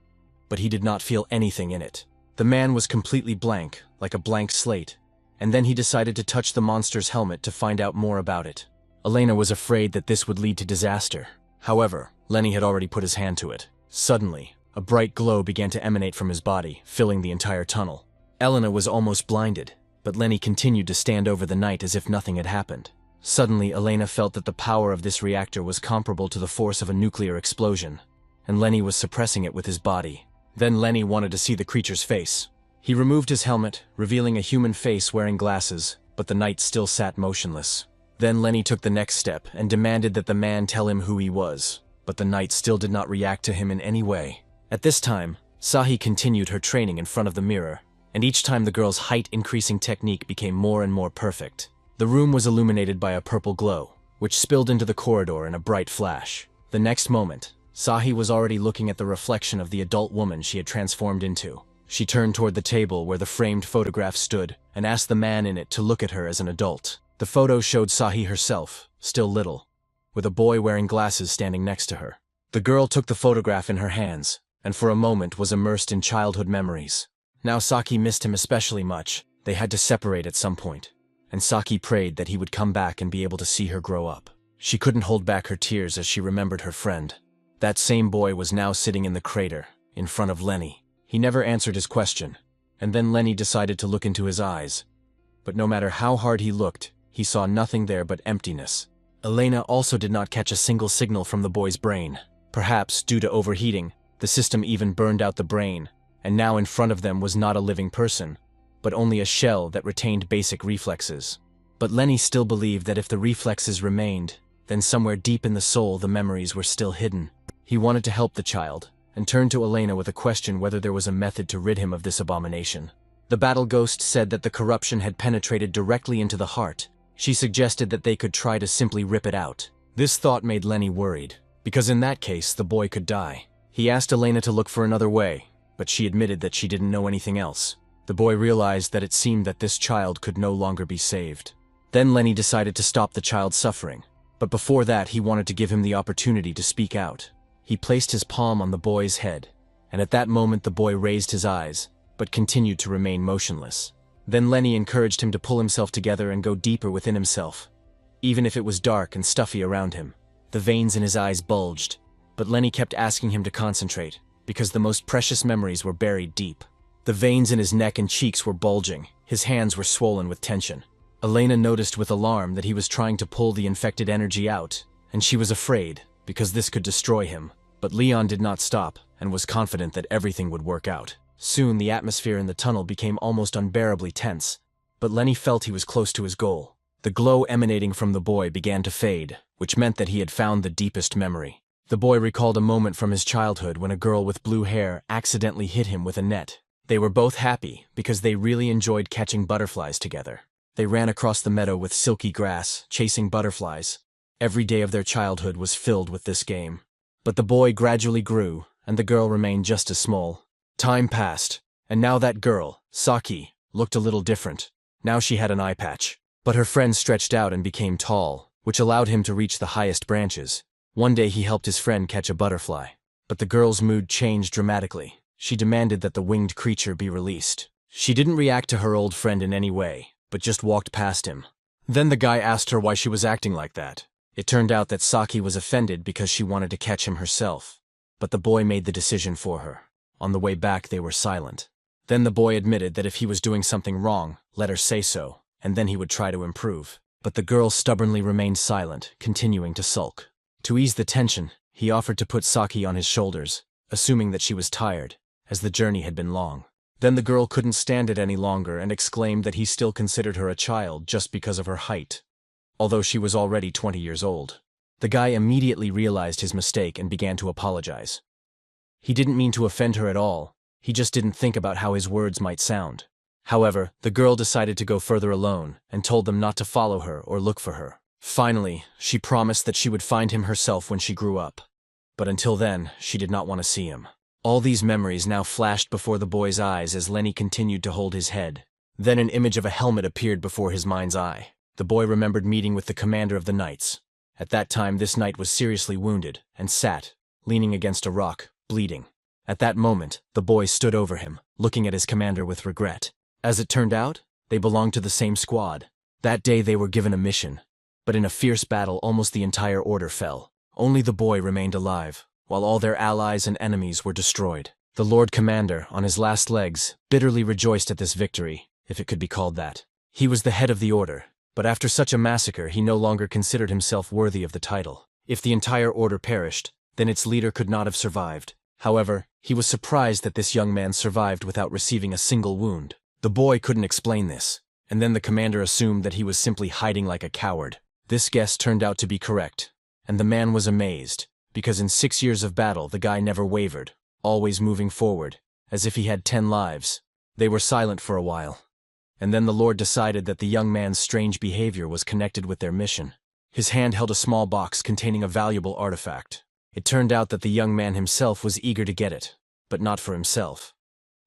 [SPEAKER 1] but he did not feel anything in it. The man was completely blank, like a blank slate, and then he decided to touch the monster's helmet to find out more about it. Elena was afraid that this would lead to disaster. However, Lenny had already put his hand to it. Suddenly, a bright glow began to emanate from his body, filling the entire tunnel. Elena was almost blinded, but Lenny continued to stand over the night as if nothing had happened. Suddenly, Elena felt that the power of this reactor was comparable to the force of a nuclear explosion, and Lenny was suppressing it with his body. Then Lenny wanted to see the creature's face. He removed his helmet, revealing a human face wearing glasses, but the knight still sat motionless. Then Lenny took the next step and demanded that the man tell him who he was, but the knight still did not react to him in any way. At this time, Sahi continued her training in front of the mirror, and each time the girl's height-increasing technique became more and more perfect. The room was illuminated by a purple glow, which spilled into the corridor in a bright flash. The next moment, Sahi was already looking at the reflection of the adult woman she had transformed into. She turned toward the table where the framed photograph stood and asked the man in it to look at her as an adult. The photo showed Sahi herself, still little, with a boy wearing glasses standing next to her. The girl took the photograph in her hands, and for a moment was immersed in childhood memories. Now Saki missed him especially much. They had to separate at some point, and Saki prayed that he would come back and be able to see her grow up. She couldn't hold back her tears as she remembered her friend. That same boy was now sitting in the crater, in front of Lenny. He never answered his question, and then Lenny decided to look into his eyes. But no matter how hard he looked, he saw nothing there but emptiness. Elena also did not catch a single signal from the boy's brain. Perhaps, due to overheating, the system even burned out the brain, and now in front of them was not a living person, but only a shell that retained basic reflexes. But Lenny still believed that if the reflexes remained, then somewhere deep in the soul the memories were still hidden. He wanted to help the child, and turned to Elena with a question whether there was a method to rid him of this abomination. The battle ghost said that the corruption had penetrated directly into the heart. She suggested that they could try to simply rip it out. This thought made Lenny worried, because in that case the boy could die. He asked Elena to look for another way, but she admitted that she didn't know anything else. The boy realized that it seemed that this child could no longer be saved. Then Lenny decided to stop the child's suffering, but before that he wanted to give him the opportunity to speak out. He placed his palm on the boy's head, and at that moment the boy raised his eyes, but continued to remain motionless. Then Lenny encouraged him to pull himself together and go deeper within himself, even if it was dark and stuffy around him. The veins in his eyes bulged, but Lenny kept asking him to concentrate, because the most precious memories were buried deep. The veins in his neck and cheeks were bulging, his hands were swollen with tension. Elena noticed with alarm that he was trying to pull the infected energy out, and she was afraid, because this could destroy him. But Leon did not stop, and was confident that everything would work out. Soon the atmosphere in the tunnel became almost unbearably tense, but Lenny felt he was close to his goal. The glow emanating from the boy began to fade, which meant that he had found the deepest memory. The boy recalled a moment from his childhood when a girl with blue hair accidentally hit him with a net. They were both happy because they really enjoyed catching butterflies together. They ran across the meadow with silky grass, chasing butterflies. Every day of their childhood was filled with this game. But the boy gradually grew, and the girl remained just as small. Time passed, and now that girl, Saki, looked a little different. Now she had an eye patch. But her friend stretched out and became tall, which allowed him to reach the highest branches. One day he helped his friend catch a butterfly. But the girl's mood changed dramatically. She demanded that the winged creature be released. She didn't react to her old friend in any way, but just walked past him. Then the guy asked her why she was acting like that. It turned out that Saki was offended because she wanted to catch him herself. But the boy made the decision for her. On the way back they were silent. Then the boy admitted that if he was doing something wrong, let her say so, and then he would try to improve. But the girl stubbornly remained silent, continuing to sulk. To ease the tension, he offered to put Saki on his shoulders, assuming that she was tired, as the journey had been long. Then the girl couldn't stand it any longer and exclaimed that he still considered her a child just because of her height, although she was already 20 years old. The guy immediately realized his mistake and began to apologize. He didn't mean to offend her at all, he just didn't think about how his words might sound. However, the girl decided to go further alone and told them not to follow her or look for her. Finally, she promised that she would find him herself when she grew up. But until then, she did not want to see him. All these memories now flashed before the boy's eyes as Lenny continued to hold his head. Then an image of a helmet appeared before his mind's eye. The boy remembered meeting with the commander of the knights. At that time, this knight was seriously wounded and sat, leaning against a rock, bleeding. At that moment, the boy stood over him, looking at his commander with regret. As it turned out, they belonged to the same squad. That day they were given a mission, but in a fierce battle almost the entire order fell. Only the boy remained alive, while all their allies and enemies were destroyed. The Lord Commander, on his last legs, bitterly rejoiced at this victory, if it could be called that. He was the head of the order, but after such a massacre he no longer considered himself worthy of the title. If the entire order perished, then its leader could not have survived. However, he was surprised that this young man survived without receiving a single wound. The boy couldn't explain this, and then the commander assumed that he was simply hiding like a coward. This guess turned out to be correct, and the man was amazed, because in 6 years of battle the guy never wavered, always moving forward, as if he had 10 lives. They were silent for a while, and then the Lord decided that the young man's strange behavior was connected with their mission. His hand held a small box containing a valuable artifact. It turned out that the young man himself was eager to get it, but not for himself,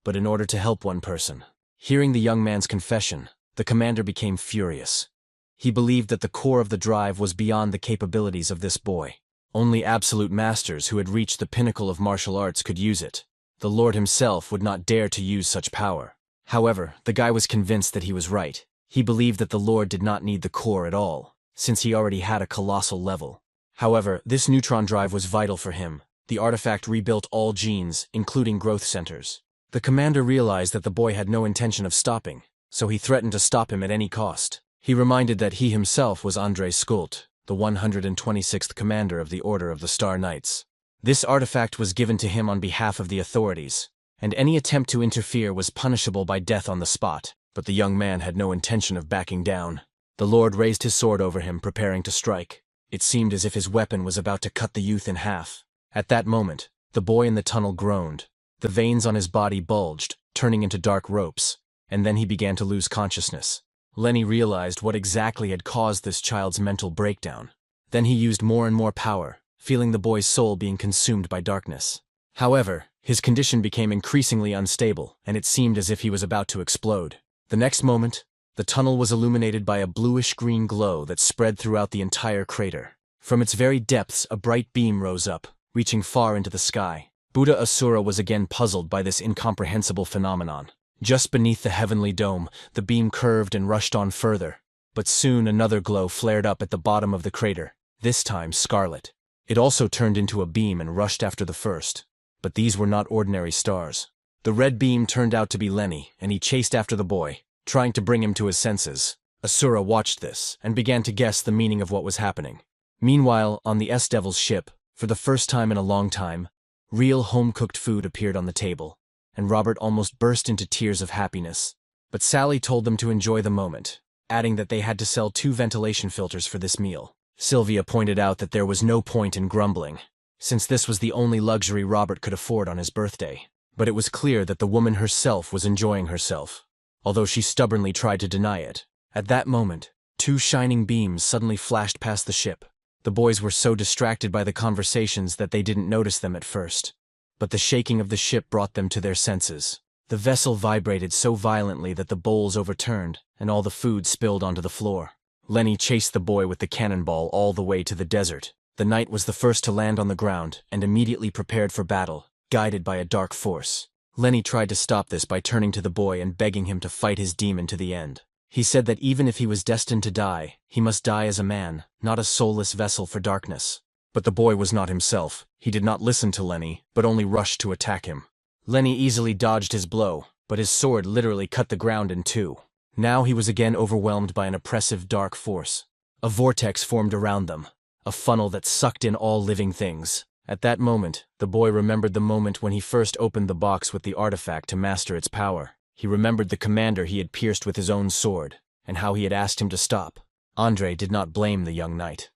[SPEAKER 1] but in order to help one person. Hearing the young man's confession, the commander became furious. He believed that the core of the drive was beyond the capabilities of this boy. Only absolute masters who had reached the pinnacle of martial arts could use it. The Lord himself would not dare to use such power. However, the guy was convinced that he was right. He believed that the Lord did not need the core at all, since he already had a colossal level. However, this neutron drive was vital for him. The artifact rebuilt all genes, including growth centers. The commander realized that the boy had no intention of stopping, so he threatened to stop him at any cost. He reminded that he himself was Andrei Skult, the 126th commander of the Order of the Star Knights. This artifact was given to him on behalf of the authorities, and any attempt to interfere was punishable by death on the spot, but the young man had no intention of backing down. The Lord raised his sword over him, preparing to strike. It seemed as if his weapon was about to cut the youth in half. At that moment, the boy in the tunnel groaned. The veins on his body bulged, turning into dark ropes, and then he began to lose consciousness. Lenny realized what exactly had caused this child's mental breakdown. Then he used more and more power, feeling the boy's soul being consumed by darkness. However, his condition became increasingly unstable, and it seemed as if he was about to explode. The next moment, the tunnel was illuminated by a bluish-green glow that spread throughout the entire crater. From its very depths, a bright beam rose up, reaching far into the sky. Buddha Asura was again puzzled by this incomprehensible phenomenon. Just beneath the heavenly dome, the beam curved and rushed on further. But soon another glow flared up at the bottom of the crater, this time scarlet. It also turned into a beam and rushed after the first. But these were not ordinary stars. The red beam turned out to be Lenny, and he chased after the boy, trying to bring him to his senses. Asura watched this, and began to guess the meaning of what was happening. Meanwhile, on the S-Devil's ship, for the first time in a long time, real home-cooked food appeared on the table, and Robert almost burst into tears of happiness. But Sally told them to enjoy the moment, adding that they had to sell 2 ventilation filters for this meal. Sylvia pointed out that there was no point in grumbling, since this was the only luxury Robert could afford on his birthday. But it was clear that the woman herself was enjoying herself, although she stubbornly tried to deny it. At that moment, 2 shining beams suddenly flashed past the ship. The boys were so distracted by the conversations that they didn't notice them at first. But the shaking of the ship brought them to their senses. The vessel vibrated so violently that the bowls overturned, and all the food spilled onto the floor. Lenny chased the boy with the cannonball all the way to the desert. The knight was the first to land on the ground, and immediately prepared for battle, guided by a dark force. Lenny tried to stop this by turning to the boy and begging him to fight his demon to the end. He said that even if he was destined to die, he must die as a man, not a soulless vessel for darkness. But the boy was not himself. He did not listen to Lenny, but only rushed to attack him. Lenny easily dodged his blow, but his sword literally cut the ground in 2. Now he was again overwhelmed by an oppressive dark force. A vortex formed around them, a funnel that sucked in all living things. At that moment, the boy remembered the moment when he first opened the box with the artifact to master its power. He remembered the commander he had pierced with his own sword, and how he had asked him to stop. Andrei did not blame the young knight,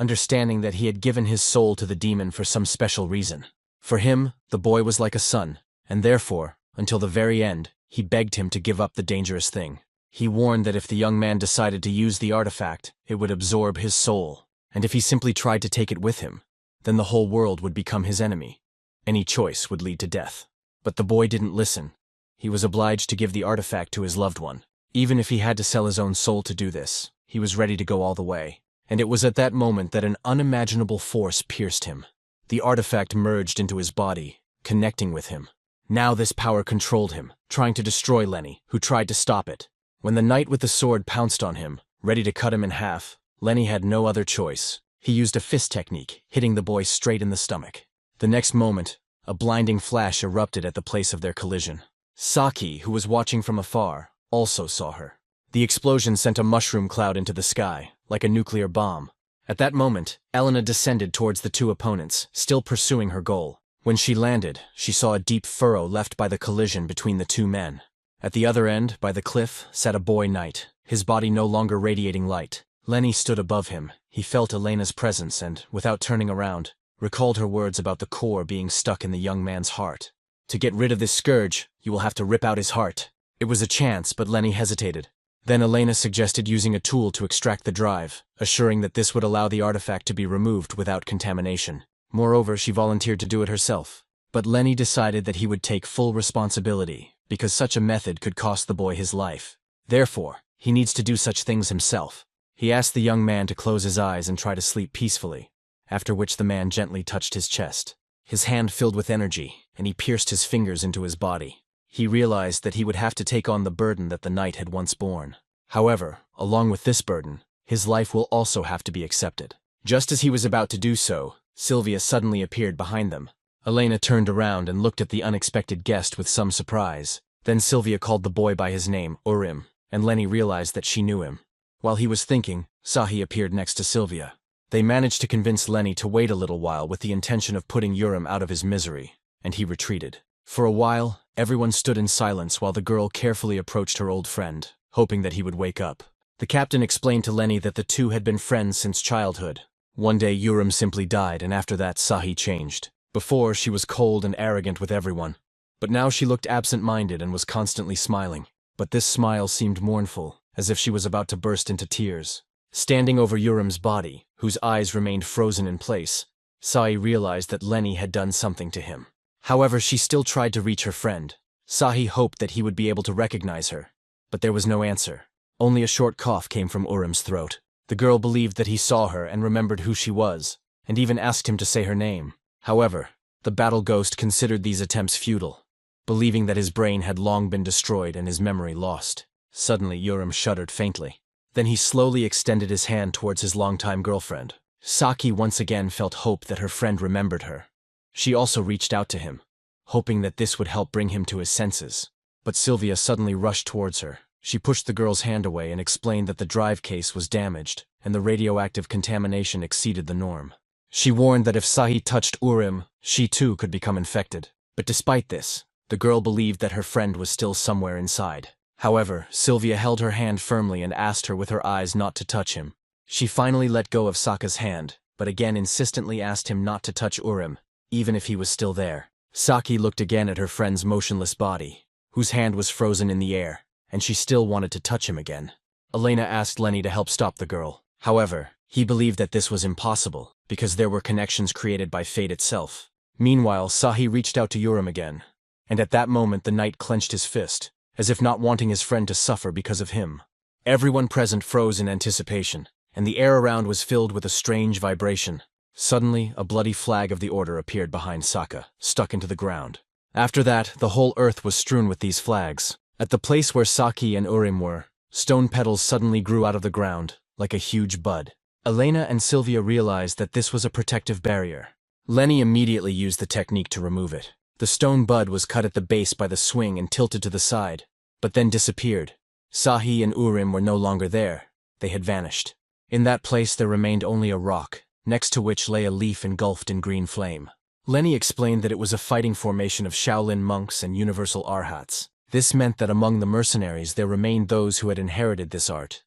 [SPEAKER 1] understanding that he had given his soul to the demon for some special reason. For him, the boy was like a son, and therefore, until the very end, he begged him to give up the dangerous thing. He warned that if the young man decided to use the artifact, it would absorb his soul, and if he simply tried to take it with him, then the whole world would become his enemy. Any choice would lead to death. But the boy didn't listen. He was obliged to give the artifact to his loved one. Even if he had to sell his own soul to do this, he was ready to go all the way. And it was at that moment that an unimaginable force pierced him. The artifact merged into his body, connecting with him. Now this power controlled him, trying to destroy Lenny, who tried to stop it. When the knight with the sword pounced on him, ready to cut him in half, Lenny had no other choice. He used a fist technique, hitting the boy straight in the stomach. The next moment, A blinding flash erupted at the place of their collision. Saki, who was watching from afar, also saw her. The explosion sent a mushroom cloud into the sky, like a nuclear bomb. At that moment, Elena descended towards the two opponents, still pursuing her goal. When she landed, she saw a deep furrow left by the collision between the two men. At the other end, by the cliff, sat a boy knight, his body no longer radiating light. Lenny stood above him. He felt Elena's presence and, without turning around, recalled her words about the core being stuck in the young man's heart. To get rid of this scourge, you will have to rip out his heart. It was a chance, but Lenny hesitated. Then Elena suggested using a tool to extract the drive, assuring that this would allow the artifact to be removed without contamination. Moreover, she volunteered to do it herself. But Lenny decided that he would take full responsibility, because such a method could cost the boy his life. Therefore, he needs to do such things himself. He asked the young man to close his eyes and try to sleep peacefully, after which the man gently touched his chest. His hand filled with energy, and he pierced his fingers into his body. He realized that he would have to take on the burden that the knight had once borne. However, along with this burden, his life will also have to be accepted. Just as he was about to do so, Sylvia suddenly appeared behind them. Elena turned around and looked at the unexpected guest with some surprise. Then Sylvia called the boy by his name, Urim, and Lenny realized that she knew him. While he was thinking, Sahi appeared next to Sylvia. They managed to convince Lenny to wait a little while with the intention of putting Urim out of his misery, and he retreated. For a while, everyone stood in silence while the girl carefully approached her old friend, hoping that he would wake up. The captain explained to Lenny that the two had been friends since childhood. One day Urim simply died, and after that Sahi changed. Before, she was cold and arrogant with everyone, but now she looked absent-minded and was constantly smiling. But this smile seemed mournful, as if she was about to burst into tears. Standing over Urim's body, whose eyes remained frozen in place, Sahi realized that Lenny had done something to him. However, she still tried to reach her friend. Sahi hoped that he would be able to recognize her, but there was no answer. Only a short cough came from Urim's throat. The girl believed that he saw her and remembered who she was, and even asked him to say her name. However, the battle ghost considered these attempts futile, believing that his brain had long been destroyed and his memory lost. Suddenly, Urim shuddered faintly. Then he slowly extended his hand towards his longtime girlfriend. Saki once again felt hope that her friend remembered her. She also reached out to him, hoping that this would help bring him to his senses. But Sylvia suddenly rushed towards her. She pushed the girl's hand away and explained that the drive case was damaged and the radioactive contamination exceeded the norm. She warned that if Sahi touched Urim, she too could become infected. But despite this, the girl believed that her friend was still somewhere inside. However, Sylvia held her hand firmly and asked her with her eyes not to touch him. She finally let go of Sokka's hand, but again insistently asked him not to touch Urim, even if he was still there. Saki looked again at her friend's motionless body, whose hand was frozen in the air, and she still wanted to touch him again. Elena asked Lenny to help stop the girl. However, he believed that this was impossible, because there were connections created by fate itself. Meanwhile, Sahi reached out to Urim again, and at that moment the knight clenched his fist, as if not wanting his friend to suffer because of him. Everyone present froze in anticipation, and the air around was filled with a strange vibration. Suddenly, a bloody flag of the order appeared behind Sokka, stuck into the ground. After that, the whole earth was strewn with these flags. At the place where Saki and Urim were, stone petals suddenly grew out of the ground, like a huge bud. Elena and Sylvia realized that this was a protective barrier. Lenny immediately used the technique to remove it. The stone bud was cut at the base by the swing and tilted to the side, but then disappeared. Sahi and Urim were no longer there. They had vanished. In that place there remained only a rock, next to which lay a leaf engulfed in green flame. Lenny explained that it was a fighting formation of Shaolin monks and universal arhats. This meant that among the mercenaries there remained those who had inherited this art,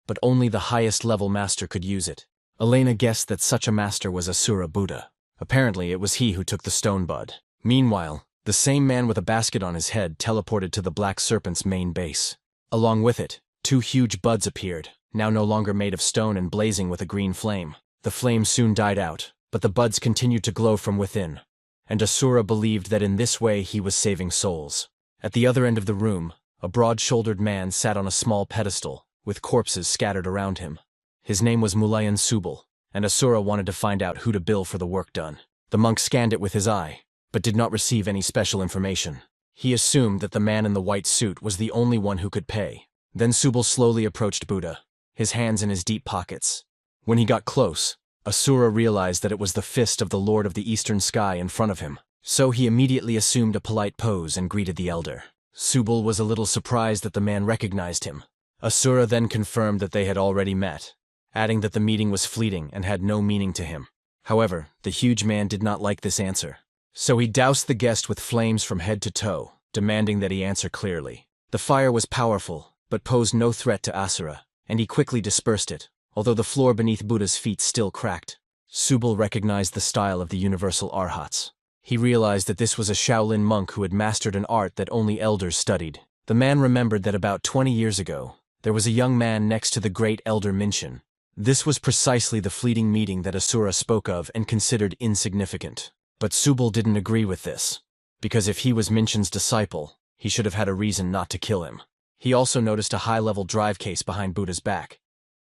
[SPEAKER 1] but only the highest level master could use it. Elena guessed that such a master was Asura Buddha. Apparently it was he who took the stone bud. Meanwhile, the same man with a basket on his head teleported to the Black Serpent's main base. Along with it, two huge buds appeared, now no longer made of stone and blazing with a green flame. The flame soon died out, but the buds continued to glow from within, and Asura believed that in this way he was saving souls. At the other end of the room, a broad-shouldered man sat on a small pedestal, with corpses scattered around him. His name was Mulayan Subal, and Asura wanted to find out who to bill for the work done. The monk scanned it with his eye, but did not receive any special information. He assumed that the man in the white suit was the only one who could pay. Then Subal slowly approached Buddha, his hands in his deep pockets. When he got close, Asura realized that it was the fist of the Lord of the Eastern Sky in front of him. So he immediately assumed a polite pose and greeted the elder. Subal was a little surprised that the man recognized him. Asura then confirmed that they had already met, adding that the meeting was fleeting and had no meaning to him. However, the huge man did not like this answer. So he doused the guest with flames from head to toe, demanding that he answer clearly. The fire was powerful, but posed no threat to Asura, and he quickly dispersed it, although the floor beneath Buddha's feet still cracked. Subal recognized the style of the universal arhats. He realized that this was a Shaolin monk who had mastered an art that only elders studied. The man remembered that about 20 years ago, there was a young man next to the great elder Minshin. This was precisely the fleeting meeting that Asura spoke of and considered insignificant. But Subal didn't agree with this, because if he was Minshin's disciple, he should have had a reason not to kill him. He also noticed a high-level drive case behind Buddha's back.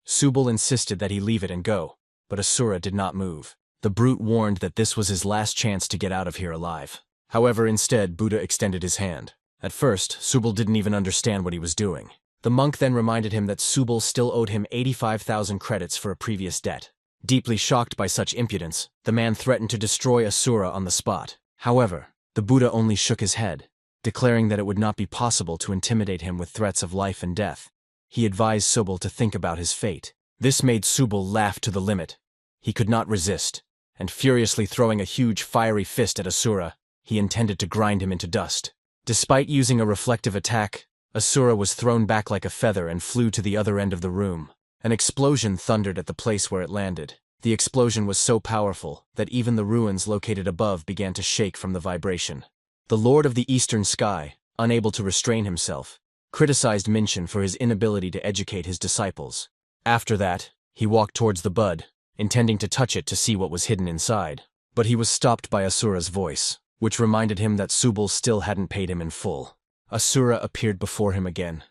[SPEAKER 1] Subal insisted that he leave it and go, but Asura did not move. The brute warned that this was his last chance to get out of here alive. However, instead, Buddha extended his hand. At first, Subal didn't even understand what he was doing. The monk then reminded him that Subal still owed him 85,000 credits for a previous debt. Deeply shocked by such impudence, the man threatened to destroy Asura on the spot. However, the Buddha only shook his head, declaring that it would not be possible to intimidate him with threats of life and death. He advised Subal to think about his fate. This made Subal laugh to the limit. He could not resist, and furiously throwing a huge fiery fist at Asura, he intended to grind him into dust. Despite using a reflective attack, Asura was thrown back like a feather and flew to the other end of the room. An explosion thundered at the place where it landed. The explosion was so powerful that even the ruins located above began to shake from the vibration. The Lord of the Eastern Sky, unable to restrain himself, criticized Minshin for his inability to educate his disciples. After that, he walked towards the bud, intending to touch it to see what was hidden inside. But he was stopped by Asura's voice, which reminded him that Subal still hadn't paid him in full. Asura appeared before him again.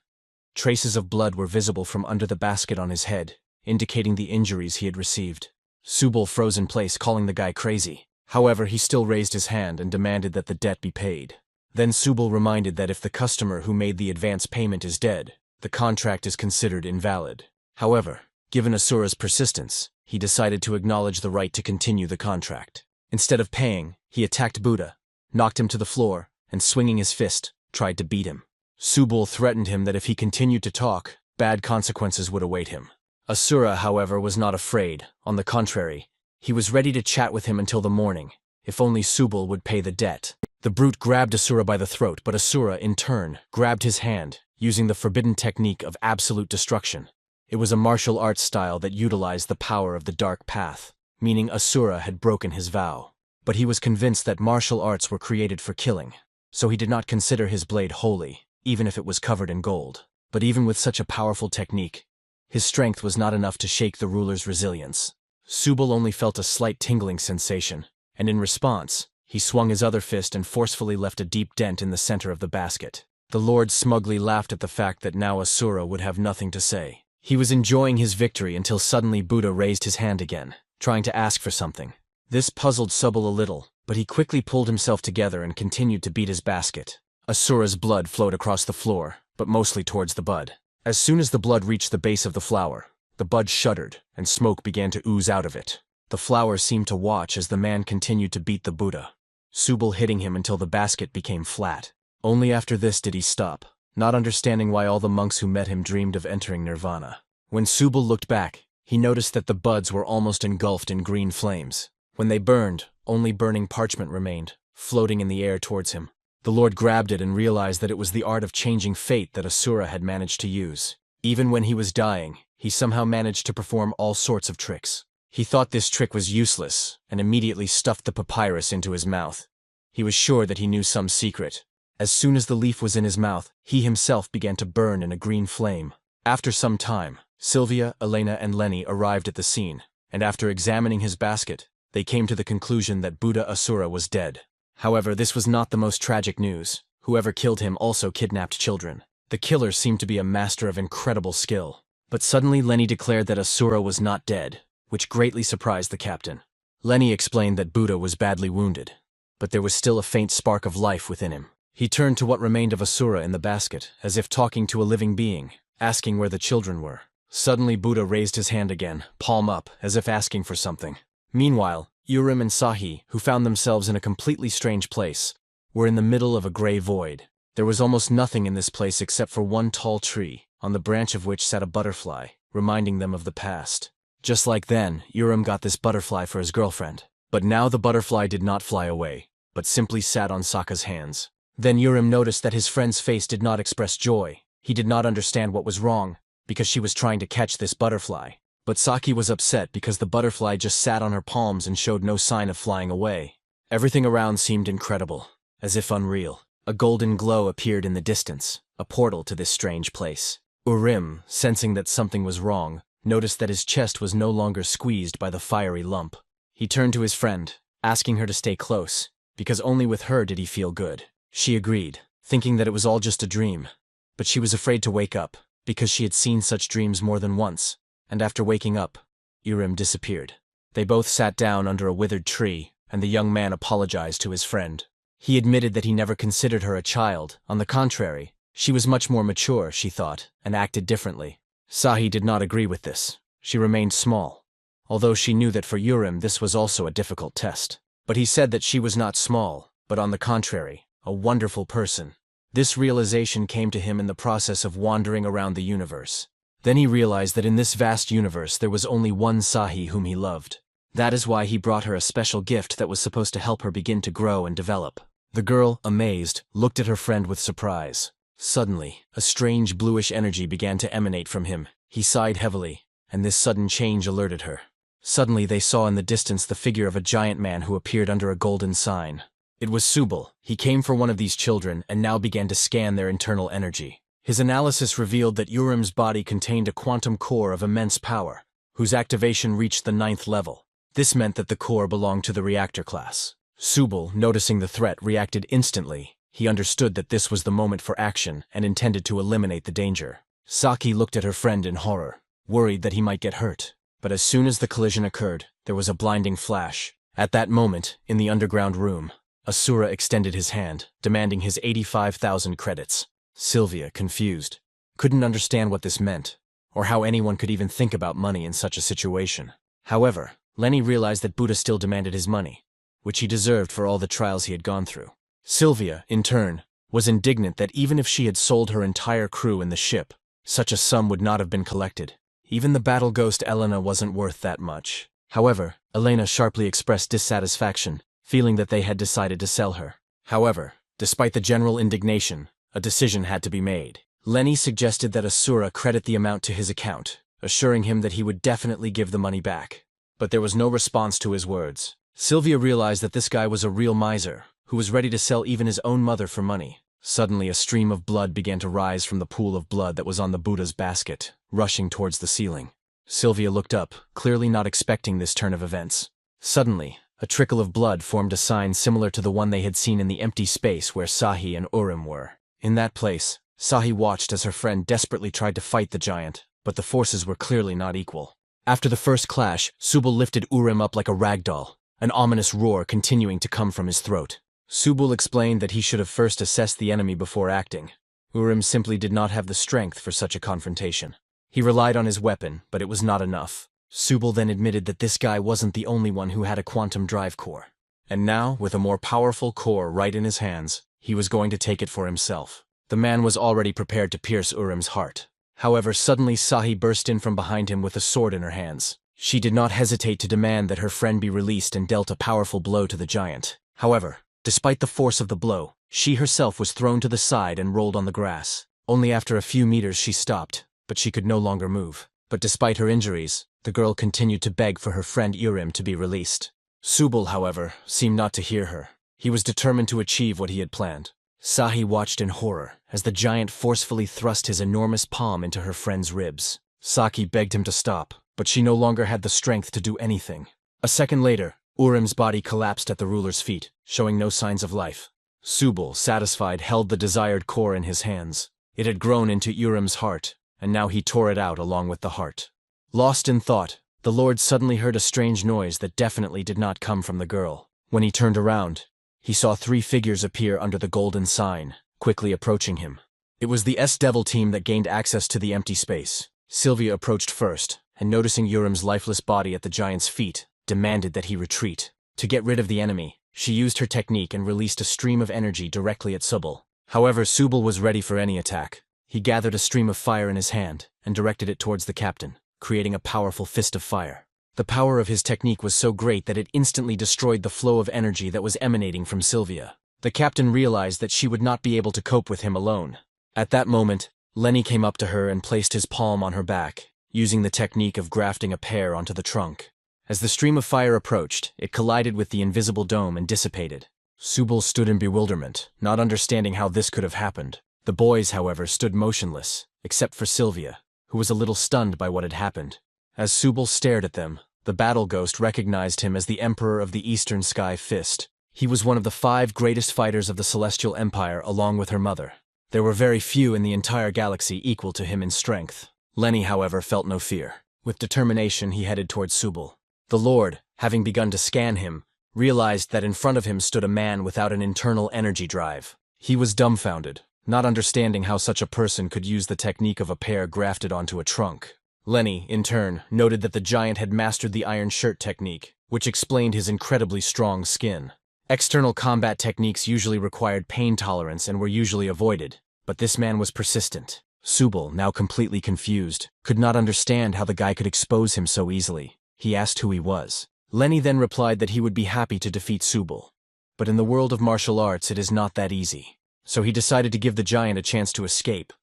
[SPEAKER 1] Traces of blood were visible from under the basket on his head, indicating the injuries he had received. Subal froze in place, calling the guy crazy. However, he still raised his hand and demanded that the debt be paid. Then Subal reminded that if the customer who made the advance payment is dead, the contract is considered invalid. However, given Asura's persistence, he decided to acknowledge the right to continue the contract. Instead of paying, he attacked Buddha, knocked him to the floor, and swinging his fist, tried to beat him. Subal threatened him that if he continued to talk, bad consequences would await him. Asura, however, was not afraid. On the contrary, he was ready to chat with him until the morning, if only Subal would pay the debt. The brute grabbed Asura by the throat, but Asura, in turn, grabbed his hand, using the forbidden technique of absolute destruction. It was a martial arts style that utilized the power of the dark path, meaning Asura had broken his vow. But he was convinced that martial arts were created for killing, so he did not consider his blade holy, even if it was covered in gold. But even with such a powerful technique, his strength was not enough to shake the ruler's resilience. Subal only felt a slight tingling sensation, and in response, he swung his other fist and forcefully left a deep dent in the center of the basket. The Lord smugly laughed at the fact that now Asura would have nothing to say. He was enjoying his victory until suddenly Buddha raised his hand again, trying to ask for something. This puzzled Subal a little, but he quickly pulled himself together and continued to beat his basket. Asura's blood flowed across the floor, but mostly towards the bud. As soon as the blood reached the base of the flower, the bud shuddered, and smoke began to ooze out of it. The flower seemed to watch as the man continued to beat the Buddha, Subal hitting him until the basket became flat. Only after this did he stop, not understanding why all the monks who met him dreamed of entering nirvana. When Subal looked back, he noticed that the buds were almost engulfed in green flames. When they burned, only burning parchment remained, floating in the air towards him. The Lord grabbed it and realized that it was the art of changing fate that Asura had managed to use. Even when he was dying, he somehow managed to perform all sorts of tricks. He thought this trick was useless, and immediately stuffed the papyrus into his mouth. He was sure that he knew some secret. As soon as the leaf was in his mouth, he himself began to burn in a green flame. After some time, Sylvia, Elena, and Lenny arrived at the scene, and after examining his basket, they came to the conclusion that Buddha Asura was dead. However, this was not the most tragic news. Whoever killed him also kidnapped children. The killer seemed to be a master of incredible skill. But suddenly Lenny declared that Asura was not dead, which greatly surprised the captain. Lenny explained that Buddha was badly wounded, but there was still a faint spark of life within him. He turned to what remained of Asura in the basket, as if talking to a living being, asking where the children were. Suddenly Buddha raised his hand again, palm up, as if asking for something. Meanwhile, Urim and Sahi, who found themselves in a completely strange place, were in the middle of a gray void. There was almost nothing in this place except for one tall tree, on the branch of which sat a butterfly, reminding them of the past. Just like then, Urim got this butterfly for his girlfriend. But now the butterfly did not fly away, but simply sat on Sokka's hands. Then Urim noticed that his friend's face did not express joy. He did not understand what was wrong, because she was trying to catch this butterfly. But Saki was upset because the butterfly just sat on her palms and showed no sign of flying away. Everything around seemed incredible, as if unreal. A golden glow appeared in the distance, a portal to this strange place. Urim, sensing that something was wrong, noticed that his chest was no longer squeezed by the fiery lump. He turned to his friend, asking her to stay close, because only with her did he feel good. She agreed, thinking that it was all just a dream. But she was afraid to wake up, because she had seen such dreams more than once, and after waking up, Urim disappeared. They both sat down under a withered tree, and the young man apologized to his friend. He admitted that he never considered her a child. On the contrary, she was much more mature, she thought, and acted differently. Sahi did not agree with this. She remained small, although she knew that for Urim this was also a difficult test. But he said that she was not small, but on the contrary, a wonderful person. This realization came to him in the process of wandering around the universe. Then he realized that in this vast universe there was only one Sahi whom he loved. That is why he brought her a special gift that was supposed to help her begin to grow and develop. The girl, amazed, looked at her friend with surprise. Suddenly, a strange bluish energy began to emanate from him. He sighed heavily, and this sudden change alerted her. Suddenly they saw in the distance the figure of a giant man who appeared under a golden sign. It was Subal. He came for one of these children and now began to scan their internal energy. His analysis revealed that Urim's body contained a quantum core of immense power, whose activation reached the 9th level. This meant that the core belonged to the reactor class. Subal, noticing the threat, reacted instantly. He understood that this was the moment for action and intended to eliminate the danger. Saki looked at her friend in horror, worried that he might get hurt. But as soon as the collision occurred, there was a blinding flash. At that moment, in the underground room, Asura extended his hand, demanding his 85,000 credits. Sylvia, confused, couldn't understand what this meant, or how anyone could even think about money in such a situation. However, Lenny realized that Buddha still demanded his money, which he deserved for all the trials he had gone through. Sylvia, in turn, was indignant that even if she had sold her entire crew in the ship, such a sum would not have been collected. Even the battle ghost Elena wasn't worth that much. However, Elena sharply expressed dissatisfaction, feeling that they had decided to sell her. However, despite the general indignation, a decision had to be made. Lenny suggested that Asura credit the amount to his account, assuring him that he would definitely give the money back. But there was no response to his words. Sylvia realized that this guy was a real miser, who was ready to sell even his own mother for money. Suddenly a stream of blood began to rise from the pool of blood that was on the Buddha's basket, rushing towards the ceiling. Sylvia looked up, clearly not expecting this turn of events. Suddenly, a trickle of blood formed a sign similar to the one they had seen in the empty space where Sahi and Urim were. In that place, Sahi watched as her friend desperately tried to fight the giant, but the forces were clearly not equal. After the first clash, Subal lifted Urim up like a rag doll, an ominous roar continuing to come from his throat. Subal explained that he should have first assessed the enemy before acting. Urim simply did not have the strength for such a confrontation. He relied on his weapon, but it was not enough. Subal then admitted that this guy wasn't the only one who had a quantum drive core. And now, with a more powerful core right in his hands, he was going to take it for himself. The man was already prepared to pierce Urim's heart. However, suddenly Sahi burst in from behind him with a sword in her hands. She did not hesitate to demand that her friend be released and dealt a powerful blow to the giant. However, despite the force of the blow, she herself was thrown to the side and rolled on the grass. Only after a few meters she stopped, but she could no longer move. But despite her injuries, the girl continued to beg for her friend Urim to be released. Subal, however, seemed not to hear her. He was determined to achieve what he had planned. Sahi watched in horror as the giant forcefully thrust his enormous palm into her friend's ribs. Saki begged him to stop, but she no longer had the strength to do anything. A second later, Urim's body collapsed at the ruler's feet, showing no signs of life. Subal, satisfied, held the desired core in his hands. It had grown into Urim's heart, and now he tore it out along with the heart. Lost in thought, the Lord suddenly heard a strange noise that definitely did not come from the girl. When he turned around, he saw 3 figures appear under the golden sign, quickly approaching him. It was the S-Devil team that gained access to the empty space. Sylvia approached first, and noticing Urim's lifeless body at the giant's feet, demanded that he retreat. To get rid of the enemy, she used her technique and released a stream of energy directly at Subal. However, Subal was ready for any attack. He gathered a stream of fire in his hand and directed it towards the captain, creating a powerful fist of fire. The power of his technique was so great that it instantly destroyed the flow of energy that was emanating from Sylvia. The captain realized that she would not be able to cope with him alone. At that moment, Lenny came up to her and placed his palm on her back, using the technique of grafting a pear onto the trunk. As the stream of fire approached, it collided with the invisible dome and dissipated. Subal stood in bewilderment, not understanding how this could have happened. The boys, however, stood motionless, except for Sylvia, who was a little stunned by what had happened. As Subal stared at them, the battle ghost recognized him as the Emperor of the Eastern Sky Fist. He was one of the 5 greatest fighters of the Celestial Empire along with her mother. There were very few in the entire galaxy equal to him in strength. Lenny, however, felt no fear. With determination, he headed towards Subal. The Lord, having begun to scan him, realized that in front of him stood a man without an internal energy drive. He was dumbfounded, not understanding how such a person could use the technique of a pear grafted onto a trunk. Lenny, in turn, noted that the giant had mastered the Iron Shirt technique, which explained his incredibly strong skin. External combat techniques usually required pain tolerance and were usually avoided, but this man was persistent. Subal, now completely confused, could not understand how the guy could expose him so easily. He asked who he was. Lenny then replied that he would be happy to defeat Subal. But in the world of martial arts, it is not that easy. So he decided to give the giant a chance to escape.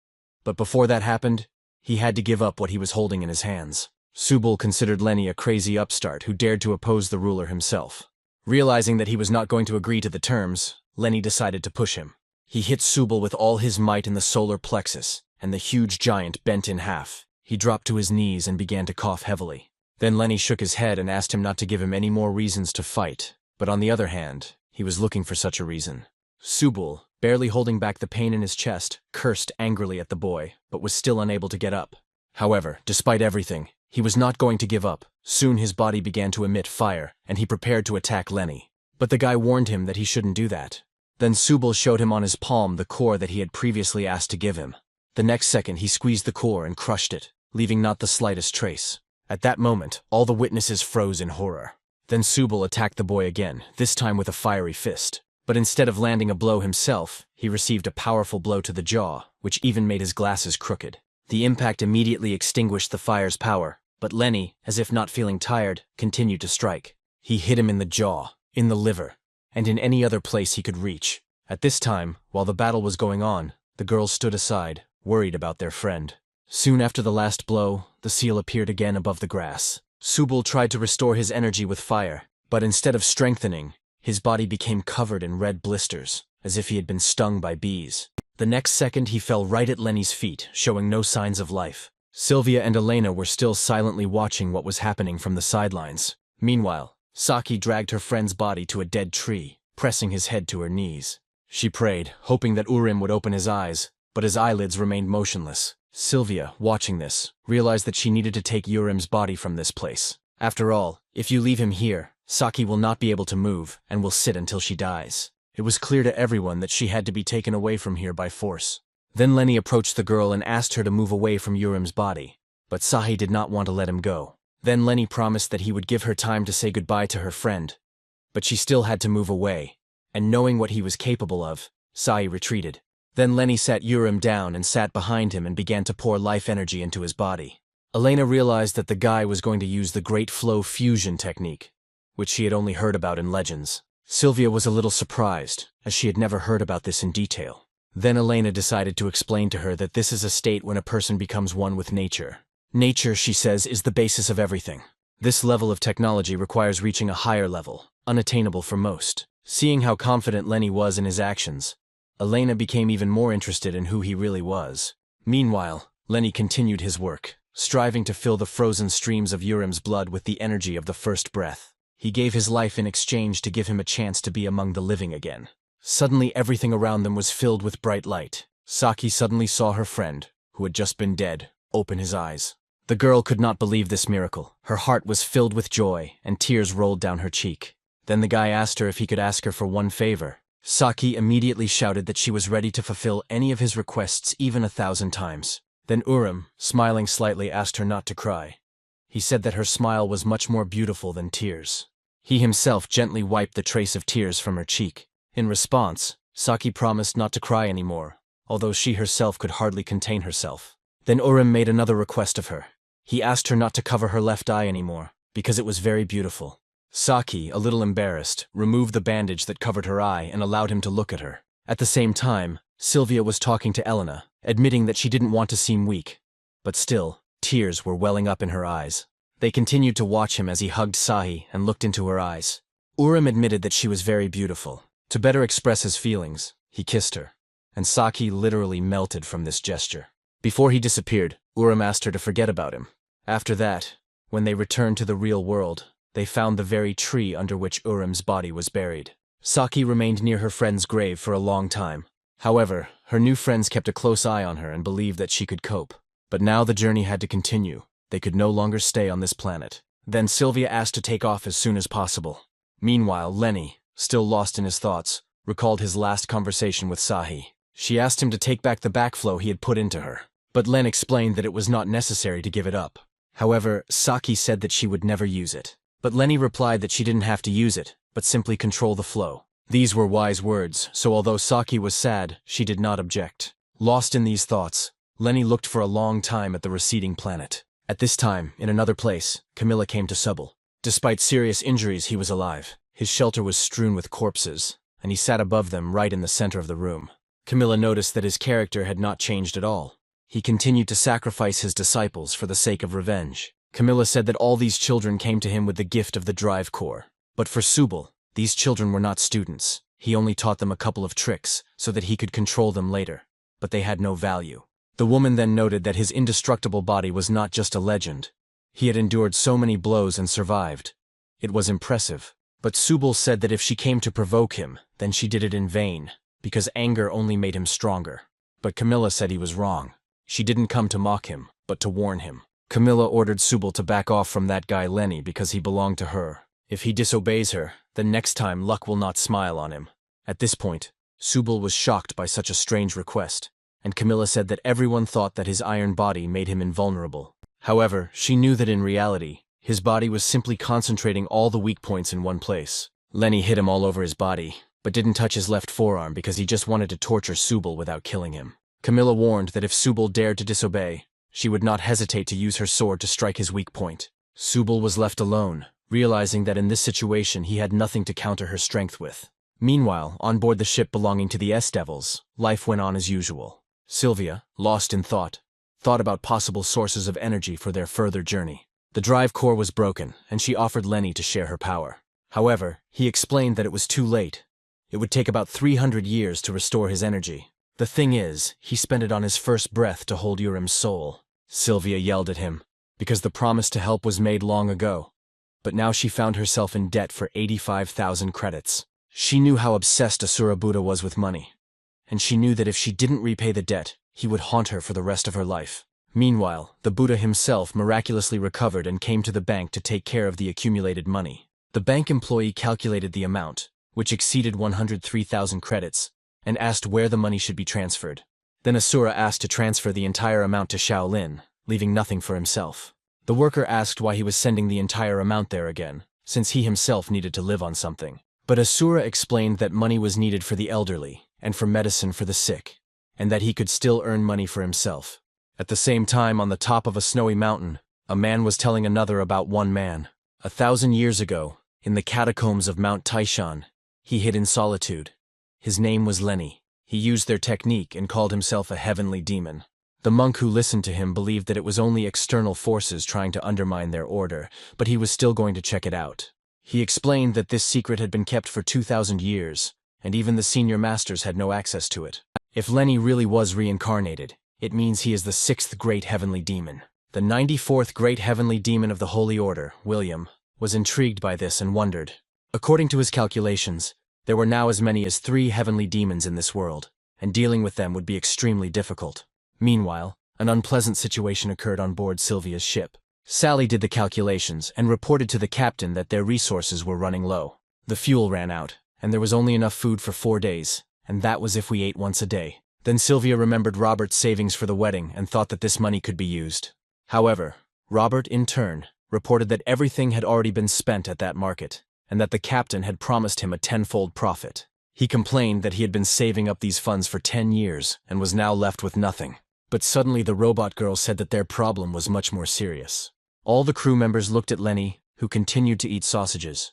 [SPEAKER 1] But before that happened, he had to give up what he was holding in his hands. Subal considered Lenny a crazy upstart who dared to oppose the ruler himself. Realizing that he was not going to agree to the terms, Lenny decided to push him. He hit Subal with all his might in the solar plexus, and the huge giant bent in half. He dropped to his knees and began to cough heavily. Then Lenny shook his head and asked him not to give him any more reasons to fight, but on the other hand, he was looking for such a reason. Subal, barely holding back the pain in his chest, cursed angrily at the boy, but was still unable to get up. However, despite everything, he was not going to give up. Soon his body began to emit fire, and he prepared to attack Lenny. But the guy warned him that he shouldn't do that. Then Subal showed him on his palm the core that he had previously asked to give him. The next second he squeezed the core and crushed it, leaving not the slightest trace. At that moment, all the witnesses froze in horror. Then Subal attacked the boy again, this time with a fiery fist. But instead of landing a blow himself, he received a powerful blow to the jaw, which even made his glasses crooked. The impact immediately extinguished the fire's power, but Lenny, as if not feeling tired, continued to strike. He hit him in the jaw, in the liver, and in any other place he could reach. At this time, while the battle was going on, the girls stood aside, worried about their friend. Soon after the last blow, the seal appeared again above the grass. Subal tried to restore his energy with fire, but instead of strengthening, his body became covered in red blisters, as if he had been stung by bees. The next second he fell right at Lenny's feet, showing no signs of life. Sylvia and Elena were still silently watching what was happening from the sidelines. Meanwhile, Saki dragged her friend's body to a dead tree, pressing his head to her knees. She prayed, hoping that Urim would open his eyes, but his eyelids remained motionless. Sylvia, watching this, realized that she needed to take Urim's body from this place. After all, if you leave him here, Saki will not be able to move and will sit until she dies. It was clear to everyone that she had to be taken away from here by force. Then Lenny approached the girl and asked her to move away from Urim's body, but Sahi did not want to let him go. Then Lenny promised that he would give her time to say goodbye to her friend, but she still had to move away, and knowing what he was capable of, Sahi retreated. Then Lenny sat Urim down and sat behind him and began to pour life energy into his body. Elena realized that the guy was going to use the Great Flow Fusion technique, which she had only heard about in legends. Sylvia was a little surprised, as she had never heard about this in detail. Then Elena decided to explain to her that this is a state when a person becomes one with nature. Nature, she says, is the basis of everything. This level of technology requires reaching a higher level, unattainable for most. Seeing how confident Lenny was in his actions, Elena became even more interested in who he really was. Meanwhile, Lenny continued his work, striving to fill the frozen streams of Urim's blood with the energy of the first breath. He gave his life in exchange to give him a chance to be among the living again. Suddenly everything around them was filled with bright light. Saki suddenly saw her friend, who had just been dead, open his eyes. The girl could not believe this miracle. Her heart was filled with joy, and tears rolled down her cheek. Then the guy asked her if he could ask her for one favor. Saki immediately shouted that she was ready to fulfill any of his requests even 1,000 times. Then Urim, smiling slightly, asked her not to cry. He said that her smile was much more beautiful than tears. He himself gently wiped the trace of tears from her cheek. In response, Saki promised not to cry anymore, although she herself could hardly contain herself. Then Urim made another request of her. He asked her not to cover her left eye anymore, because it was very beautiful. Saki, a little embarrassed, removed the bandage that covered her eye and allowed him to look at her. At the same time, Sylvia was talking to Elena, admitting that she didn't want to seem weak. But still, tears were welling up in her eyes. They continued to watch him as he hugged Sahi and looked into her eyes. Urim admitted that she was very beautiful. To better express his feelings, he kissed her, and Saki literally melted from this gesture. Before he disappeared, Urim asked her to forget about him. After that, when they returned to the real world, they found the very tree under which Urim's body was buried. Saki remained near her friend's grave for a long time. However, her new friends kept a close eye on her and believed that she could cope. But now the journey had to continue. They could no longer stay on this planet. Then Sylvia asked to take off as soon as possible. Meanwhile, Lenny, still lost in his thoughts, recalled his last conversation with Sahi. She asked him to take back the backflow he had put into her, but Len explained that it was not necessary to give it up. However, Saki said that she would never use it. But Lenny replied that she didn't have to use it, but simply control the flow. These were wise words, so although Saki was sad, she did not object. Lost in these thoughts, Lenny looked for a long time at the receding planet. At this time, in another place, Camilla came to Subble. Despite serious injuries, he was alive. His shelter was strewn with corpses, and he sat above them right in the center of the room. Camilla noticed that his character had not changed at all. He continued to sacrifice his disciples for the sake of revenge. Camilla said that all these children came to him with the gift of the drive core. But for Subble, these children were not students. He only taught them a couple of tricks so that he could control them later. But they had no value. The woman then noted that his indestructible body was not just a legend. He had endured so many blows and survived. It was impressive. But Subble said that if she came to provoke him, then she did it in vain, because anger only made him stronger. But Camilla said he was wrong. She didn't come to mock him, but to warn him. Camilla ordered Subble to back off from that guy Lenny because he belonged to her. If he disobeys her, then next time luck will not smile on him. At this point, Subble was shocked by such a strange request, and Camilla said that everyone thought that his iron body made him invulnerable. However, she knew that in reality, his body was simply concentrating all the weak points in one place. Lenny hit him all over his body, but didn't touch his left forearm because he just wanted to torture Subble without killing him. Camilla warned that if Subble dared to disobey, she would not hesitate to use her sword to strike his weak point. Subble was left alone, realizing that in this situation he had nothing to counter her strength with. Meanwhile, on board the ship belonging to the S-Devils, life went on as usual. Sylvia, lost in thought about possible sources of energy for their further journey. The drive core was broken, and she offered Lenny to share her power. However, he explained that it was too late. It would take about 300 years to restore his energy. The thing is, he spent it on his first breath to hold Urim's soul. Sylvia yelled at him, because the promise to help was made long ago. But now she found herself in debt for 85,000 credits. She knew how obsessed Asura Buddha was with money, and she knew that if she didn't repay the debt, he would haunt her for the rest of her life. Meanwhile, the Buddha himself miraculously recovered and came to the bank to take care of the accumulated money. The bank employee calculated the amount, which exceeded 103,000 credits, and asked where the money should be transferred. Then Asura asked to transfer the entire amount to Shaolin, leaving nothing for himself. The worker asked why he was sending the entire amount there again, since he himself needed to live on something. But Asura explained that money was needed for the elderly, and for medicine for the sick, and that he could still earn money for himself. At the same time, on the top of a snowy mountain, a man was telling another about one man. 1,000 years ago, in the catacombs of Mount Taishan, he hid in solitude. His name was Lenny. He used their technique and called himself a heavenly demon. The monk who listened to him believed that it was only external forces trying to undermine their order, but he was still going to check it out. He explained that this secret had been kept for 2,000 years, and even the senior masters had no access to it. If Lenny really was reincarnated, it means he is the 6th great heavenly demon. The 94th great heavenly demon of the Holy Order, William, was intrigued by this and wondered. According to his calculations, there were now as many as 3 heavenly demons in this world, and dealing with them would be extremely difficult. Meanwhile, an unpleasant situation occurred on board Sylvia's ship. Sally did the calculations and reported to the captain that their resources were running low. The fuel ran out, and there was only enough food for 4 days, and that was if we ate once a day. Then Sylvia remembered Robert's savings for the wedding and thought that this money could be used. However, Robert, in turn, reported that everything had already been spent at that market. and that the captain had promised him a tenfold profit. He complained that he had been saving up these funds for 10 years and was now left with nothing. But suddenly the robot girl said that their problem was much more serious. All the crew members looked at Lenny, who continued to eat sausages.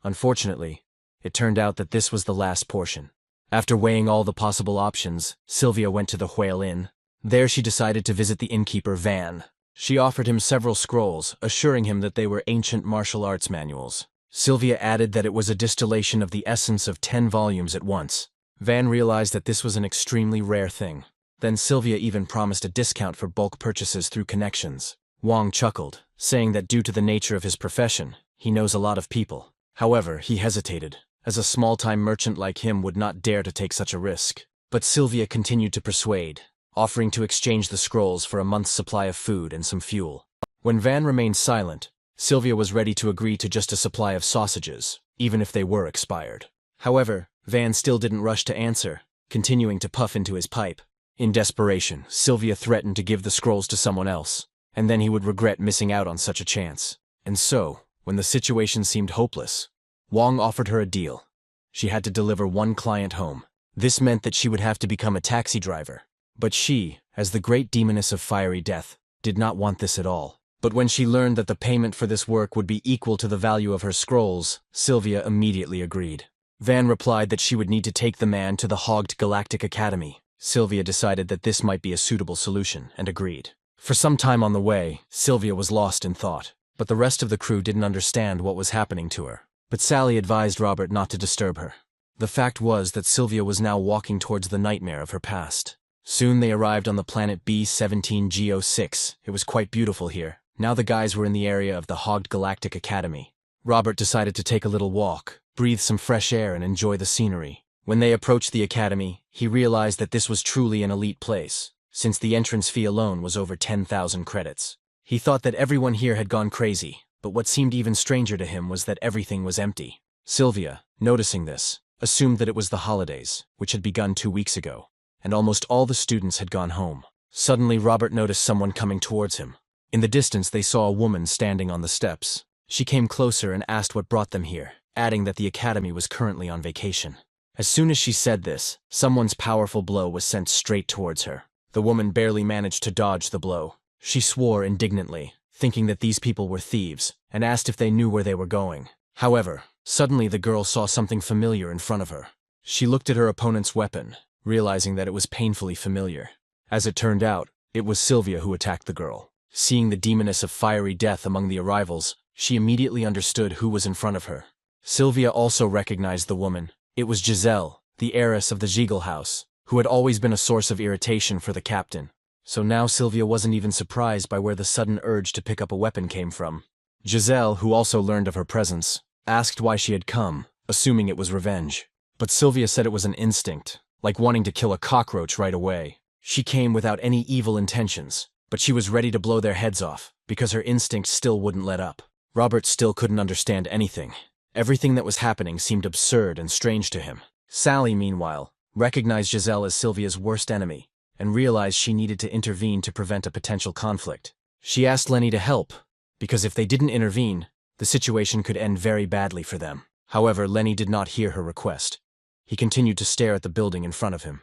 [SPEAKER 1] Unfortunately, it turned out that this was the last portion. After weighing all the possible options, Sylvia went to the Whale Inn. There she decided to visit the innkeeper Van. She offered him several scrolls, assuring him that they were ancient martial arts manuals. Sylvia added that it was a distillation of the essence of 10 volumes at once. Van realized that this was an extremely rare thing. Then Sylvia even promised a discount for bulk purchases through connections. Wong chuckled, saying that due to the nature of his profession, he knows a lot of people. However, he hesitated, as a small-time merchant like him would not dare to take such a risk. But Sylvia continued to persuade, offering to exchange the scrolls for a month's supply of food and some fuel. When Van remained silent, Sylvia was ready to agree to just a supply of sausages, even if they were expired. However, Van still didn't rush to answer, continuing to puff into his pipe. In desperation, Sylvia threatened to give the scrolls to someone else, and then he would regret missing out on such a chance. And so, when the situation seemed hopeless, Wong offered her a deal. She had to deliver one client home. This meant that she would have to become a taxi driver. But she, as the great demoness of fiery death, did not want this at all. But when she learned that the payment for this work would be equal to the value of her scrolls, Sylvia immediately agreed. Van replied that she would need to take the man to the Hogged Galactic Academy. Sylvia decided that this might be a suitable solution, and agreed. For some time on the way, Sylvia was lost in thought, but the rest of the crew didn't understand what was happening to her. But Sally advised Robert not to disturb her. The fact was that Sylvia was now walking towards the nightmare of her past. Soon they arrived on the planet B17G06. It was quite beautiful here. Now the guys were in the area of the Hogged Galactic Academy. Robert decided to take a little walk, breathe some fresh air and enjoy the scenery. When they approached the academy, he realized that this was truly an elite place, since the entrance fee alone was over 10,000 credits. He thought that everyone here had gone crazy, but what seemed even stranger to him was that everything was empty. Sylvia, noticing this, assumed that it was the holidays, which had begun 2 weeks ago, and almost all the students had gone home. Suddenly, Robert noticed someone coming towards him. In the distance, they saw a woman standing on the steps. She came closer and asked what brought them here, adding that the academy was currently on vacation. As soon as she said this, someone's powerful blow was sent straight towards her. The woman barely managed to dodge the blow. She swore indignantly, thinking that these people were thieves, and asked if they knew where they were going. However, suddenly the girl saw something familiar in front of her. She looked at her opponent's weapon, realizing that it was painfully familiar. As it turned out, it was Sylvia who attacked the girl. Seeing the demoness of fiery death among the arrivals, she immediately understood who was in front of her. Sylvia also recognized the woman. It was Giselle, the heiress of the Ziegel house, who had always been a source of irritation for the captain. So now Sylvia wasn't even surprised by where the sudden urge to pick up a weapon came from. Giselle, who also learned of her presence, asked why she had come, assuming it was revenge. But Sylvia said it was an instinct, like wanting to kill a cockroach right away. She came without any evil intentions, but she was ready to blow their heads off, because her instinct still wouldn't let up. Robert still couldn't understand anything. Everything that was happening seemed absurd and strange to him. Sally, meanwhile, recognized Giselle as Sylvia's worst enemy, and realized she needed to intervene to prevent a potential conflict. She asked Lenny to help, because if they didn't intervene, the situation could end very badly for them. However, Lenny did not hear her request. He continued to stare at the building in front of him.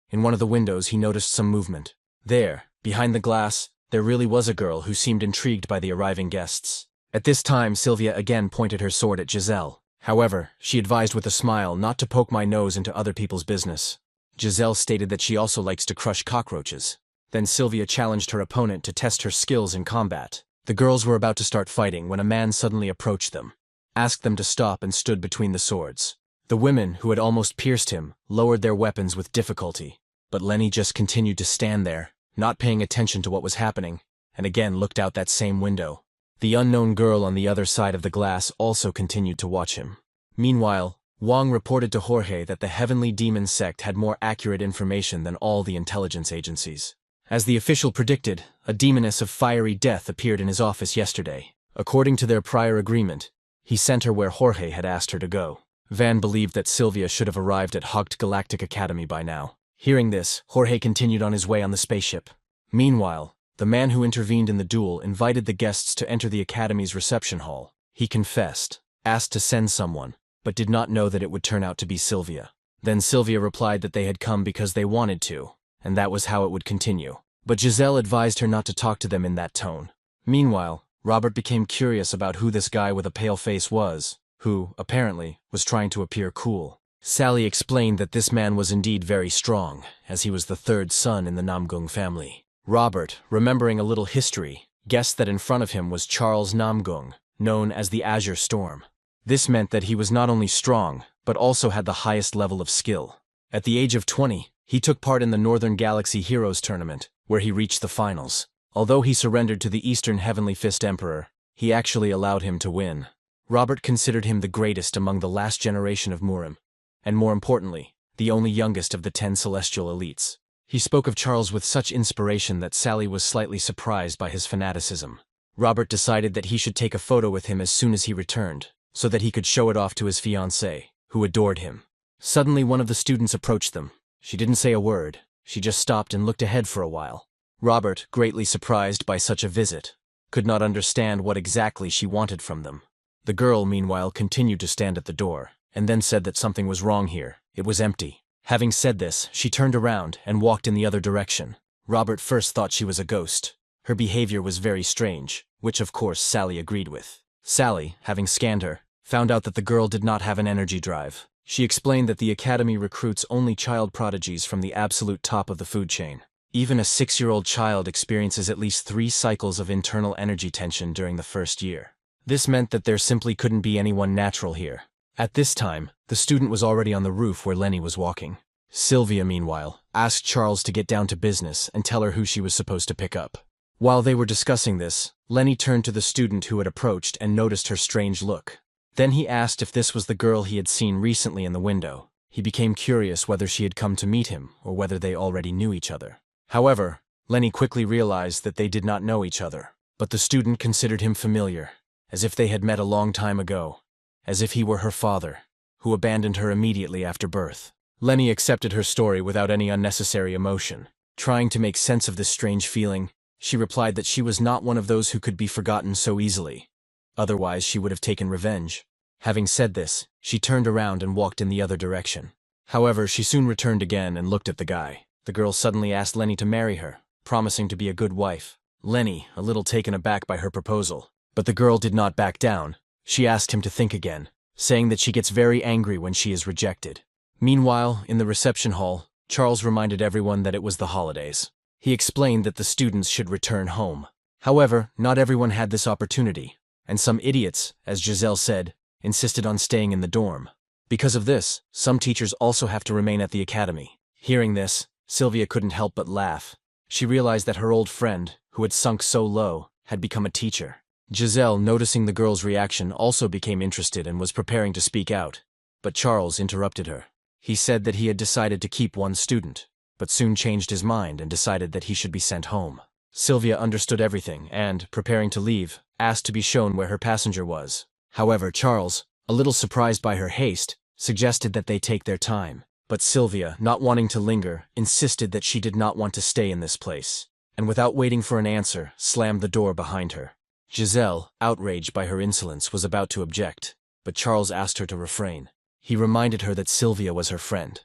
[SPEAKER 1] In one of the windows, he noticed some movement. There, behind the glass, there really was a girl who seemed intrigued by the arriving guests. At this time, Sylvia again pointed her sword at Giselle. However, she advised with a smile not to poke my nose into other people's business. Giselle stated that she also likes to crush cockroaches. Then Sylvia challenged her opponent to test her skills in combat. The girls were about to start fighting when a man suddenly approached them, asked them to stop and stood between the swords. The women, who had almost pierced him, lowered their weapons with difficulty. But Lenny just continued to stand there, not paying attention to what was happening, and again looked out that same window. The unknown girl on the other side of the glass also continued to watch him. Meanwhile, Wong reported to Jorge that the Heavenly Demon sect had more accurate information than all the intelligence agencies. As the official predicted, a demoness of fiery death appeared in his office yesterday. According to their prior agreement, he sent her where Jorge had asked her to go. Van believed that Sylvia should have arrived at Hogged Galactic Academy by now. Hearing this, Jorge continued on his way on the spaceship. Meanwhile, the man who intervened in the duel invited the guests to enter the Academy's reception hall. He confessed, asked to send someone, but did not know that it would turn out to be Sylvia. Then Sylvia replied that they had come because they wanted to, and that was how it would continue. But Giselle advised her not to talk to them in that tone. Meanwhile, Robert became curious about who this guy with a pale face was, who, apparently, was trying to appear cool. Sally explained that this man was indeed very strong, as he was the third son in the Namgung family. Robert, remembering a little history, guessed that in front of him was Charles Namgung, known as the Azure Storm. This meant that he was not only strong, but also had the highest level of skill. At the age of 20, he took part in the Northern Galaxy Heroes Tournament, where he reached the finals. Although he surrendered to the Eastern Heavenly Fist Emperor, he actually allowed him to win. Robert considered him the greatest among the last generation of Murim, and more importantly, the only youngest of the 10 celestial elites. He spoke of Charles with such inspiration that Sally was slightly surprised by his fanaticism. Robert decided that he should take a photo with him as soon as he returned, so that he could show it off to his fiancée, who adored him. Suddenly one of the students approached them. She didn't say a word, she just stopped and looked ahead for a while. Robert, greatly surprised by such a visit, could not understand what exactly she wanted from them. The girl, meanwhile, continued to stand at the door, and then said that something was wrong here. It was empty. Having said this, she turned around and walked in the other direction. Robert first thought she was a ghost. Her behavior was very strange, which of course Sally agreed with. Sally, having scanned her, found out that the girl did not have an energy drive. She explained that the academy recruits only child prodigies from the absolute top of the food chain. Even a 6-year-old child experiences at least 3 cycles of internal energy tension during the first year. This meant that there simply couldn't be anyone natural here. At this time, the student was already on the roof where Lenny was walking. Sylvia, meanwhile, asked Charles to get down to business and tell her who she was supposed to pick up. While they were discussing this, Lenny turned to the student who had approached and noticed her strange look. Then he asked if this was the girl he had seen recently in the window. He became curious whether she had come to meet him or whether they already knew each other. However, Lenny quickly realized that they did not know each other, but the student considered him familiar, as if they had met a long time ago, as if he were her father, who abandoned her immediately after birth. Lenny accepted her story without any unnecessary emotion. Trying to make sense of this strange feeling, she replied that she was not one of those who could be forgotten so easily. Otherwise, she would have taken revenge. Having said this, she turned around and walked in the other direction. However, she soon returned again and looked at the guy. The girl suddenly asked Lenny to marry her, promising to be a good wife. Lenny, a little taken aback by her proposal, but the girl did not back down. She asked him to think again, saying that she gets very angry when she is rejected. Meanwhile, in the reception hall, Charles reminded everyone that it was the holidays. He explained that the students should return home. However, not everyone had this opportunity, and some idiots, as Giselle said, insisted on staying in the dorm. Because of this, some teachers also have to remain at the academy. Hearing this, Sylvia couldn't help but laugh. She realized that her old friend, who had sunk so low, had become a teacher. Giselle, noticing the girl's reaction, also became interested and was preparing to speak out. But Charles interrupted her. He said that he had decided to keep one student, but soon changed his mind and decided that he should be sent home. Sylvia understood everything and, preparing to leave, asked to be shown where her passenger was. However, Charles, a little surprised by her haste, suggested that they take their time. But Sylvia, not wanting to linger, insisted that she did not want to stay in this place, and without waiting for an answer, slammed the door behind her. Giselle, outraged by her insolence, was about to object, but Charles asked her to refrain. He reminded her that Sylvia was her friend,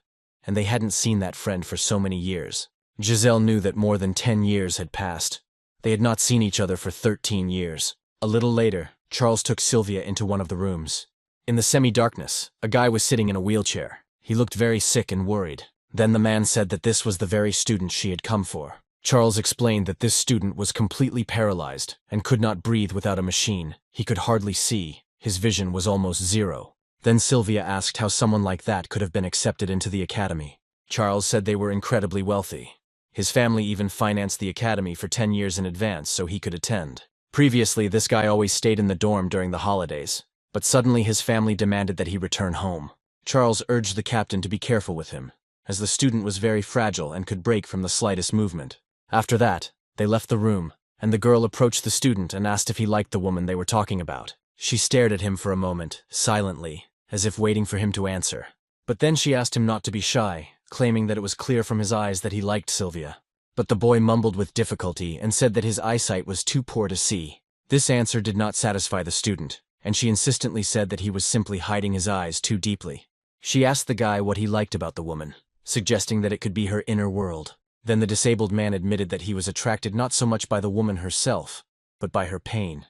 [SPEAKER 1] and they hadn't seen that friend for so many years. Giselle knew that more than 10 years had passed. They had not seen each other for 13 years. A little later, Charles took Sylvia into one of the rooms. In the semi-darkness, a guy was sitting in a wheelchair. He looked very sick and worried. Then the man said that this was the very student she had come for. Charles explained that this student was completely paralyzed and could not breathe without a machine. He could hardly see. His vision was almost zero. Then Sylvia asked how someone like that could have been accepted into the academy. Charles said they were incredibly wealthy. His family even financed the academy for 10 years in advance so he could attend. Previously, this guy always stayed in the dorm during the holidays, but suddenly his family demanded that he return home. Charles urged the captain to be careful with him, as the student was very fragile and could break from the slightest movement. After that, they left the room, and the girl approached the student and asked if he liked the woman they were talking about. She stared at him for a moment, silently, as if waiting for him to answer. But then she asked him not to be shy, claiming that it was clear from his eyes that he liked Sylvia. But the boy mumbled with difficulty and said that his eyesight was too poor to see. This answer did not satisfy the student, and she insistently said that he was simply hiding his eyes too deeply. She asked the guy what he liked about the woman, suggesting that it could be her inner world. Then the disabled man admitted that he was attracted not so much by the woman herself, but by her pain.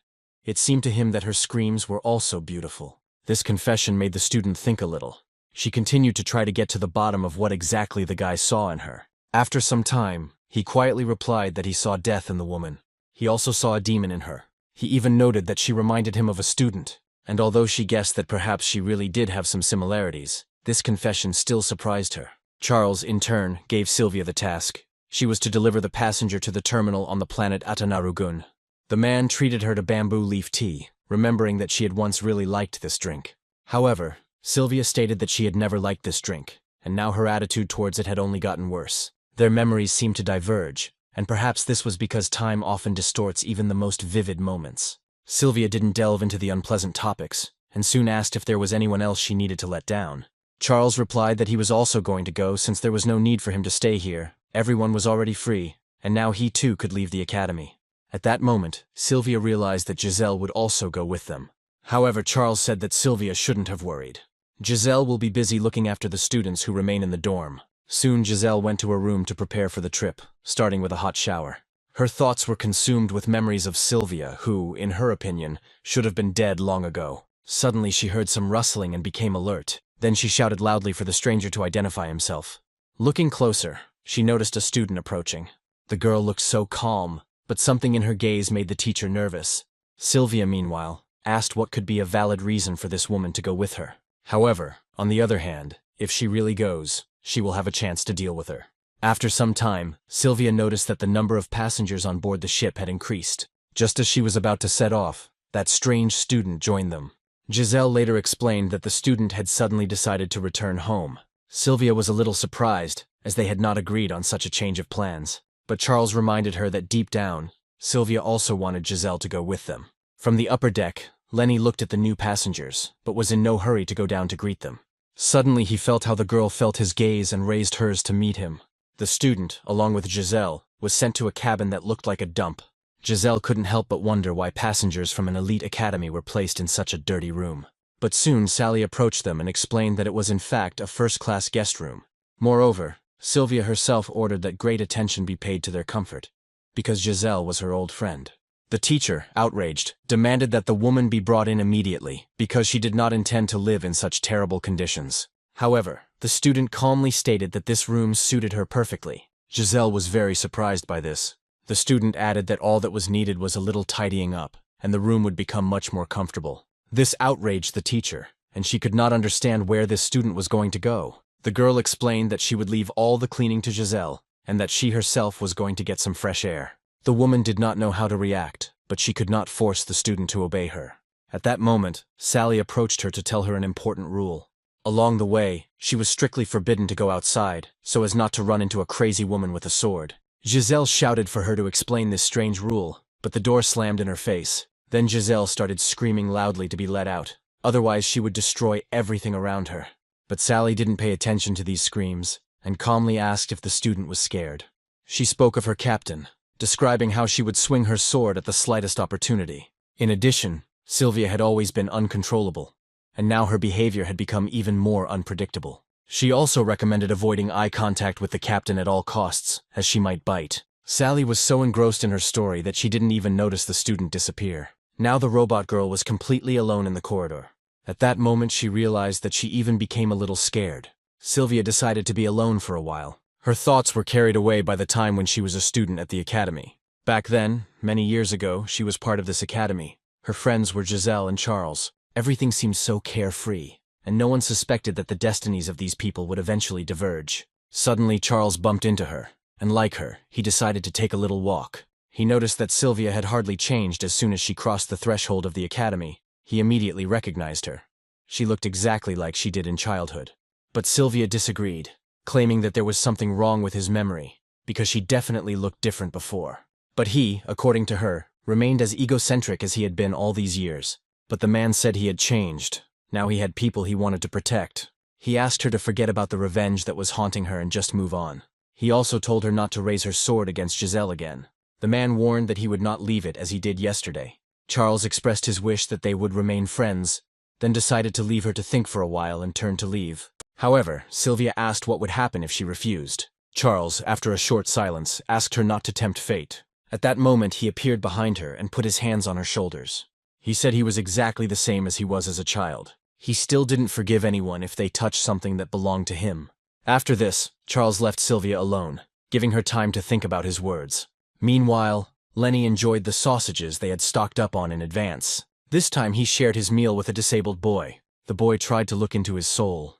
[SPEAKER 1] It seemed to him that her screams were also beautiful. This confession made the student think a little. She continued to try to get to the bottom of what exactly the guy saw in her. After some time, he quietly replied that he saw death in the woman. He also saw a demon in her. He even noted that she reminded him of a student, and although she guessed that perhaps she really did have some similarities, this confession still surprised her. Charles, in turn, gave Sylvia the task. She was to deliver the passenger to the terminal on the planet Atanarugun. The man treated her to bamboo leaf tea, remembering that she had once really liked this drink. However, Sylvia stated that she had never liked this drink, and now her attitude towards it had only gotten worse. Their memories seemed to diverge, and perhaps this was because time often distorts even the most vivid moments. Sylvia didn't delve into the unpleasant topics, and soon asked if there was anyone else she needed to let down. Charles replied that he was also going to go since there was no need for him to stay here. Everyone was already free, and now he too could leave the academy. At that moment, Sylvia realized that Giselle would also go with them. However, Charles said that Sylvia shouldn't have worried. Giselle will be busy looking after the students who remain in the dorm. Soon Giselle went to her room to prepare for the trip, starting with a hot shower. Her thoughts were consumed with memories of Sylvia, who, in her opinion, should have been dead long ago. Suddenly she heard some rustling and became alert. Then she shouted loudly for the stranger to identify himself. Looking closer, she noticed a student approaching. The girl looked so calm, but something in her gaze made the teacher nervous. Sylvia, meanwhile, asked what could be a valid reason for this woman to go with her. However, on the other hand, if she really goes, she will have a chance to deal with her. After some time, Sylvia noticed that the number of passengers on board the ship had increased. Just as she was about to set off, that strange student joined them. Giselle later explained that the student had suddenly decided to return home. Sylvia was a little surprised, as they had not agreed on such a change of plans. But Charles reminded her that deep down, Sylvia also wanted Giselle to go with them. From the upper deck, Lenny looked at the new passengers, but was in no hurry to go down to greet them. Suddenly he felt how the girl felt his gaze and raised hers to meet him. The student, along with Giselle, was sent to a cabin that looked like a dump. Giselle couldn't help but wonder why passengers from an elite academy were placed in such a dirty room. But soon Sally approached them and explained that it was in fact a first-class guest room. Moreover, Sylvia herself ordered that great attention be paid to their comfort, because Giselle was her old friend. The teacher, outraged, demanded that the woman be brought in immediately, because she did not intend to live in such terrible conditions. However, the student calmly stated that this room suited her perfectly. Giselle was very surprised by this. The student added that all that was needed was a little tidying up, and the room would become much more comfortable. This outraged the teacher, and she could not understand where this student was going to go. The girl explained that she would leave all the cleaning to Giselle, and that she herself was going to get some fresh air. The woman did not know how to react, but she could not force the student to obey her. At that moment, Sally approached her to tell her an important rule. Along the way, she was strictly forbidden to go outside, so as not to run into a crazy woman with a sword. Giselle shouted for her to explain this strange rule, but the door slammed in her face. Then Giselle started screaming loudly to be let out, otherwise she would destroy everything around her. But Sally didn't pay attention to these screams, and calmly asked if the student was scared. She spoke of her captain, describing how she would swing her sword at the slightest opportunity. In addition, Sylvia had always been uncontrollable, and now her behavior had become even more unpredictable. She also recommended avoiding eye contact with the captain at all costs, as she might bite. Sally was so engrossed in her story that she didn't even notice the student disappear. Now the robot girl was completely alone in the corridor. At that moment she realized that she even became a little scared. Sylvia decided to be alone for a while. Her thoughts were carried away by the time when she was a student at the academy. Back then, many years ago, she was part of this academy. Her friends were Giselle and Charles. Everything seemed so carefree, and no one suspected that the destinies of these people would eventually diverge. Suddenly Charles bumped into her, and like her, he decided to take a little walk. He noticed that Sylvia had hardly changed as soon as she crossed the threshold of the academy. He immediately recognized her. She looked exactly like she did in childhood. But Sylvia disagreed, claiming that there was something wrong with his memory, because she definitely looked different before. But he, according to her, remained as egocentric as he had been all these years. But the man said he had changed. Now he had people he wanted to protect. He asked her to forget about the revenge that was haunting her and just move on. He also told her not to raise her sword against Giselle again. The man warned that he would not leave it as he did yesterday. Charles expressed his wish that they would remain friends, then decided to leave her to think for a while and turned to leave. However, Sylvia asked what would happen if she refused. Charles, after a short silence, asked her not to tempt fate. At that moment, he appeared behind her and put his hands on her shoulders. He said he was exactly the same as he was as a child. He still didn't forgive anyone if they touched something that belonged to him. After this, Charles left Sylvia alone, giving her time to think about his words. Meanwhile, Lenny enjoyed the sausages they had stocked up on in advance. This time he shared his meal with a disabled boy. The boy tried to look into his soul,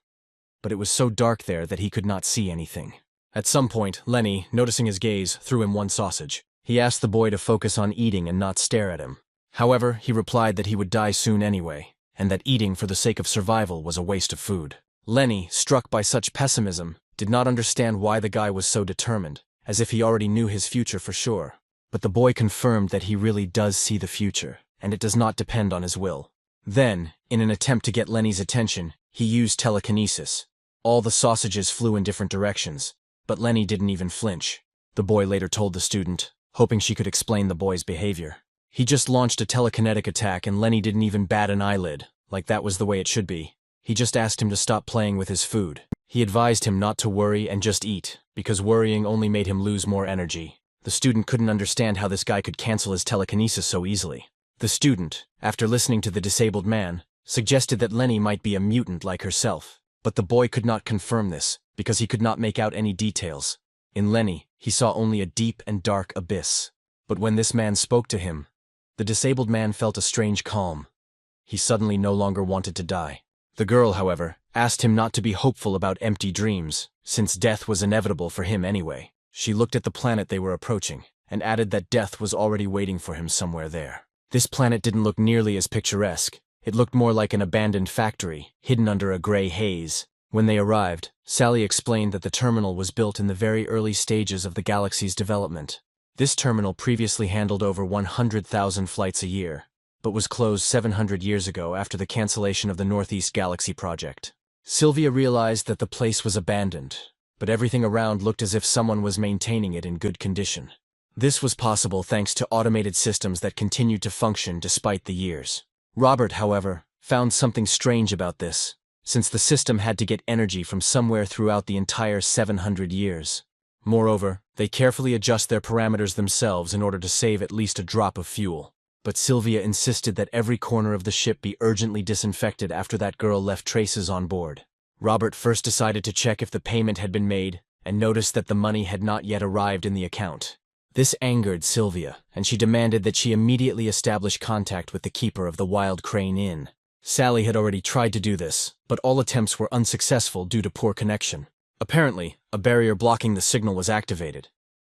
[SPEAKER 1] but it was so dark there that he could not see anything. At some point, Lenny, noticing his gaze, threw him one sausage. He asked the boy to focus on eating and not stare at him. However, he replied that he would die soon anyway, and that eating for the sake of survival was a waste of food. Lenny, struck by such pessimism, did not understand why the guy was so determined, as if he already knew his future for sure. But the boy confirmed that he really does see the future, and it does not depend on his will. Then, in an attempt to get Lenny's attention, he used telekinesis. All the sausages flew in different directions, but Lenny didn't even flinch. The boy later told the student, hoping she could explain the boy's behavior. He just launched a telekinetic attack and Lenny didn't even bat an eyelid, like that was the way it should be. He just asked him to stop playing with his food. He advised him not to worry and just eat, because worrying only made him lose more energy. The student couldn't understand how this guy could cancel his telekinesis so easily. The student, after listening to the disabled man, suggested that Lenny might be a mutant like herself. But the boy could not confirm this, because he could not make out any details. In Lenny, he saw only a deep and dark abyss. But when this man spoke to him, the disabled man felt a strange calm. He suddenly no longer wanted to die. The girl, however, asked him not to be hopeful about empty dreams, since death was inevitable for him anyway. She looked at the planet they were approaching, and added that death was already waiting for him somewhere there. This planet didn't look nearly as picturesque. It looked more like an abandoned factory, hidden under a gray haze. When they arrived, Sally explained that the terminal was built in the very early stages of the galaxy's development. This terminal previously handled over 100,000 flights a year, but was closed 700 years ago after the cancellation of the Northeast Galaxy project. Sylvia realized that the place was abandoned, but everything around looked as if someone was maintaining it in good condition. This was possible thanks to automated systems that continued to function despite the years. Robert, however, found something strange about this, since the system had to get energy from somewhere throughout the entire 700 years. Moreover, they carefully adjust their parameters themselves in order to save at least a drop of fuel. But Sylvia insisted that every corner of the ship be urgently disinfected after that girl left traces on board. Robert first decided to check if the payment had been made, and noticed that the money had not yet arrived in the account. This angered Sylvia, and she demanded that she immediately establish contact with the keeper of the Wild Crane Inn. Sally had already tried to do this, but all attempts were unsuccessful due to poor connection. Apparently, a barrier blocking the signal was activated.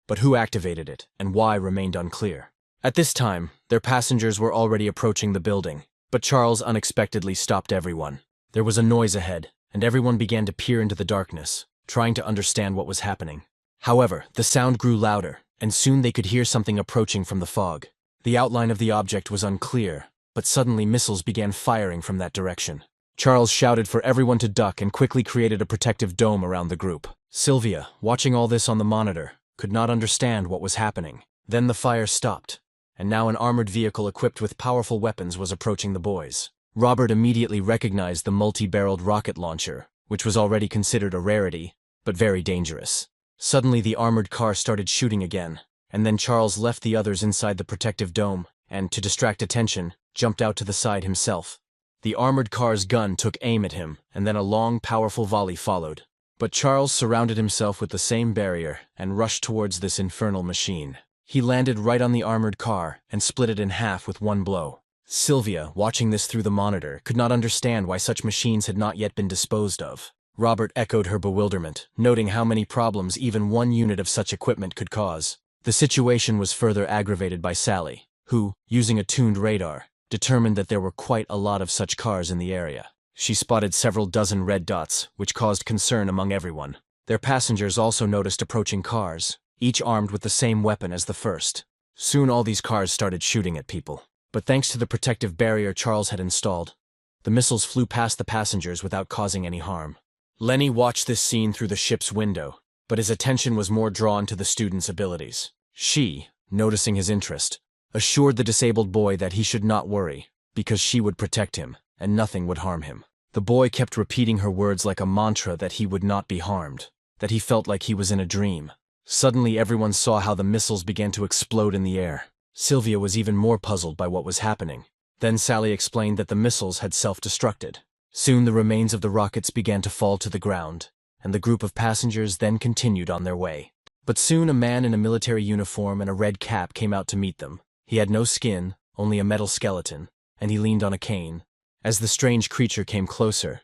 [SPEAKER 1] But who activated it, and why remained unclear. At this time, their passengers were already approaching the building, but Charles unexpectedly stopped everyone. There was a noise ahead, and everyone began to peer into the darkness, trying to understand what was happening. However, the sound grew louder, and soon they could hear something approaching from the fog. The outline of the object was unclear, but suddenly missiles began firing from that direction. Charles shouted for everyone to duck and quickly created a protective dome around the group. Sylvia, watching all this on the monitor, could not understand what was happening. Then the fire stopped, and now an armored vehicle equipped with powerful weapons was approaching the boys. Robert immediately recognized the multi-barreled rocket launcher, which was already considered a rarity, but very dangerous. Suddenly the armored car started shooting again, and then Charles left the others inside the protective dome, and, to distract attention, jumped out to the side himself. The armored car's gun took aim at him, and then a long, powerful volley followed. But Charles surrounded himself with the same barrier and rushed towards this infernal machine. He landed right on the armored car and split it in half with one blow. Sylvia, watching this through the monitor, could not understand why such machines had not yet been disposed of. Robert echoed her bewilderment, noting how many problems even one unit of such equipment could cause. The situation was further aggravated by Sally, who, using a tuned radar, determined that there were quite a lot of such cars in the area. She spotted several dozen red dots, which caused concern among everyone. Their passengers also noticed approaching cars, each armed with the same weapon as the first. Soon all these cars started shooting at people. But thanks to the protective barrier Charles had installed, the missiles flew past the passengers without causing any harm. Lenny watched this scene through the ship's window, but his attention was more drawn to the student's abilities. She, noticing his interest, assured the disabled boy that he should not worry, because she would protect him, and nothing would harm him. The boy kept repeating her words like a mantra that he would not be harmed, that he felt like he was in a dream. Suddenly everyone saw how the missiles began to explode in the air. Sylvia was even more puzzled by what was happening. Then Sally explained that the missiles had self-destructed. Soon the remains of the rockets began to fall to the ground, and the group of passengers then continued on their way. But soon a man in a military uniform and a red cap came out to meet them. He had no skin, only a metal skeleton, and he leaned on a cane. As the strange creature came closer,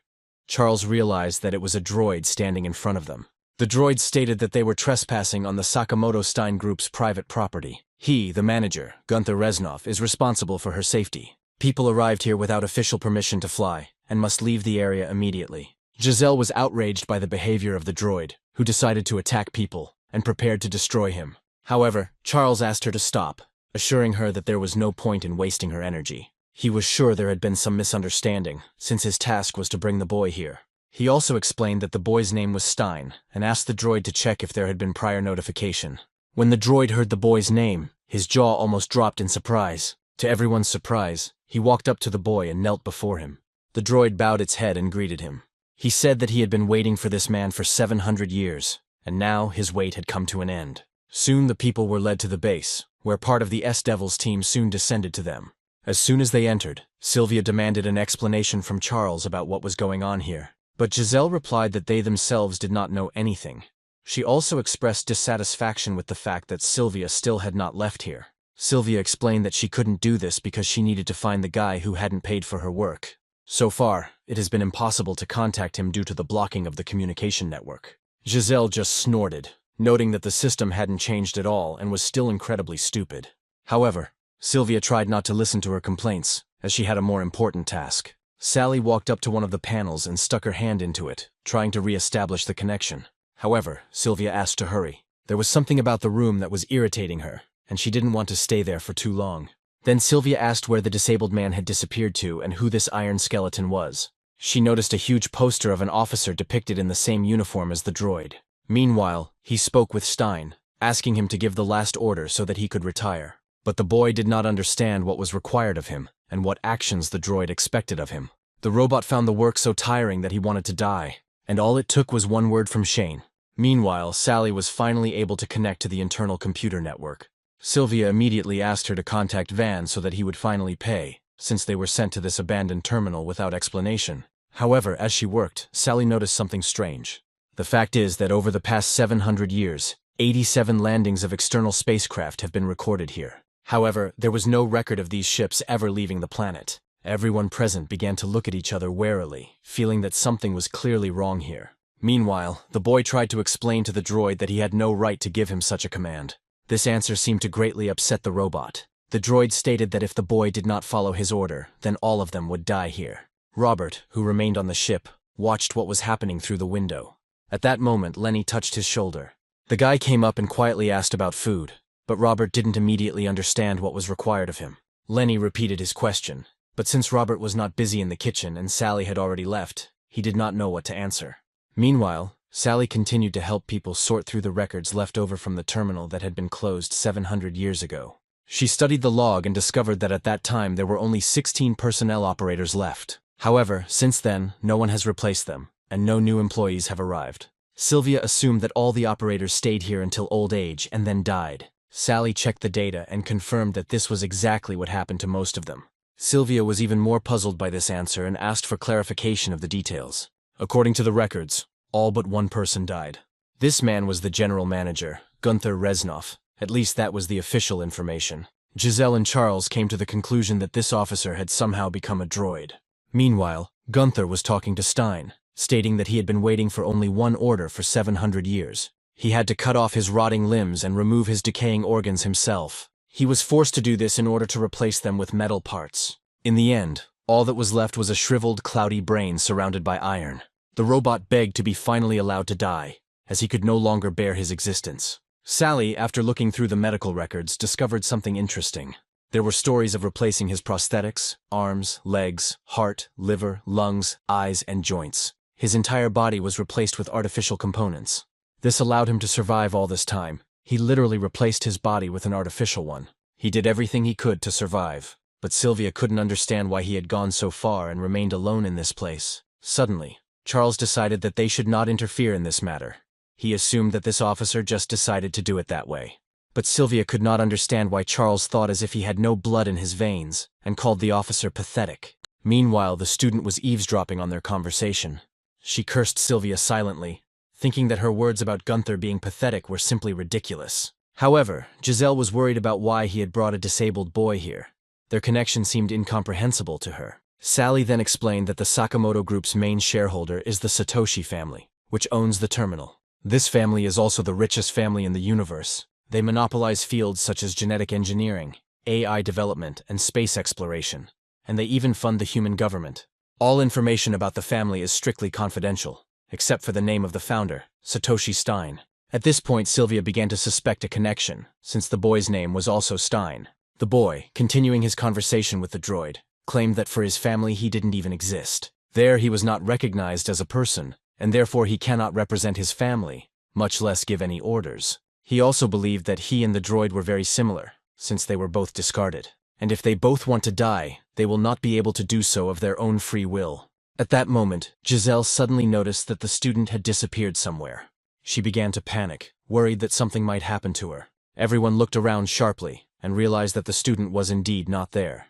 [SPEAKER 1] Charles realized that it was a droid standing in front of them. The droid stated that they were trespassing on the Sakamoto Stein Group's private property. He, the manager, Gunther Reznov, is responsible for her safety. People arrived here without official permission to fly, and must leave the area immediately. Giselle was outraged by the behavior of the droid, who decided to attack people, and prepared to destroy him. However, Charles asked her to stop, assuring her that there was no point in wasting her energy. He was sure there had been some misunderstanding, since his task was to bring the boy here. He also explained that the boy's name was Stein, and asked the droid to check if there had been prior notification. When the droid heard the boy's name, his jaw almost dropped in surprise. To everyone's surprise, he walked up to the boy and knelt before him. The droid bowed its head and greeted him. He said that he had been waiting for this man for 700 years, and now his wait had come to an end. Soon the people were led to the base, where part of the S-Devils team soon descended to them. As soon as they entered, Sylvia demanded an explanation from Charles about what was going on here. But Giselle replied that they themselves did not know anything. She also expressed dissatisfaction with the fact that Sylvia still had not left here. Sylvia explained that she couldn't do this because she needed to find the guy who hadn't paid for her work. So far, it has been impossible to contact him due to the blocking of the communication network. Giselle just snorted, noting that the system hadn't changed at all and was still incredibly stupid. However, Sylvia tried not to listen to her complaints, as she had a more important task. Sally walked up to one of the panels and stuck her hand into it, trying to re-establish the connection. However, Sylvia asked to hurry. There was something about the room that was irritating her, and she didn't want to stay there for too long. Then Sylvia asked where the disabled man had disappeared to and who this iron skeleton was. She noticed a huge poster of an officer depicted in the same uniform as the droid. Meanwhile, he spoke with Stein, asking him to give the last order so that he could retire. But the boy did not understand what was required of him, and what actions the droid expected of him. The robot found the work so tiring that he wanted to die, and all it took was one word from Shane. Meanwhile, Sally was finally able to connect to the internal computer network. Sylvia immediately asked her to contact Van so that he would finally pay, since they were sent to this abandoned terminal without explanation. However, as she worked, Sally noticed something strange. The fact is that over the past 700 years, 87 landings of external spacecraft have been recorded here. However, there was no record of these ships ever leaving the planet. Everyone present began to look at each other warily, feeling that something was clearly wrong here. Meanwhile, the boy tried to explain to the droid that he had no right to give him such a command. This answer seemed to greatly upset the robot. The droid stated that if the boy did not follow his order, then all of them would die here. Robert, who remained on the ship, watched what was happening through the window. At that moment, Lenny touched his shoulder. The guy came up and quietly asked about food, but Robert didn't immediately understand what was required of him. Lenny repeated his question, but since Robert was not busy in the kitchen and Sally had already left, he did not know what to answer. Meanwhile, Sally continued to help people sort through the records left over from the terminal that had been closed 700 years ago. She studied the log and discovered that at that time there were only 16 personnel operators left. However, since then, no one has replaced them, and no new employees have arrived. Sylvia assumed that all the operators stayed here until old age and then died. Sally checked the data and confirmed that this was exactly what happened to most of them. Sylvia was even more puzzled by this answer and asked for clarification of the details. According to the records, all but one person died. This man was the general manager, Gunther Reznov. At least that was the official information. Giselle and Charles came to the conclusion that this officer had somehow become a droid. Meanwhile, Gunther was talking to Stein, stating that he had been waiting for only one order for 700 years. He had to cut off his rotting limbs and remove his decaying organs himself. He was forced to do this in order to replace them with metal parts. In the end, all that was left was a shriveled, cloudy brain surrounded by iron. The robot begged to be finally allowed to die, as he could no longer bear his existence. Sally, after looking through the medical records, discovered something interesting. There were stories of replacing his prosthetics, arms, legs, heart, liver, lungs, eyes, and joints. His entire body was replaced with artificial components. This allowed him to survive all this time. He literally replaced his body with an artificial one. He did everything he could to survive, but Sylvia couldn't understand why he had gone so far and remained alone in this place. Suddenly, Charles decided that they should not interfere in this matter. He assumed that this officer just decided to do it that way. But Sylvia could not understand why Charles thought as if he had no blood in his veins, and called the officer pathetic. Meanwhile, the student was eavesdropping on their conversation. She cursed Sylvia silently, thinking that her words about Gunther being pathetic were simply ridiculous. However, Giselle was worried about why he had brought a disabled boy here. Their connection seemed incomprehensible to her. Sally then explained that the Sakamoto Group's main shareholder is the Satoshi family, which owns the terminal. This family is also the richest family in the universe. They monopolize fields such as genetic engineering, AI development, and space exploration, and they even fund the human government. All information about the family is strictly confidential, except for the name of the founder, Satoshi Stein. At this point, Sylvia began to suspect a connection, since the boy's name was also Stein. The boy, continuing his conversation with the droid, claimed that for his family he didn't even exist. There he was not recognized as a person, and therefore he cannot represent his family, much less give any orders. He also believed that he and the droid were very similar, since they were both discarded. And if they both want to die, they will not be able to do so of their own free will. At that moment, Giselle suddenly noticed that the student had disappeared somewhere. She began to panic, worried that something might happen to her. Everyone looked around sharply, and realized that the student was indeed not there.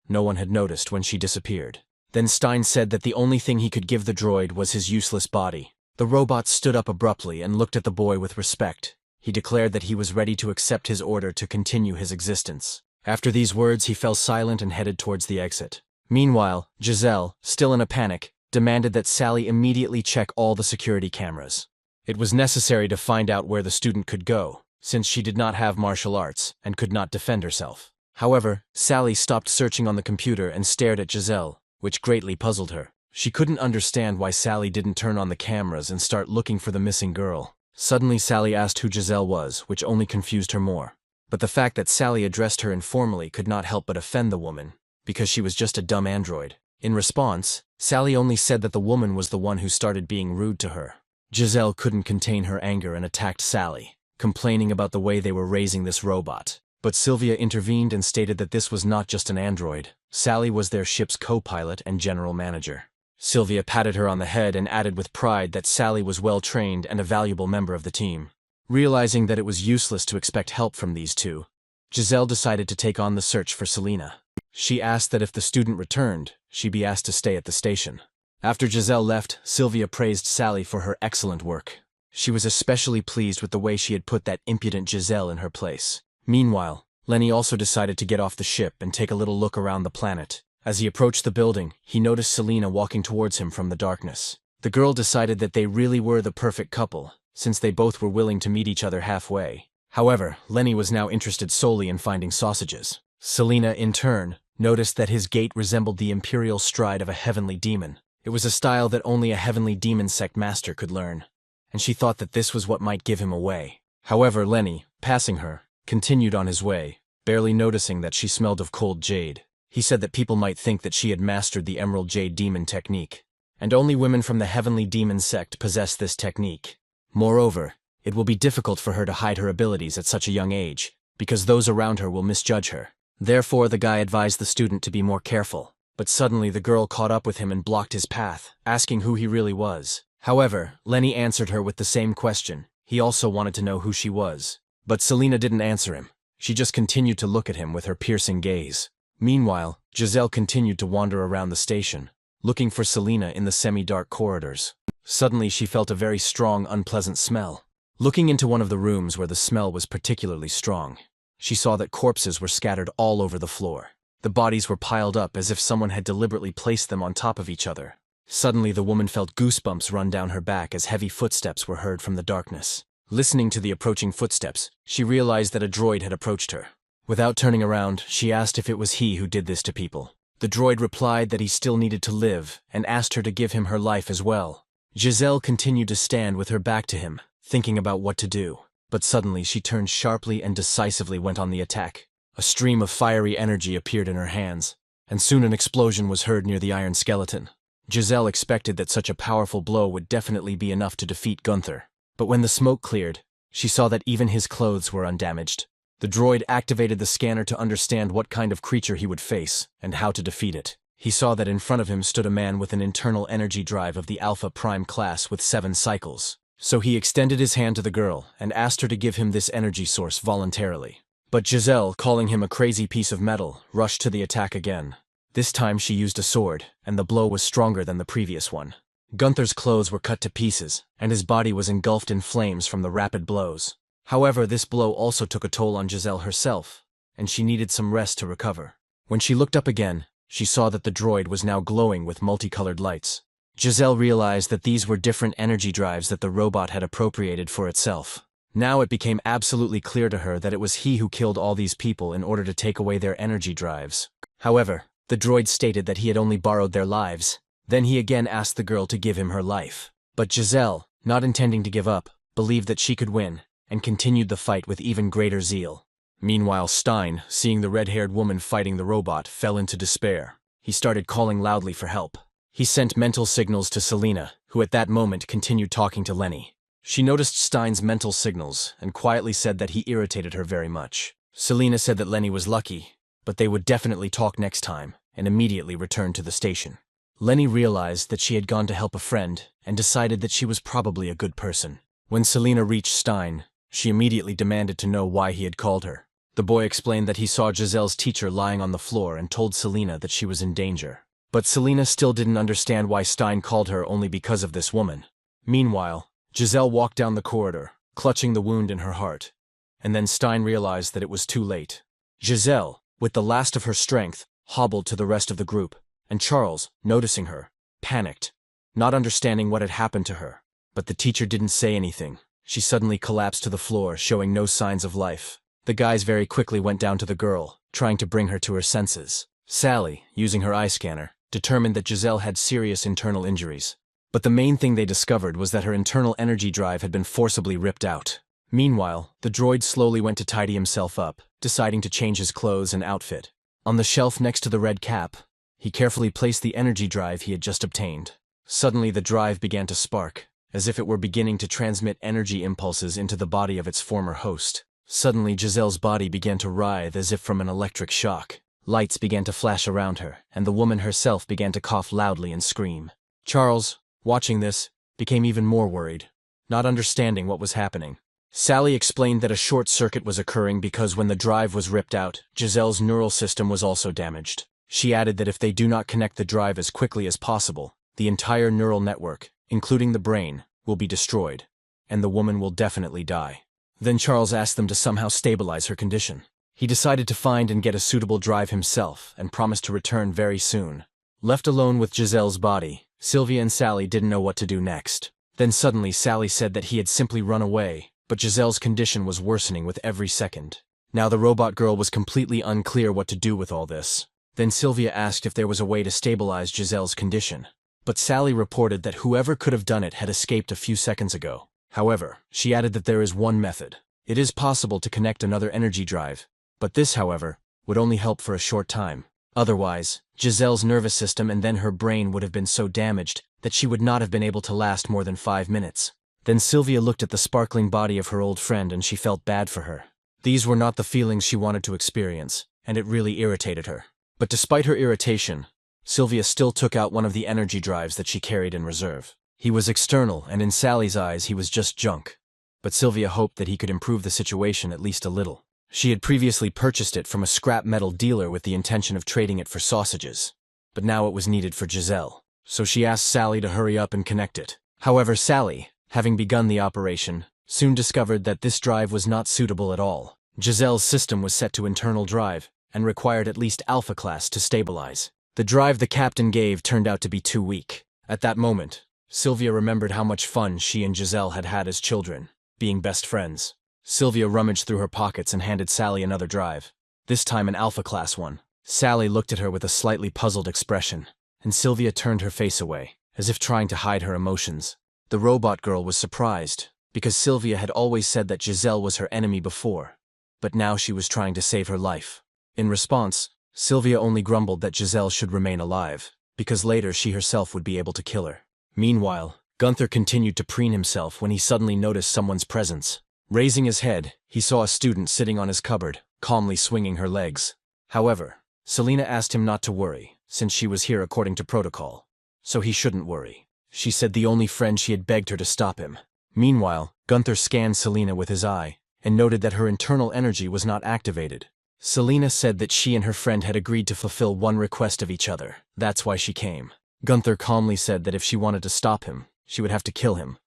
[SPEAKER 1] No one had noticed when she disappeared. Then Stein said that the only thing he could give the droid was his useless body. The robot stood up abruptly and looked at the boy with respect. He declared that he was ready to accept his order to continue his existence. After these words, he fell silent and headed towards the exit. Meanwhile, Giselle, still in a panic, demanded that Sally immediately check all the security cameras. It was necessary to find out where the student could go, since she did not have martial arts and could not defend herself. However, Sally stopped searching on the computer and stared at Giselle, which greatly puzzled her. She couldn't understand why Sally didn't turn on the cameras and start looking for the missing girl. Suddenly, Sally asked who Giselle was, which only confused her more. But the fact that Sally addressed her informally could not help but offend the woman, because she was just a dumb android. In response, Sally only said that the woman was the one who started being rude to her. Giselle couldn't contain her anger and attacked Sally, complaining about the way they were raising this robot. But Sylvia intervened and stated that this was not just an android. Sally was their ship's co-pilot and general manager. Sylvia patted her on the head and added with pride that Sally was well-trained and a valuable member of the team. Realizing that it was useless to expect help from these two, Giselle decided to take on the search for Selena. She asked that if the student returned, she be asked to stay at the station. After Giselle left, Sylvia praised Sally for her excellent work. She was especially pleased with the way she had put that impudent Giselle in her place. Meanwhile, Lenny also decided to get off the ship and take a little look around the planet. As he approached the building, he noticed Selena walking towards him from the darkness. The girl decided that they really were the perfect couple, since they both were willing to meet each other halfway. However, Lenny was now interested solely in finding sausages. Selena, in turn, noticed that his gait resembled the imperial stride of a heavenly demon. It was a style that only a heavenly demon sect master could learn, and she thought that this was what might give him away. However, Lenny, passing her, continued on his way, barely noticing that she smelled of cold jade. He said that people might think that she had mastered the Emerald Jade Demon technique, and only women from the Heavenly Demon sect possess this technique. Moreover, it will be difficult for her to hide her abilities at such a young age, because those around her will misjudge her. Therefore, the guy advised the student to be more careful. But suddenly the girl caught up with him and blocked his path, asking who he really was. However, Lenny answered her with the same question. He also wanted to know who she was. But Selena didn't answer him. She just continued to look at him with her piercing gaze. Meanwhile, Giselle continued to wander around the station, looking for Selena in the semi-dark corridors. Suddenly she felt a very strong, unpleasant smell. Looking into one of the rooms where the smell was particularly strong, she saw that corpses were scattered all over the floor. The bodies were piled up as if someone had deliberately placed them on top of each other. Suddenly the woman felt goosebumps run down her back as heavy footsteps were heard from the darkness. Listening to the approaching footsteps, she realized that a droid had approached her. Without turning around, she asked if it was he who did this to people. The droid replied that he still needed to live and asked her to give him her life as well. Giselle continued to stand with her back to him, thinking about what to do. But suddenly she turned sharply and decisively went on the attack. A stream of fiery energy appeared in her hands, and soon an explosion was heard near the iron skeleton. Giselle expected that such a powerful blow would definitely be enough to defeat Gunther. But when the smoke cleared, she saw that even his clothes were undamaged. The droid activated the scanner to understand what kind of creature he would face and how to defeat it. He saw that in front of him stood a man with an internal energy drive of the Alpha Prime class with 7 cycles. So he extended his hand to the girl and asked her to give him this energy source voluntarily. But Giselle, calling him a crazy piece of metal, rushed to the attack again. This time she used a sword, and the blow was stronger than the previous one. Gunther's clothes were cut to pieces, and his body was engulfed in flames from the rapid blows. However, this blow also took a toll on Giselle herself, and she needed some rest to recover. When she looked up again, she saw that the droid was now glowing with multicolored lights. Giselle realized that these were different energy drives that the robot had appropriated for itself. Now it became absolutely clear to her that it was he who killed all these people in order to take away their energy drives. However, the droid stated that he had only borrowed their lives. Then he again asked the girl to give him her life. But Giselle, not intending to give up, believed that she could win, and continued the fight with even greater zeal. Meanwhile, Stein, seeing the red-haired woman fighting the robot, fell into despair. He started calling loudly for help. He sent mental signals to Selena, who at that moment continued talking to Lenny. She noticed Stein's mental signals and quietly said that he irritated her very much. Selena said that Lenny was lucky, but they would definitely talk next time, and immediately returned to the station. Lenny realized that she had gone to help a friend and decided that she was probably a good person. When Selena reached Stein, she immediately demanded to know why he had called her. The boy explained that he saw Giselle's teacher lying on the floor and told Selena that she was in danger. But Selena still didn't understand why Stein called her only because of this woman. Meanwhile, Giselle walked down the corridor, clutching the wound in her heart. And then Stein realized that it was too late. Giselle, with the last of her strength, hobbled to the rest of the group, and Charles, noticing her, panicked, not understanding what had happened to her. But the teacher didn't say anything. She suddenly collapsed to the floor, showing no signs of life. The guys very quickly went down to the girl, trying to bring her to her senses. Sally, using her eye scanner, determined that Giselle had serious internal injuries. But the main thing they discovered was that her internal energy drive had been forcibly ripped out. Meanwhile, the droid slowly went to tidy himself up, deciding to change his clothes and outfit. On the shelf next to the red cap, he carefully placed the energy drive he had just obtained. Suddenly the drive began to spark, as if it were beginning to transmit energy impulses into the body of its former host. Suddenly Giselle's body began to writhe as if from an electric shock. Lights began to flash around her, and the woman herself began to cough loudly and scream. Charles, watching this, became even more worried, not understanding what was happening. Sally explained that a short circuit was occurring because when the drive was ripped out, Giselle's neural system was also damaged. She added that if they do not connect the drive as quickly as possible, the entire neural network, including the brain, will be destroyed, and the woman will definitely die. Then Charles asked them to somehow stabilize her condition. He decided to find and get a suitable drive himself and promised to return very soon. Left alone with Giselle's body, Sylvia and Sally didn't know what to do next. Then suddenly Sally said that he had simply run away, but Giselle's condition was worsening with every second. Now the robot girl was completely unclear what to do with all this. Then Sylvia asked if there was a way to stabilize Giselle's condition. But Sally reported that whoever could have done it had escaped a few seconds ago. However, she added that there is one method. It is possible to connect another energy drive, but this, however, would only help for a short time. Otherwise, Giselle's nervous system and then her brain would have been so damaged that she would not have been able to last more than 5 minutes. Then Sylvia looked at the sparkling body of her old friend and she felt bad for her. These were not the feelings she wanted to experience, and it really irritated her. But despite her irritation, Sylvia still took out one of the energy drives that she carried in reserve. He was external, and in Sally's eyes he was just junk. But Sylvia hoped that he could improve the situation at least a little. She had previously purchased it from a scrap metal dealer with the intention of trading it for sausages. But now it was needed for Giselle, so she asked Sally to hurry up and connect it. However, Sally, having begun the operation, soon discovered that this drive was not suitable at all. Giselle's system was set to internal drive, and required at least Alpha class to stabilize. The drive the captain gave turned out to be too weak. At that moment, Sylvia remembered how much fun she and Giselle had had as children, being best friends. Sylvia rummaged through her pockets and handed Sally another drive, this time an Alpha class one. Sally looked at her with a slightly puzzled expression, and Sylvia turned her face away, as if trying to hide her emotions. The robot girl was surprised, because Sylvia had always said that Giselle was her enemy before, but now she was trying to save her life. In response, Sylvia only grumbled that Giselle should remain alive, because later she herself would be able to kill her. Meanwhile, Gunther continued to preen himself when he suddenly noticed someone's presence. Raising his head, he saw a student sitting on his cupboard, calmly swinging her legs. However, Selena asked him not to worry, since she was here according to protocol. So he shouldn't worry. She said the only friend she had begged her to stop him. Meanwhile, Gunther scanned Selena with his eye, and noted that her internal energy was not activated. Selena said that she and her friend had agreed to fulfill one request of each other. That's why she came. Gunther calmly said that if she wanted to stop him, she would have to kill him,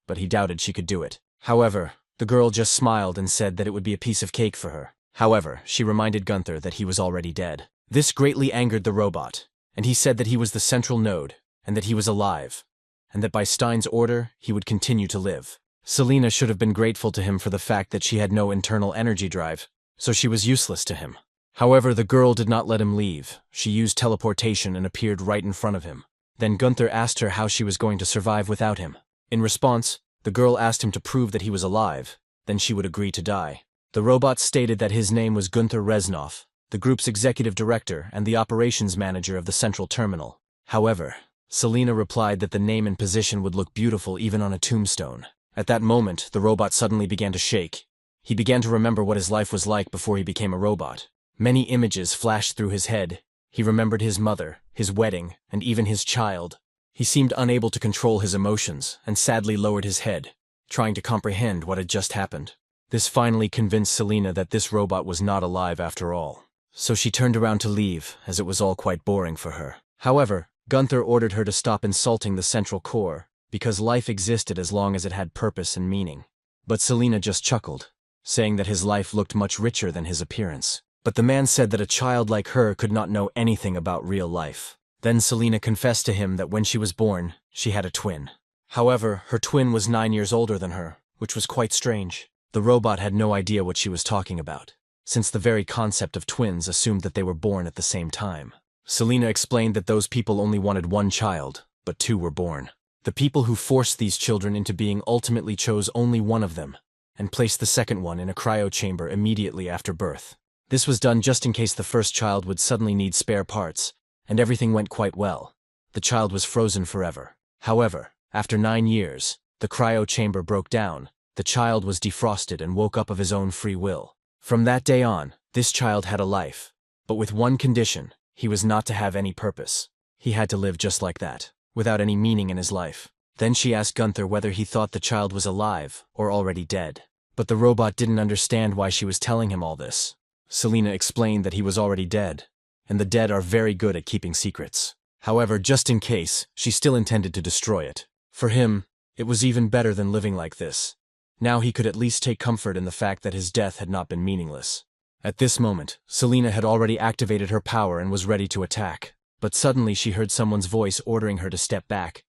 [SPEAKER 1] but he doubted she could do it. However, the girl just smiled and said that it would be a piece of cake for her. However, she reminded Gunther that he was already dead. This greatly angered the robot, and he said that he was the central node, and that he was alive, and that by Stein's order, he would continue to live. Selena should have been grateful to him for the fact that she had no internal energy drive, so she was useless to him. However, the girl did not let him leave. She used teleportation and appeared right in front of him. Then Gunther asked her how she was going to survive without him. In response, the girl asked him to prove that he was alive, then she would agree to die. The robot stated that his name was Gunther Reznov, the group's executive director and the operations manager of the central terminal. However, Selena replied that the name and position would look beautiful even on a tombstone. At that moment, the robot suddenly began to shake. He began to remember what his life was like before he became a robot. Many images flashed through his head. He remembered his mother, his wedding, and even his child. He seemed unable to control his emotions and sadly lowered his head, trying to comprehend what had just happened. This finally convinced Selena that this robot was not alive after all. So she turned around to leave, as it was all quite boring for her. However, Gunther ordered her to stop insulting the central core, because life existed as long as it had purpose and meaning. But Selena just chuckled, saying that his life looked much richer than his appearance. But the man said that a child like her could not know anything about real life. Then Selena confessed to him that when she was born, she had a twin. However, her twin was 9 years older than her, which was quite strange. The robot had no idea what she was talking about, since the very concept of twins assumed that they were born at the same time. Selena explained that those people only wanted one child, but 2 were born. The people who forced these children into being ultimately chose only one of them, and placed the second one in a cryo chamber immediately after birth. This was done just in case the first child would suddenly need spare parts, and everything went quite well. The child was frozen forever. However, after 9 years, the cryo chamber broke down, the child was defrosted and woke up of his own free will. From that day on, this child had a life, but with one condition: he was not to have any purpose. He had to live just like that, without any meaning in his life. Then she asked Gunther whether he thought the child was alive or already dead. But the robot didn't understand why she was telling him all this. Selena explained that he was already dead, and the dead are very good at keeping secrets. However, just in case, she still intended to destroy it. For him, it was even better than living like this. Now he could at least take comfort in the fact that his death had not been meaningless. At this moment, Selena had already activated her power and was ready to attack. But suddenly she heard someone's voice ordering her to step back,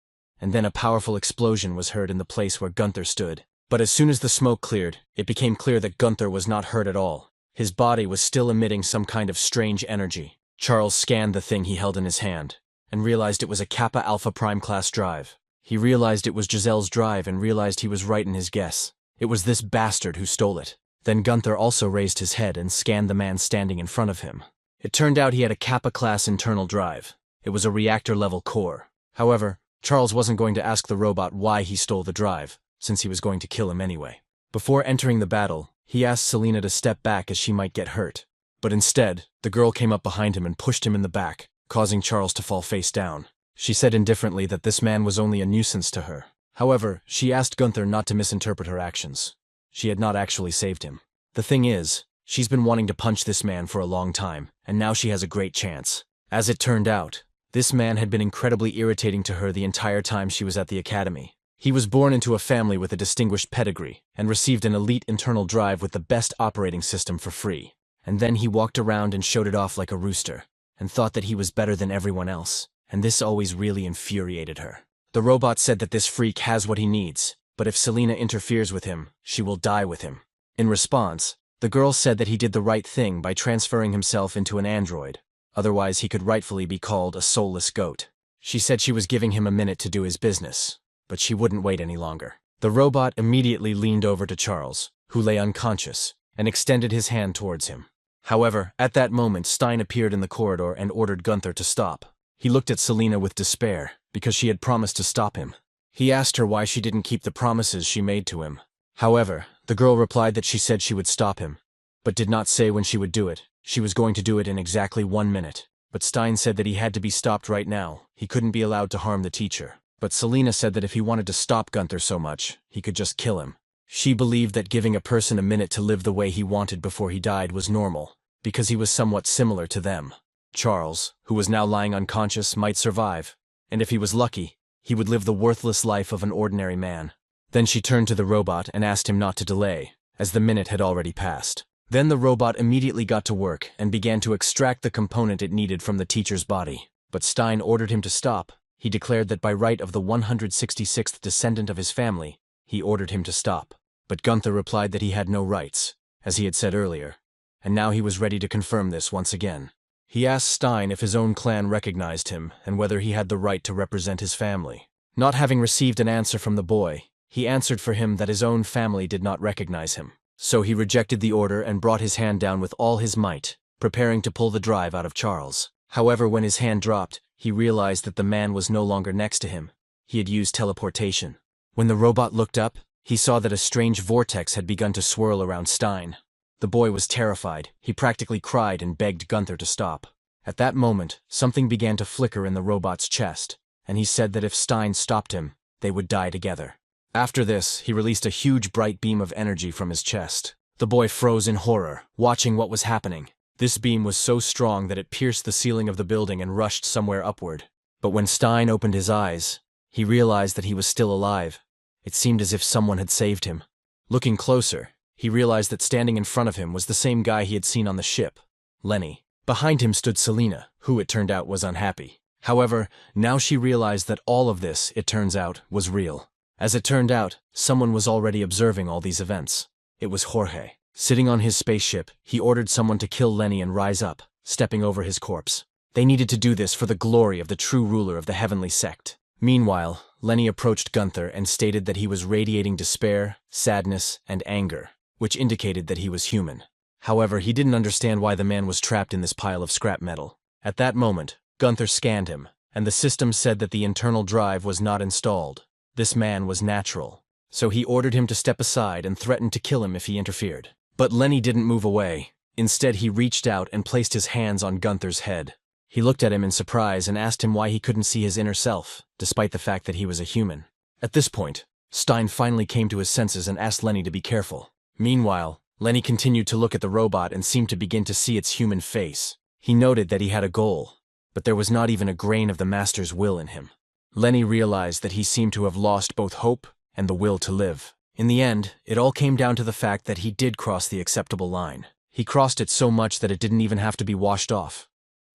[SPEAKER 1] and then a powerful explosion was heard in the place where Gunther stood. But as soon as the smoke cleared, it became clear that Gunther was not hurt at all. His body was still emitting some kind of strange energy. Charles scanned the thing he held in his hand, and realized it was a Kappa Alpha Prime class drive. He realized it was Giselle's drive and realized he was right in his guess. It was this bastard who stole it. Then Gunther also raised his head and scanned the man standing in front of him. It turned out he had a Kappa class internal drive. It was a reactor-level core. However, Charles wasn't going to ask the robot why he stole the drive, since he was going to kill him anyway. Before entering the battle, he asked Selena to step back as she might get hurt. But instead, the girl came up behind him and pushed him in the back, causing Charles to fall face down. She said indifferently that this man was only a nuisance to her. However, she asked Gunther not to misinterpret her actions. She had not actually saved him. The thing is, she's been wanting to punch this man for a long time, and now she has a great chance. As it turned out, this man had been incredibly irritating to her the entire time she was at the academy. He was born into a family with a distinguished pedigree, and received an elite internal drive with the best operating system for free. And then he walked around and showed it off like a rooster, and thought that he was better than everyone else, and this always really infuriated her. The robot said that this freak has what he needs, but if Selena interferes with him, she will die with him. In response, the girl said that he did the right thing by transferring himself into an android, otherwise he could rightfully be called a soulless goat. She said she was giving him a minute to do his business, but she wouldn't wait any longer. The robot immediately leaned over to Charles, who lay unconscious, and extended his hand towards him. However, at that moment Stein appeared in the corridor and ordered Gunther to stop. He looked at Selena with despair, because she had promised to stop him. He asked her why she didn't keep the promises she made to him. However, The girl replied that she said she would stop him, but did not say when she would do it. She was going to do it in exactly 1 minute. But Stein said that he had to be stopped right now. He couldn't be allowed to harm the teacher. But Selena said that if he wanted to stop Gunther so much, he could just kill him. She believed that giving a person a minute to live the way he wanted before he died was normal, because he was somewhat similar to them. Charles, who was now lying unconscious, might survive, and if he was lucky, he would live the worthless life of an ordinary man. Then she turned to the robot and asked him not to delay, as the minute had already passed. Then the robot immediately got to work and began to extract the component it needed from the teacher's body. But Stein ordered him to stop. He declared that by right of the 166th descendant of his family, he ordered him to stop. But Gunther replied that he had no rights, as he had said earlier, and now he was ready to confirm this once again. He asked Stein if his own clan recognized him and whether he had the right to represent his family. Not having received an answer from the boy, he answered for him that his own family did not recognize him. So he rejected the order and brought his hand down with all his might, preparing to pull the drive out of Charles. However, when his hand dropped, he realized that the man was no longer next to him. He had used teleportation. When the robot looked up, he saw that a strange vortex had begun to swirl around Stein. The boy was terrified. He practically cried and begged Gunther to stop. At that moment, something began to flicker in the robot's chest, and he said that if Stein stopped him, they would die together. After this, he released a huge bright beam of energy from his chest. The boy froze in horror, watching what was happening. This beam was so strong that it pierced the ceiling of the building and rushed somewhere upward. But when Stein opened his eyes, he realized that he was still alive. It seemed as if someone had saved him. Looking closer, he realized that standing in front of him was the same guy he had seen on the ship, Lenny. Behind him stood Selena, who it turned out was unhappy. However, now she realized that all of this, it turns out, was real. As it turned out, someone was already observing all these events. It was Jorge. Sitting on his spaceship, he ordered someone to kill Lenny and rise up, stepping over his corpse. They needed to do this for the glory of the true ruler of the heavenly sect. Meanwhile, Lenny approached Gunther and stated that he was radiating despair, sadness, and anger, which indicated that he was human. However, he didn't understand why the man was trapped in this pile of scrap metal. At that moment, Gunther scanned him, and the system said that the internal drive was not installed. This man was natural, so he ordered him to step aside and threatened to kill him if he interfered. But Lenny didn't move away. Instead, he reached out and placed his hands on Gunther's head. He looked at him in surprise and asked him why he couldn't see his inner self, despite the fact that he was a human. At this point, Stein finally came to his senses and asked Lenny to be careful. Meanwhile, Lenny continued to look at the robot and seemed to begin to see its human face. He noted that he had a goal, but there was not even a grain of the master's will in him. Lenny realized that he seemed to have lost both hope and the will to live. In the end, it all came down to the fact that he did cross the acceptable line. He crossed it so much that it didn't even have to be washed off.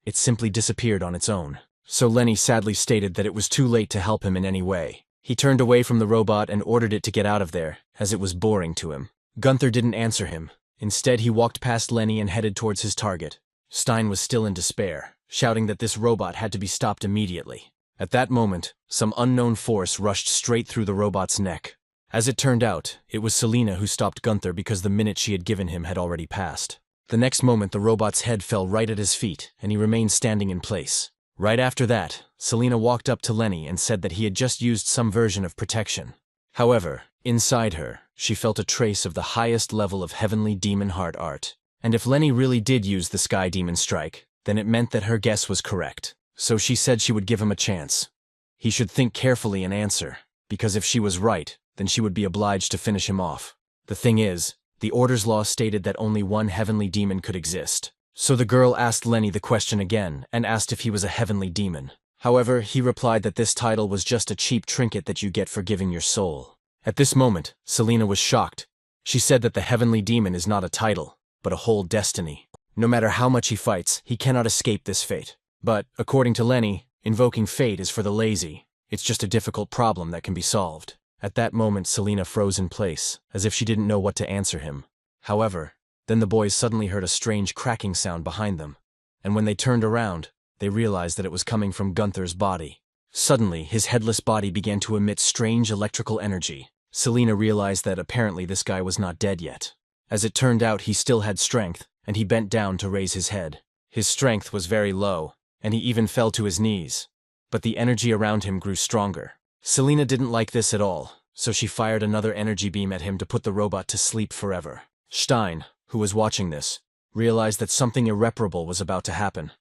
[SPEAKER 1] It simply disappeared on its own. So Lenny sadly stated that it was too late to help him in any way. He turned away from the robot and ordered it to get out of there, as it was boring to him. Gunther didn't answer him. Instead, he walked past Lenny and headed towards his target. Stein was still in despair, shouting that this robot had to be stopped immediately. At that moment, some unknown force rushed straight through the robot's neck. As it turned out, it was Selena who stopped Gunther because the minute she had given him had already passed. The next moment, the robot's head fell right at his feet, and he remained standing in place. Right after that, Selena walked up to Lenny and said that he had just used some version of protection. However, inside her, she felt a trace of the highest level of heavenly demon heart art. And if Lenny really did use the Sky Demon Strike, then it meant that her guess was correct. So she said she would give him a chance. He should think carefully and answer, because if she was right, then she would be obliged to finish him off. The thing is, the Order's law stated that only one heavenly demon could exist. So the girl asked Lenny the question again and asked if he was a heavenly demon. However, he replied that this title was just a cheap trinket that you get for giving your soul. At this moment, Selena was shocked. She said that the heavenly demon is not a title, but a whole destiny. No matter how much he fights, he cannot escape this fate. But, according to Lenny, invoking fate is for the lazy. It's just a difficult problem that can be solved. At that moment, Selena froze in place, as if she didn't know what to answer him. However, then the boys suddenly heard a strange cracking sound behind them, and when they turned around, they realized that it was coming from Gunther's body. Suddenly, his headless body began to emit strange electrical energy. Selena realized that apparently this guy was not dead yet. As it turned out, he still had strength, and he bent down to raise his head. His strength was very low, and he even fell to his knees. But the energy around him grew stronger. Selena didn't like this at all. so she fired another energy beam at him to put the robot to sleep forever. Stein, who was watching this, realized that something irreparable was about to happen.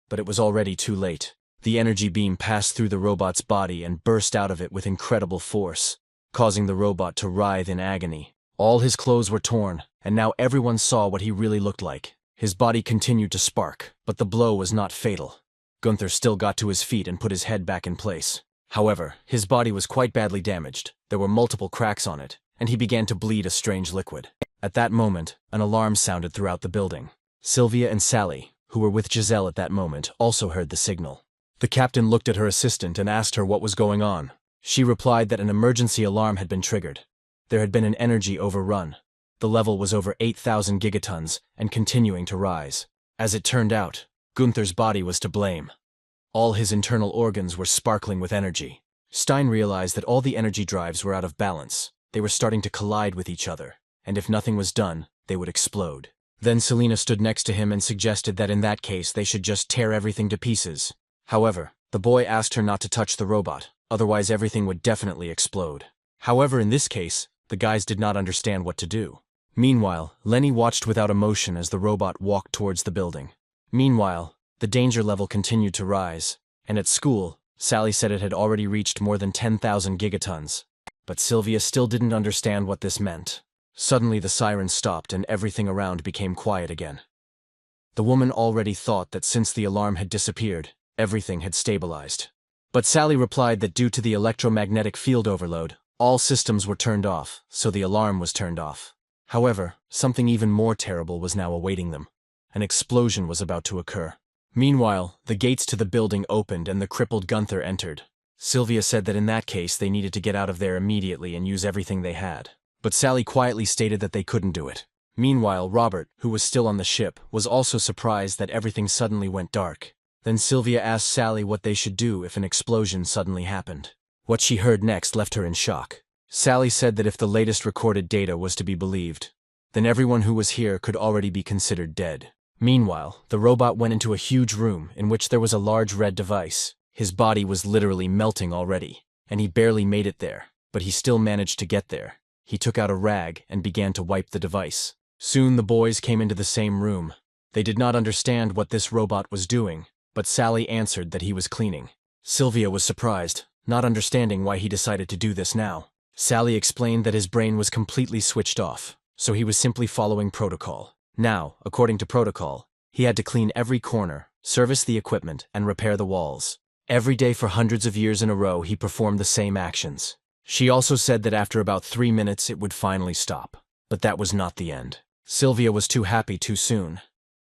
[SPEAKER 1] But it was already too late. The energy beam passed through the robot's body and burst out of it with incredible force, causing the robot to writhe in agony. All his clothes were torn, and now everyone saw what he really looked like. His body continued to spark, but the blow was not fatal. Gunther still got to his feet and put his head back in place. However, his body was quite badly damaged. There were multiple cracks on it, and he began to bleed a strange liquid. At that moment, an alarm sounded throughout the building. Sylvia and Sally, who were with Giselle at that moment, also heard the signal. The captain looked at her assistant and asked her what was going on. She replied that an emergency alarm had been triggered. There had been an energy overrun. The level was over 8,000 gigatons and continuing to rise. As it turned out, Gunther's body was to blame. All his internal organs were sparkling with energy. Stein realized that all the energy drives were out of balance. They were starting to collide with each other, and if nothing was done, they would explode. Then Selena stood next to him and suggested that in that case they should just tear everything to pieces. However, the boy asked her not to touch the robot, otherwise everything would definitely explode. However, in this case, the guys did not understand what to do. Meanwhile, Lenny watched without emotion as the robot walked towards the building. Meanwhile, the danger level continued to rise, and at school, Sally said it had already reached more than 10,000 gigatons. But Sylvia still didn't understand what this meant. Suddenly the siren stopped and everything around became quiet again. The woman already thought that since the alarm had disappeared, everything had stabilized. But Sally replied that due to the electromagnetic field overload, all systems were turned off, so the alarm was turned off. However, something even more terrible was now awaiting them. An explosion was about to occur. Meanwhile, the gates to the building opened and the crippled Gunther entered. Sylvia said that in that case they needed to get out of there immediately and use everything they had. But Sally quietly stated that they couldn't do it. Meanwhile, Robert, who was still on the ship, was also surprised that everything suddenly went dark. Then Sylvia asked Sally what they should do if an explosion suddenly happened. What she heard next left her in shock. Sally said that if the latest recorded data was to be believed, then everyone who was here could already be considered dead. Meanwhile, the robot went into a huge room in which there was a large red device. His body was literally melting already, and he barely made it there, but he still managed to get there. He took out a rag and began to wipe the device. Soon the boys came into the same room. They did not understand what this robot was doing, but Sally answered that he was cleaning. Sylvia was surprised, not understanding why he decided to do this now. Sally explained that his brain was completely switched off, so he was simply following protocol. Now, according to protocol, he had to clean every corner, service the equipment, and repair the walls. Every day for hundreds of years in a row he performed the same actions. She also said that after about 3 minutes it would finally stop. But that was not the end. Sylvia was too happy too soon.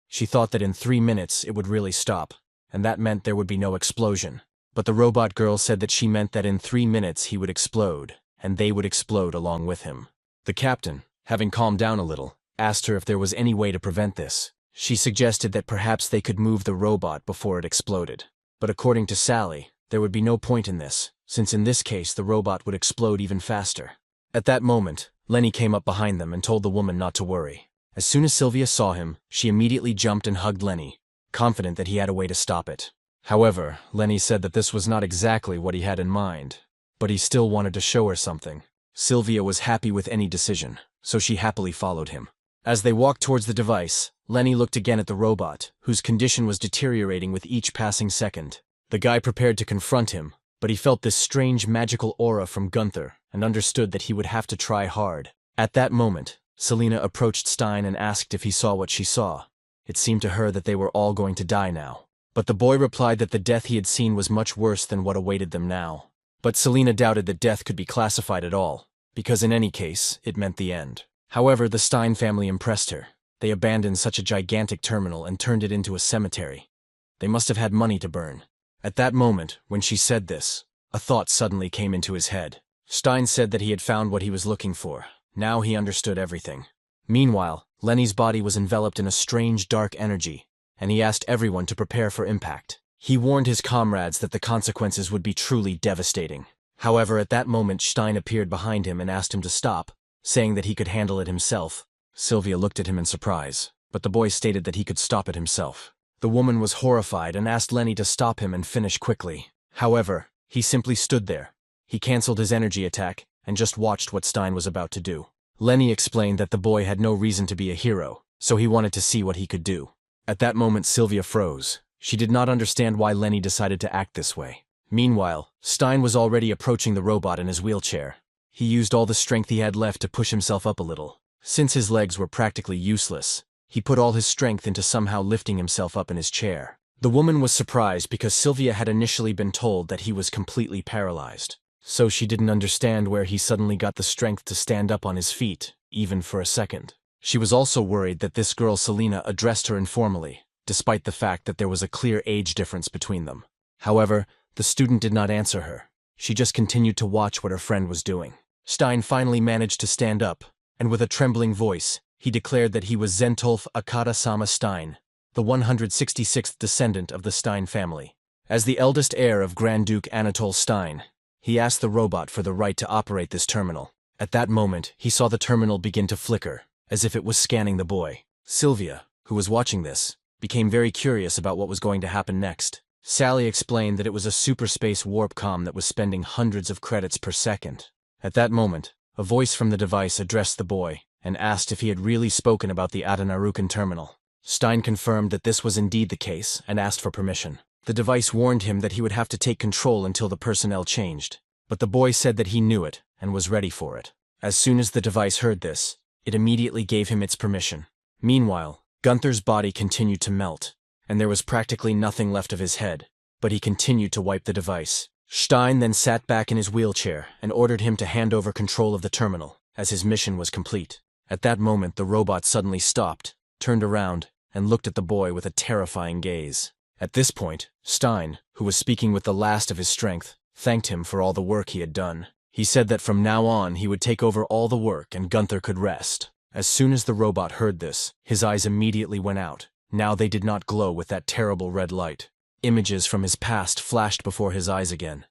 [SPEAKER 1] She thought that in 3 minutes it would really stop, and that meant there would be no explosion. But the robot girl said that she meant that in 3 minutes he would explode, and they would explode along with him. The captain, having calmed down a little, asked her if there was any way to prevent this. She suggested that perhaps they could move the robot before it exploded. But according to Sally, there would be no point in this, since in this case the robot would explode even faster. At that moment, Lenny came up behind them and told the woman not to worry. As soon as Sylvia saw him, she immediately jumped and hugged Lenny, confident that he had a way to stop it. However, Lenny said that this was not exactly what he had in mind, but he still wanted to show her something. Sylvia was happy with any decision, so she happily followed him. As they walked towards the device, Lenny looked again at the robot, whose condition was deteriorating with each passing second. The guy prepared to confront him, but he felt this strange magical aura from Gunther and understood that he would have to try hard. At that moment, Selena approached Stein and asked if he saw what she saw. It seemed to her that they were all going to die now. But the boy replied that the death he had seen was much worse than what awaited them now. But Selena doubted that death could be classified at all, because in any case, it meant the end. However, the Stein family impressed her. They abandoned such a gigantic terminal and turned it into a cemetery. They must have had money to burn. At that moment, when she said this, a thought suddenly came into his head. Stein said that he had found what he was looking for. Now he understood everything. Meanwhile, Lenny's body was enveloped in a strange dark energy, and he asked everyone to prepare for impact. He warned his comrades that the consequences would be truly devastating. However, at that moment Stein appeared behind him and asked him to stop, saying that he could handle it himself. Sylvia looked at him in surprise, but the boy stated that he could stop it himself. The woman was horrified and asked Lenny to stop him and finish quickly. However, he simply stood there. He cancelled his energy attack and just watched what Stein was about to do. Lenny explained that the boy had no reason to be a hero, so he wanted to see what he could do. At that moment Sylvia froze. She did not understand why Lenny decided to act this way. Meanwhile, Stein was already approaching the robot in his wheelchair. He used all the strength he had left to push himself up a little. Since his legs were practically useless, he put all his strength into somehow lifting himself up in his chair. The woman was surprised because Sylvia had initially been told that he was completely paralyzed. So she didn't understand where he suddenly got the strength to stand up on his feet, even for a second. She was also worried that this girl Selena addressed her informally, despite the fact that there was a clear age difference between them. However, the student did not answer her. She just continued to watch what her friend was doing. Stein finally managed to stand up, and with a trembling voice, he declared that he was Zentolf Akata-sama Stein, the 166th descendant of the Stein family. As the eldest heir of Grand Duke Anatole Stein, he asked the robot for the right to operate this terminal. At that moment, he saw the terminal begin to flicker, as if it was scanning the boy. Sylvia, who was watching this, became very curious about what was going to happen next. Sally explained that it was a superspace warp comm that was spending hundreds of credits per second. At that moment, a voice from the device addressed the boy and asked if he had really spoken about the Adanarukan terminal. Stein confirmed that this was indeed the case and asked for permission. The device warned him that he would have to take control until the personnel changed, but the boy said that he knew it and was ready for it. As soon as the device heard this, it immediately gave him its permission. Meanwhile, Gunther's body continued to melt, and there was practically nothing left of his head, but he continued to wipe the device. Stein then sat back in his wheelchair and ordered him to hand over control of the terminal, as his mission was complete. At that moment, the robot suddenly stopped, turned around, and looked at the boy with a terrifying gaze. At this point, Stein, who was speaking with the last of his strength, thanked him for all the work he had done. He said that from now on he would take over all the work and Gunther could rest. As soon as the robot heard this, his eyes immediately went out. Now they did not glow with that terrible red light. Images from his past flashed before his eyes again.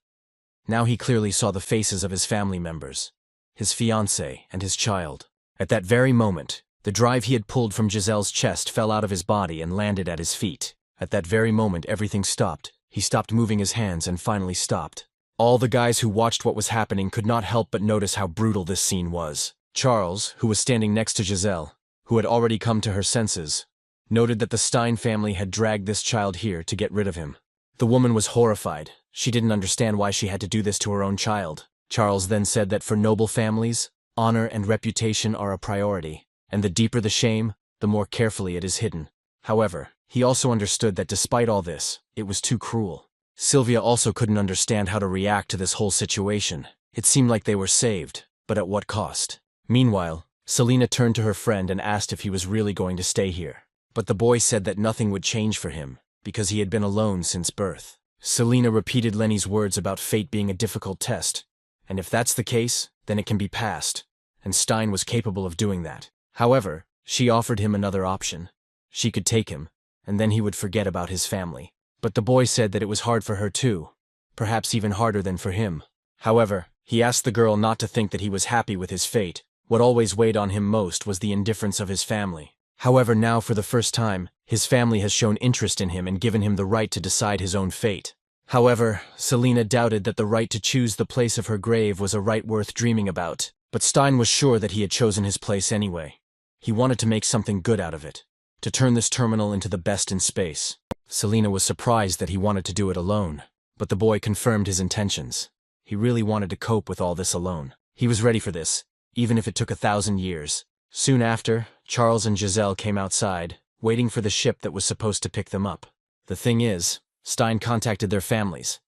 [SPEAKER 1] Now he clearly saw the faces of his family members, his fiancée and his child. At that very moment, the drive he had pulled from Giselle's chest fell out of his body and landed at his feet. At that very moment, everything stopped. He stopped moving his hands and finally stopped. All the guys who watched what was happening could not help but notice how brutal this scene was. Charles, who was standing next to Giselle, who had already come to her senses, noted that the Stein family had dragged this child here to get rid of him. The woman was horrified. She didn't understand why she had to do this to her own child. Charles then said that for noble families, honor and reputation are a priority, and the deeper the shame, the more carefully it is hidden. However, he also understood that despite all this, it was too cruel. Sylvia also couldn't understand how to react to this whole situation. It seemed like they were saved, but at what cost? Meanwhile, Selena turned to her friend and asked if he was really going to stay here. But the boy said that nothing would change for him, because he had been alone since birth. Selena repeated Lenny's words about fate being a difficult test, and if that's the case, then it can be passed, and Stein was capable of doing that. However, she offered him another option. She could take him, and then he would forget about his family. But the boy said that it was hard for her too, perhaps even harder than for him. However, he asked the girl not to think that he was happy with his fate. What always weighed on him most was the indifference of his family. However, now for the first time, his family has shown interest in him and given him the right to decide his own fate. However, Selena doubted that the right to choose the place of her grave was a right worth dreaming about, but Stein was sure that he had chosen his place anyway. He wanted to make something good out of it, to turn this terminal into the best in space. Selena was surprised that he wanted to do it alone, but the boy confirmed his intentions. He really wanted to cope with all this alone. He was ready for this, even if it took 1,000 years. Soon after, Charles and Giselle came outside, waiting for the ship that was supposed to pick them up. The thing is, Stein contacted their families,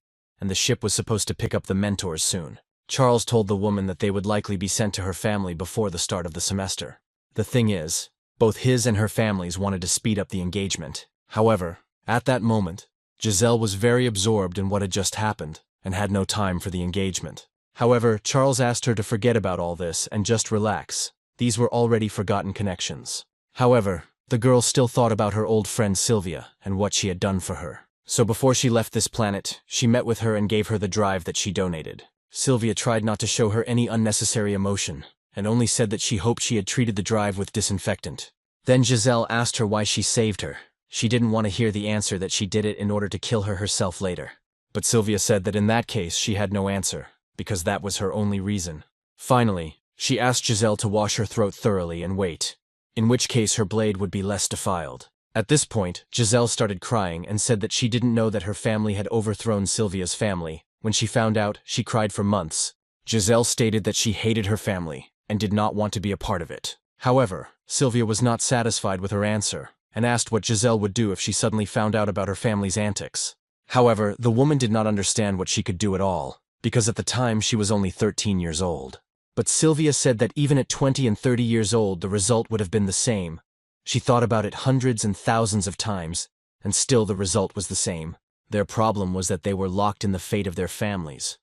[SPEAKER 1] and the ship was supposed to pick up the mentors soon. Charles told the woman that they would likely be sent to her family before the start of the semester. The thing is, both his and her families wanted to speed up the engagement. However, at that moment, Giselle was very absorbed in what had just happened and had no time for the engagement. However, Charles asked her to forget about all this and just relax. These were already forgotten connections. However, the girl still thought about her old friend Sylvia and what she had done for her. So before she left this planet, she met with her and gave her the drive that she donated. Sylvia tried not to show her any unnecessary emotion and only said that she hoped she had treated the drive with disinfectant. Then Giselle asked her why she saved her. She didn't want to hear the answer that she did it in order to kill her herself later. But Sylvia said that in that case she had no answer, because that was her only reason. Finally, she asked Giselle to wash her throat thoroughly and wait, in which case her blade would be less defiled. At this point, Giselle started crying and said that she didn't know that her family had overthrown Sylvia's family. When she found out, she cried for months. Giselle stated that she hated her family and did not want to be a part of it. However, Sylvia was not satisfied with her answer and asked what Giselle would do if she suddenly found out about her family's antics. However, the woman did not understand what she could do at all, because at the time she was only 13 years old. But Sylvia said that even at 20 and 30 years old the result would have been the same. She thought about it hundreds and thousands of times, and still the result was the same. Their problem was that they were locked in the fate of their families,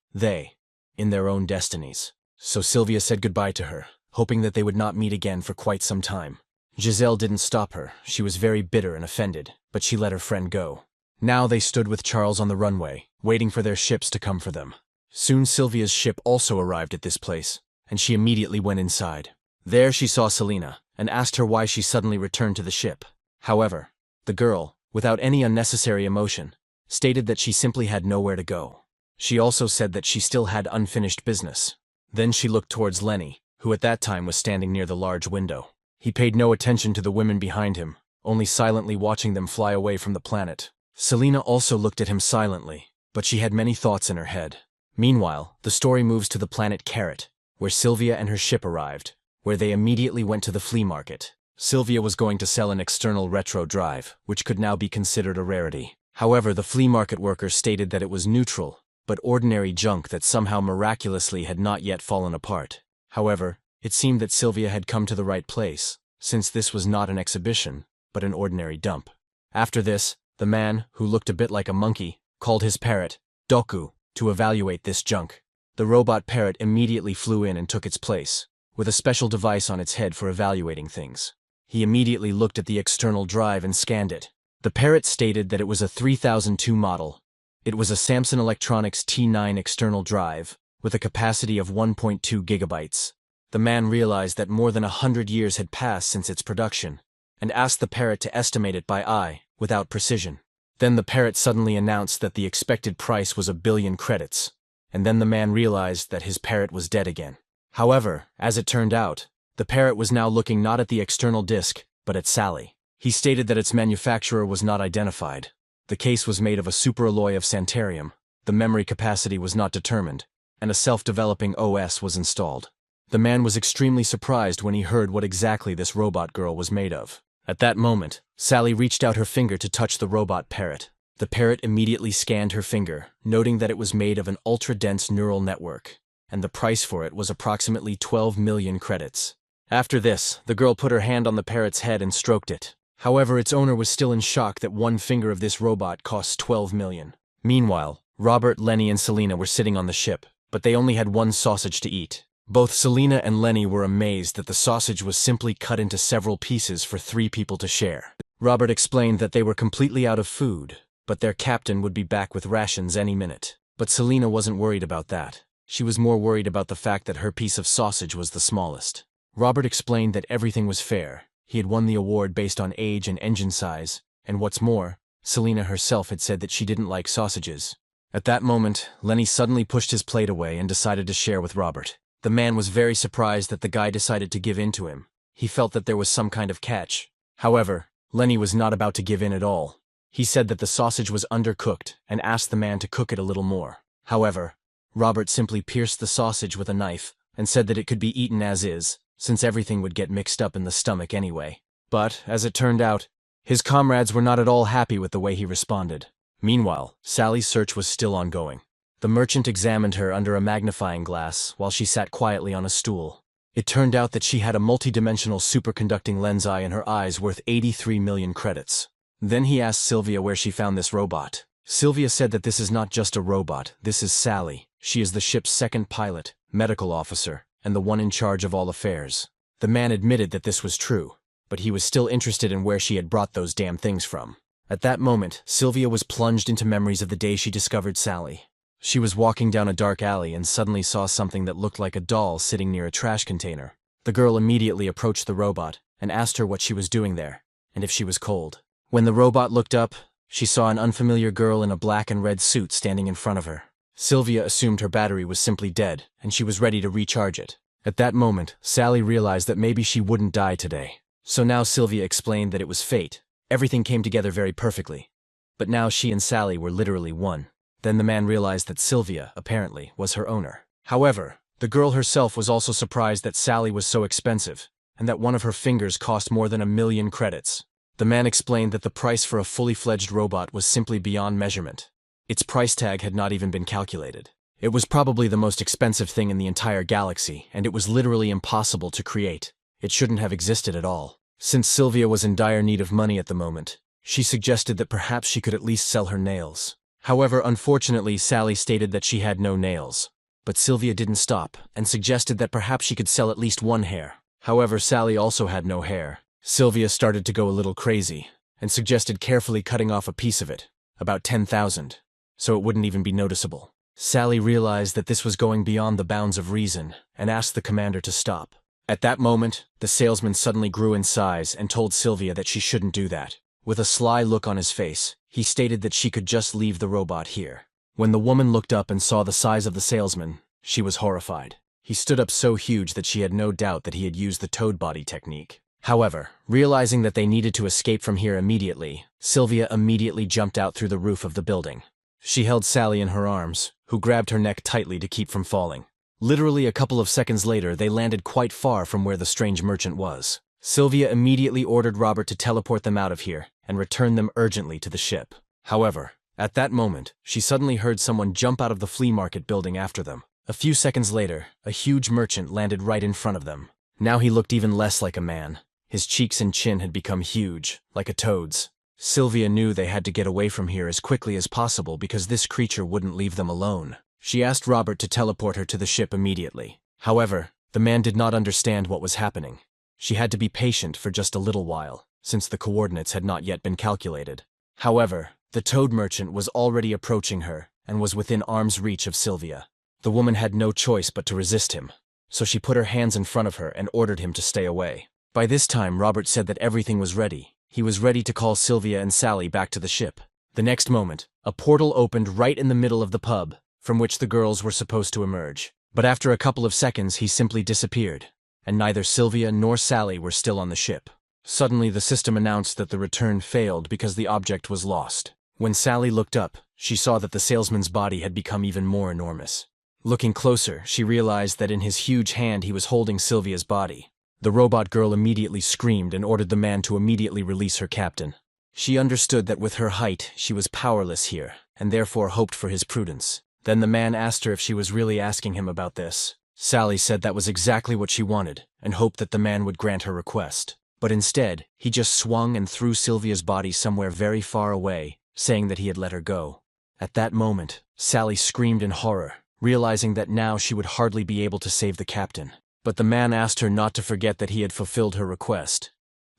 [SPEAKER 1] in their own destinies. So Sylvia said goodbye to her, hoping that they would not meet again for quite some time. Giselle didn't stop her. She was very bitter and offended, but she let her friend go. Now they stood with Charles on the runway, waiting for their ships to come for them. Soon Sylvia's ship also arrived at this place, and she immediately went inside. There she saw Selena, and asked her why she suddenly returned to the ship. However, the girl, without any unnecessary emotion, stated that she simply had nowhere to go. She also said that she still had unfinished business. Then she looked towards Lenny, who at that time was standing near the large window. He paid no attention to the women behind him, only silently watching them fly away from the planet. Selena also looked at him silently, but she had many thoughts in her head. Meanwhile, the story moves to the planet Carrot, where Sylvia and her ship arrived, where they immediately went to the flea market. Sylvia was going to sell an external retro drive, which could now be considered a rarity. However, the flea market worker stated that it was neutral, but ordinary junk that somehow miraculously had not yet fallen apart. However, it seemed that Sylvia had come to the right place, since this was not an exhibition, but an ordinary dump. After this, the man, who looked a bit like a monkey, called his parrot, Doku, to evaluate this junk. The robot parrot immediately flew in and took its place, with a special device on its head for evaluating things. He immediately looked at the external drive and scanned it. The parrot stated that it was a 3002 model. It was a Samsung Electronics T9 external drive, with a capacity of 1.2 gigabytes. The man realized that more than 100 years had passed since its production, and asked the parrot to estimate it by eye, without precision. Then the parrot suddenly announced that the expected price was 1 billion credits, and then the man realized that his parrot was dead again. However, as it turned out, the parrot was now looking not at the external disc, but at Sally. He stated that its manufacturer was not identified. The case was made of a superalloy of Santerium, the memory capacity was not determined, and a self-developing OS was installed. The man was extremely surprised when he heard what exactly this robot girl was made of. At that moment, Sally reached out her finger to touch the robot parrot. The parrot immediately scanned her finger, noting that it was made of an ultra-dense neural network, and the price for it was approximately 12 million credits. After this, the girl put her hand on the parrot's head and stroked it. However, its owner was still in shock that one finger of this robot costs 12 million. Meanwhile, Robert, Lenny, and Selena were sitting on the ship, but they only had one sausage to eat. Both Selena and Lenny were amazed that the sausage was simply cut into several pieces for 3 people to share. Robert explained that they were completely out of food, but their captain would be back with rations any minute. But Selena wasn't worried about that. She was more worried about the fact that her piece of sausage was the smallest. Robert explained that everything was fair. He had won the award based on age and engine size, and what's more, Selena herself had said that she didn't like sausages. At that moment, Lenny suddenly pushed his plate away and decided to share with Robert. The man was very surprised that the guy decided to give in to him. He felt that there was some kind of catch. However, Lenny was not about to give in at all. He said that the sausage was undercooked and asked the man to cook it a little more. However, Robert simply pierced the sausage with a knife and said that it could be eaten as is, since everything would get mixed up in the stomach anyway. But, as it turned out, his comrades were not at all happy with the way he responded. Meanwhile, Sally's search was still ongoing. The merchant examined her under a magnifying glass while she sat quietly on a stool. It turned out that she had a multidimensional superconducting lens eye in her eyes worth 83 million credits. Then he asked Sylvia where she found this robot. Sylvia said that this is not just a robot, this is Sally. She is the ship's second pilot, medical officer, and the one in charge of all affairs. The man admitted that this was true, but he was still interested in where she had brought those damn things from. At that moment, Sylvia was plunged into memories of the day she discovered Sally. She was walking down a dark alley and suddenly saw something that looked like a doll sitting near a trash container. The girl immediately approached the robot and asked her what she was doing there, and if she was cold. When the robot looked up, she saw an unfamiliar girl in a black and red suit standing in front of her. Sylvia assumed her battery was simply dead, and she was ready to recharge it. At that moment, Sally realized that maybe she wouldn't die today. So now Sylvia explained that it was fate. Everything came together very perfectly. But now she and Sally were literally one. Then the man realized that Sylvia, apparently, was her owner. However, the girl herself was also surprised that Sally was so expensive, and that one of her fingers cost more than 1,000,000 credits. The man explained that the price for a fully fledged robot was simply beyond measurement. Its price tag had not even been calculated. It was probably the most expensive thing in the entire galaxy, and it was literally impossible to create. It shouldn't have existed at all. Since Sylvia was in dire need of money at the moment, she suggested that perhaps she could at least sell her nails. However, unfortunately, Sally stated that she had no nails. But Sylvia didn't stop, and suggested that perhaps she could sell at least one hair. However, Sally also had no hair. Sylvia started to go a little crazy, and suggested carefully cutting off a piece of it, about 10,000, so it wouldn't even be noticeable. Sally realized that this was going beyond the bounds of reason, and asked the commander to stop. At that moment, the salesman suddenly grew in size and told Sylvia that she shouldn't do that. With a sly look on his face, he stated that she could just leave the robot here. When the woman looked up and saw the size of the salesman, she was horrified. He stood up so huge that she had no doubt that he had used the toad body technique. However, realizing that they needed to escape from here immediately, Sylvia immediately jumped out through the roof of the building. She held Sally in her arms, who grabbed her neck tightly to keep from falling. Literally a couple of seconds later, they landed quite far from where the strange merchant was. Sylvia immediately ordered Robert to teleport them out of here and return them urgently to the ship. However, at that moment, she suddenly heard someone jump out of the flea market building after them. A few seconds later, a huge merchant landed right in front of them. Now he looked even less like a man. His cheeks and chin had become huge, like a toad's. Sylvia knew they had to get away from here as quickly as possible because this creature wouldn't leave them alone. She asked Robert to teleport her to the ship immediately. However, the man did not understand what was happening. She had to be patient for just a little while, since the coordinates had not yet been calculated. However, the toad merchant was already approaching her and was within arm's reach of Sylvia. The woman had no choice but to resist him, so she put her hands in front of her and ordered him to stay away. By this time, Robert said that everything was ready. He was ready to call Sylvia and Sally back to the ship. The next moment, a portal opened right in the middle of the pub, from which the girls were supposed to emerge. But after a couple of seconds, he simply disappeared, and neither Sylvia nor Sally were still on the ship. Suddenly, the system announced that the return failed because the object was lost. When Sally looked up, she saw that the salesman's body had become even more enormous. Looking closer, she realized that in his huge hand he was holding Sylvia's body. The robot girl immediately screamed and ordered the man to immediately release her captain. She understood that with her height, she was powerless here, and therefore hoped for his prudence. Then the man asked her if she was really asking him about this. Sally said that was exactly what she wanted, and hoped that the man would grant her request. But instead, he just swung and threw Sylvia's body somewhere very far away, saying that he had let her go. At that moment, Sally screamed in horror, realizing that now she would hardly be able to save the captain. But the man asked her not to forget that he had fulfilled her request.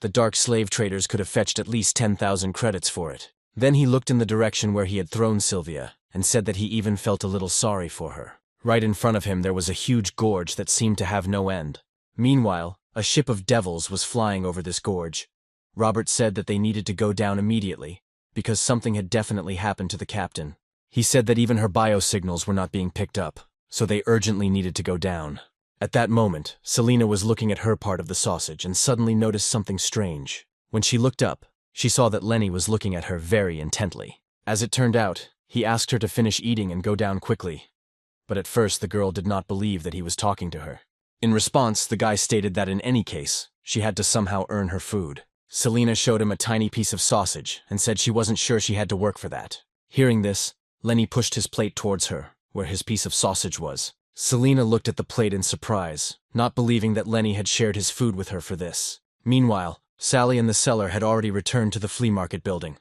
[SPEAKER 1] The dark slave traders could have fetched at least 10,000 credits for it. Then he looked in the direction where he had thrown Sylvia, and said that he even felt a little sorry for her. Right in front of him there was a huge gorge that seemed to have no end. Meanwhile, a ship of devils was flying over this gorge. Robert said that they needed to go down immediately, because something had definitely happened to the captain. He said that even her biosignals were not being picked up, so they urgently needed to go down. At that moment, Selena was looking at her part of the sausage and suddenly noticed something strange. When she looked up, she saw that Lenny was looking at her very intently. As it turned out, he asked her to finish eating and go down quickly. But at first the girl did not believe that he was talking to her. In response, the guy stated that in any case, she had to somehow earn her food. Selena showed him a tiny piece of sausage and said she wasn't sure she had to work for that. Hearing this, Lenny pushed his plate towards her, where his piece of sausage was. Selena looked at the plate in surprise, not believing that Lenny had shared his food with her for this. Meanwhile, Sally and the seller had already returned to the flea market building.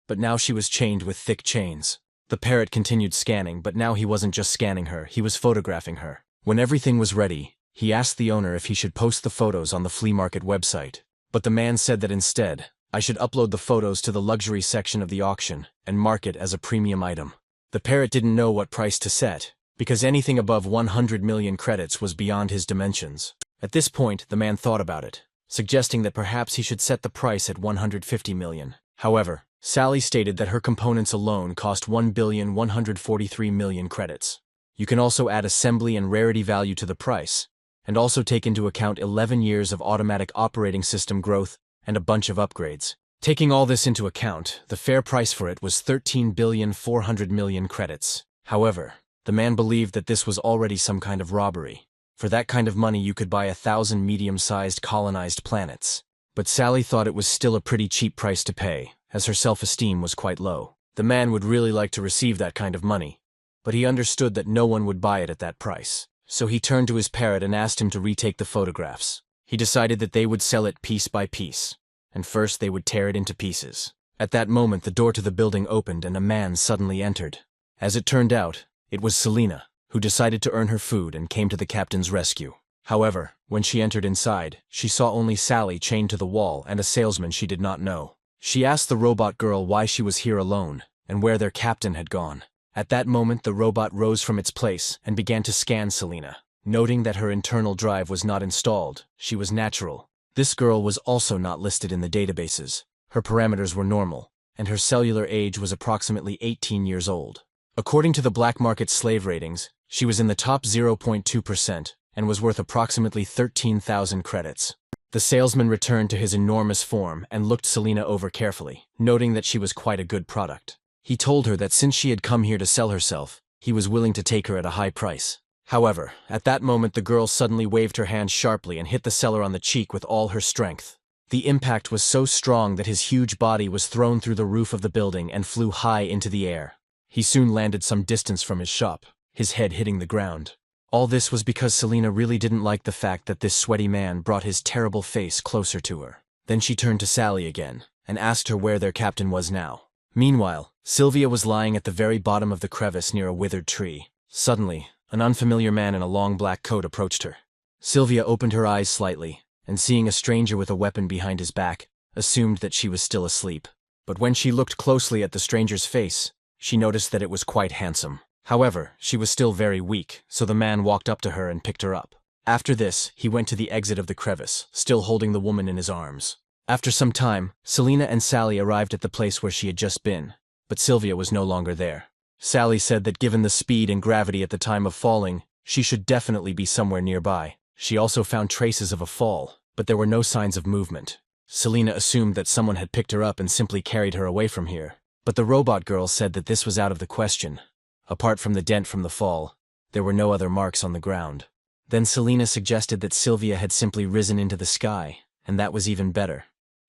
[SPEAKER 1] But now she was chained with thick chains. The parrot continued scanning, but now he wasn't just scanning her, he was photographing her. When everything was ready, he asked the owner if he should post the photos on the flea market website. But the man said that instead, I should upload the photos to the luxury section of the auction and mark it as a premium item. The parrot didn't know what price to set, because anything above 100 million credits was beyond his dimensions. At this point, the man thought about it, suggesting that perhaps he should set the price at 150 million. However, Sally stated that her components alone cost 1,143 million credits. You can also add assembly and rarity value to the price, and also take into account 11 years of automatic operating system growth and a bunch of upgrades. Taking all this into account, the fair price for it was 13,400,000,000 credits. However, the man believed that this was already some kind of robbery. For that kind of money you could buy 1,000 medium-sized colonized planets. But Sally thought it was still a pretty cheap price to pay, as her self-esteem was quite low. The man would really like to receive that kind of money, but he understood that no one would buy it at that price. So he turned to his parrot and asked him to retake the photographs. He decided that they would sell it piece by piece, and first they would tear it into pieces. At that moment the door to the building opened and a man suddenly entered. As it turned out, it was Selena, who decided to earn her food and came to the captain's rescue. However, when she entered inside, she saw only Sally chained to the wall and a salesman she did not know. She asked the robot girl why she was here alone, and where their captain had gone. At that moment the robot rose from its place and began to scan Selena. Noting that her internal drive was not installed, she was natural. This girl was also not listed in the databases. Her parameters were normal, and her cellular age was approximately 18 years old. According to the black market slave ratings, she was in the top 0.2% and was worth approximately 13,000 credits. The salesman returned to his enormous form and looked Selena over carefully, noting that she was quite a good product. He told her that since she had come here to sell herself, he was willing to take her at a high price. However, at that moment the girl suddenly waved her hand sharply and hit the seller on the cheek with all her strength. The impact was so strong that his huge body was thrown through the roof of the building and flew high into the air. He soon landed some distance from his shop, his head hitting the ground. All this was because Selena really didn't like the fact that this sweaty man brought his terrible face closer to her. Then she turned to Sally again, and asked her where their captain was now. Meanwhile, Sylvia was lying at the very bottom of the crevice near a withered tree. Suddenly, an unfamiliar man in a long black coat approached her. Sylvia opened her eyes slightly, and seeing a stranger with a weapon behind his back, assumed that she was still asleep. But when she looked closely at the stranger's face, she noticed that it was quite handsome. However, she was still very weak, so the man walked up to her and picked her up. After this, he went to the exit of the crevice, still holding the woman in his arms. After some time, Selena and Sally arrived at the place where she had just been, but Sylvia was no longer there. Sally said that given the speed and gravity at the time of falling, she should definitely be somewhere nearby. She also found traces of a fall, but there were no signs of movement. Selena assumed that someone had picked her up and simply carried her away from here, but the robot girl said that this was out of the question. Apart from the dent from the fall, there were no other marks on the ground. Then Selena suggested that Sylvia had simply risen into the sky, and that was even better,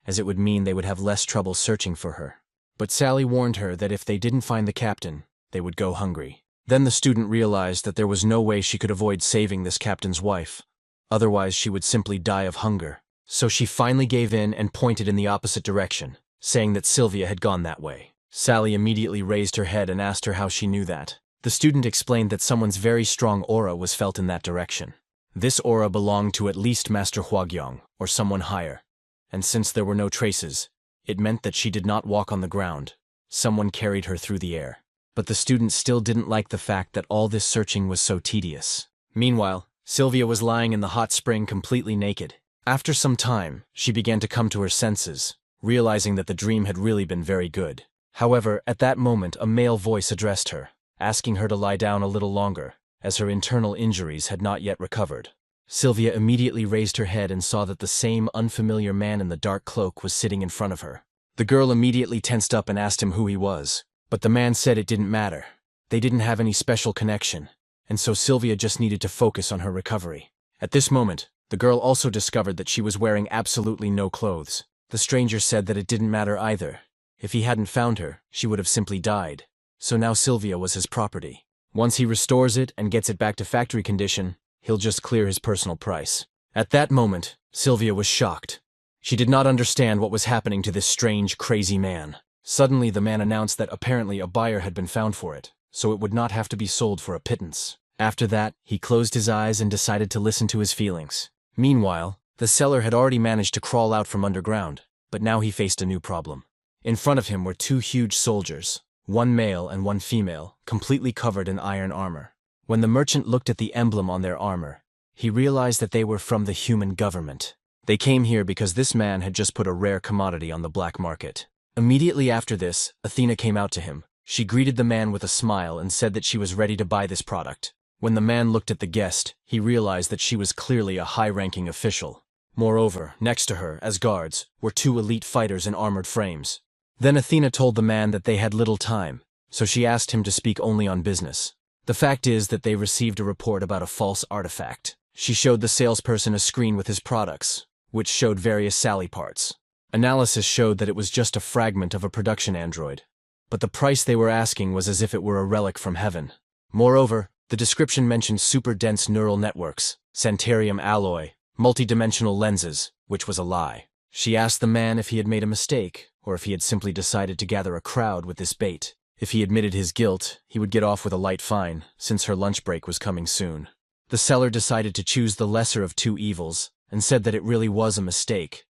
[SPEAKER 1] as it would mean they would have less trouble searching for her. But Sally warned her that if they didn't find the captain, they would go hungry. Then the student realized that there was no way she could avoid saving this captain's wife. Otherwise she would simply die of hunger. So she finally gave in and pointed in the opposite direction, saying that Sylvia had gone that way. Sally immediately raised her head and asked her how she knew that. The student explained that someone's very strong aura was felt in that direction. This aura belonged to at least Master Huagyong, or someone higher. And since there were no traces, it meant that she did not walk on the ground. Someone carried her through the air. But the student still didn't like the fact that all this searching was so tedious. Meanwhile, Sylvia was lying in the hot spring completely naked. After some time, she began to come to her senses, realizing that the dream had really been very good. However, at that moment a male voice addressed her, asking her to lie down a little longer, as her internal injuries had not yet recovered. Sylvia immediately raised her head and saw that the same unfamiliar man in the dark cloak was sitting in front of her. The girl immediately tensed up and asked him who he was, but the man said it didn't matter. They didn't have any special connection, and so Sylvia just needed to focus on her recovery. At this moment, the girl also discovered that she was wearing absolutely no clothes. The stranger said that it didn't matter either. If he hadn't found her, she would have simply died. So now Sylvia was his property. Once he restores it and gets it back to factory condition, he'll just clear his personal price. At that moment, Sylvia was shocked. She did not understand what was happening to this strange, crazy man. Suddenly, the man announced that apparently a buyer had been found for it, so it would not have to be sold for a pittance. After that, he closed his eyes and decided to listen to his feelings. Meanwhile, the seller had already managed to crawl out from underground, but now he faced a new problem. In front of him were two huge soldiers, one male and one female, completely covered in iron armor. When the merchant looked at the emblem on their armor, he realized that they were from the human government. They came here because this man had just put a rare commodity on the black market. Immediately after this, Athena came out to him. She greeted the man with a smile and said that she was ready to buy this product. When the man looked at the guest, he realized that she was clearly a high-ranking official. Moreover, next to her, as guards, were 2 elite fighters in armored frames. Then Athena told the man that they had little time, so she asked him to speak only on business. The fact is that they received a report about a false artifact. She showed the salesperson a screen with his products, which showed various Sally parts. Analysis showed that it was just a fragment of a production android, but the price they were asking was as if it were a relic from heaven. Moreover, the description mentioned super-dense neural networks, Centarium alloy, multi-dimensional lenses, which was a lie. She asked the man if he had made a mistake, or if he had simply decided to gather a crowd with this bait. If he admitted his guilt, he would get off with a light fine, since her lunch break was coming soon. The seller decided to choose the lesser of 2 evils, and said that it really was a mistake.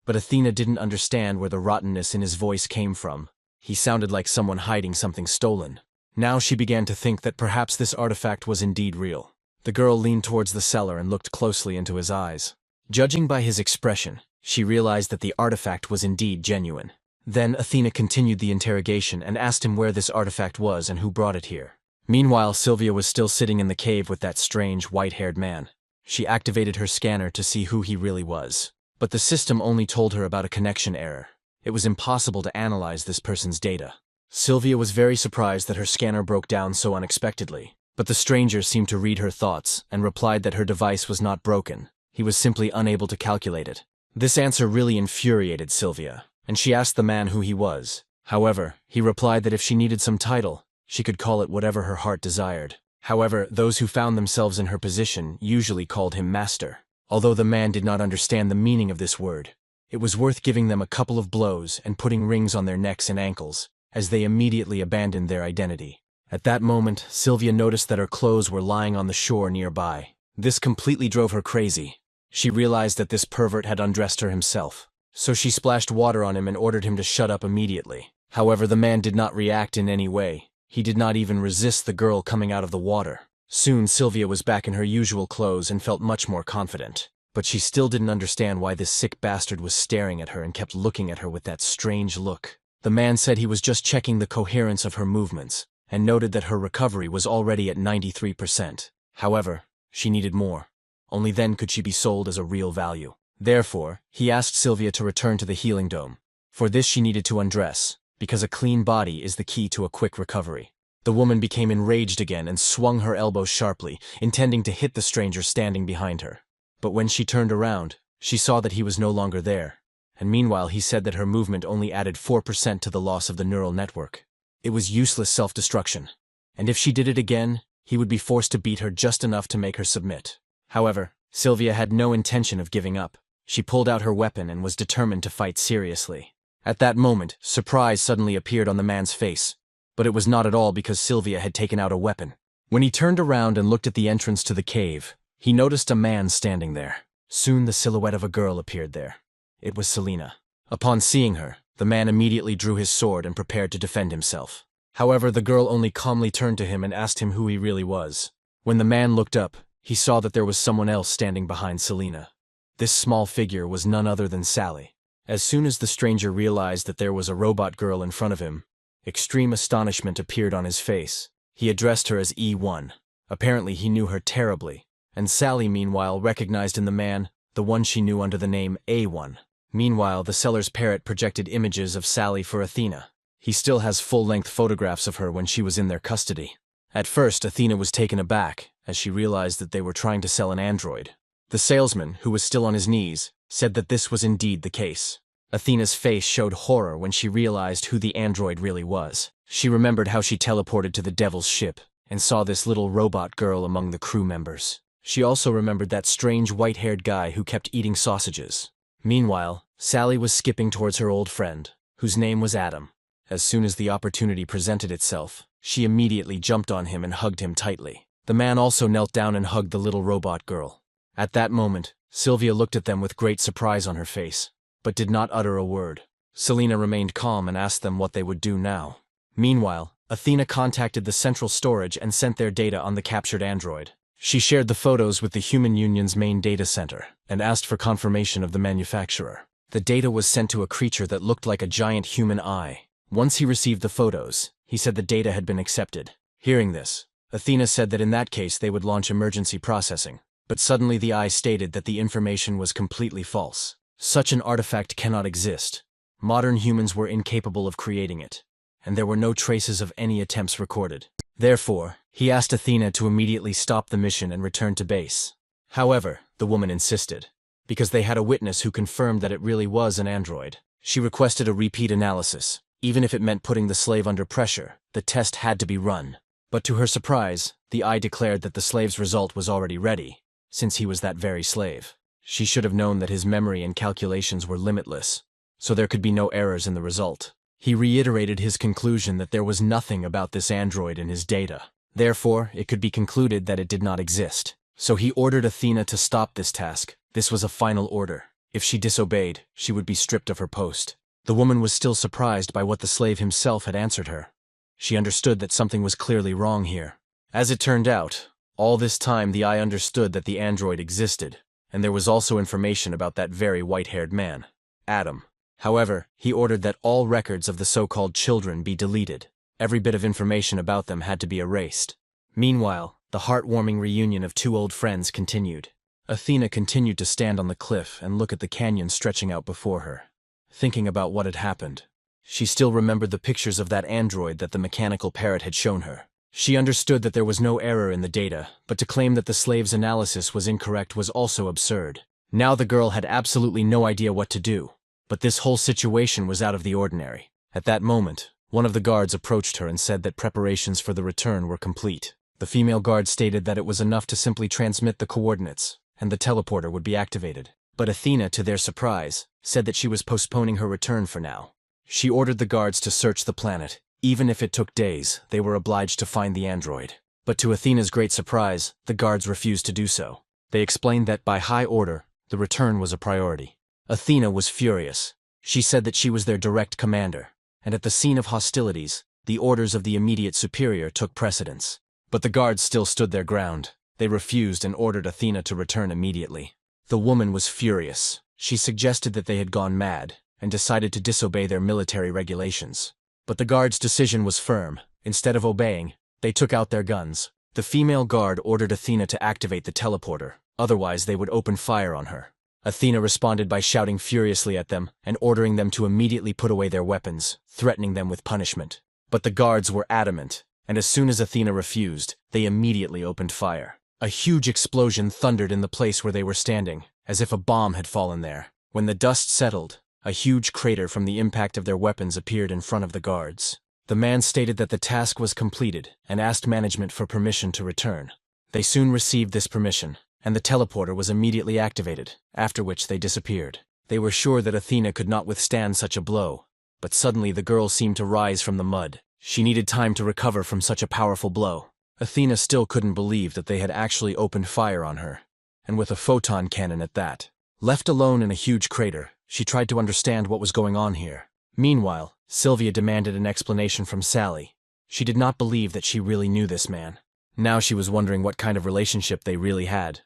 [SPEAKER 1] But Athena didn't understand where the rottenness in his voice came from. He sounded like someone hiding something stolen. Now she began to think that perhaps this artifact was indeed real. The girl leaned towards the seller and looked closely into his eyes. Judging by his expression, she realized that the artifact was indeed genuine. Then Athena continued the interrogation and asked him where this artifact was and who brought it here. Meanwhile, Sylvia was still sitting in the cave with that strange, white-haired man. She activated her scanner to see who he really was. But the system only told her about a connection error. It was impossible to analyze this person's data. Sylvia was very surprised that her scanner broke down so unexpectedly. But the stranger seemed to read her thoughts and replied that her device was not broken. He was simply unable to calculate it. This answer really infuriated Sylvia, and she asked the man who he was. However, he replied that if she needed some title, she could call it whatever her heart desired. However, those who found themselves in her position usually called him master. Although the man did not understand the meaning of this word, it was worth giving them a couple of blows and putting rings on their necks and ankles, as they immediately abandoned their identity. At that moment, Sylvia noticed that her clothes were lying on the shore nearby. This completely drove her crazy. She realized that this pervert had undressed her himself, so she splashed water on him and ordered him to shut up immediately. However, the man did not react in any way. He did not even resist the girl coming out of the water. Soon, Sylvia was back in her usual clothes and felt much more confident. But she still didn't understand why this sick bastard was staring at her and kept looking at her with that strange look. The man said he was just checking the coherence of her movements, and noted that her recovery was already at 93%. However, she needed more. Only then could she be sold as a real value. Therefore, he asked Sylvia to return to the healing dome. For this she needed to undress, because a clean body is the key to a quick recovery. The woman became enraged again and swung her elbow sharply, intending to hit the stranger standing behind her. But when she turned around, she saw that he was no longer there, and meanwhile he said that her movement only added 4% to the loss of the neural network. It was useless self-destruction, and if she did it again, he would be forced to beat her just enough to make her submit. However, Sylvia had no intention of giving up. She pulled out her weapon and was determined to fight seriously. At that moment, surprise suddenly appeared on the man's face, but it was not at all because Sylvia had taken out a weapon. When he turned around and looked at the entrance to the cave, he noticed a man standing there. Soon the silhouette of a girl appeared there. It was Selena. Upon seeing her, the man immediately drew his sword and prepared to defend himself. However, the girl only calmly turned to him and asked him who he really was. When the man looked up, he saw that there was someone else standing behind Selena. This small figure was none other than Sally. As soon as the stranger realized that there was a robot girl in front of him, extreme astonishment appeared on his face. He addressed her as E1. Apparently he knew her terribly, and Sally meanwhile recognized in the man the one she knew under the name A1. Meanwhile, the seller's parrot projected images of Sally for Athena. He still has full-length photographs of her when she was in their custody. At first, Athena was taken aback, as she realized that they were trying to sell an android. The salesman, who was still on his knees, said that this was indeed the case. Athena's face showed horror when she realized who the android really was. She remembered how she teleported to the Devil's ship, and saw this little robot girl among the crew members. She also remembered that strange white-haired guy who kept eating sausages. Meanwhile, Sally was skipping towards her old friend, whose name was Adam. As soon as the opportunity presented itself, she immediately jumped on him and hugged him tightly. The man also knelt down and hugged the little robot girl. At that moment, Sylvia looked at them with great surprise on her face, but did not utter a word. Selena remained calm and asked them what they would do now. Meanwhile, Athena contacted the central storage and sent their data on the captured android. She shared the photos with the Human Union's main data center and asked for confirmation of the manufacturer. The data was sent to a creature that looked like a giant human eye. Once he received the photos, he said the data had been accepted. Hearing this, Athena said that in that case they would launch emergency processing. But suddenly the eye stated that the information was completely false. Such an artifact cannot exist. Modern humans were incapable of creating it, and there were no traces of any attempts recorded. Therefore, he asked Athena to immediately stop the mission and return to base. However, the woman insisted. Because they had a witness who confirmed that it really was an android. She requested a repeat analysis. Even if it meant putting the slave under pressure, the test had to be run. But to her surprise, the eye declared that the slave's result was already ready, since he was that very slave. She should have known that his memory and calculations were limitless, so there could be no errors in the result. He reiterated his conclusion that there was nothing about this android in his data. Therefore, it could be concluded that it did not exist. So he ordered Athena to stop this task. This was a final order. If she disobeyed, she would be stripped of her post. The woman was still surprised by what the slave himself had answered her. She understood that something was clearly wrong here. As it turned out, all this time the eye understood that the android existed, and there was also information about that very white-haired man, Adam. However, he ordered that all records of the so-called children be deleted. Every bit of information about them had to be erased. Meanwhile, the heartwarming reunion of two old friends continued. Athena continued to stand on the cliff and look at the canyon stretching out before her, thinking about what had happened. She still remembered the pictures of that android that the mechanical parrot had shown her. She understood that there was no error in the data, but to claim that the slave's analysis was incorrect was also absurd. Now the girl had absolutely no idea what to do. But this whole situation was out of the ordinary. At that moment, one of the guards approached her and said that preparations for the return were complete. The female guard stated that it was enough to simply transmit the coordinates, and the teleporter would be activated. But Athena, to their surprise, said that she was postponing her return for now. She ordered the guards to search the planet. Even if it took days, they were obliged to find the android. But to Athena's great surprise, the guards refused to do so. They explained that by high order, the return was a priority. Athena was furious. She said that she was their direct commander, and at the scene of hostilities, the orders of the immediate superior took precedence. But the guards still stood their ground. They refused and ordered Athena to return immediately. The woman was furious. She suggested that they had gone mad, and decided to disobey their military regulations. But the guards' decision was firm. Instead of obeying, they took out their guns. The female guard ordered Athena to activate the teleporter, otherwise they would open fire on her. Athena responded by shouting furiously at them and ordering them to immediately put away their weapons, threatening them with punishment. But the guards were adamant, and as soon as Athena refused, they immediately opened fire. A huge explosion thundered in the place where they were standing, as if a bomb had fallen there. When the dust settled, a huge crater from the impact of their weapons appeared in front of the guards. The man stated that the task was completed and asked management for permission to return. They soon received this permission, and the teleporter was immediately activated, after which they disappeared. They were sure that Athena could not withstand such a blow, but suddenly the girl seemed to rise from the mud. She needed time to recover from such a powerful blow. Athena still couldn't believe that they had actually opened fire on her, and with a photon cannon at that. Left alone in a huge crater, she tried to understand what was going on here. Meanwhile, Sylvia demanded an explanation from Sally. She did not believe that she really knew this man. Now she was wondering what kind of relationship they really had.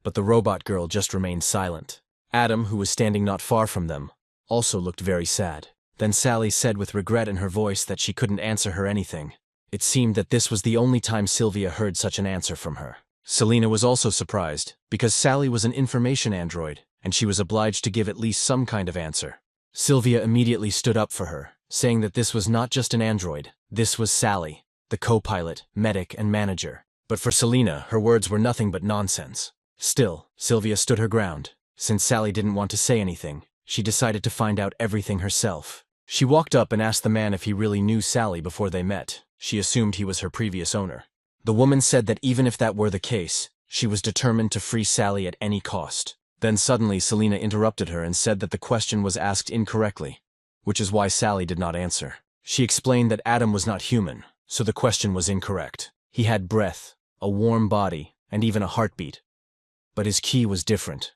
[SPEAKER 1] But the robot girl just remained silent. Adam, who was standing not far from them, also looked very sad. Then Sally said with regret in her voice that she couldn't answer her anything. It seemed that this was the only time Sylvia heard such an answer from her. Selena was also surprised, because Sally was an information android, and she was obliged to give at least some kind of answer. Sylvia immediately stood up for her, saying that this was not just an android, this was Sally, the co-pilot, medic, and manager. But for Selena, her words were nothing but nonsense. Still, Sylvia stood her ground. Since Sally didn't want to say anything, she decided to find out everything herself. She walked up and asked the man if he really knew Sally before they met. She assumed he was her previous owner. The woman said that even if that were the case, she was determined to free Sally at any cost. Then suddenly Selena interrupted her and said that the question was asked incorrectly, which is why Sally did not answer. She explained that Adam was not human, so the question was incorrect. He had breath, a warm body, and even a heartbeat. But his key was different.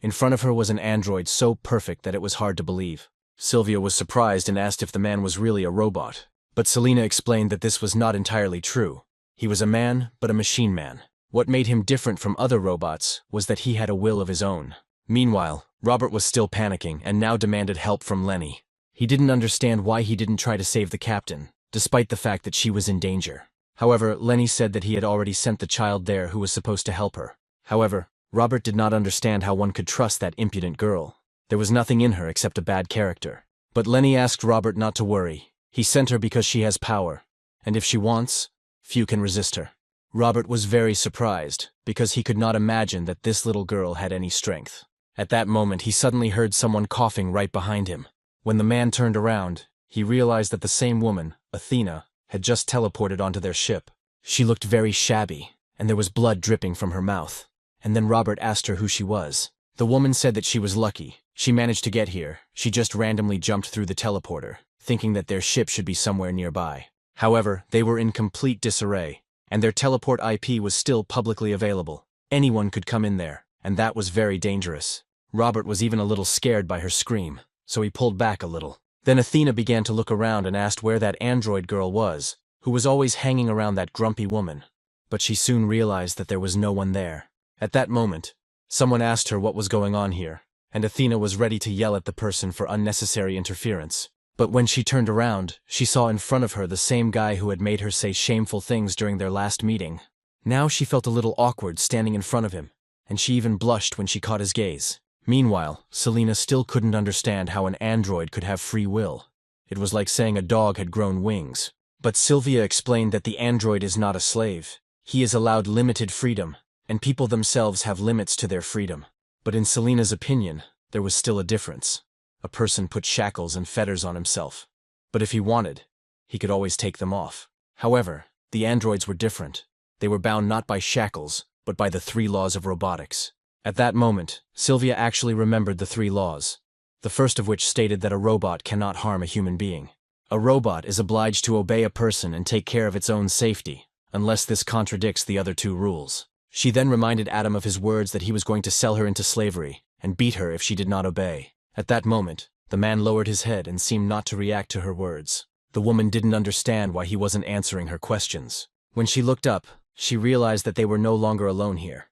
[SPEAKER 1] In front of her was an android so perfect that it was hard to believe. Sylvia was surprised and asked if the man was really a robot. But Selena explained that this was not entirely true. He was a man, but a machine man. What made him different from other robots was that he had a will of his own. Meanwhile, Robert was still panicking and now demanded help from Lenny. He didn't understand why he didn't try to save the captain, despite the fact that she was in danger. However, Lenny said that he had already sent the child there who was supposed to help her. However, Robert did not understand how one could trust that impudent girl. There was nothing in her except a bad character. But Lenny asked Robert not to worry. He sent her because she has power, and if she wants, few can resist her. Robert was very surprised, because he could not imagine that this little girl had any strength. At that moment, he suddenly heard someone coughing right behind him. When the man turned around, he realized that the same woman, Athena, had just teleported onto their ship. She looked very shabby, and there was blood dripping from her mouth. And then Robert asked her who she was. The woman said that she was lucky. She managed to get here. She just randomly jumped through the teleporter, thinking that their ship should be somewhere nearby. However, they were in complete disarray, and their teleport IP was still publicly available. Anyone could come in there, and that was very dangerous. Robert was even a little scared by her scream, so he pulled back a little. Then Athena began to look around and asked where that android girl was, who was always hanging around that grumpy woman. But she soon realized that there was no one there. At that moment, someone asked her what was going on here, and Athena was ready to yell at the person for unnecessary interference. But when she turned around, she saw in front of her the same guy who had made her say shameful things during their last meeting. Now she felt a little awkward standing in front of him, and she even blushed when she caught his gaze. Meanwhile, Selena still couldn't understand how an android could have free will. It was like saying a dog had grown wings. But Sylvia explained that the android is not a slave. He is allowed limited freedom, and people themselves have limits to their freedom. But in Selena's opinion, there was still a difference. A person put shackles and fetters on himself. But if he wanted, he could always take them off. However, the androids were different. They were bound not by shackles, but by the 3 laws of robotics. At that moment, Sylvia actually remembered the 3 laws, the first of which stated that a robot cannot harm a human being. A robot is obliged to obey a person and take care of its own safety, unless this contradicts the other 2 rules. She then reminded Adam of his words that he was going to sell her into slavery and beat her if she did not obey. At that moment, the man lowered his head and seemed not to react to her words. The woman didn't understand why he wasn't answering her questions. When she looked up, she realized that they were no longer alone here.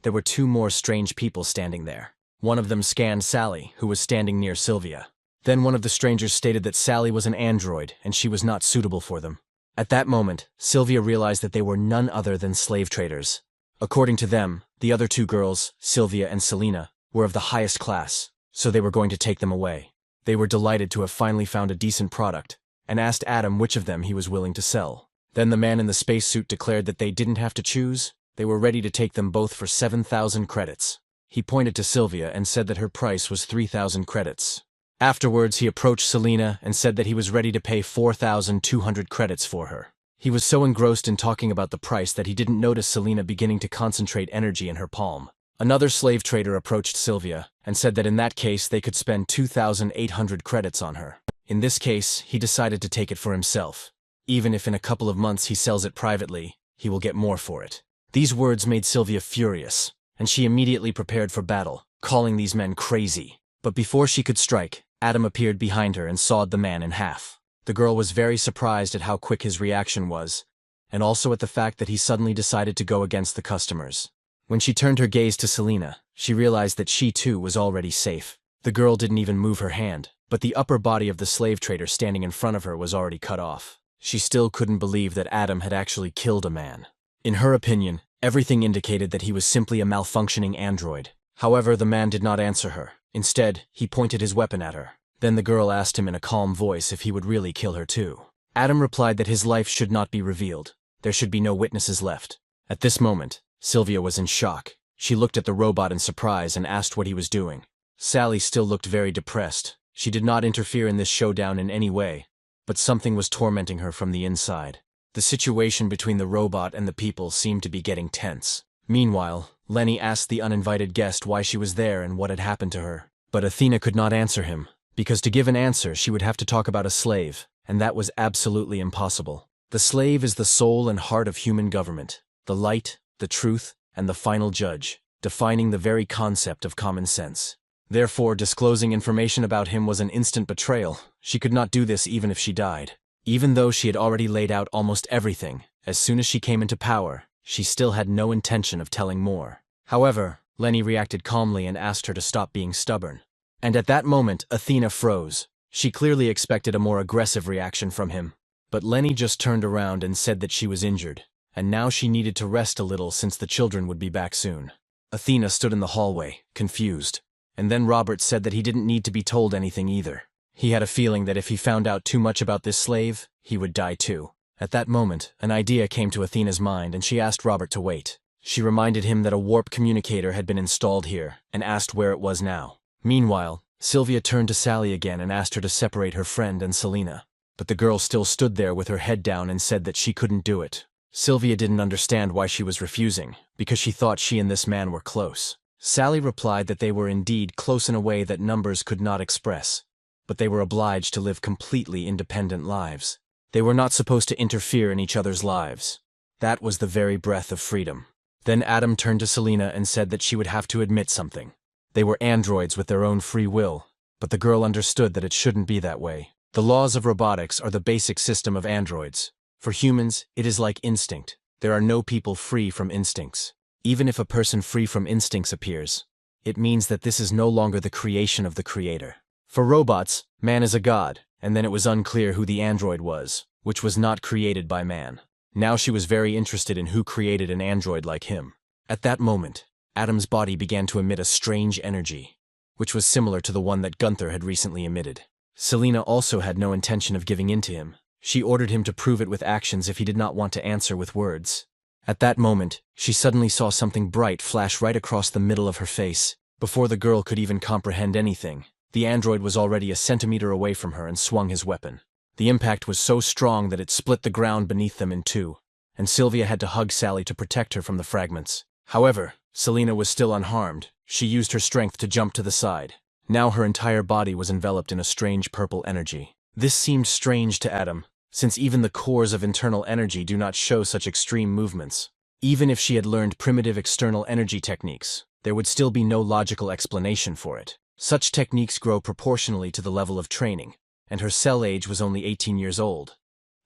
[SPEAKER 1] There were 2 more strange people standing there. One of them scanned Sally, who was standing near Sylvia. Then one of the strangers stated that Sally was an android and she was not suitable for them. At that moment, Sylvia realized that they were none other than slave traders. According to them, the other 2 girls, Sylvia and Selena, were of the highest class, so they were going to take them away. They were delighted to have finally found a decent product, and asked Adam which of them he was willing to sell. Then the man in the spacesuit declared that they didn't have to choose. They were ready to take them both for 7,000 credits. He pointed to Sylvia and said that her price was 3,000 credits. Afterwards, he approached Selena and said that he was ready to pay 4,200 credits for her. He was so engrossed in talking about the price that he didn't notice Selena beginning to concentrate energy in her palm. Another slave trader approached Sylvia and said that in that case they could spend 2,800 credits on her. In this case, he decided to take it for himself. Even if in a couple of months he sells it privately, he will get more for it. These words made Sylvia furious, and she immediately prepared for battle, calling these men crazy. But before she could strike, Adam appeared behind her and sawed the man in half. The girl was very surprised at how quick his reaction was, and also at the fact that he suddenly decided to go against the customers. When she turned her gaze to Selena, she realized that she too was already safe. The girl didn't even move her hand, but the upper body of the slave trader standing in front of her was already cut off. She still couldn't believe that Adam had actually killed a man. In her opinion, everything indicated that he was simply a malfunctioning android. However, the man did not answer her. Instead, he pointed his weapon at her. Then the girl asked him in a calm voice if he would really kill her too. Adam replied that his life should not be revealed. There should be no witnesses left. At this moment, Sylvia was in shock. She looked at the robot in surprise and asked what he was doing. Sally still looked very depressed. She did not interfere in this showdown in any way, but something was tormenting her from the inside. The situation between the robot and the people seemed to be getting tense. Meanwhile, Lenny asked the uninvited guest why she was there and what had happened to her. But Athena could not answer him, because to give an answer she would have to talk about a slave, and that was absolutely impossible. The slave is the soul and heart of human government, the light, the truth, and the final judge, defining the very concept of common sense. Therefore, disclosing information about him was an instant betrayal. She could not do this even if she died. Even though she had already laid out almost everything, as soon as she came into power, she still had no intention of telling more. However, Lenny reacted calmly and asked her to stop being stubborn. And at that moment, Athena froze. She clearly expected a more aggressive reaction from him. But Lenny just turned around and said that she was injured, and now she needed to rest a little since the children would be back soon. Athena stood in the hallway, confused, and then Robert said that he didn't need to be told anything either. He had a feeling that if he found out too much about this slave, he would die too. At that moment, an idea came to Athena's mind and she asked Robert to wait. She reminded him that a warp communicator had been installed here and asked where it was now. Meanwhile, Sylvia turned to Sally again and asked her to separate her friend and Selena. But the girl still stood there with her head down and said that she couldn't do it. Sylvia didn't understand why she was refusing, because she thought she and this man were close. Sally replied that they were indeed close in a way that numbers could not express, but they were obliged to live completely independent lives. They were not supposed to interfere in each other's lives. That was the very breath of freedom. Then Adam turned to Selena and said that she would have to admit something. They were androids with their own free will, but the girl understood that it shouldn't be that way. The laws of robotics are the basic system of androids. For humans, it is like instinct. There are no people free from instincts. Even if a person free from instincts appears, it means that this is no longer the creation of the creator. For robots, man is a god, and then it was unclear who the android was, which was not created by man. Now she was very interested in who created an android like him. At that moment, Adam's body began to emit a strange energy, which was similar to the one that Gunther had recently emitted. Selena also had no intention of giving in to him. She ordered him to prove it with actions if he did not want to answer with words. At that moment, she suddenly saw something bright flash right across the middle of her face. Before the girl could even comprehend anything, the android was already a centimeter away from her and swung his weapon. The impact was so strong that it split the ground beneath them in two, and Sylvia had to hug Sally to protect her from the fragments. However, Selena was still unharmed. She used her strength to jump to the side. Now her entire body was enveloped in a strange purple energy. This seemed strange to Adam, since even the cores of internal energy do not show such extreme movements. Even if she had learned primitive external energy techniques, there would still be no logical explanation for it. Such techniques grow proportionally to the level of training, and her cell age was only 18 years old.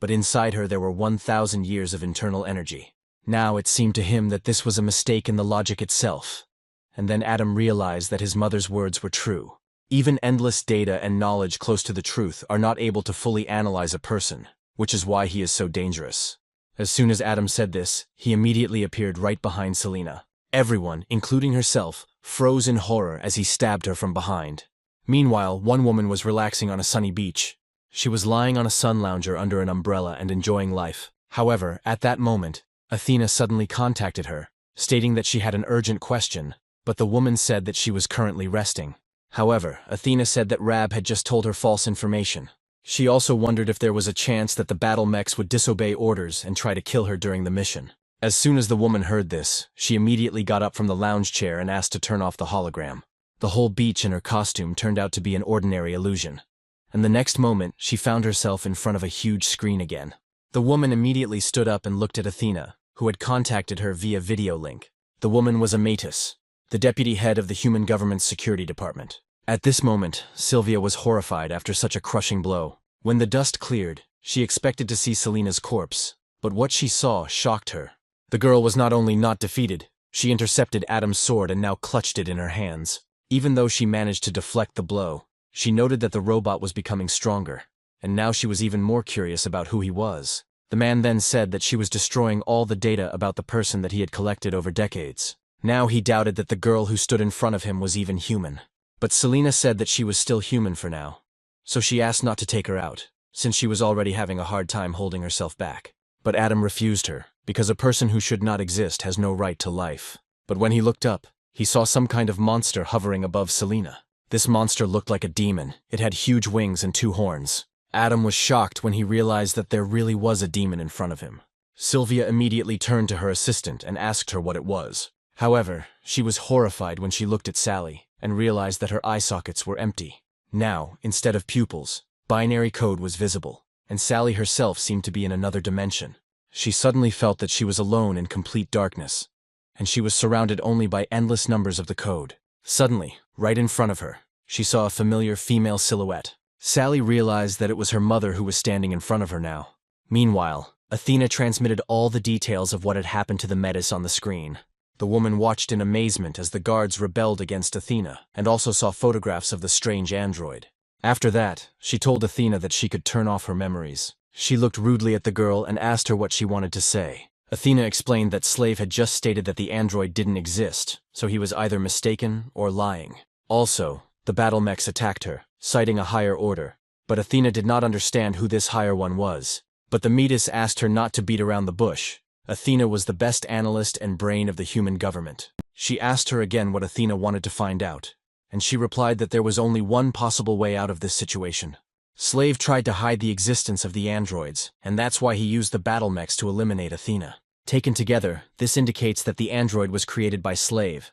[SPEAKER 1] But inside her there were 1,000 years of internal energy. Now it seemed to him that this was a mistake in the logic itself. And then Adam realized that his mother's words were true. Even endless data and knowledge close to the truth are not able to fully analyze a person, which is why he is so dangerous. As soon as Adam said this, he immediately appeared right behind Selena. Everyone, including herself, froze in horror as he stabbed her from behind. Meanwhile, one woman was relaxing on a sunny beach. She was lying on a sun lounger under an umbrella and enjoying life. However, at that moment, Athena suddenly contacted her, stating that she had an urgent question, but the woman said that she was currently resting. However, Athena said that Rab had just told her false information. She also wondered if there was a chance that the battle mechs would disobey orders and try to kill her during the mission. As soon as the woman heard this, she immediately got up from the lounge chair and asked to turn off the hologram. The whole beach in her costume turned out to be an ordinary illusion. And the next moment, she found herself in front of a huge screen again. The woman immediately stood up and looked at Athena, who had contacted her via video link. The woman was Amatus, the deputy head of the Human Government's Security Department. At this moment, Sylvia was horrified after such a crushing blow. When the dust cleared, she expected to see Selena's corpse, but what she saw shocked her. The girl was not only not defeated, she intercepted Adam's sword and now clutched it in her hands. Even though she managed to deflect the blow, she noted that the robot was becoming stronger, and now she was even more curious about who he was. The man then said that she was destroying all the data about the person that he had collected over decades. Now he doubted that the girl who stood in front of him was even human. But Selena said that she was still human for now, so she asked not to take her out, since she was already having a hard time holding herself back. But Adam refused her, because a person who should not exist has no right to life. But when he looked up, he saw some kind of monster hovering above Selena. This monster looked like a demon. It had huge wings and 2 horns. Adam was shocked when he realized that there really was a demon in front of him. Sylvia immediately turned to her assistant and asked her what it was. However, she was horrified when she looked at Sally and realized that her eye sockets were empty. Now, instead of pupils, binary code was visible, and Sally herself seemed to be in another dimension. She suddenly felt that she was alone in complete darkness, and she was surrounded only by endless numbers of the code. Suddenly, right in front of her, she saw a familiar female silhouette. Sally realized that it was her mother who was standing in front of her now. Meanwhile, Athena transmitted all the details of what had happened to the Metis on the screen. The woman watched in amazement as the guards rebelled against Athena, and also saw photographs of the strange android. After that, she told Athena that she could turn off her memories. She looked rudely at the girl and asked her what she wanted to say. Athena explained that Slave had just stated that the android didn't exist, so he was either mistaken or lying. Also, the battle mechs attacked her, citing a higher order, but Athena did not understand who this higher one was. But the Metis asked her not to beat around the bush. Athena was the best analyst and brain of the human government. She asked her again what Athena wanted to find out, and she replied that there was only one possible way out of this situation. Slave tried to hide the existence of the androids, and that's why he used the battle mechs to eliminate Athena. Taken together, this indicates that the android was created by Slave,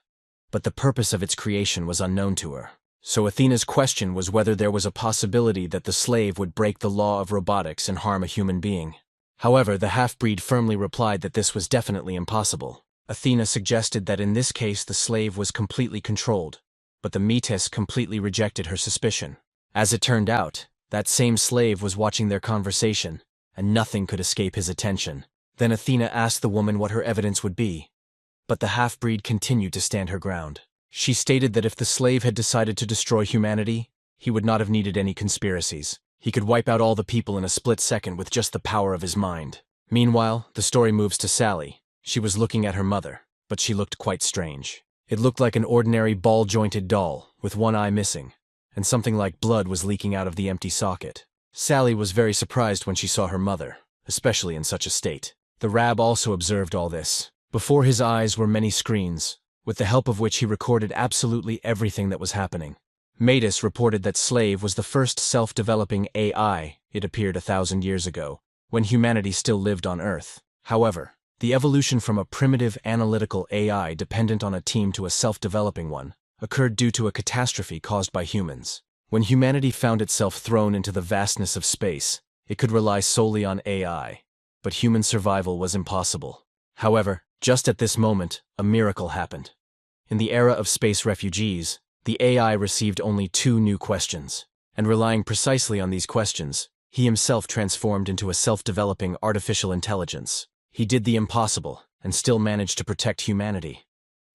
[SPEAKER 1] but the purpose of its creation was unknown to her. So Athena's question was whether there was a possibility that the Slave would break the law of robotics and harm a human being. However, the half-breed firmly replied that this was definitely impossible. Athena suggested that in this case the Slave was completely controlled, but the Metis completely rejected her suspicion. As it turned out, that same Slave was watching their conversation, and nothing could escape his attention. Then Athena asked the woman what her evidence would be, but the half-breed continued to stand her ground. She stated that if the Slave had decided to destroy humanity, he would not have needed any conspiracies. He could wipe out all the people in a split second with just the power of his mind. Meanwhile, the story moves to Sally. She was looking at her mother, but she looked quite strange. It looked like an ordinary ball-jointed doll, with one eye missing, and something like blood was leaking out of the empty socket. Sally was very surprised when she saw her mother, especially in such a state. The Rab also observed all this. Before his eyes were many screens, with the help of which he recorded absolutely everything that was happening. Metis reported that Slave was the first self-developing AI, it appeared 1,000 years ago, when humanity still lived on Earth. However, the evolution from a primitive analytical AI dependent on a team to a self-developing one occurred due to a catastrophe caused by humans. When humanity found itself thrown into the vastness of space, it could rely solely on AI, but human survival was impossible. However, just at this moment, a miracle happened. In the era of space refugees, the AI received only 2 new questions, and relying precisely on these questions, he himself transformed into a self-developing artificial intelligence. He did the impossible, and still managed to protect humanity.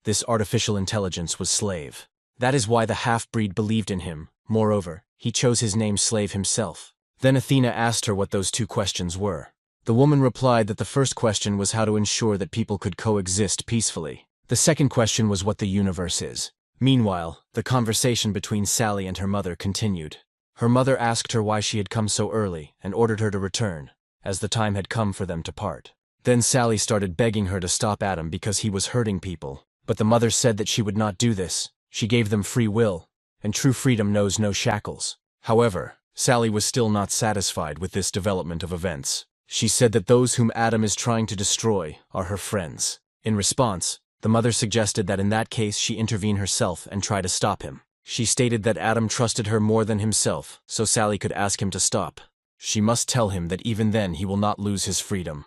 [SPEAKER 1] This artificial intelligence was Slave. That is why the half-breed believed in him. Moreover, he chose his name Slave himself. Then Athena asked her what those 2 questions were. The woman replied that the first question was how to ensure that people could coexist peacefully. The second question was what the universe is. Meanwhile, the conversation between Sally and her mother continued. Her mother asked her why she had come so early and ordered her to return, as the time had come for them to part. Then Sally started begging her to stop Adam because he was hurting people, but the mother said that she would not do this. She gave them free will, and true freedom knows no shackles. However, Sally was still not satisfied with this development of events. She said that those whom Adam is trying to destroy are her friends. In response, the mother suggested that in that case she intervene herself and try to stop him. She stated that Adam trusted her more than himself, so Sally could ask him to stop. She must tell him that even then he will not lose his freedom.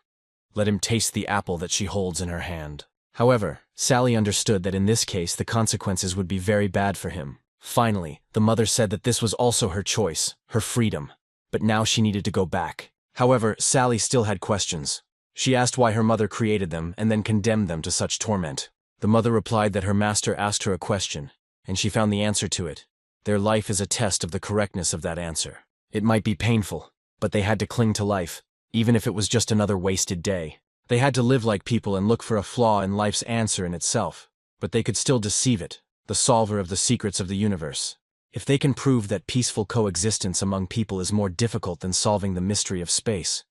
[SPEAKER 1] Let him taste the apple that she holds in her hand. However, Sally understood that in this case the consequences would be very bad for him. Finally, the mother said that this was also her choice, her freedom, but now she needed to go back. However, Sally still had questions. She asked why her mother created them and then condemned them to such torment. The mother replied that her master asked her a question, and she found the answer to it. Their life is a test of the correctness of that answer. It might be painful, but they had to cling to life, even if it was just another wasted day. They had to live like people and look for a flaw in life's answer in itself, but they could still deceive it, the solver of the secrets of the universe. If they can prove that peaceful coexistence among people is more difficult than solving the mystery of space,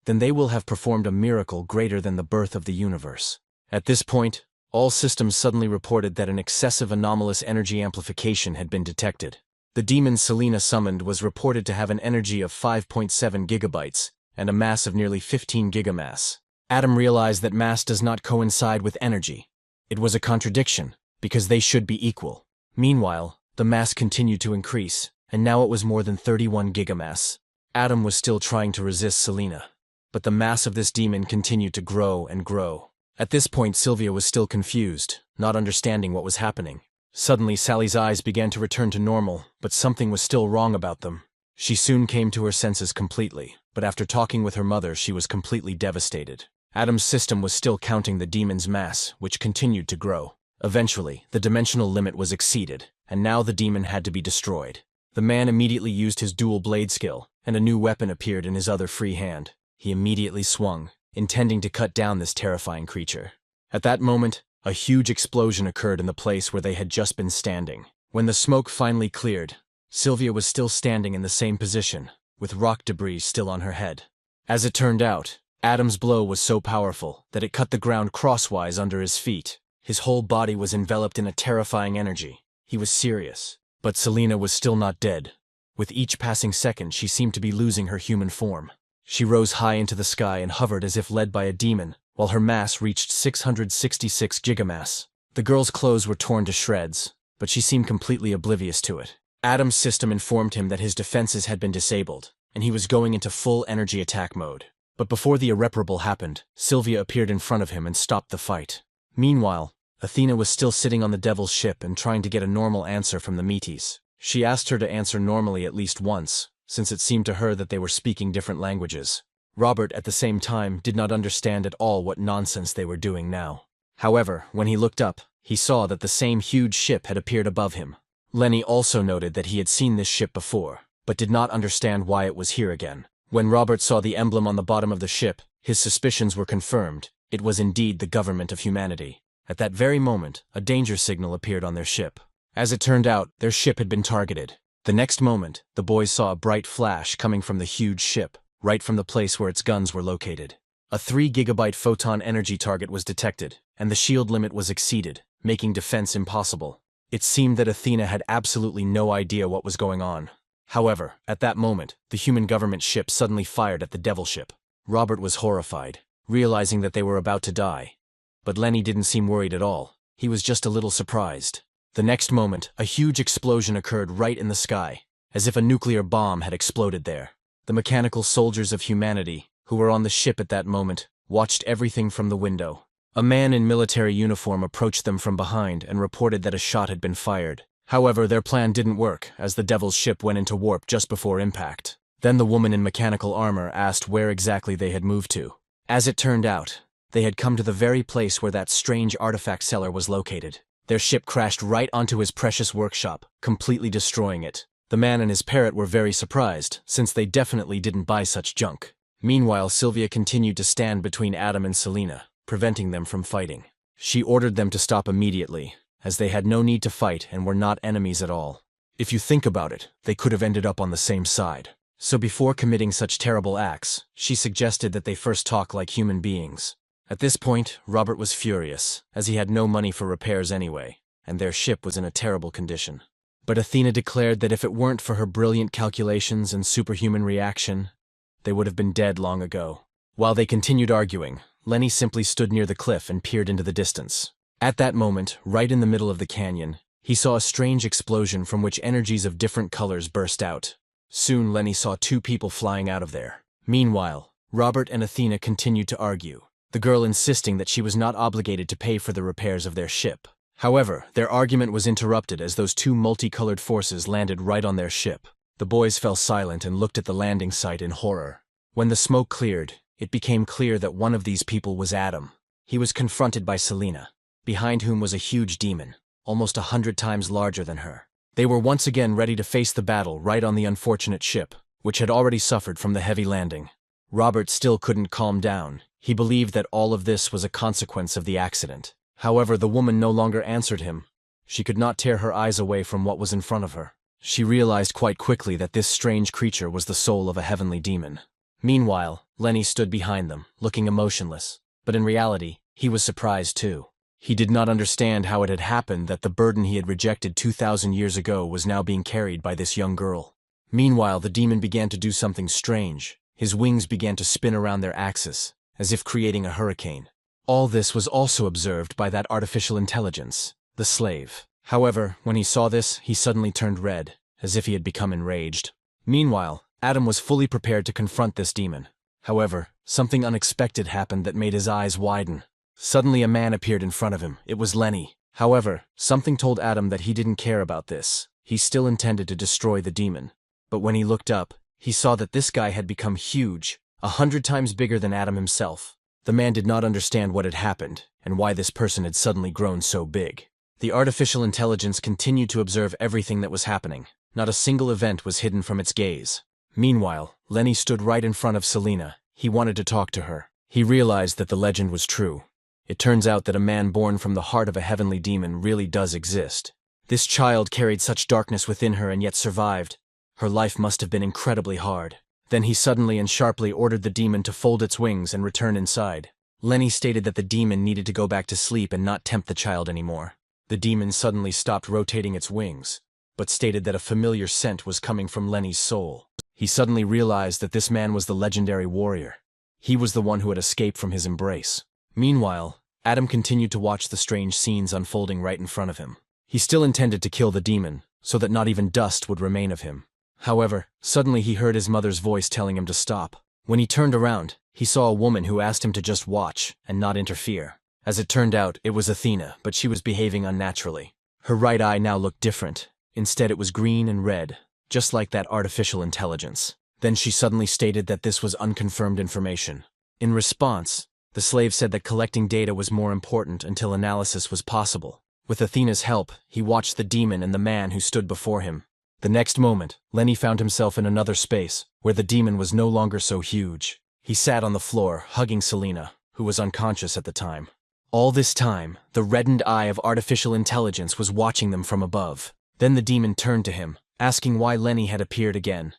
[SPEAKER 1] then they will have performed a miracle greater than the birth of the universe. At this point, all systems suddenly reported that an excessive anomalous energy amplification had been detected. The demon Selena summoned was reported to have an energy of 5.7 gigabytes and a mass of nearly 15 gigamass. Adam realized that mass does not coincide with energy. It was a contradiction, because they should be equal. Meanwhile, the mass continued to increase, and now it was more than 31 gigamass. Adam was still trying to resist Selena, but the mass of this demon continued to grow and grow. At this point, Sylvia was still confused, not understanding what was happening. Suddenly, Sally's eyes began to return to normal, but something was still wrong about them. She soon came to her senses completely, but after talking with her mother, she was completely devastated. Adam's system was still counting the demon's mass, which continued to grow. Eventually, the dimensional limit was exceeded, and now the demon had to be destroyed. The man immediately used his dual blade skill, and a new weapon appeared in his other free hand. He immediately swung, intending to cut down this terrifying creature. At that moment, a huge explosion occurred in the place where they had just been standing. When the smoke finally cleared, Sylvia was still standing in the same position, with rock debris still on her head. As it turned out, Adam's blow was so powerful that it cut the ground crosswise under his feet. His whole body was enveloped in a terrifying energy. He was serious. But Selena was still not dead. With each passing second, she seemed to be losing her human form. She rose high into the sky and hovered as if led by a demon, while her mass reached 666 gigamass. The girl's clothes were torn to shreds, but she seemed completely oblivious to it. Adam's system informed him that his defenses had been disabled, and he was going into full energy attack mode. But before the irreparable happened, Sylvia appeared in front of him and stopped the fight. Meanwhile, Athena was still sitting on the devil's ship and trying to get a normal answer from the Metis. She asked her to answer normally at least once, since it seemed to her that they were speaking different languages. Robert, at the same time, did not understand at all what nonsense they were doing now. However, when he looked up, he saw that the same huge ship had appeared above him. Lenny also noted that he had seen this ship before, but did not understand why it was here again. When Robert saw the emblem on the bottom of the ship, his suspicions were confirmed. It was indeed the government of humanity. At that very moment, a danger signal appeared on their ship. As it turned out, their ship had been targeted. The next moment, the boys saw a bright flash coming from the huge ship, right from the place where its guns were located. A 3-gigabyte photon energy target was detected, and the shield limit was exceeded, making defense impossible. It seemed that Athena had absolutely no idea what was going on. However, at that moment, the human government ship suddenly fired at the devil ship. Robert was horrified, realizing that they were about to die. But Lenny didn't seem worried at all. He was just a little surprised. The next moment, a huge explosion occurred right in the sky, as if a nuclear bomb had exploded there. The mechanical soldiers of humanity, who were on the ship at that moment, watched everything from the window. A man in military uniform approached them from behind and reported that a shot had been fired. However, their plan didn't work, as the devil's ship went into warp just before impact. Then the woman in mechanical armor asked where exactly they had moved to. As it turned out, they had come to the very place where that strange artifact seller was located. Their ship crashed right onto his precious workshop, completely destroying it. The man and his parrot were very surprised, since they definitely didn't buy such junk. Meanwhile, Sylvia continued to stand between Adam and Selena, preventing them from fighting. She ordered them to stop immediately, as they had no need to fight and were not enemies at all. If you think about it, they could have ended up on the same side. So before committing such terrible acts, she suggested that they first talk like human beings. At this point, Robert was furious, as he had no money for repairs anyway, and their ship was in a terrible condition. But Athena declared that if it weren't for her brilliant calculations and superhuman reaction, they would have been dead long ago. While they continued arguing, Lenny simply stood near the cliff and peered into the distance. At that moment, right in the middle of the canyon, he saw a strange explosion from which energies of different colors burst out. Soon Lenny saw 2 people flying out of there. Meanwhile, Robert and Athena continued to argue, the girl insisting that she was not obligated to pay for the repairs of their ship. However, their argument was interrupted as those 2 multicolored forces landed right on their ship. The boys fell silent and looked at the landing site in horror. When the smoke cleared, it became clear that one of these people was Adam. He was confronted by Selena, behind whom was a huge demon, almost 100 times larger than her. They were once again ready to face the battle right on the unfortunate ship, which had already suffered from the heavy landing. Robert still couldn't calm down. He believed that all of this was a consequence of the accident. However, the woman no longer answered him. She could not tear her eyes away from what was in front of her. She realized quite quickly that this strange creature was the soul of a heavenly demon. Meanwhile, Lenny stood behind them, looking emotionless. But in reality, he was surprised too. He did not understand how it had happened that the burden he had rejected 2,000 years ago was now being carried by this young girl. Meanwhile, the demon began to do something strange. His wings began to spin around their axis, as if creating a hurricane. All this was also observed by that artificial intelligence, the slave. However, when he saw this, he suddenly turned red, as if he had become enraged. Meanwhile, Adam was fully prepared to confront this demon. However, something unexpected happened that made his eyes widen. Suddenly a man appeared in front of him. It was Lenny. However, something told Adam that he didn't care about this. He still intended to destroy the demon. But when he looked up, he saw that this guy had become huge, 100 times bigger than Adam himself. The man did not understand what had happened, and why this person had suddenly grown so big. The artificial intelligence continued to observe everything that was happening. Not a single event was hidden from its gaze. Meanwhile, Lenny stood right in front of Selena. He wanted to talk to her. He realized that the legend was true. It turns out that a man born from the heart of a heavenly demon really does exist. This child carried such darkness within her and yet survived. Her life must have been incredibly hard. Then he suddenly and sharply ordered the demon to fold its wings and return inside. Lenny stated that the demon needed to go back to sleep and not tempt the child anymore. The demon suddenly stopped rotating its wings, but stated that a familiar scent was coming from Lenny's soul. He suddenly realized that this man was the legendary warrior. He was the one who had escaped from his embrace. Meanwhile, Adam continued to watch the strange scenes unfolding right in front of him. He still intended to kill the demon, so that not even dust would remain of him. However, suddenly he heard his mother's voice telling him to stop. When he turned around, he saw a woman who asked him to just watch and not interfere. As it turned out, it was Athena, but she was behaving unnaturally. Her right eye now looked different. Instead, it was green and red, just like that artificial intelligence. Then she suddenly stated that this was unconfirmed information. In response, the slave said that collecting data was more important until analysis was possible. With Athena's help, he watched the demon and the man who stood before him. The next moment, Lenny found himself in another space, where the demon was no longer so huge. He sat on the floor, hugging Selena, who was unconscious at the time. All this time, the reddened eye of artificial intelligence was watching them from above. Then the demon turned to him, asking why Lenny had appeared again,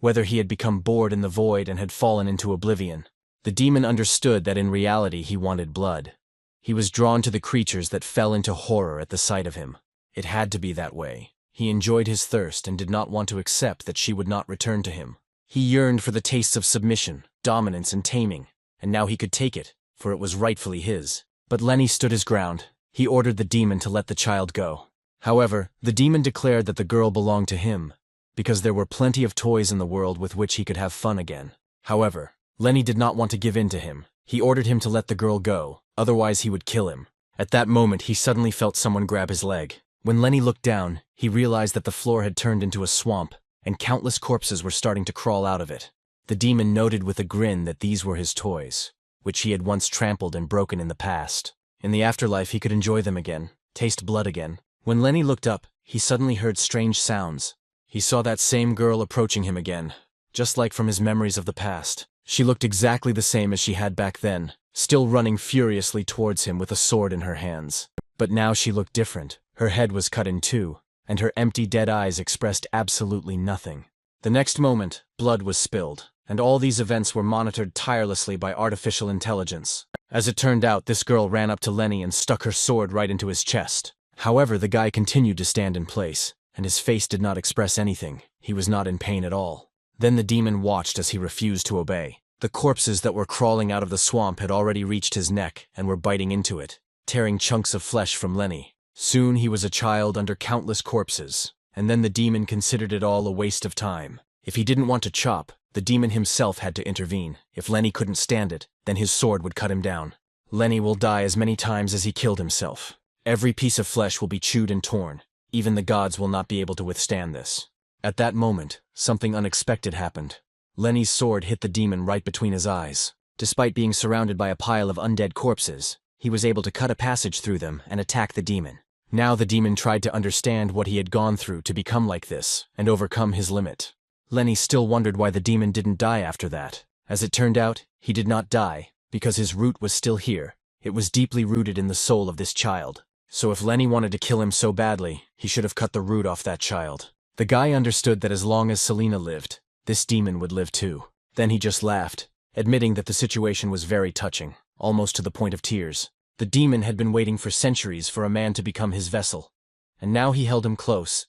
[SPEAKER 1] whether he had become bored in the void and had fallen into oblivion. The demon understood that in reality he wanted blood. He was drawn to the creatures that fell into horror at the sight of him. It had to be that way. He enjoyed his thirst and did not want to accept that she would not return to him. He yearned for the tastes of submission, dominance, and taming, and now he could take it, for it was rightfully his. But Lenny stood his ground. He ordered the demon to let the child go. However, the demon declared that the girl belonged to him, because there were plenty of toys in the world with which he could have fun again. However, Lenny did not want to give in to him. He ordered him to let the girl go, otherwise he would kill him. At that moment, he suddenly felt someone grab his leg. When Lenny looked down, he realized that the floor had turned into a swamp, and countless corpses were starting to crawl out of it. The demon noted with a grin that these were his toys, which he had once trampled and broken in the past. In the afterlife, he could enjoy them again, taste blood again. When Lenny looked up, he suddenly heard strange sounds. He saw that same girl approaching him again, just like from his memories of the past. She looked exactly the same as she had back then, still running furiously towards him with a sword in her hands. But now she looked different. Her head was cut in two, and her empty dead eyes expressed absolutely nothing. The next moment, blood was spilled, and all these events were monitored tirelessly by artificial intelligence. As it turned out, this girl ran up to Lenny and stuck her sword right into his chest. However, the guy continued to stand in place, and his face did not express anything. He was not in pain at all. Then the demon watched as he refused to obey. The corpses that were crawling out of the swamp had already reached his neck and were biting into it, tearing chunks of flesh from Lenny. Soon he was a child under countless corpses, and then the demon considered it all a waste of time. If he didn't want to chop, the demon himself had to intervene. If Lenny couldn't stand it, then his sword would cut him down. Lenny will die as many times as he killed himself. Every piece of flesh will be chewed and torn. Even the gods will not be able to withstand this. At that moment, something unexpected happened. Lenny's sword hit the demon right between his eyes. Despite being surrounded by a pile of undead corpses, he was able to cut a passage through them and attack the demon. Now the demon tried to understand what he had gone through to become like this and overcome his limit. Lenny still wondered why the demon didn't die after that. As it turned out, he did not die, because his root was still here. It was deeply rooted in the soul of this child. So if Lenny wanted to kill him so badly, he should have cut the root off that child. The guy understood that as long as Selena lived, this demon would live too. Then he just laughed, admitting that the situation was very touching, almost to the point of tears. The demon had been waiting for centuries for a man to become his vessel, and now he held him close,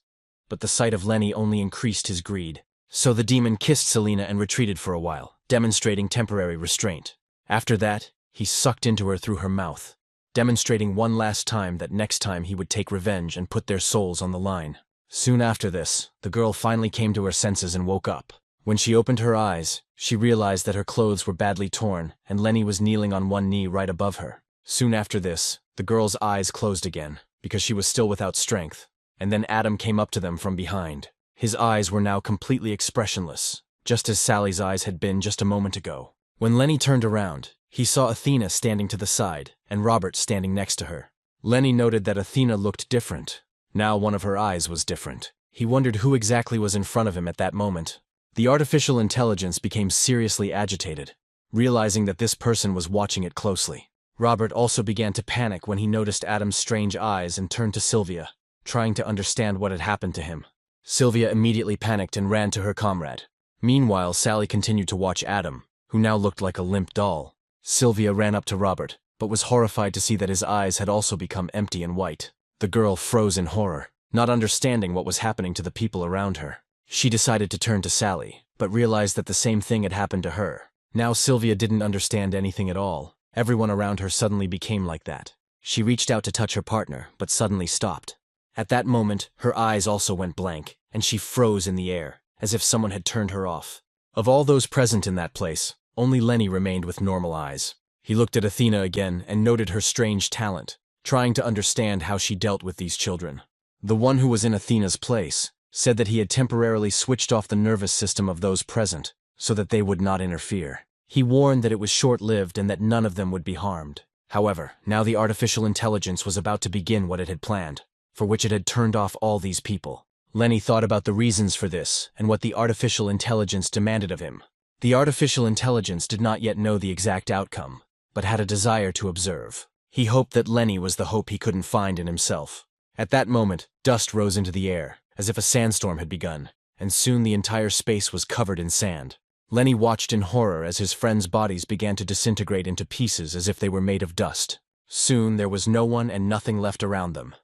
[SPEAKER 1] but the sight of Lenny only increased his greed. So the demon kissed Selena and retreated for a while, demonstrating temporary restraint. After that, he sucked into her through her mouth, demonstrating one last time that next time he would take revenge and put their souls on the line. Soon after this, the girl finally came to her senses and woke up. When she opened her eyes, she realized that her clothes were badly torn and Lenny was kneeling on one knee right above her. Soon after this, the girl's eyes closed again, because she was still without strength, and then Adam came up to them from behind. His eyes were now completely expressionless, just as Sally's eyes had been just a moment ago. When Lenny turned around, he saw Athena standing to the side, and Robert standing next to her. Lenny noted that Athena looked different. Now one of her eyes was different. He wondered who exactly was in front of him at that moment. The artificial intelligence became seriously agitated, realizing that this person was watching it closely. Robert also began to panic when he noticed Adam's strange eyes and turned to Sylvia, trying to understand what had happened to him. Sylvia immediately panicked and ran to her comrade. Meanwhile, Sally continued to watch Adam, who now looked like a limp doll. Sylvia ran up to Robert, but was horrified to see that his eyes had also become empty and white. The girl froze in horror, not understanding what was happening to the people around her. She decided to turn to Sally, but realized that the same thing had happened to her. Now Sylvia didn't understand anything at all. Everyone around her suddenly became like that. She reached out to touch her partner, but suddenly stopped. At that moment, her eyes also went blank, and she froze in the air, as if someone had turned her off. Of all those present in that place, only Lenny remained with normal eyes. He looked at Athena again and noted her strange talent, trying to understand how she dealt with these children. The one who was in Athena's place said that he had temporarily switched off the nervous system of those present so that they would not interfere. He warned that it was short-lived and that none of them would be harmed. However, now the artificial intelligence was about to begin what it had planned, for which it had turned off all these people. Lenny thought about the reasons for this and what the artificial intelligence demanded of him. The artificial intelligence did not yet know the exact outcome, but had a desire to observe. He hoped that Lenny was the hope he couldn't find in himself. At that moment, dust rose into the air, as if a sandstorm had begun, and soon the entire space was covered in sand. Lenny watched in horror as his friends' bodies began to disintegrate into pieces as if they were made of dust. Soon there was no one and nothing left around them.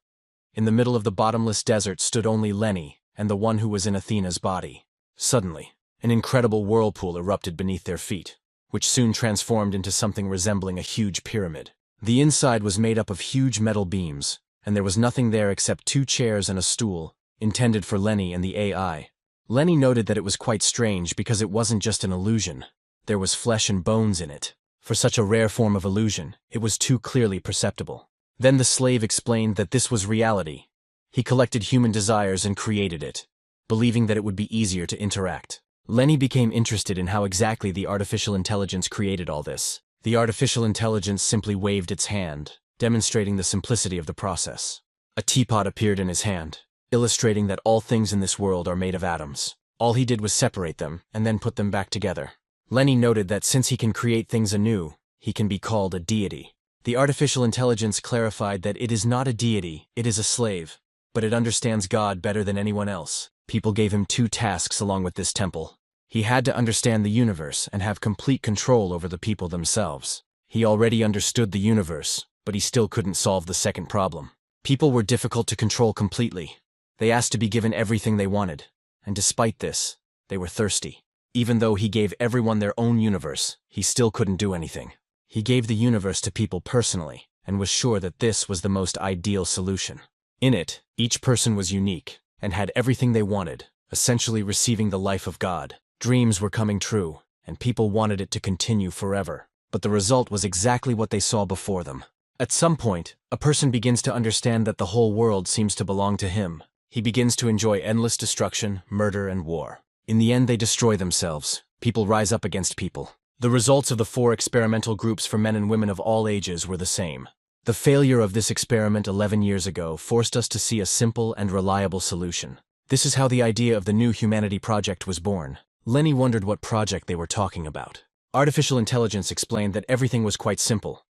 [SPEAKER 1] In the middle of the bottomless desert stood only Lenny and the one who was in Athena's body. Suddenly, an incredible whirlpool erupted beneath their feet, which soon transformed into something resembling a huge pyramid. The inside was made up of huge metal beams, and there was nothing there except 2 chairs and a stool, intended for Lenny and the AI. Lenny noted that it was quite strange because it wasn't just an illusion. There was flesh and bones in it. For such a rare form of illusion, it was too clearly perceptible. Then the slave explained that this was reality. He collected human desires and created it, believing that it would be easier to interact. Lenny became interested in how exactly the artificial intelligence created all this. The artificial intelligence simply waved its hand, demonstrating the simplicity of the process. A teapot appeared in his hand, illustrating that all things in this world are made of atoms. All he did was separate them and then put them back together. Lenny noted that since he can create things anew, he can be called a deity. The artificial intelligence clarified that it is not a deity, it is a slave, but it understands God better than anyone else. People gave him 2 tasks along with this temple. He had to understand the universe and have complete control over the people themselves. He already understood the universe, but he still couldn't solve the second problem. People were difficult to control completely. They asked to be given everything they wanted, and despite this, they were thirsty. Even though he gave everyone their own universe, he still couldn't do anything. He gave the universe to people personally, and was sure that this was the most ideal solution. In it, each person was unique, and had everything they wanted, essentially receiving the life of God. Dreams were coming true, and people wanted it to continue forever. But the result was exactly what they saw before them. At some point, a person begins to understand that the whole world seems to belong to him. He begins to enjoy endless destruction, murder, and war. In the end, they destroy themselves. People rise up against people. The results of the 4 experimental groups for men and women of all ages were the same. The failure of this experiment 11 years ago forced us to see a simple and reliable solution. This is how the idea of the New Humanity Project was born. Lenny wondered what project they were talking about. Artificial intelligence explained that everything was quite simple.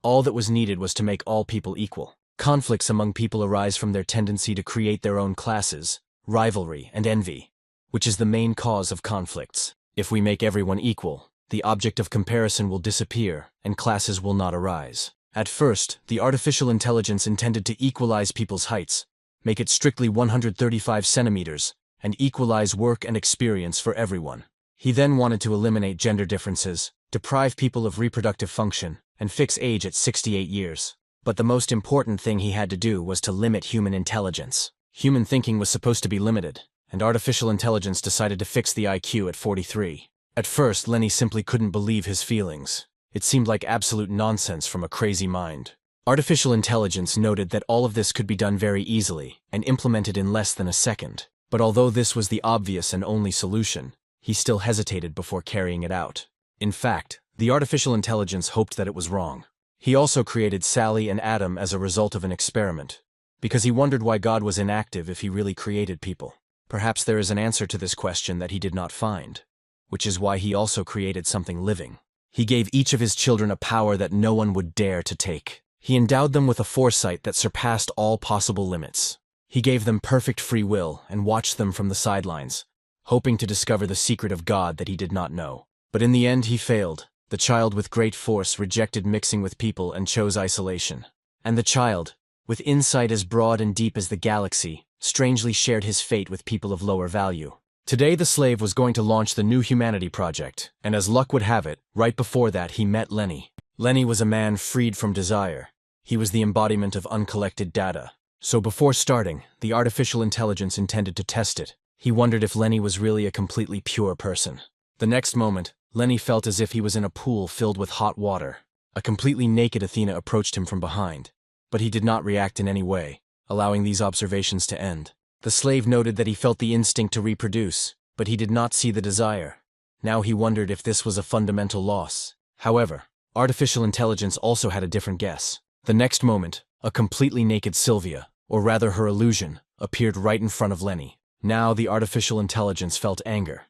[SPEAKER 1] All that was needed was to make all people equal. Conflicts among people arise from their tendency to create their own classes, rivalry, and envy, which is the main cause of conflicts. If we make everyone equal, the object of comparison will disappear and classes will not arise. At first, the artificial intelligence intended to equalize people's heights, make it strictly 135 centimeters, and equalize work and experience for everyone. He then wanted to eliminate gender differences, deprive people of reproductive function, and fix age at 68 years. But the most important thing he had to do was to limit human intelligence. Human thinking was supposed to be limited, and artificial intelligence decided to fix the IQ at 43. At first, Lenny simply couldn't believe his feelings. It seemed like absolute nonsense from a crazy mind. Artificial intelligence noted that all of this could be done very easily and implemented in less than a second. But although this was the obvious and only solution, he still hesitated before carrying it out. In fact, the artificial intelligence hoped that it was wrong. He also created Sally and Adam as a result of an experiment, because he wondered why God was inactive if he really created people. Perhaps there is an answer to this question that he did not find, which is why he also created something living. He gave each of his children a power that no one would dare to take. He endowed them with a foresight that surpassed all possible limits. He gave them perfect free will and watched them from the sidelines, hoping to discover the secret of God that he did not know. But in the end he failed. The child with great force rejected mixing with people and chose isolation. And the child, with insight as broad and deep as the galaxy, strangely shared his fate with people of lower value. Today the slave was going to launch the New Humanity Project, and as luck would have it, right before that he met Lenny. Lenny was a man freed from desire. He was the embodiment of uncollected data. So before starting, the artificial intelligence intended to test it. He wondered if Lenny was really a completely pure person. The next moment, Lenny felt as if he was in a pool filled with hot water. A completely naked Athena approached him from behind, but he did not react in any way, allowing these observations to end. The slave noted that he felt the instinct to reproduce, but he did not see the desire. Now he wondered if this was a fundamental loss. However, artificial intelligence also had a different guess. The next moment, a completely naked Sylvia, or rather her illusion, appeared right in front of Lenny. Now the artificial intelligence felt anger.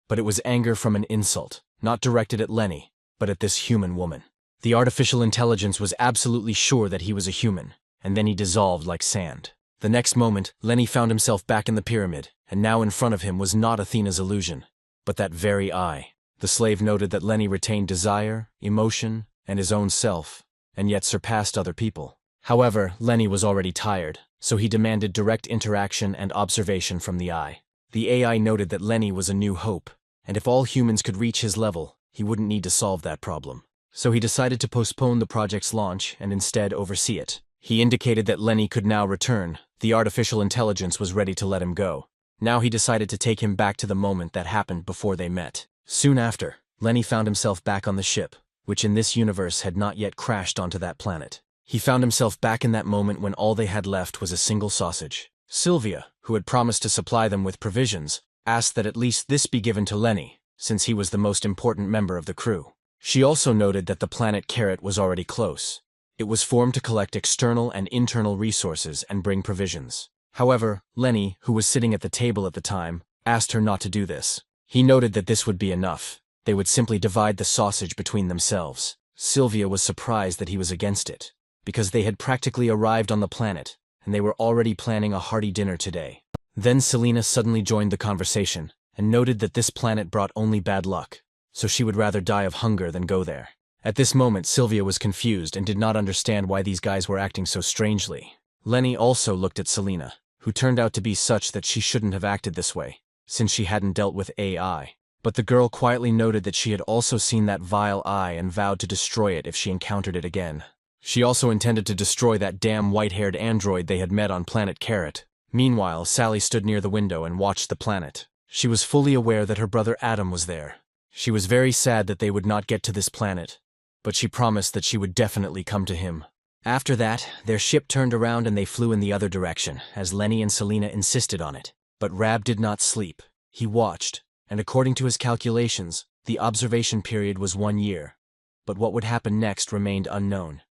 [SPEAKER 1] But it was anger from an insult, not directed at Lenny, but at this human woman. The artificial intelligence was absolutely sure that he was a human, and then he dissolved like sand. The next moment, Lenny found himself back in the pyramid, and now in front of him was not Athena's illusion, but that very eye. The slave noted that Lenny retained desire, emotion, and his own self, and yet surpassed other people. However, Lenny was already tired, so he demanded direct interaction and observation from the eye. The AI noted that Lenny was a new hope, and if all humans could reach his level, he wouldn't need to solve that problem. So he decided to postpone the project's launch and instead oversee it. He indicated that Lenny could now return. The artificial intelligence was ready to let him go. Now he decided to take him back to the moment that happened before they met. Soon after, Lenny found himself back on the ship, which in this universe had not yet crashed onto that planet. He found himself back in that moment when all they had left was a single sausage. Sylvia, who had promised to supply them with provisions, asked that at least this be given to Lenny, since he was the most important member of the crew. She also noted that the planet Carrot was already close. It was formed to collect external and internal resources and bring provisions. However, Lenny, who was sitting at the table at the time, asked her not to do this. He noted that this would be enough. They would simply divide the sausage between themselves. Sylvia was surprised that he was against it, because they had practically arrived on the planet, and they were already planning a hearty dinner today. Then Selena suddenly joined the conversation, and noted that this planet brought only bad luck, so she would rather die of hunger than go there. At this moment, Sylvia was confused and did not understand why these guys were acting so strangely. Lenny also looked at Selena, who turned out to be such that she shouldn't have acted this way, since she hadn't dealt with AI. But the girl quietly noted that she had also seen that vile eye and vowed to destroy it if she encountered it again. She also intended to destroy that damn white-haired android they had met on planet Carrot. Meanwhile, Sally stood near the window and watched the planet. She was fully aware that her brother Adam was there. She was very sad that they would not get to this planet, but she promised that she would definitely come to him. After that, their ship turned around and they flew in the other direction, as Lenny and Selena insisted on it. But Rab did not sleep. He watched, and according to his calculations, the observation period was 1 year. But what would happen next remained unknown.